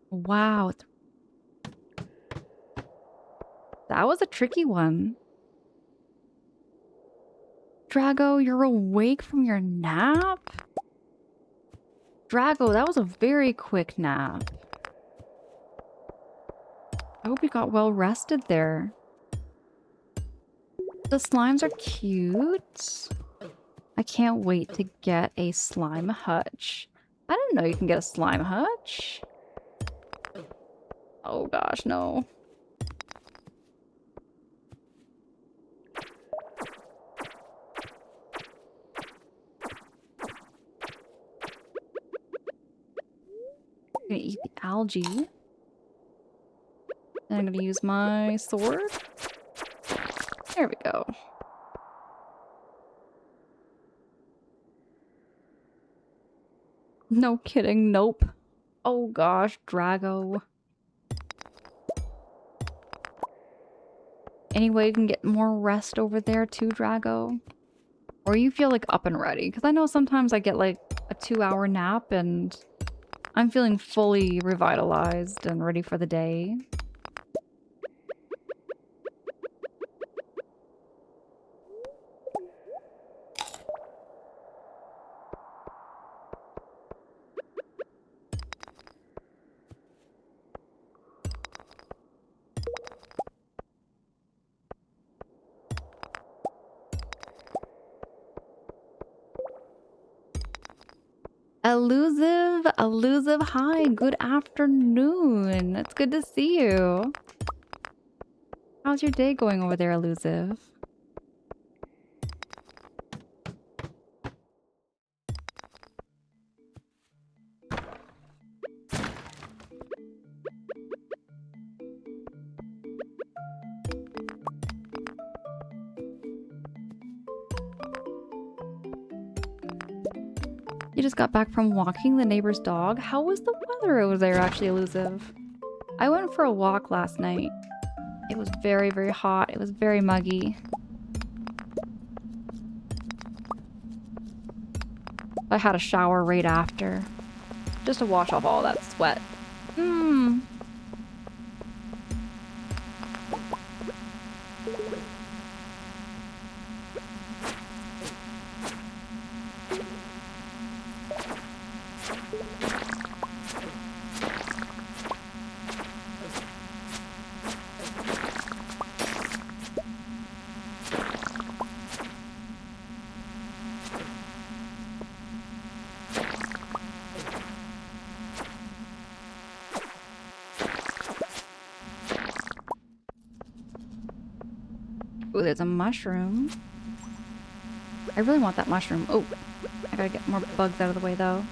Wow. That was a tricky one. Drago, you're awake from your nap? Drago, that was a very quick nap. I hope you got well rested there. The slimes are cute. I can't wait to get a slime hutch. I didn't know you can get a slime hutch. Oh gosh, no. I'm gonna eat the algae. Then I'm gonna use my sword. There we go. No kidding, nope. Oh gosh, Drago. Any way you can get more rest over there too, Drago? Or you feel like up and ready? Because I know sometimes I get like a 2-hour nap and I'm feeling fully revitalized and ready for the day. Elusive, hi, good afternoon. It's good to see you. How's your day going over there, Elusive? You just got back from walking the neighbor's dog? How was the weather over there, actually, Elusive? I went for a walk last night. It was very, very hot. It was very muggy. I had a shower right after. Just to wash off all that sweat. Ooh, there's a mushroom. I really want that mushroom. Oh, I gotta get more bugs out of the way, though.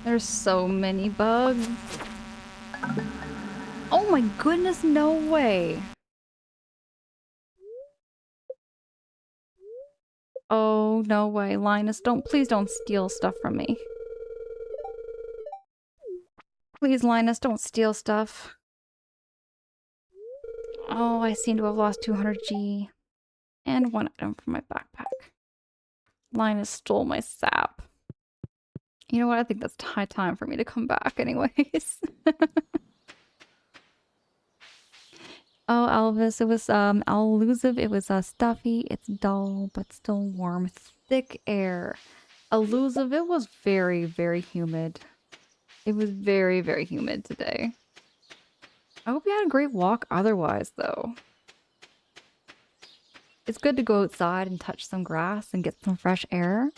There's so many bugs. Oh my goodness, no way. Oh, no way. Linus, please don't steal stuff from me. Please, Linus, don't steal stuff. Oh, I seem to have lost 200G. And one item from my backpack. Linus stole my sap. You know what? I think that's high time for me to come back anyways. Oh, Elvis, it was elusive, it was stuffy, it's dull, but still warm. Thick air. Elusive, it was very, very humid. It was very, very humid today. I hope you had a great walk otherwise, though. It's good to go outside and touch some grass and get some fresh air.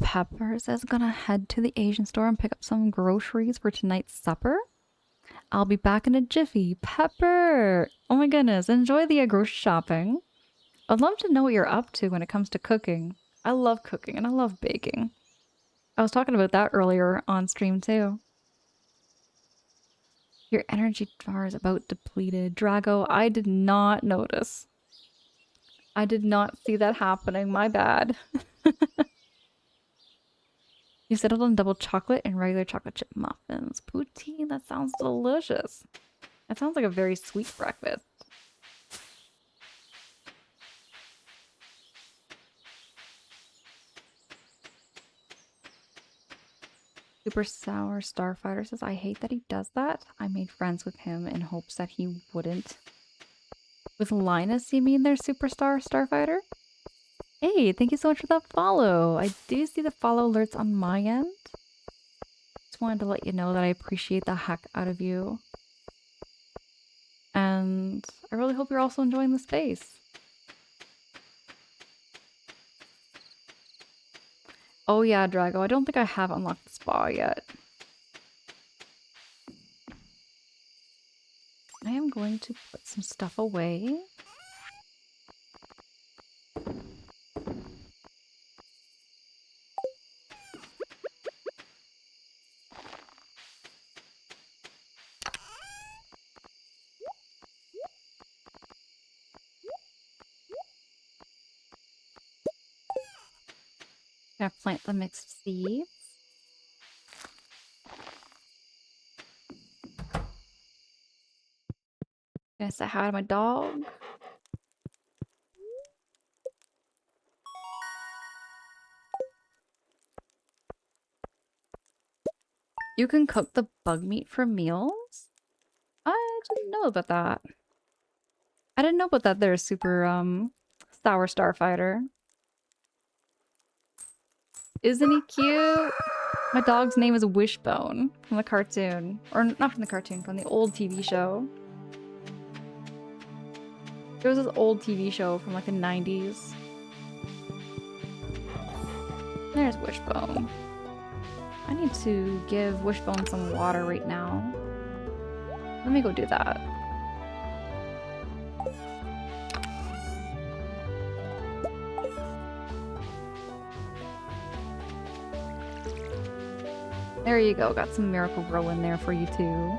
Pepper says gonna head to the Asian store and pick up some groceries for tonight's supper. I'll be back in a jiffy. Pepper! Oh my goodness, enjoy the grocery shopping. I'd love to know what you're up to when it comes to cooking. I love cooking and I love baking. I was talking about that earlier on stream too. Your energy bar is about depleted. Drago, I did not notice. I did not see that happening. My bad. You settled on double chocolate and regular chocolate chip muffins. Poutine, that sounds delicious. That sounds like a very sweet breakfast. Super Sour Starfighter says, I hate that he does that. I made friends with him in hopes that he wouldn't. With Linus, you mean their Superstar Starfighter? Hey, thank you so much for that follow. I do see the follow alerts on my end. Just wanted to let you know that I appreciate the heck out of you. And I really hope you're also enjoying the space. Oh yeah, Drago, I don't think I have unlocked the spa yet. I am going to put some stuff away. Gonna plant the mixed seeds. Gonna say hi to my dog. You can cook the bug meat for meals? I didn't know about that. I didn't know about that there, Super Sour Starfighter. Isn't he cute? My dog's name is Wishbone from the cartoon. Or not from the cartoon, from the old TV show. There was this old TV show from like the 90s. There's Wishbone. I need to give Wishbone some water right now. Let me go do that. There you go. Got some Miracle Grow in there for you too.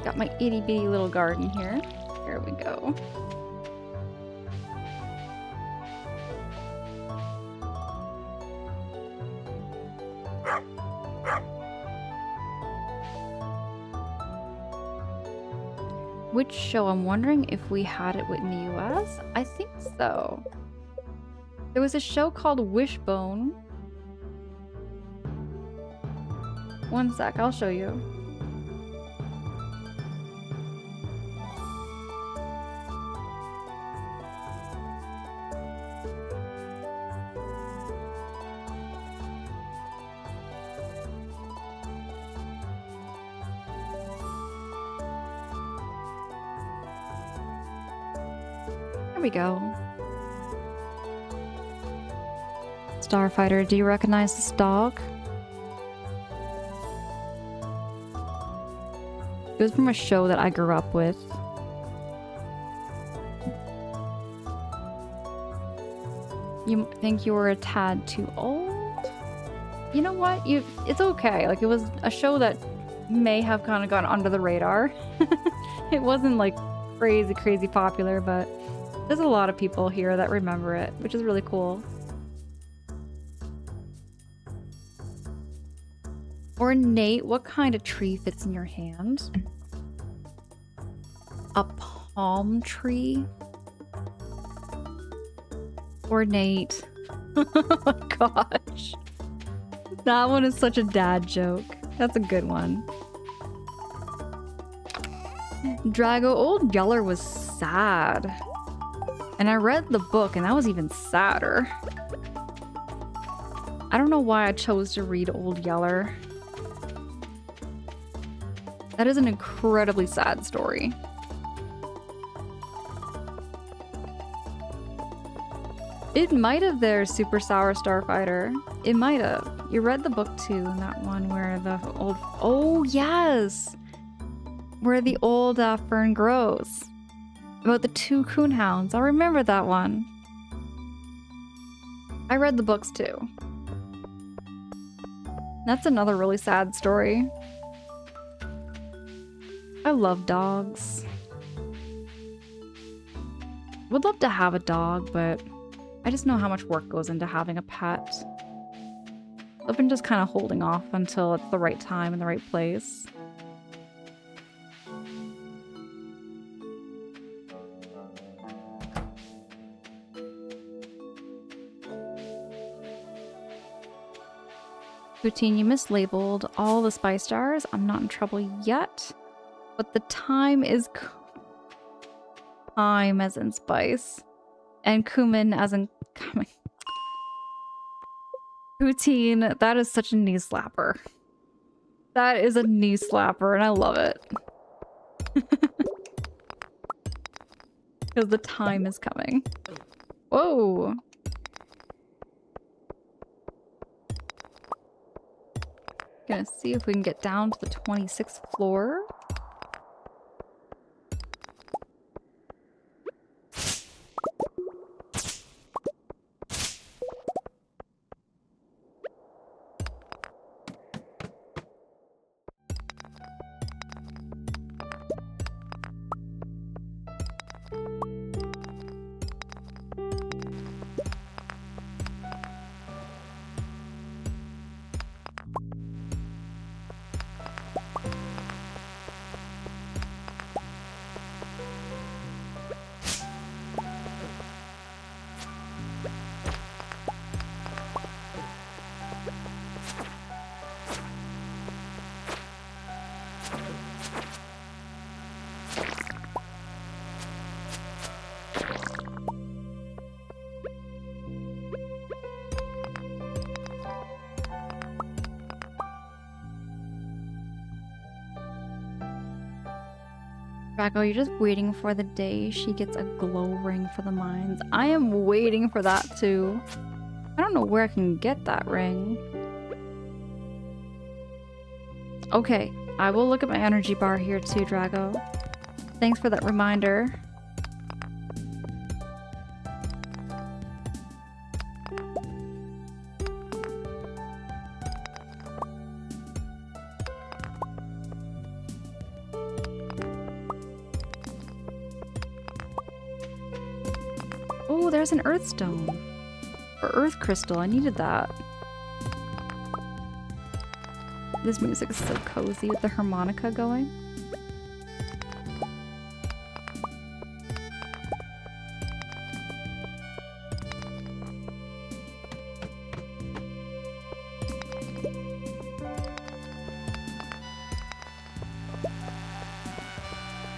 Got my itty bitty little garden here. There we go. Which show? I'm wondering if we had it in the US. I think so. There was a show called Wishbone. One sec, I'll show you. There we go. Starfighter, do you recognize this dog? It was from a show that I grew up with. You think you were a tad too old? You know what? It's okay. Like, it was a show that may have kind of gone under the radar. It wasn't like crazy popular, but there's a lot of people here that remember it, which is really cool. Ornate, what kind of tree fits in your hand? A palm tree? Ornate. Oh my gosh. That one is such a dad joke. That's a good one. Drago, Old Yeller was sad. And I read the book and that was even sadder. I don't know why I chose to read Old Yeller. That is an incredibly sad story. It might have there, Super Sour Starfighter. It might have. You read the book too, in that one where the old... Oh, yes! Where the old fern grows. About the 2 coonhounds. I remember that one. I read the books too. That's another really sad story. I love dogs. Would love to have a dog, but I just know how much work goes into having a pet. I've been just kind of holding off until it's the right time and the right place. Poutine, you mislabeled all the spice jars. I'm not in trouble yet, but the time is time as in spice, and cumin as in coming. Poutine, that is such a knee slapper. That is a knee slapper, and I love it. Because the time is coming. Whoa! Gonna see if we can get down to the 26th floor. Draco, you're just waiting for the day she gets a glow ring for the mines. I am waiting for that too. I don't know where I can get that ring. Okay, I will look at my energy bar here too, Drago. Thanks for that reminder. Oh, there's an earth stone. Or earth crystal, I needed that. This music is so cozy with the harmonica going.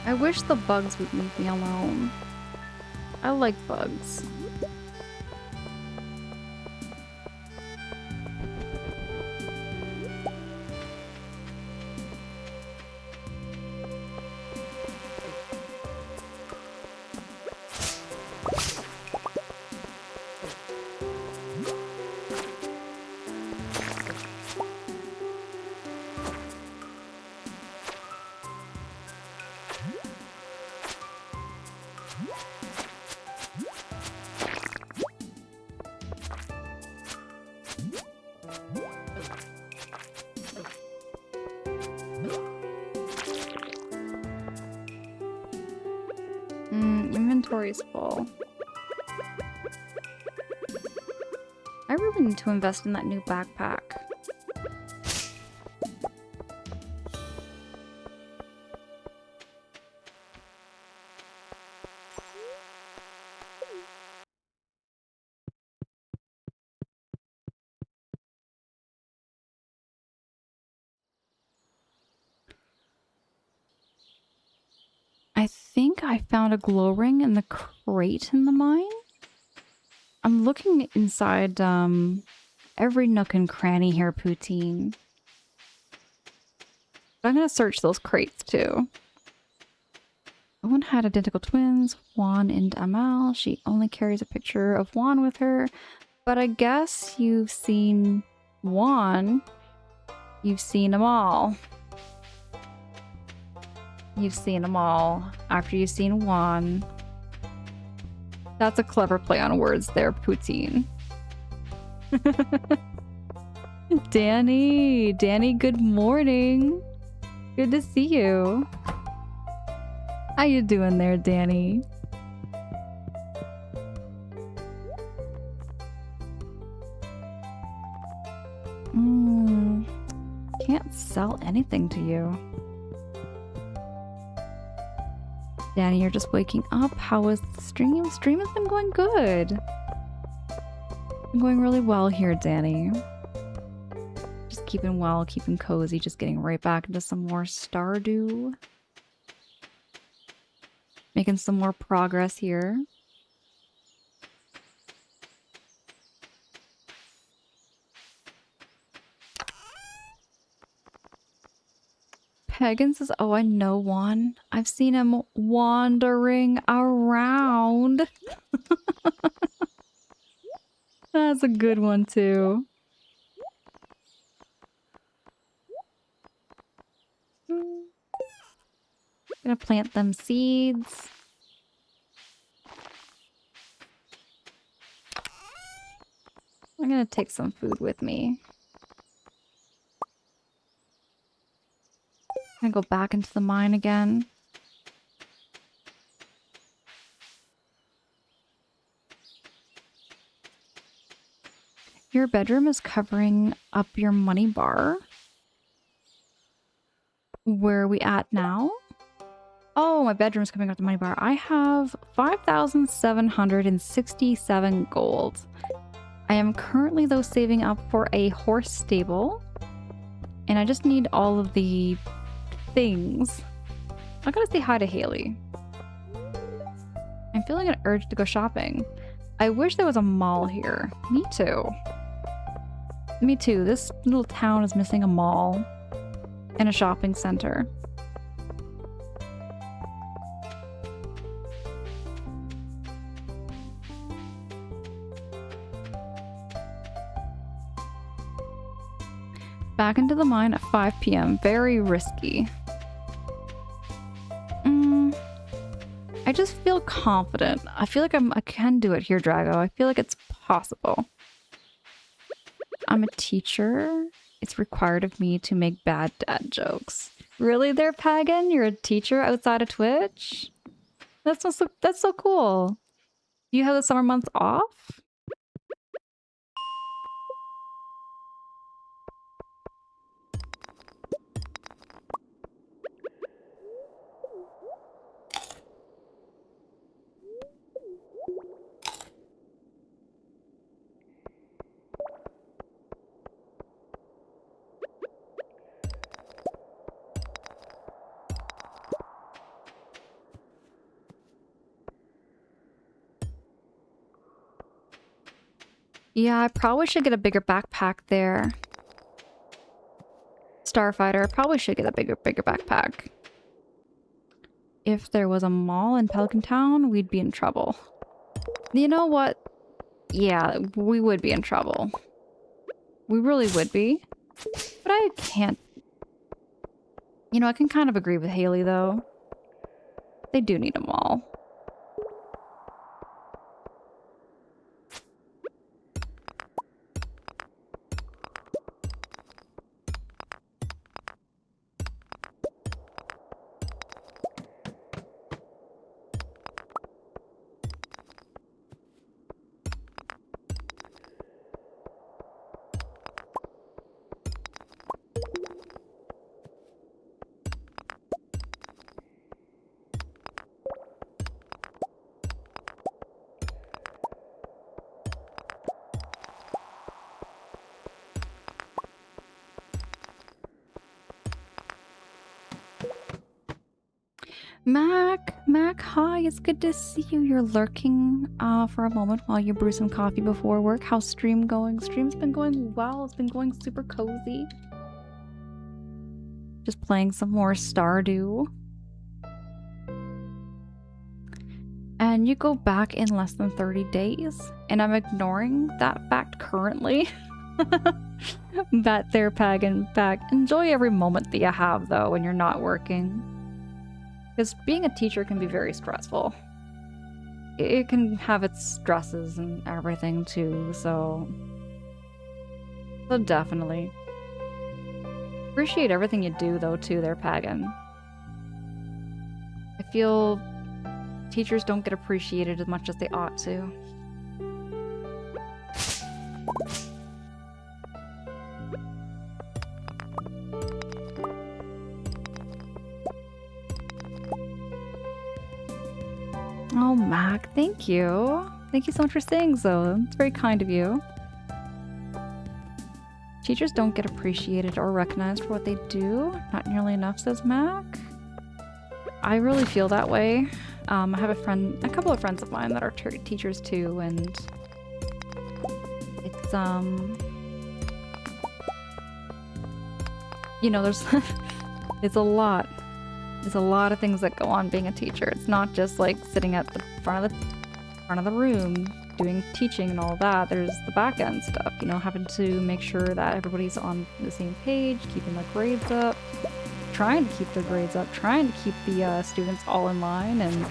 I wish the bugs would leave me alone. I like bugs. Inventory's full. I really need to invest in that new backpack. think I found a glow ring in the crate in the mine. I'm looking inside every nook and cranny here, Poutine. But I'm gonna search those crates too. Owen had identical twins, Juan and Amal. She only carries a picture of Juan with her. But I guess you've seen Juan. You've seen them all. You've seen them all after you've seen Juan. That's a clever play on words there, Poutine. Danny! Danny, good morning. Good to see you. How you doing there, Danny? Can't sell anything to you. Danny, you're just waking up. How was the stream? Stream has been going good. Been going really well here, Danny. Just keeping well, keeping cozy, just getting right back into some more Stardew. Making some more progress here. Pagan says, oh, I know Juan. I've seen him wandering around. That's a good one, too. Gonna plant them seeds. I'm gonna take some food with me. I'm gonna go back into the mine again. Your bedroom is covering up your money bar. Where are we at now? Oh, my bedroom's coming up the money bar. I have 5,767 gold. I am currently, though, saving up for a horse stable. And I just need all of the things. I gotta say hi to Haley. I'm feeling an urge to go shopping. I wish there was a mall here. Me too. Me too. This little town is missing a mall and a shopping center. Back into the mine at 5 p.m. Very risky. I just feel confident. I feel like I can do it here, Drago. I feel like it's possible. I'm a teacher. It's required of me to make bad dad jokes. Really there, Pagan? You're a teacher outside of Twitch? That's so cool. Do you have the summer months off? Yeah, I probably should get a bigger backpack there. Starfighter, I probably should get a bigger backpack. If there was a mall in Pelican Town, we'd be in trouble. You know what? Yeah, we would be in trouble. We really would be. But I can't... You know, I can kind of agree with Haley, though. They do need a mall. Mac, hi, it's good to see you. You're lurking for a moment while you brew some coffee before work. How's stream going? Stream's been going well. It's been going super cozy. Just playing some more Stardew. And you go back in less than 30 days, and I'm ignoring that fact currently. Bat there, pagan back. Enjoy every moment that you have, though, when you're not working. Because being a teacher can be very stressful. It can have its stresses and everything, too, so definitely. Appreciate everything you do, though, too, there, pagan. I feel teachers don't get appreciated as much as they ought to. Oh, Mac, thank you. Thank you so much for saying so. It's very kind of you. Teachers don't get appreciated or recognized for what they do. Not nearly enough, says Mac. I really feel that way. I have a couple of friends of mine that are teachers too, and it's you know, there's it's a lot. There's a lot of things that go on being a teacher. It's not just like sitting at the front of the room doing teaching and all that. There's the back end stuff, you know, having to make sure that everybody's on the same page, keeping their grades up, trying to keep their grades up, trying to keep the students all in line, and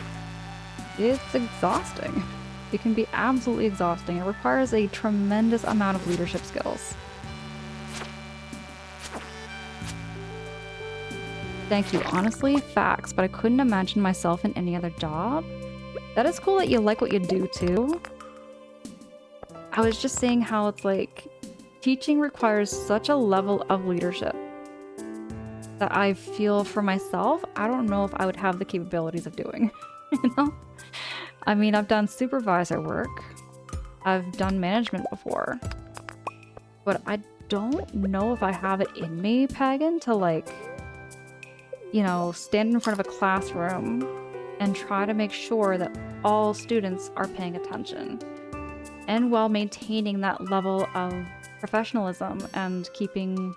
it's exhausting. It can be absolutely exhausting. It requires a tremendous amount of leadership skills. Thank you. Honestly, facts, but I couldn't imagine myself in any other job. That is cool that you like what you do, too. I was just saying how it's like, teaching requires such a level of leadership that I feel for myself, I don't know if I would have the capabilities of doing, you know? I mean, I've done supervisor work. I've done management before. But I don't know if I have it in me, pagan, to like, you know, stand in front of a classroom and try to make sure that all students are paying attention, and while maintaining that level of professionalism and keeping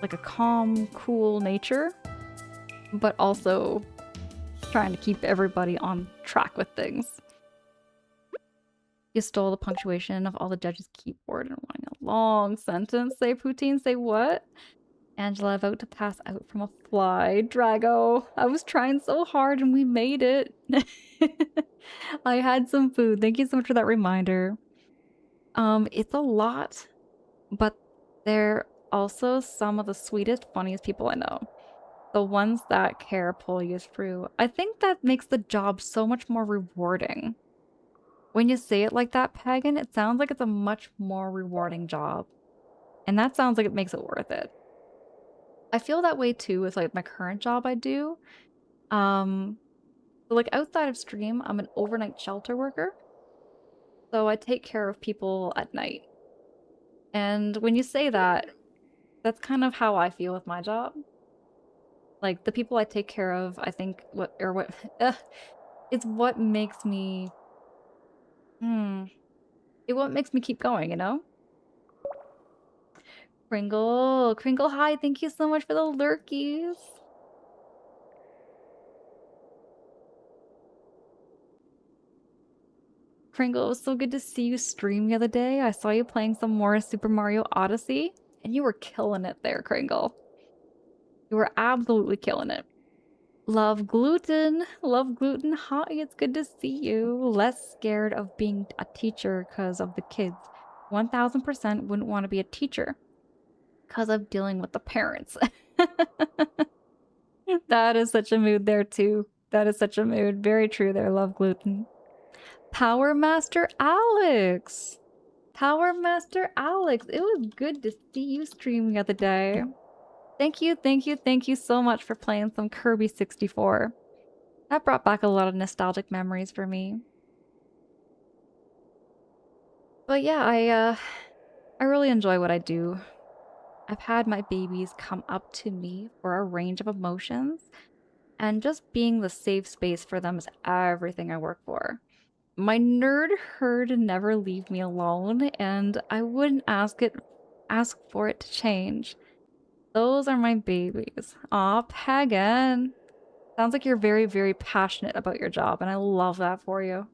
like a calm, cool nature, but also trying to keep everybody on track with things. You stole the punctuation of all the judges' keyboard and wanting a long sentence. Say poutine, say what? Angela about to pass out from a fly. Drago, I was trying so hard and we made it. I had some food. Thank you so much for that reminder. It's a lot, but they're also some of the sweetest, funniest people I know. The ones that care pull you through. I think that makes the job so much more rewarding. When you say it like that, Pagan, it sounds like it's a much more rewarding job. And that sounds like it makes it worth it. I feel that way too with like my current job I do. So like outside of stream, I'm an overnight shelter worker. So I take care of people at night. And when you say that, that's kind of how I feel with my job. Like the people I take care of, I think it's what makes me what makes me keep going, you know? Kringle, hi, thank you so much for the lurkies. Kringle, it was so good to see you stream the other day. I saw you playing some more Super Mario Odyssey, and you were killing it there, Kringle. You were absolutely killing it. Love gluten. Hi, it's good to see you. Less scared of being a teacher because of the kids. 1000% wouldn't want to be a teacher because of dealing with the parents. That is such a mood there, too. That is such a mood. Very true there, love gluten. Power Master Alex! Power Master Alex! It was good to see you stream the other day. Thank you so much for playing some Kirby 64. That brought back a lot of nostalgic memories for me. But yeah, I really enjoy what I do. I've had my babies come up to me for a range of emotions, and just being the safe space for them is everything I work for. My nerd herd never leave me alone, and I wouldn't ask for it to change. Those are my babies. Aw, Pagan. Sounds like you're very, very passionate about your job, and I love that for you.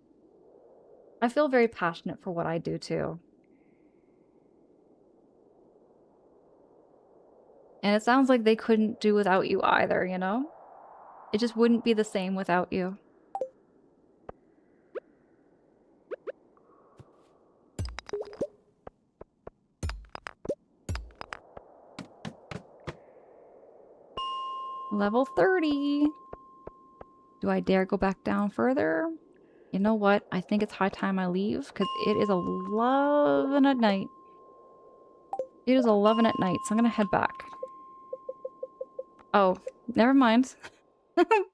I feel very passionate for what I do, too. And it sounds like they couldn't do without you either, you know? It just wouldn't be the same without you. Level 30. Do I dare go back down further? You know what? I think it's high time I leave because it is 11 at night. It is 11 at night, so I'm gonna head back. Oh, never mind.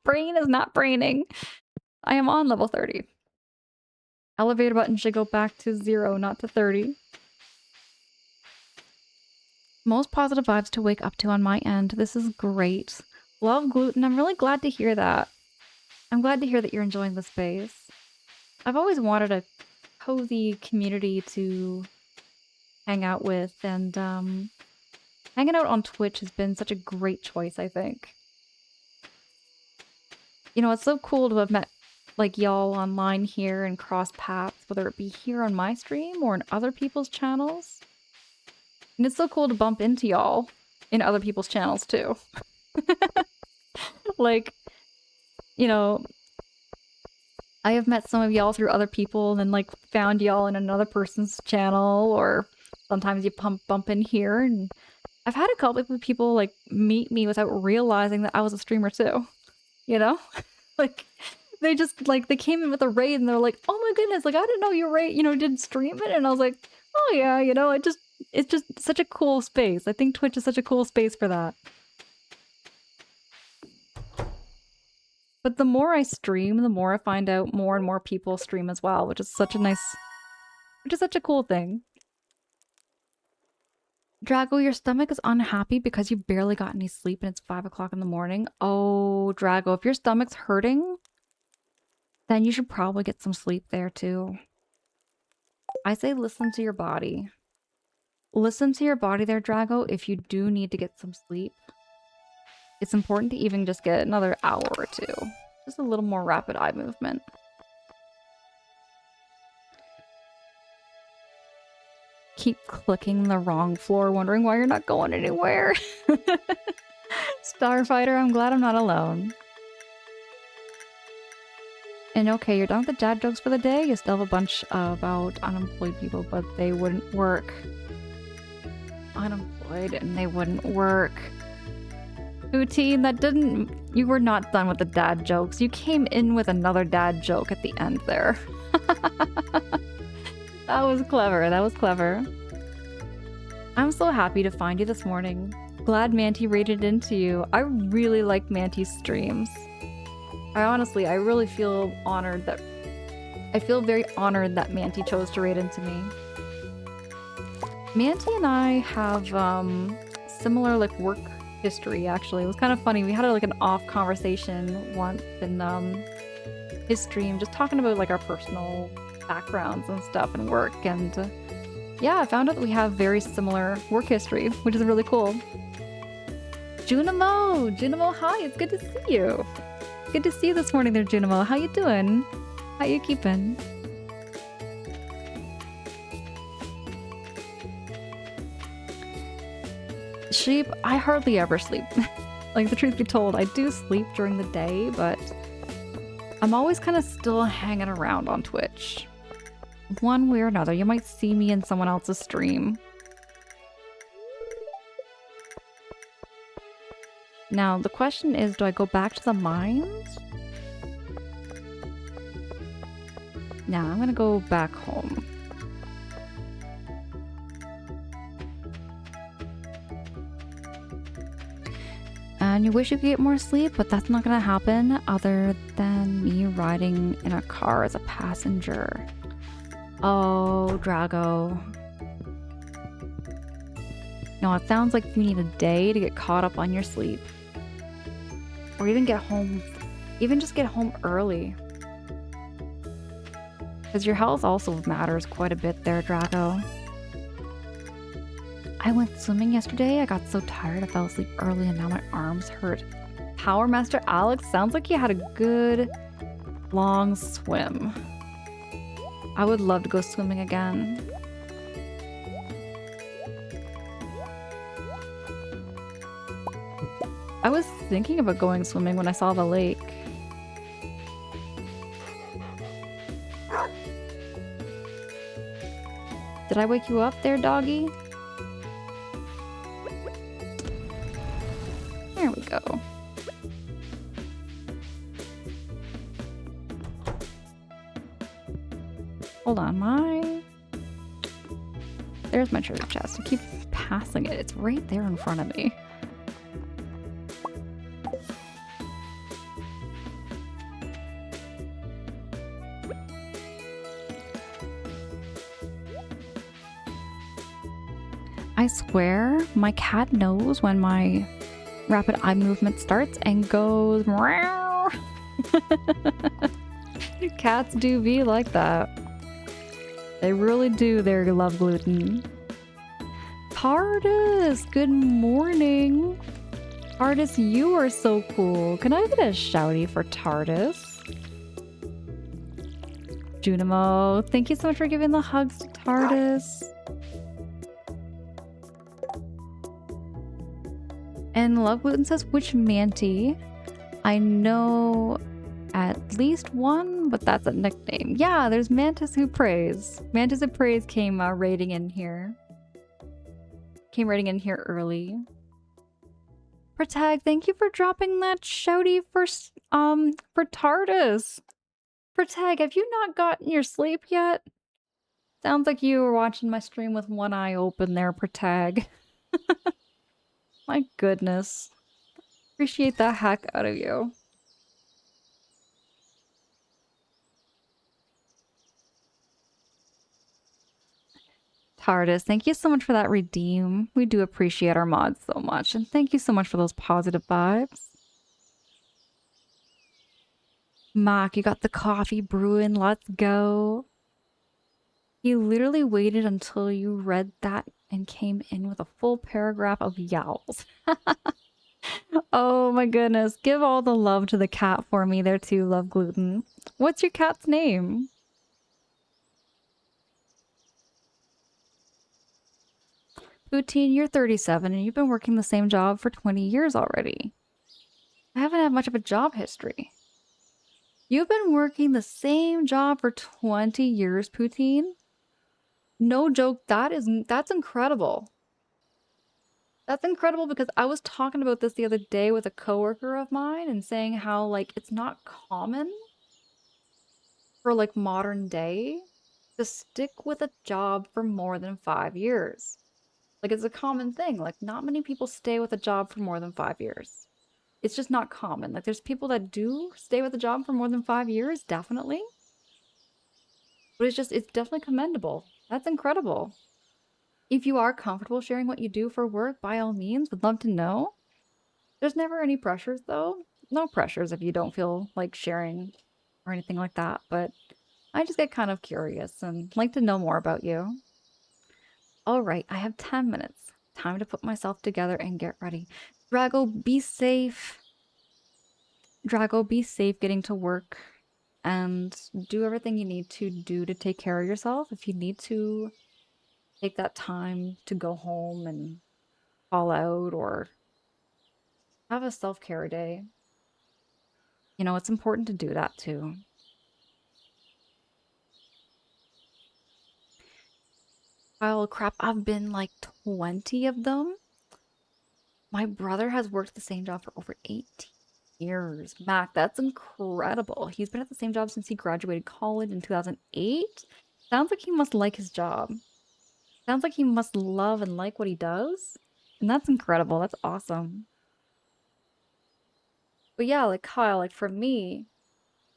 Brain is not braining. I am on level 30. Elevator button should go back to 0, not to 30. Most positive vibes to wake up to on my end. This is great. Love gluten. I'm really glad to hear that. I'm glad to hear that you're enjoying the space. I've always wanted a cozy community to hang out with, and hanging out on Twitch has been such a great choice, I think. You know, it's so cool to have met like y'all online here and cross paths, whether it be here on my stream or in other people's channels. And it's so cool to bump into y'all in other people's channels too. Like, you know, I have met some of y'all through other people and then like found y'all in another person's channel, or sometimes you bump in here, and I've had a couple of people like meet me without realizing that I was a streamer too. You know? Like they just like they came in with a raid and they're like, "Oh my goodness, like I didn't know you did stream it." And I was like, "Oh yeah, you know, it's just such a cool space." I think Twitch is such a cool space for that. But the more I stream, the more I find out more and more people stream as well, which is such a cool thing. Drago, your stomach is unhappy because you barely got any sleep and it's 5 o'clock in the morning. Oh, Drago, if your stomach's hurting, then you should probably get some sleep there too. I say listen to your body. Listen to your body there, Drago, if you do need to get some sleep. It's important to even just get another hour or two. Just a little more rapid eye movement. Keep clicking the wrong floor, wondering why you're not going anywhere. Starfighter, I'm glad I'm not alone. And okay, you're done with the dad jokes for the day. You still have a bunch about unemployed people, but they wouldn't work. Unemployed and they wouldn't work. Poutine, you were not done with the dad jokes. You came in with another dad joke at the end there. That was clever, that was clever. I'm so happy to find you this morning. Glad Manty rated into you. I really like Manty's streams. I really feel honored that... I feel very honored that Manty chose to rate into me. Manty and I have, similar, like, work history, actually. It was kind of funny. We had, like, an off conversation once in, his stream, just talking about, like, our personal backgrounds and stuff and work, and, yeah, I found out that we have very similar work history, which is really cool. Junimo, hi, it's good to see you. Good to see you this morning there, Junimo. How you doing? How you keeping? Sheep, I hardly ever sleep. Like, the truth be told, I do sleep during the day, but I'm always kind of still hanging around on Twitch. One way or another, you might see me in someone else's stream. Now, the question is, do I go back to the mines? Nah, I'm gonna go back home. And you wish you could get more sleep, but that's not gonna happen other than me riding in a car as a passenger. Oh, Drago. No, it sounds like you need a day to get caught up on your sleep. Or even get home, even just get home early. Because your health also matters quite a bit there, Drago. I went swimming yesterday. I got so tired I fell asleep early and now my arms hurt. Power Master Alex, sounds like you had a good long swim. I would love to go swimming again. I was thinking about going swimming when I saw the lake. Did I wake you up there, doggy? There we go. Hold on, there's my treasure chest. I keep passing it. It's right there in front of me. I swear, my cat knows when my rapid eye movement starts and goes meow. Cats do be like that. They really do. They love gluten. TARDIS, good morning. TARDIS, you are so cool. Can I get a shouty for TARDIS? Junimo, thank you so much for giving the hugs to TARDIS. And Love Gluten says, which Manti? I know at least one, but that's a nickname. Yeah, there's Mantis Who Prays. Mantis Who Prays came raiding in here. Came raiding in here early. Protag, thank you for dropping that shouty for TARDIS. Protag, have you not gotten your sleep yet? Sounds like you were watching my stream with one eye open there, Protag. My goodness. Appreciate the heck out of you. TARDIS, thank you so much for that redeem. We do appreciate our mods so much. And thank you so much for those positive vibes. Mark, you got the coffee brewing. Let's go. He literally waited until you read that and came in with a full paragraph of yowls. Oh my goodness. Give all the love to the cat for me there too, Love Gluten. What's your cat's name? Poutine, you're 37 and you've been working the same job for 20 years already. I haven't had much of a job history. You've been working the same job for 20 years, Poutine? No joke, that's incredible. That's incredible because I was talking about this the other day with a coworker of mine and saying how, like, it's not common for, like, modern day to stick with a job for more than 5 years. Like, it's a common thing. Like, not many people stay with a job for more than 5 years. It's just not common. Like, there's people that do stay with a job for more than 5 years, definitely. But it's definitely commendable. That's incredible. If you are comfortable sharing what you do for work, by all means, would love to know. There's never any pressures, though. No pressures if you don't feel like sharing or anything like that. But I just get kind of curious and like to know more about you. All right, I have 10 minutes. Time to put myself together and get ready. Drago, be safe. Drago, be safe getting to work and do everything you need to do to take care of yourself. If you need to take that time to go home and call out or have a self-care day, you know, it's important to do that too. Oh crap, I've been like 20 of them. My brother has worked the same job for over 18 years. Mac, that's incredible. He's been at the same job since he graduated college in 2008. Sounds like he must like his job. Sounds like he must love and like what he does. And that's incredible. That's awesome. But yeah, like Kyle, like for me,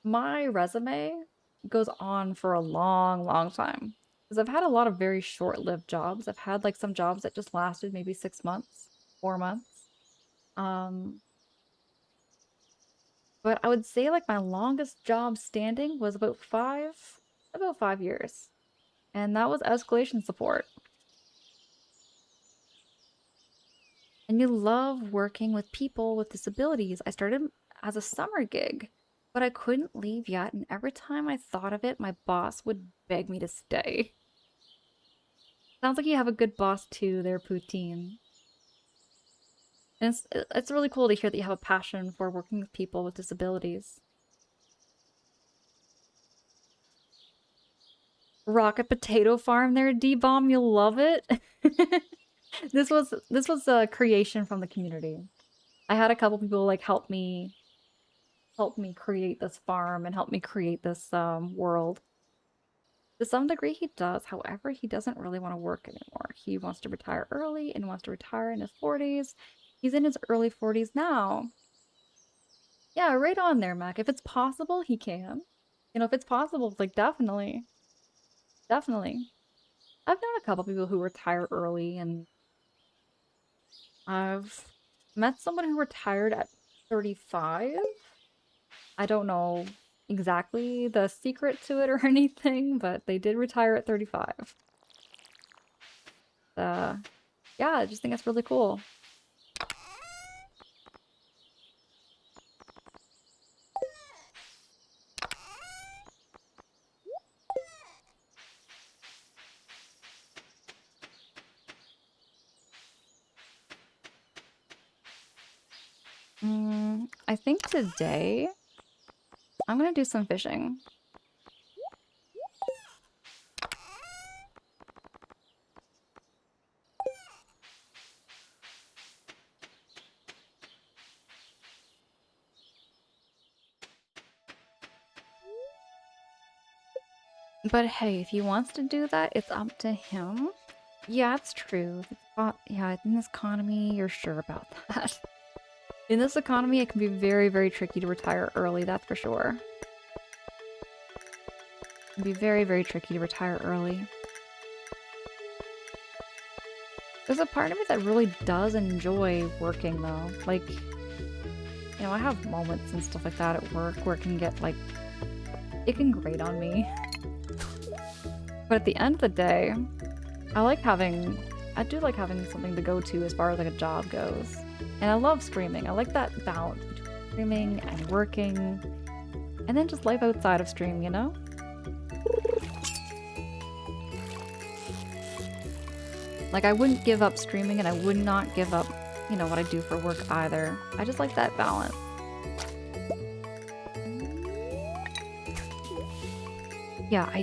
my resume goes on for a long, long time. Because I've had a lot of very short-lived jobs. I've had like some jobs that just lasted maybe 6 months, 4 months. Um, But I would say like my longest job standing was about 5 years. And that was escalation support. And you love working with people with disabilities. I started as a summer gig, but I couldn't leave yet. And every time I thought of it, my boss would beg me to stay. Sounds like you have a good boss too there, Poutine. And it's really cool to hear that you have a passion for working with people with disabilities. Rocket Potato Farm there, D-Bomb, you'll love it. This was a creation from the community. I had a couple people like help me create this farm and help me create this world. To some degree he does, however, he doesn't really want to work anymore. He wants to retire early and wants to retire in his 40s. He's in his early 40s now. Yeah, right on there, Mac. If it's possible, he can. You know, if it's possible, like definitely. Definitely. I've known a couple people who retire early, and I've met someone who retired at 35. I don't know exactly the secret to it or anything, but they did retire at 35. Uh, yeah, I just think that's really cool. I think today I'm gonna do some fishing. But hey, if he wants to do that, it's up to him. Yeah, it's true. Yeah, in this economy, you're sure about that. In this economy, it can be very, very tricky to retire early, that's for sure. It can be very, very tricky to retire early. There's a part of me that really does enjoy working, though. Like, you know, I have moments and stuff like that at work where it can get, like, it can grate on me. But at the end of the day, I do like having something to go to as far as like a job goes. And I love streaming. I like that balance between streaming and working, and then just life outside of stream, you know? Like I wouldn't give up streaming and I would not give up, you know, what I do for work either. I just like that balance. Yeah, I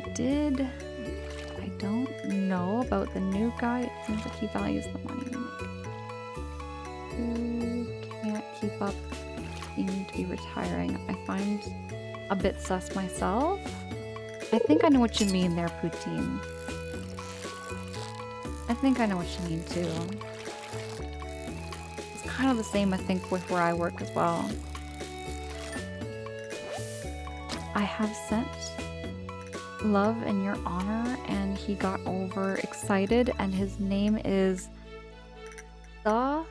don't know about the new guy. It seems like he values the money we make. Who can't keep up, seem to be retiring. I find a bit sus myself. I think I know what you mean there, Poutine. I think I know what you mean too. It's kind of the same, I think, with where I work as well. I have sent love in your honor, and he got over excited, and his name is Salasi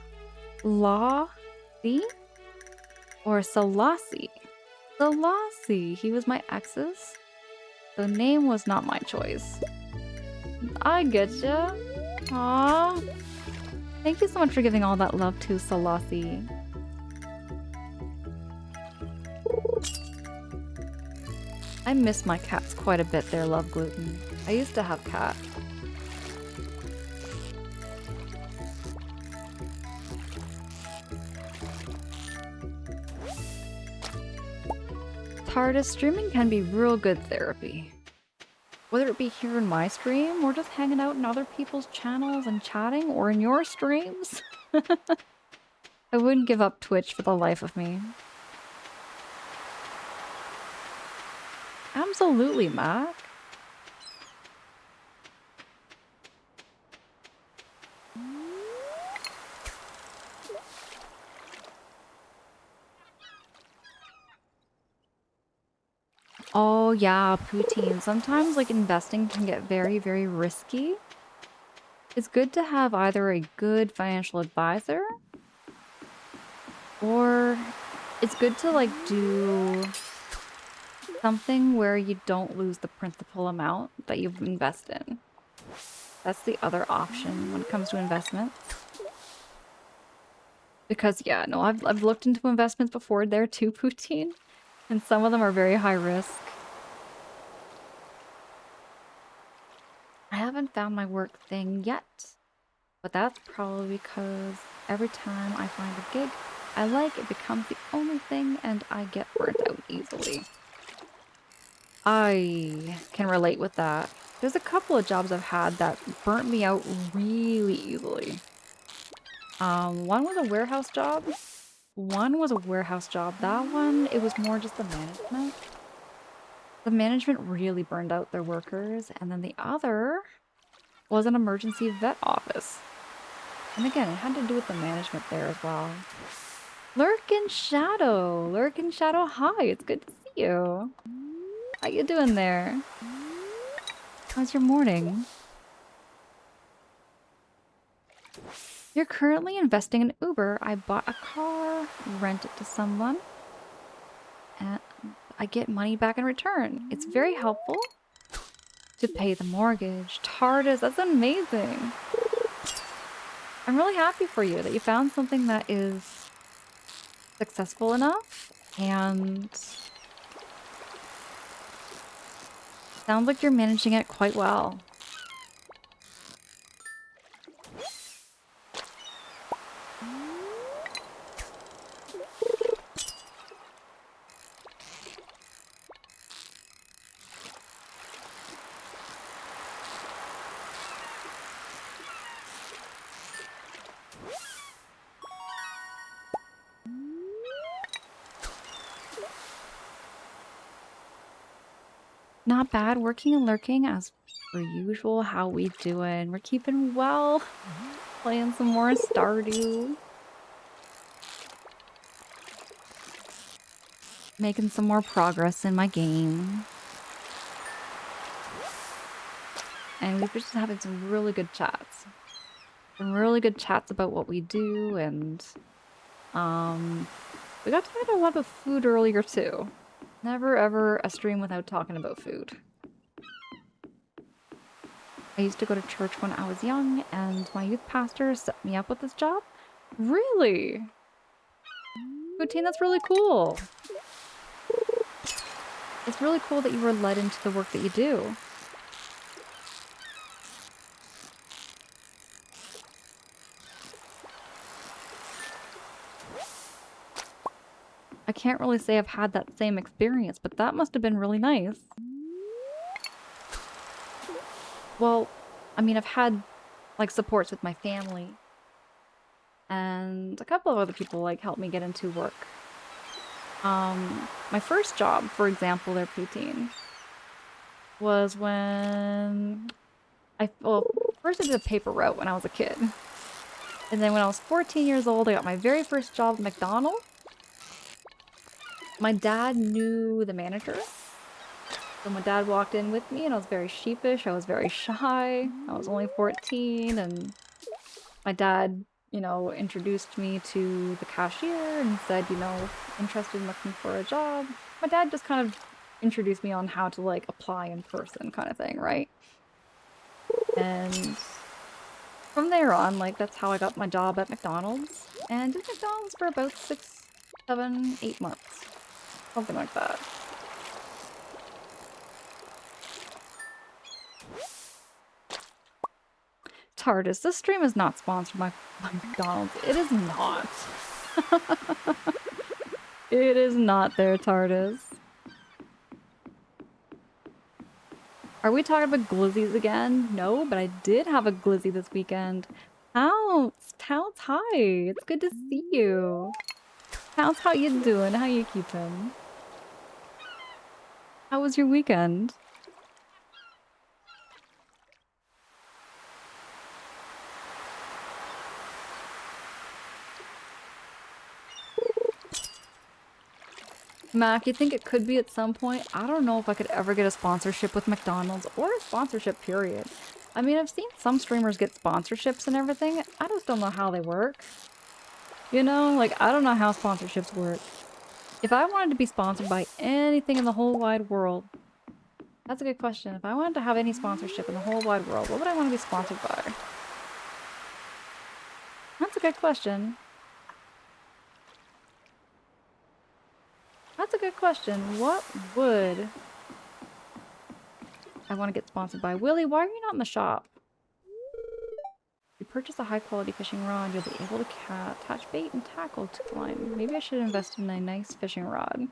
or Salasi. Salasi. He was my ex's. The name was not my choice. I get ya. Aww. Thank you so much for giving all that love to Salasi. I miss my cats quite a bit there, Love Gluten. I used to have cats. TARDIS streaming can be real good therapy. Whether it be here in my stream, or just hanging out in other people's channels and chatting, or in your streams. I wouldn't give up Twitch for the life of me. Absolutely, Mac. Oh yeah, Poutine. Sometimes like investing can get very, very risky. It's good to have either a good financial advisor or It's good to like do something where you don't lose the principal amount that you've invested in. That's the other option when it comes to investments. Because yeah, no, I've looked into investments before there too, Poutine, and some of them are very high risk. I haven't found my work thing yet, but that's probably because every time I find a gig I like, it becomes the only thing and I get burnt out easily. I can relate with that. There's a couple of jobs I've had that burnt me out really easily. One was a warehouse job. That one, it was more just the management. The management really burned out their workers, and then the other was an emergency vet office. And again, it had to do with the management there as well. Lurk in Shadow! Lurk in Shadow, hi! It's good to see you! How you doing there? How's your morning? You're currently investing in Uber. I bought a car, rent it to someone, and I get money back in return. It's very helpful to pay the mortgage. TARDIS, that's amazing! I'm really happy for you that you found something that is successful enough, and sounds like you're managing it quite well. Not bad, working and lurking as per usual. How we doing? We're keeping well. Playing some more Stardew. Making some more progress in my game. And we've been just having some really good chats. Some really good chats about what we do, and we got talking a lot about food earlier too. Never ever a stream without talking about food. I used to go to church when I was young, and my youth pastor set me up with this job. Really? Poutine, that's really cool. It's really cool that you were led into the work that you do. I can't really say I've had that same experience, but that must have been really nice. Well, I mean, I've had, like, supports with my family. And a couple of other people, like, helped me get into work. My first job, for example, their Poutine, was when well, first I did a paper route when I was a kid. And then when I was 14 years old, I got my very first job at McDonald's. My dad knew the manager. So my dad walked in with me and I was very sheepish. I was very shy. I was only 14, and my dad, you know, introduced me to the cashier and said, you know, interested in looking for a job. My dad just kind of introduced me on how to, like, apply in person kind of thing, right? And from there on, like, that's how I got my job at McDonald's. And did McDonald's for about 6, 7, 8 months. Something like that. TARDIS, this stream is not sponsored by McDonald's. It is not. It is not there, TARDIS. Are we talking about glizzies again? No, but I did have a glizzy this weekend. Pounce! Pounce, hi! It's good to see you. Pounce, how you doing? How you keeping? How was your weekend? Mac, you think it could be at some point? I don't know if I could ever get a sponsorship with McDonald's, or a sponsorship, period. I mean, I've seen some streamers get sponsorships and everything. I just don't know how they work. You know, like, I don't know how sponsorships work. If I wanted to be sponsored by anything in the whole wide world, that's a good question. If I wanted to have any sponsorship in the whole wide world, what would I want to be sponsored by? That's a good question. That's a good question. What would I want to get sponsored by? Willie, why are you not in the shop? You purchase a high-quality fishing rod, you'll be able to attach bait and tackle to the line. Maybe I should invest in a nice fishing rod.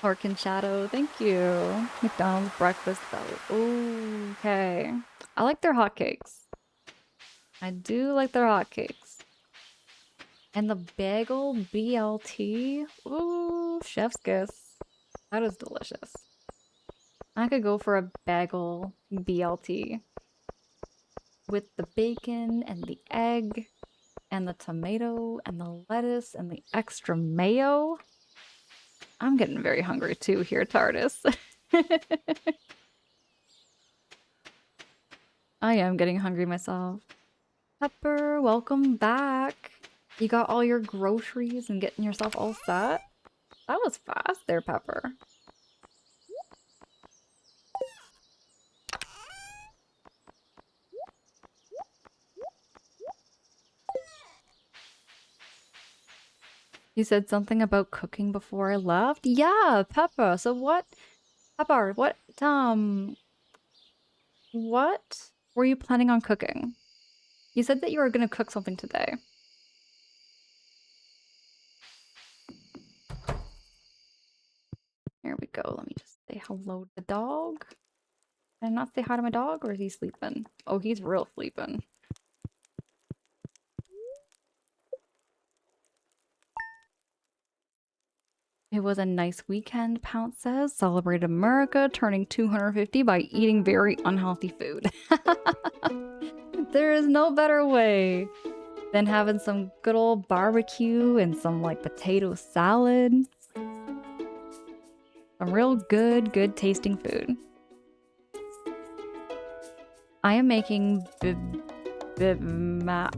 Orkin Shadow, thank you. McDonald's breakfast though. Okay. I like their hotcakes. I do like their hotcakes. And the bagel BLT. Ooh, chef's kiss. That is delicious. I could go for a bagel BLT. With the bacon and the egg and the tomato and the lettuce and the extra mayo. I'm getting very hungry too here, TARDIS. I am getting hungry myself. Pepper, welcome back. You got all your groceries and getting yourself all set? That was fast there, Pepper. You said something about cooking before I left? Yeah, Pepper. So what? Pepper, what were you planning on cooking? You said that you were gonna cook something today. There we go. Let me just say hello to the dog. Did I not say hi to my dog, or is he sleeping? Oh, he's real sleeping. It was a nice weekend, Pounce says. Celebrated America, turning 250 by eating very unhealthy food. There is no better way than having some good old barbecue and some like potato salad. Some real good tasting food. I am making bibimbapso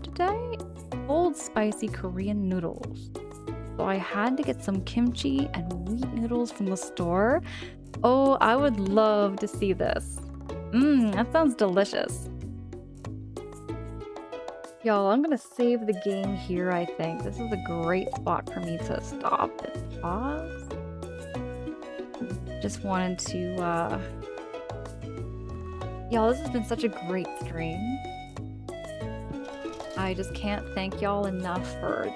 today. Cold spicy Korean noodles. So I had to get some kimchi and wheat noodles from the store. Oh, I would love to see this. That sounds delicious. Y'all, I'm gonna save the game here, I think. This is a great spot for me to stop and pause. Just wanted to, y'all, this has been such a great stream. I just can't thank y'all enough for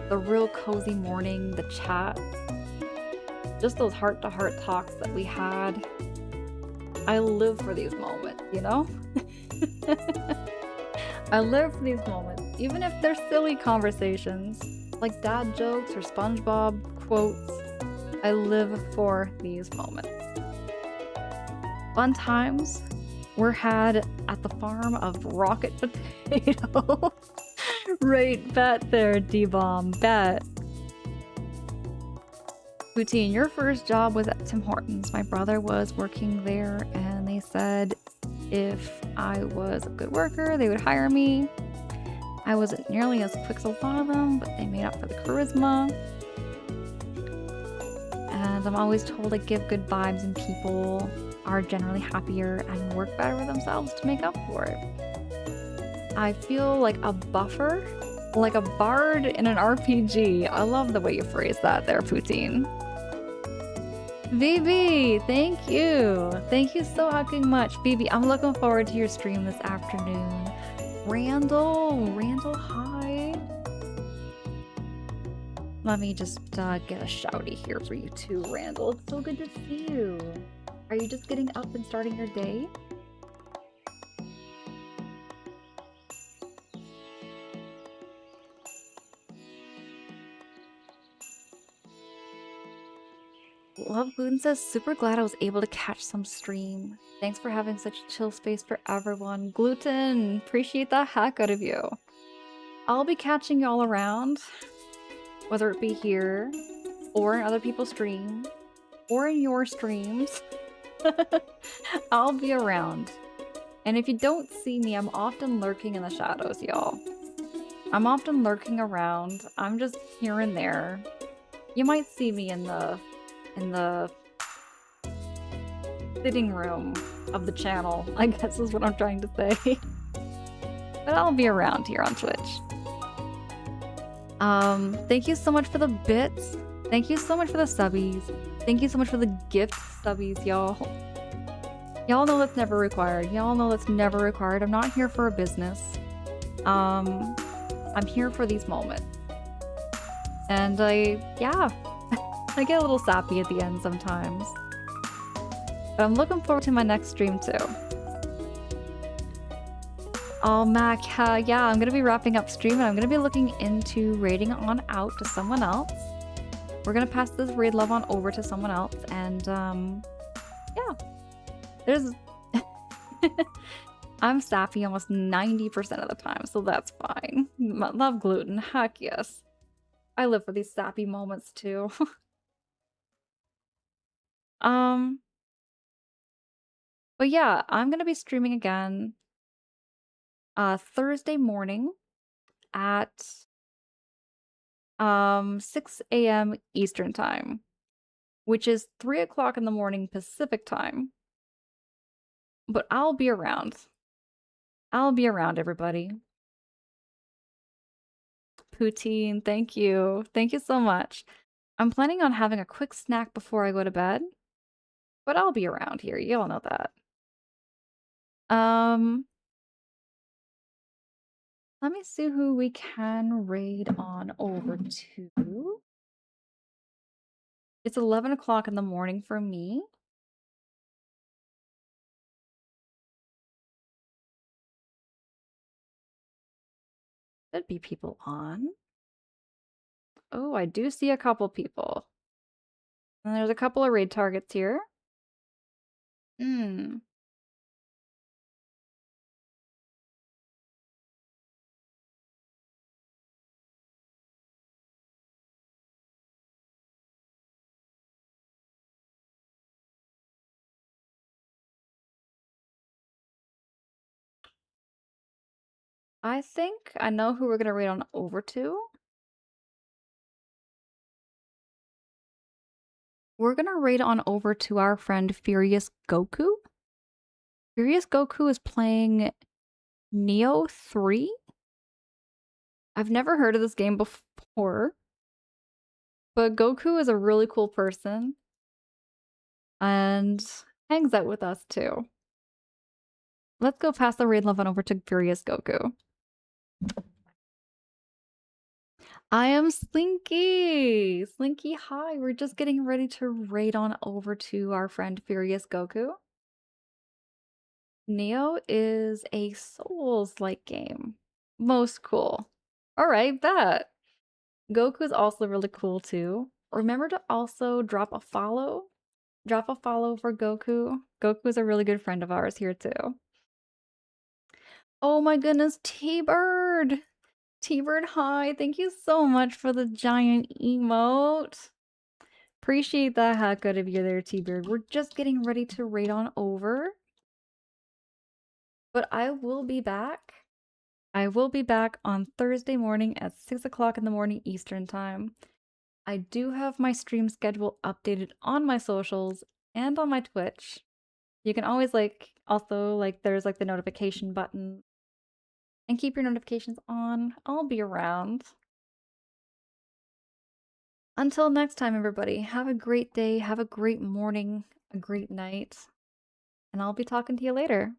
the real cozy morning, the chat, just those heart-to-heart talks that we had. I live for these moments, you know? I live for these moments, even if they're silly conversations, like dad jokes or SpongeBob quotes. I live for these moments. Fun times were had at the farm of Rocket Potato. Right, bet there, D-Bomb, bet. Poutine, your first job was at Tim Hortons. My brother was working there, and they said if I was a good worker, they would hire me. I wasn't nearly as quick as a lot of them, but they made up for the charisma. And I'm always told I give good vibes and people are generally happier and work better with themselves to make up for it. I feel like a buffer, like a bard in an RPG. I love the way you phrase that there, Poutine. VB, thank you. Thank you so fucking much. VB, I'm looking forward to your stream this afternoon. Randall, hi. Let me just get a shouty here for you too, Randall. It's so good to see you. Are you just getting up and starting your day? Love Gluten says, super glad I was able to catch some stream. Thanks for having such a chill space for everyone. Gluten, appreciate the heck out of you. I'll be catching y'all around, whether it be here, or in other people's streams, or in your streams. I'll be around. And if you don't see me, I'm often lurking in the shadows, y'all. I'm often lurking around. I'm just here and there. You might see me in the sitting room of the channel, I guess is what I'm trying to say. But I'll be around here on Twitch. Thank you so much for the bits. Thank you so much for the subbies. Thank you so much for the gift subbies, y'all. Y'all know that's never required. Y'all know that's never required. I'm not here for a business. I'm here for these moments. And yeah, I get a little sappy at the end sometimes. But I'm looking forward to my next stream too. Oh, Mac, yeah, I'm gonna be wrapping up stream and I'm gonna be looking into raiding on out to someone else. We're gonna pass this raid love on over to someone else and, yeah. There's... I'm sappy almost 90% of the time, so that's fine. Love gluten, heck yes. I live for these sappy moments too. But yeah, I'm gonna be streaming again Thursday morning at 6 a.m. Eastern time, which is 3 o'clock in the morning Pacific time. But I'll be around. I'll be around, everybody. Poutine, thank you. Thank you so much. I'm planning on having a quick snack before I go to bed, but I'll be around here. You all know that. Let me see who we can raid on over to. It's 11 o'clock in the morning for me. Should be people on. Oh, I do see a couple people. And there's a couple of raid targets here. Hmm. I think I know who we're gonna raid on over to. We're gonna raid on over to our friend Furious Goku. Furious Goku is playing Neo 3. I've never heard of this game before, but Goku is a really cool person and hangs out with us too. Let's go pass the raid love on over to Furious Goku. I am Slinky! Slinky, hi! We're just getting ready to raid on over to our friend Furious Goku. Neo is a Souls-like game. Most cool. Alright, bet! Goku is also really cool too. Remember to also drop a follow. Drop a follow for Goku. Goku is a really good friend of ours here too. Oh my goodness, T-Bird! T-Bird, hi! Thank you so much for the giant emote. Appreciate the heck out of you there, T-Bird. We're just getting ready to raid on over. But I will be back. I will be back on Thursday morning at 6 o'clock in the morning Eastern time. I do have my stream schedule updated on my socials and on my Twitch. You can always there's the notification button. And keep your notifications on. I'll be around. Until next time, everybody, have a great day, have a great morning, a great night, and I'll be talking to you later.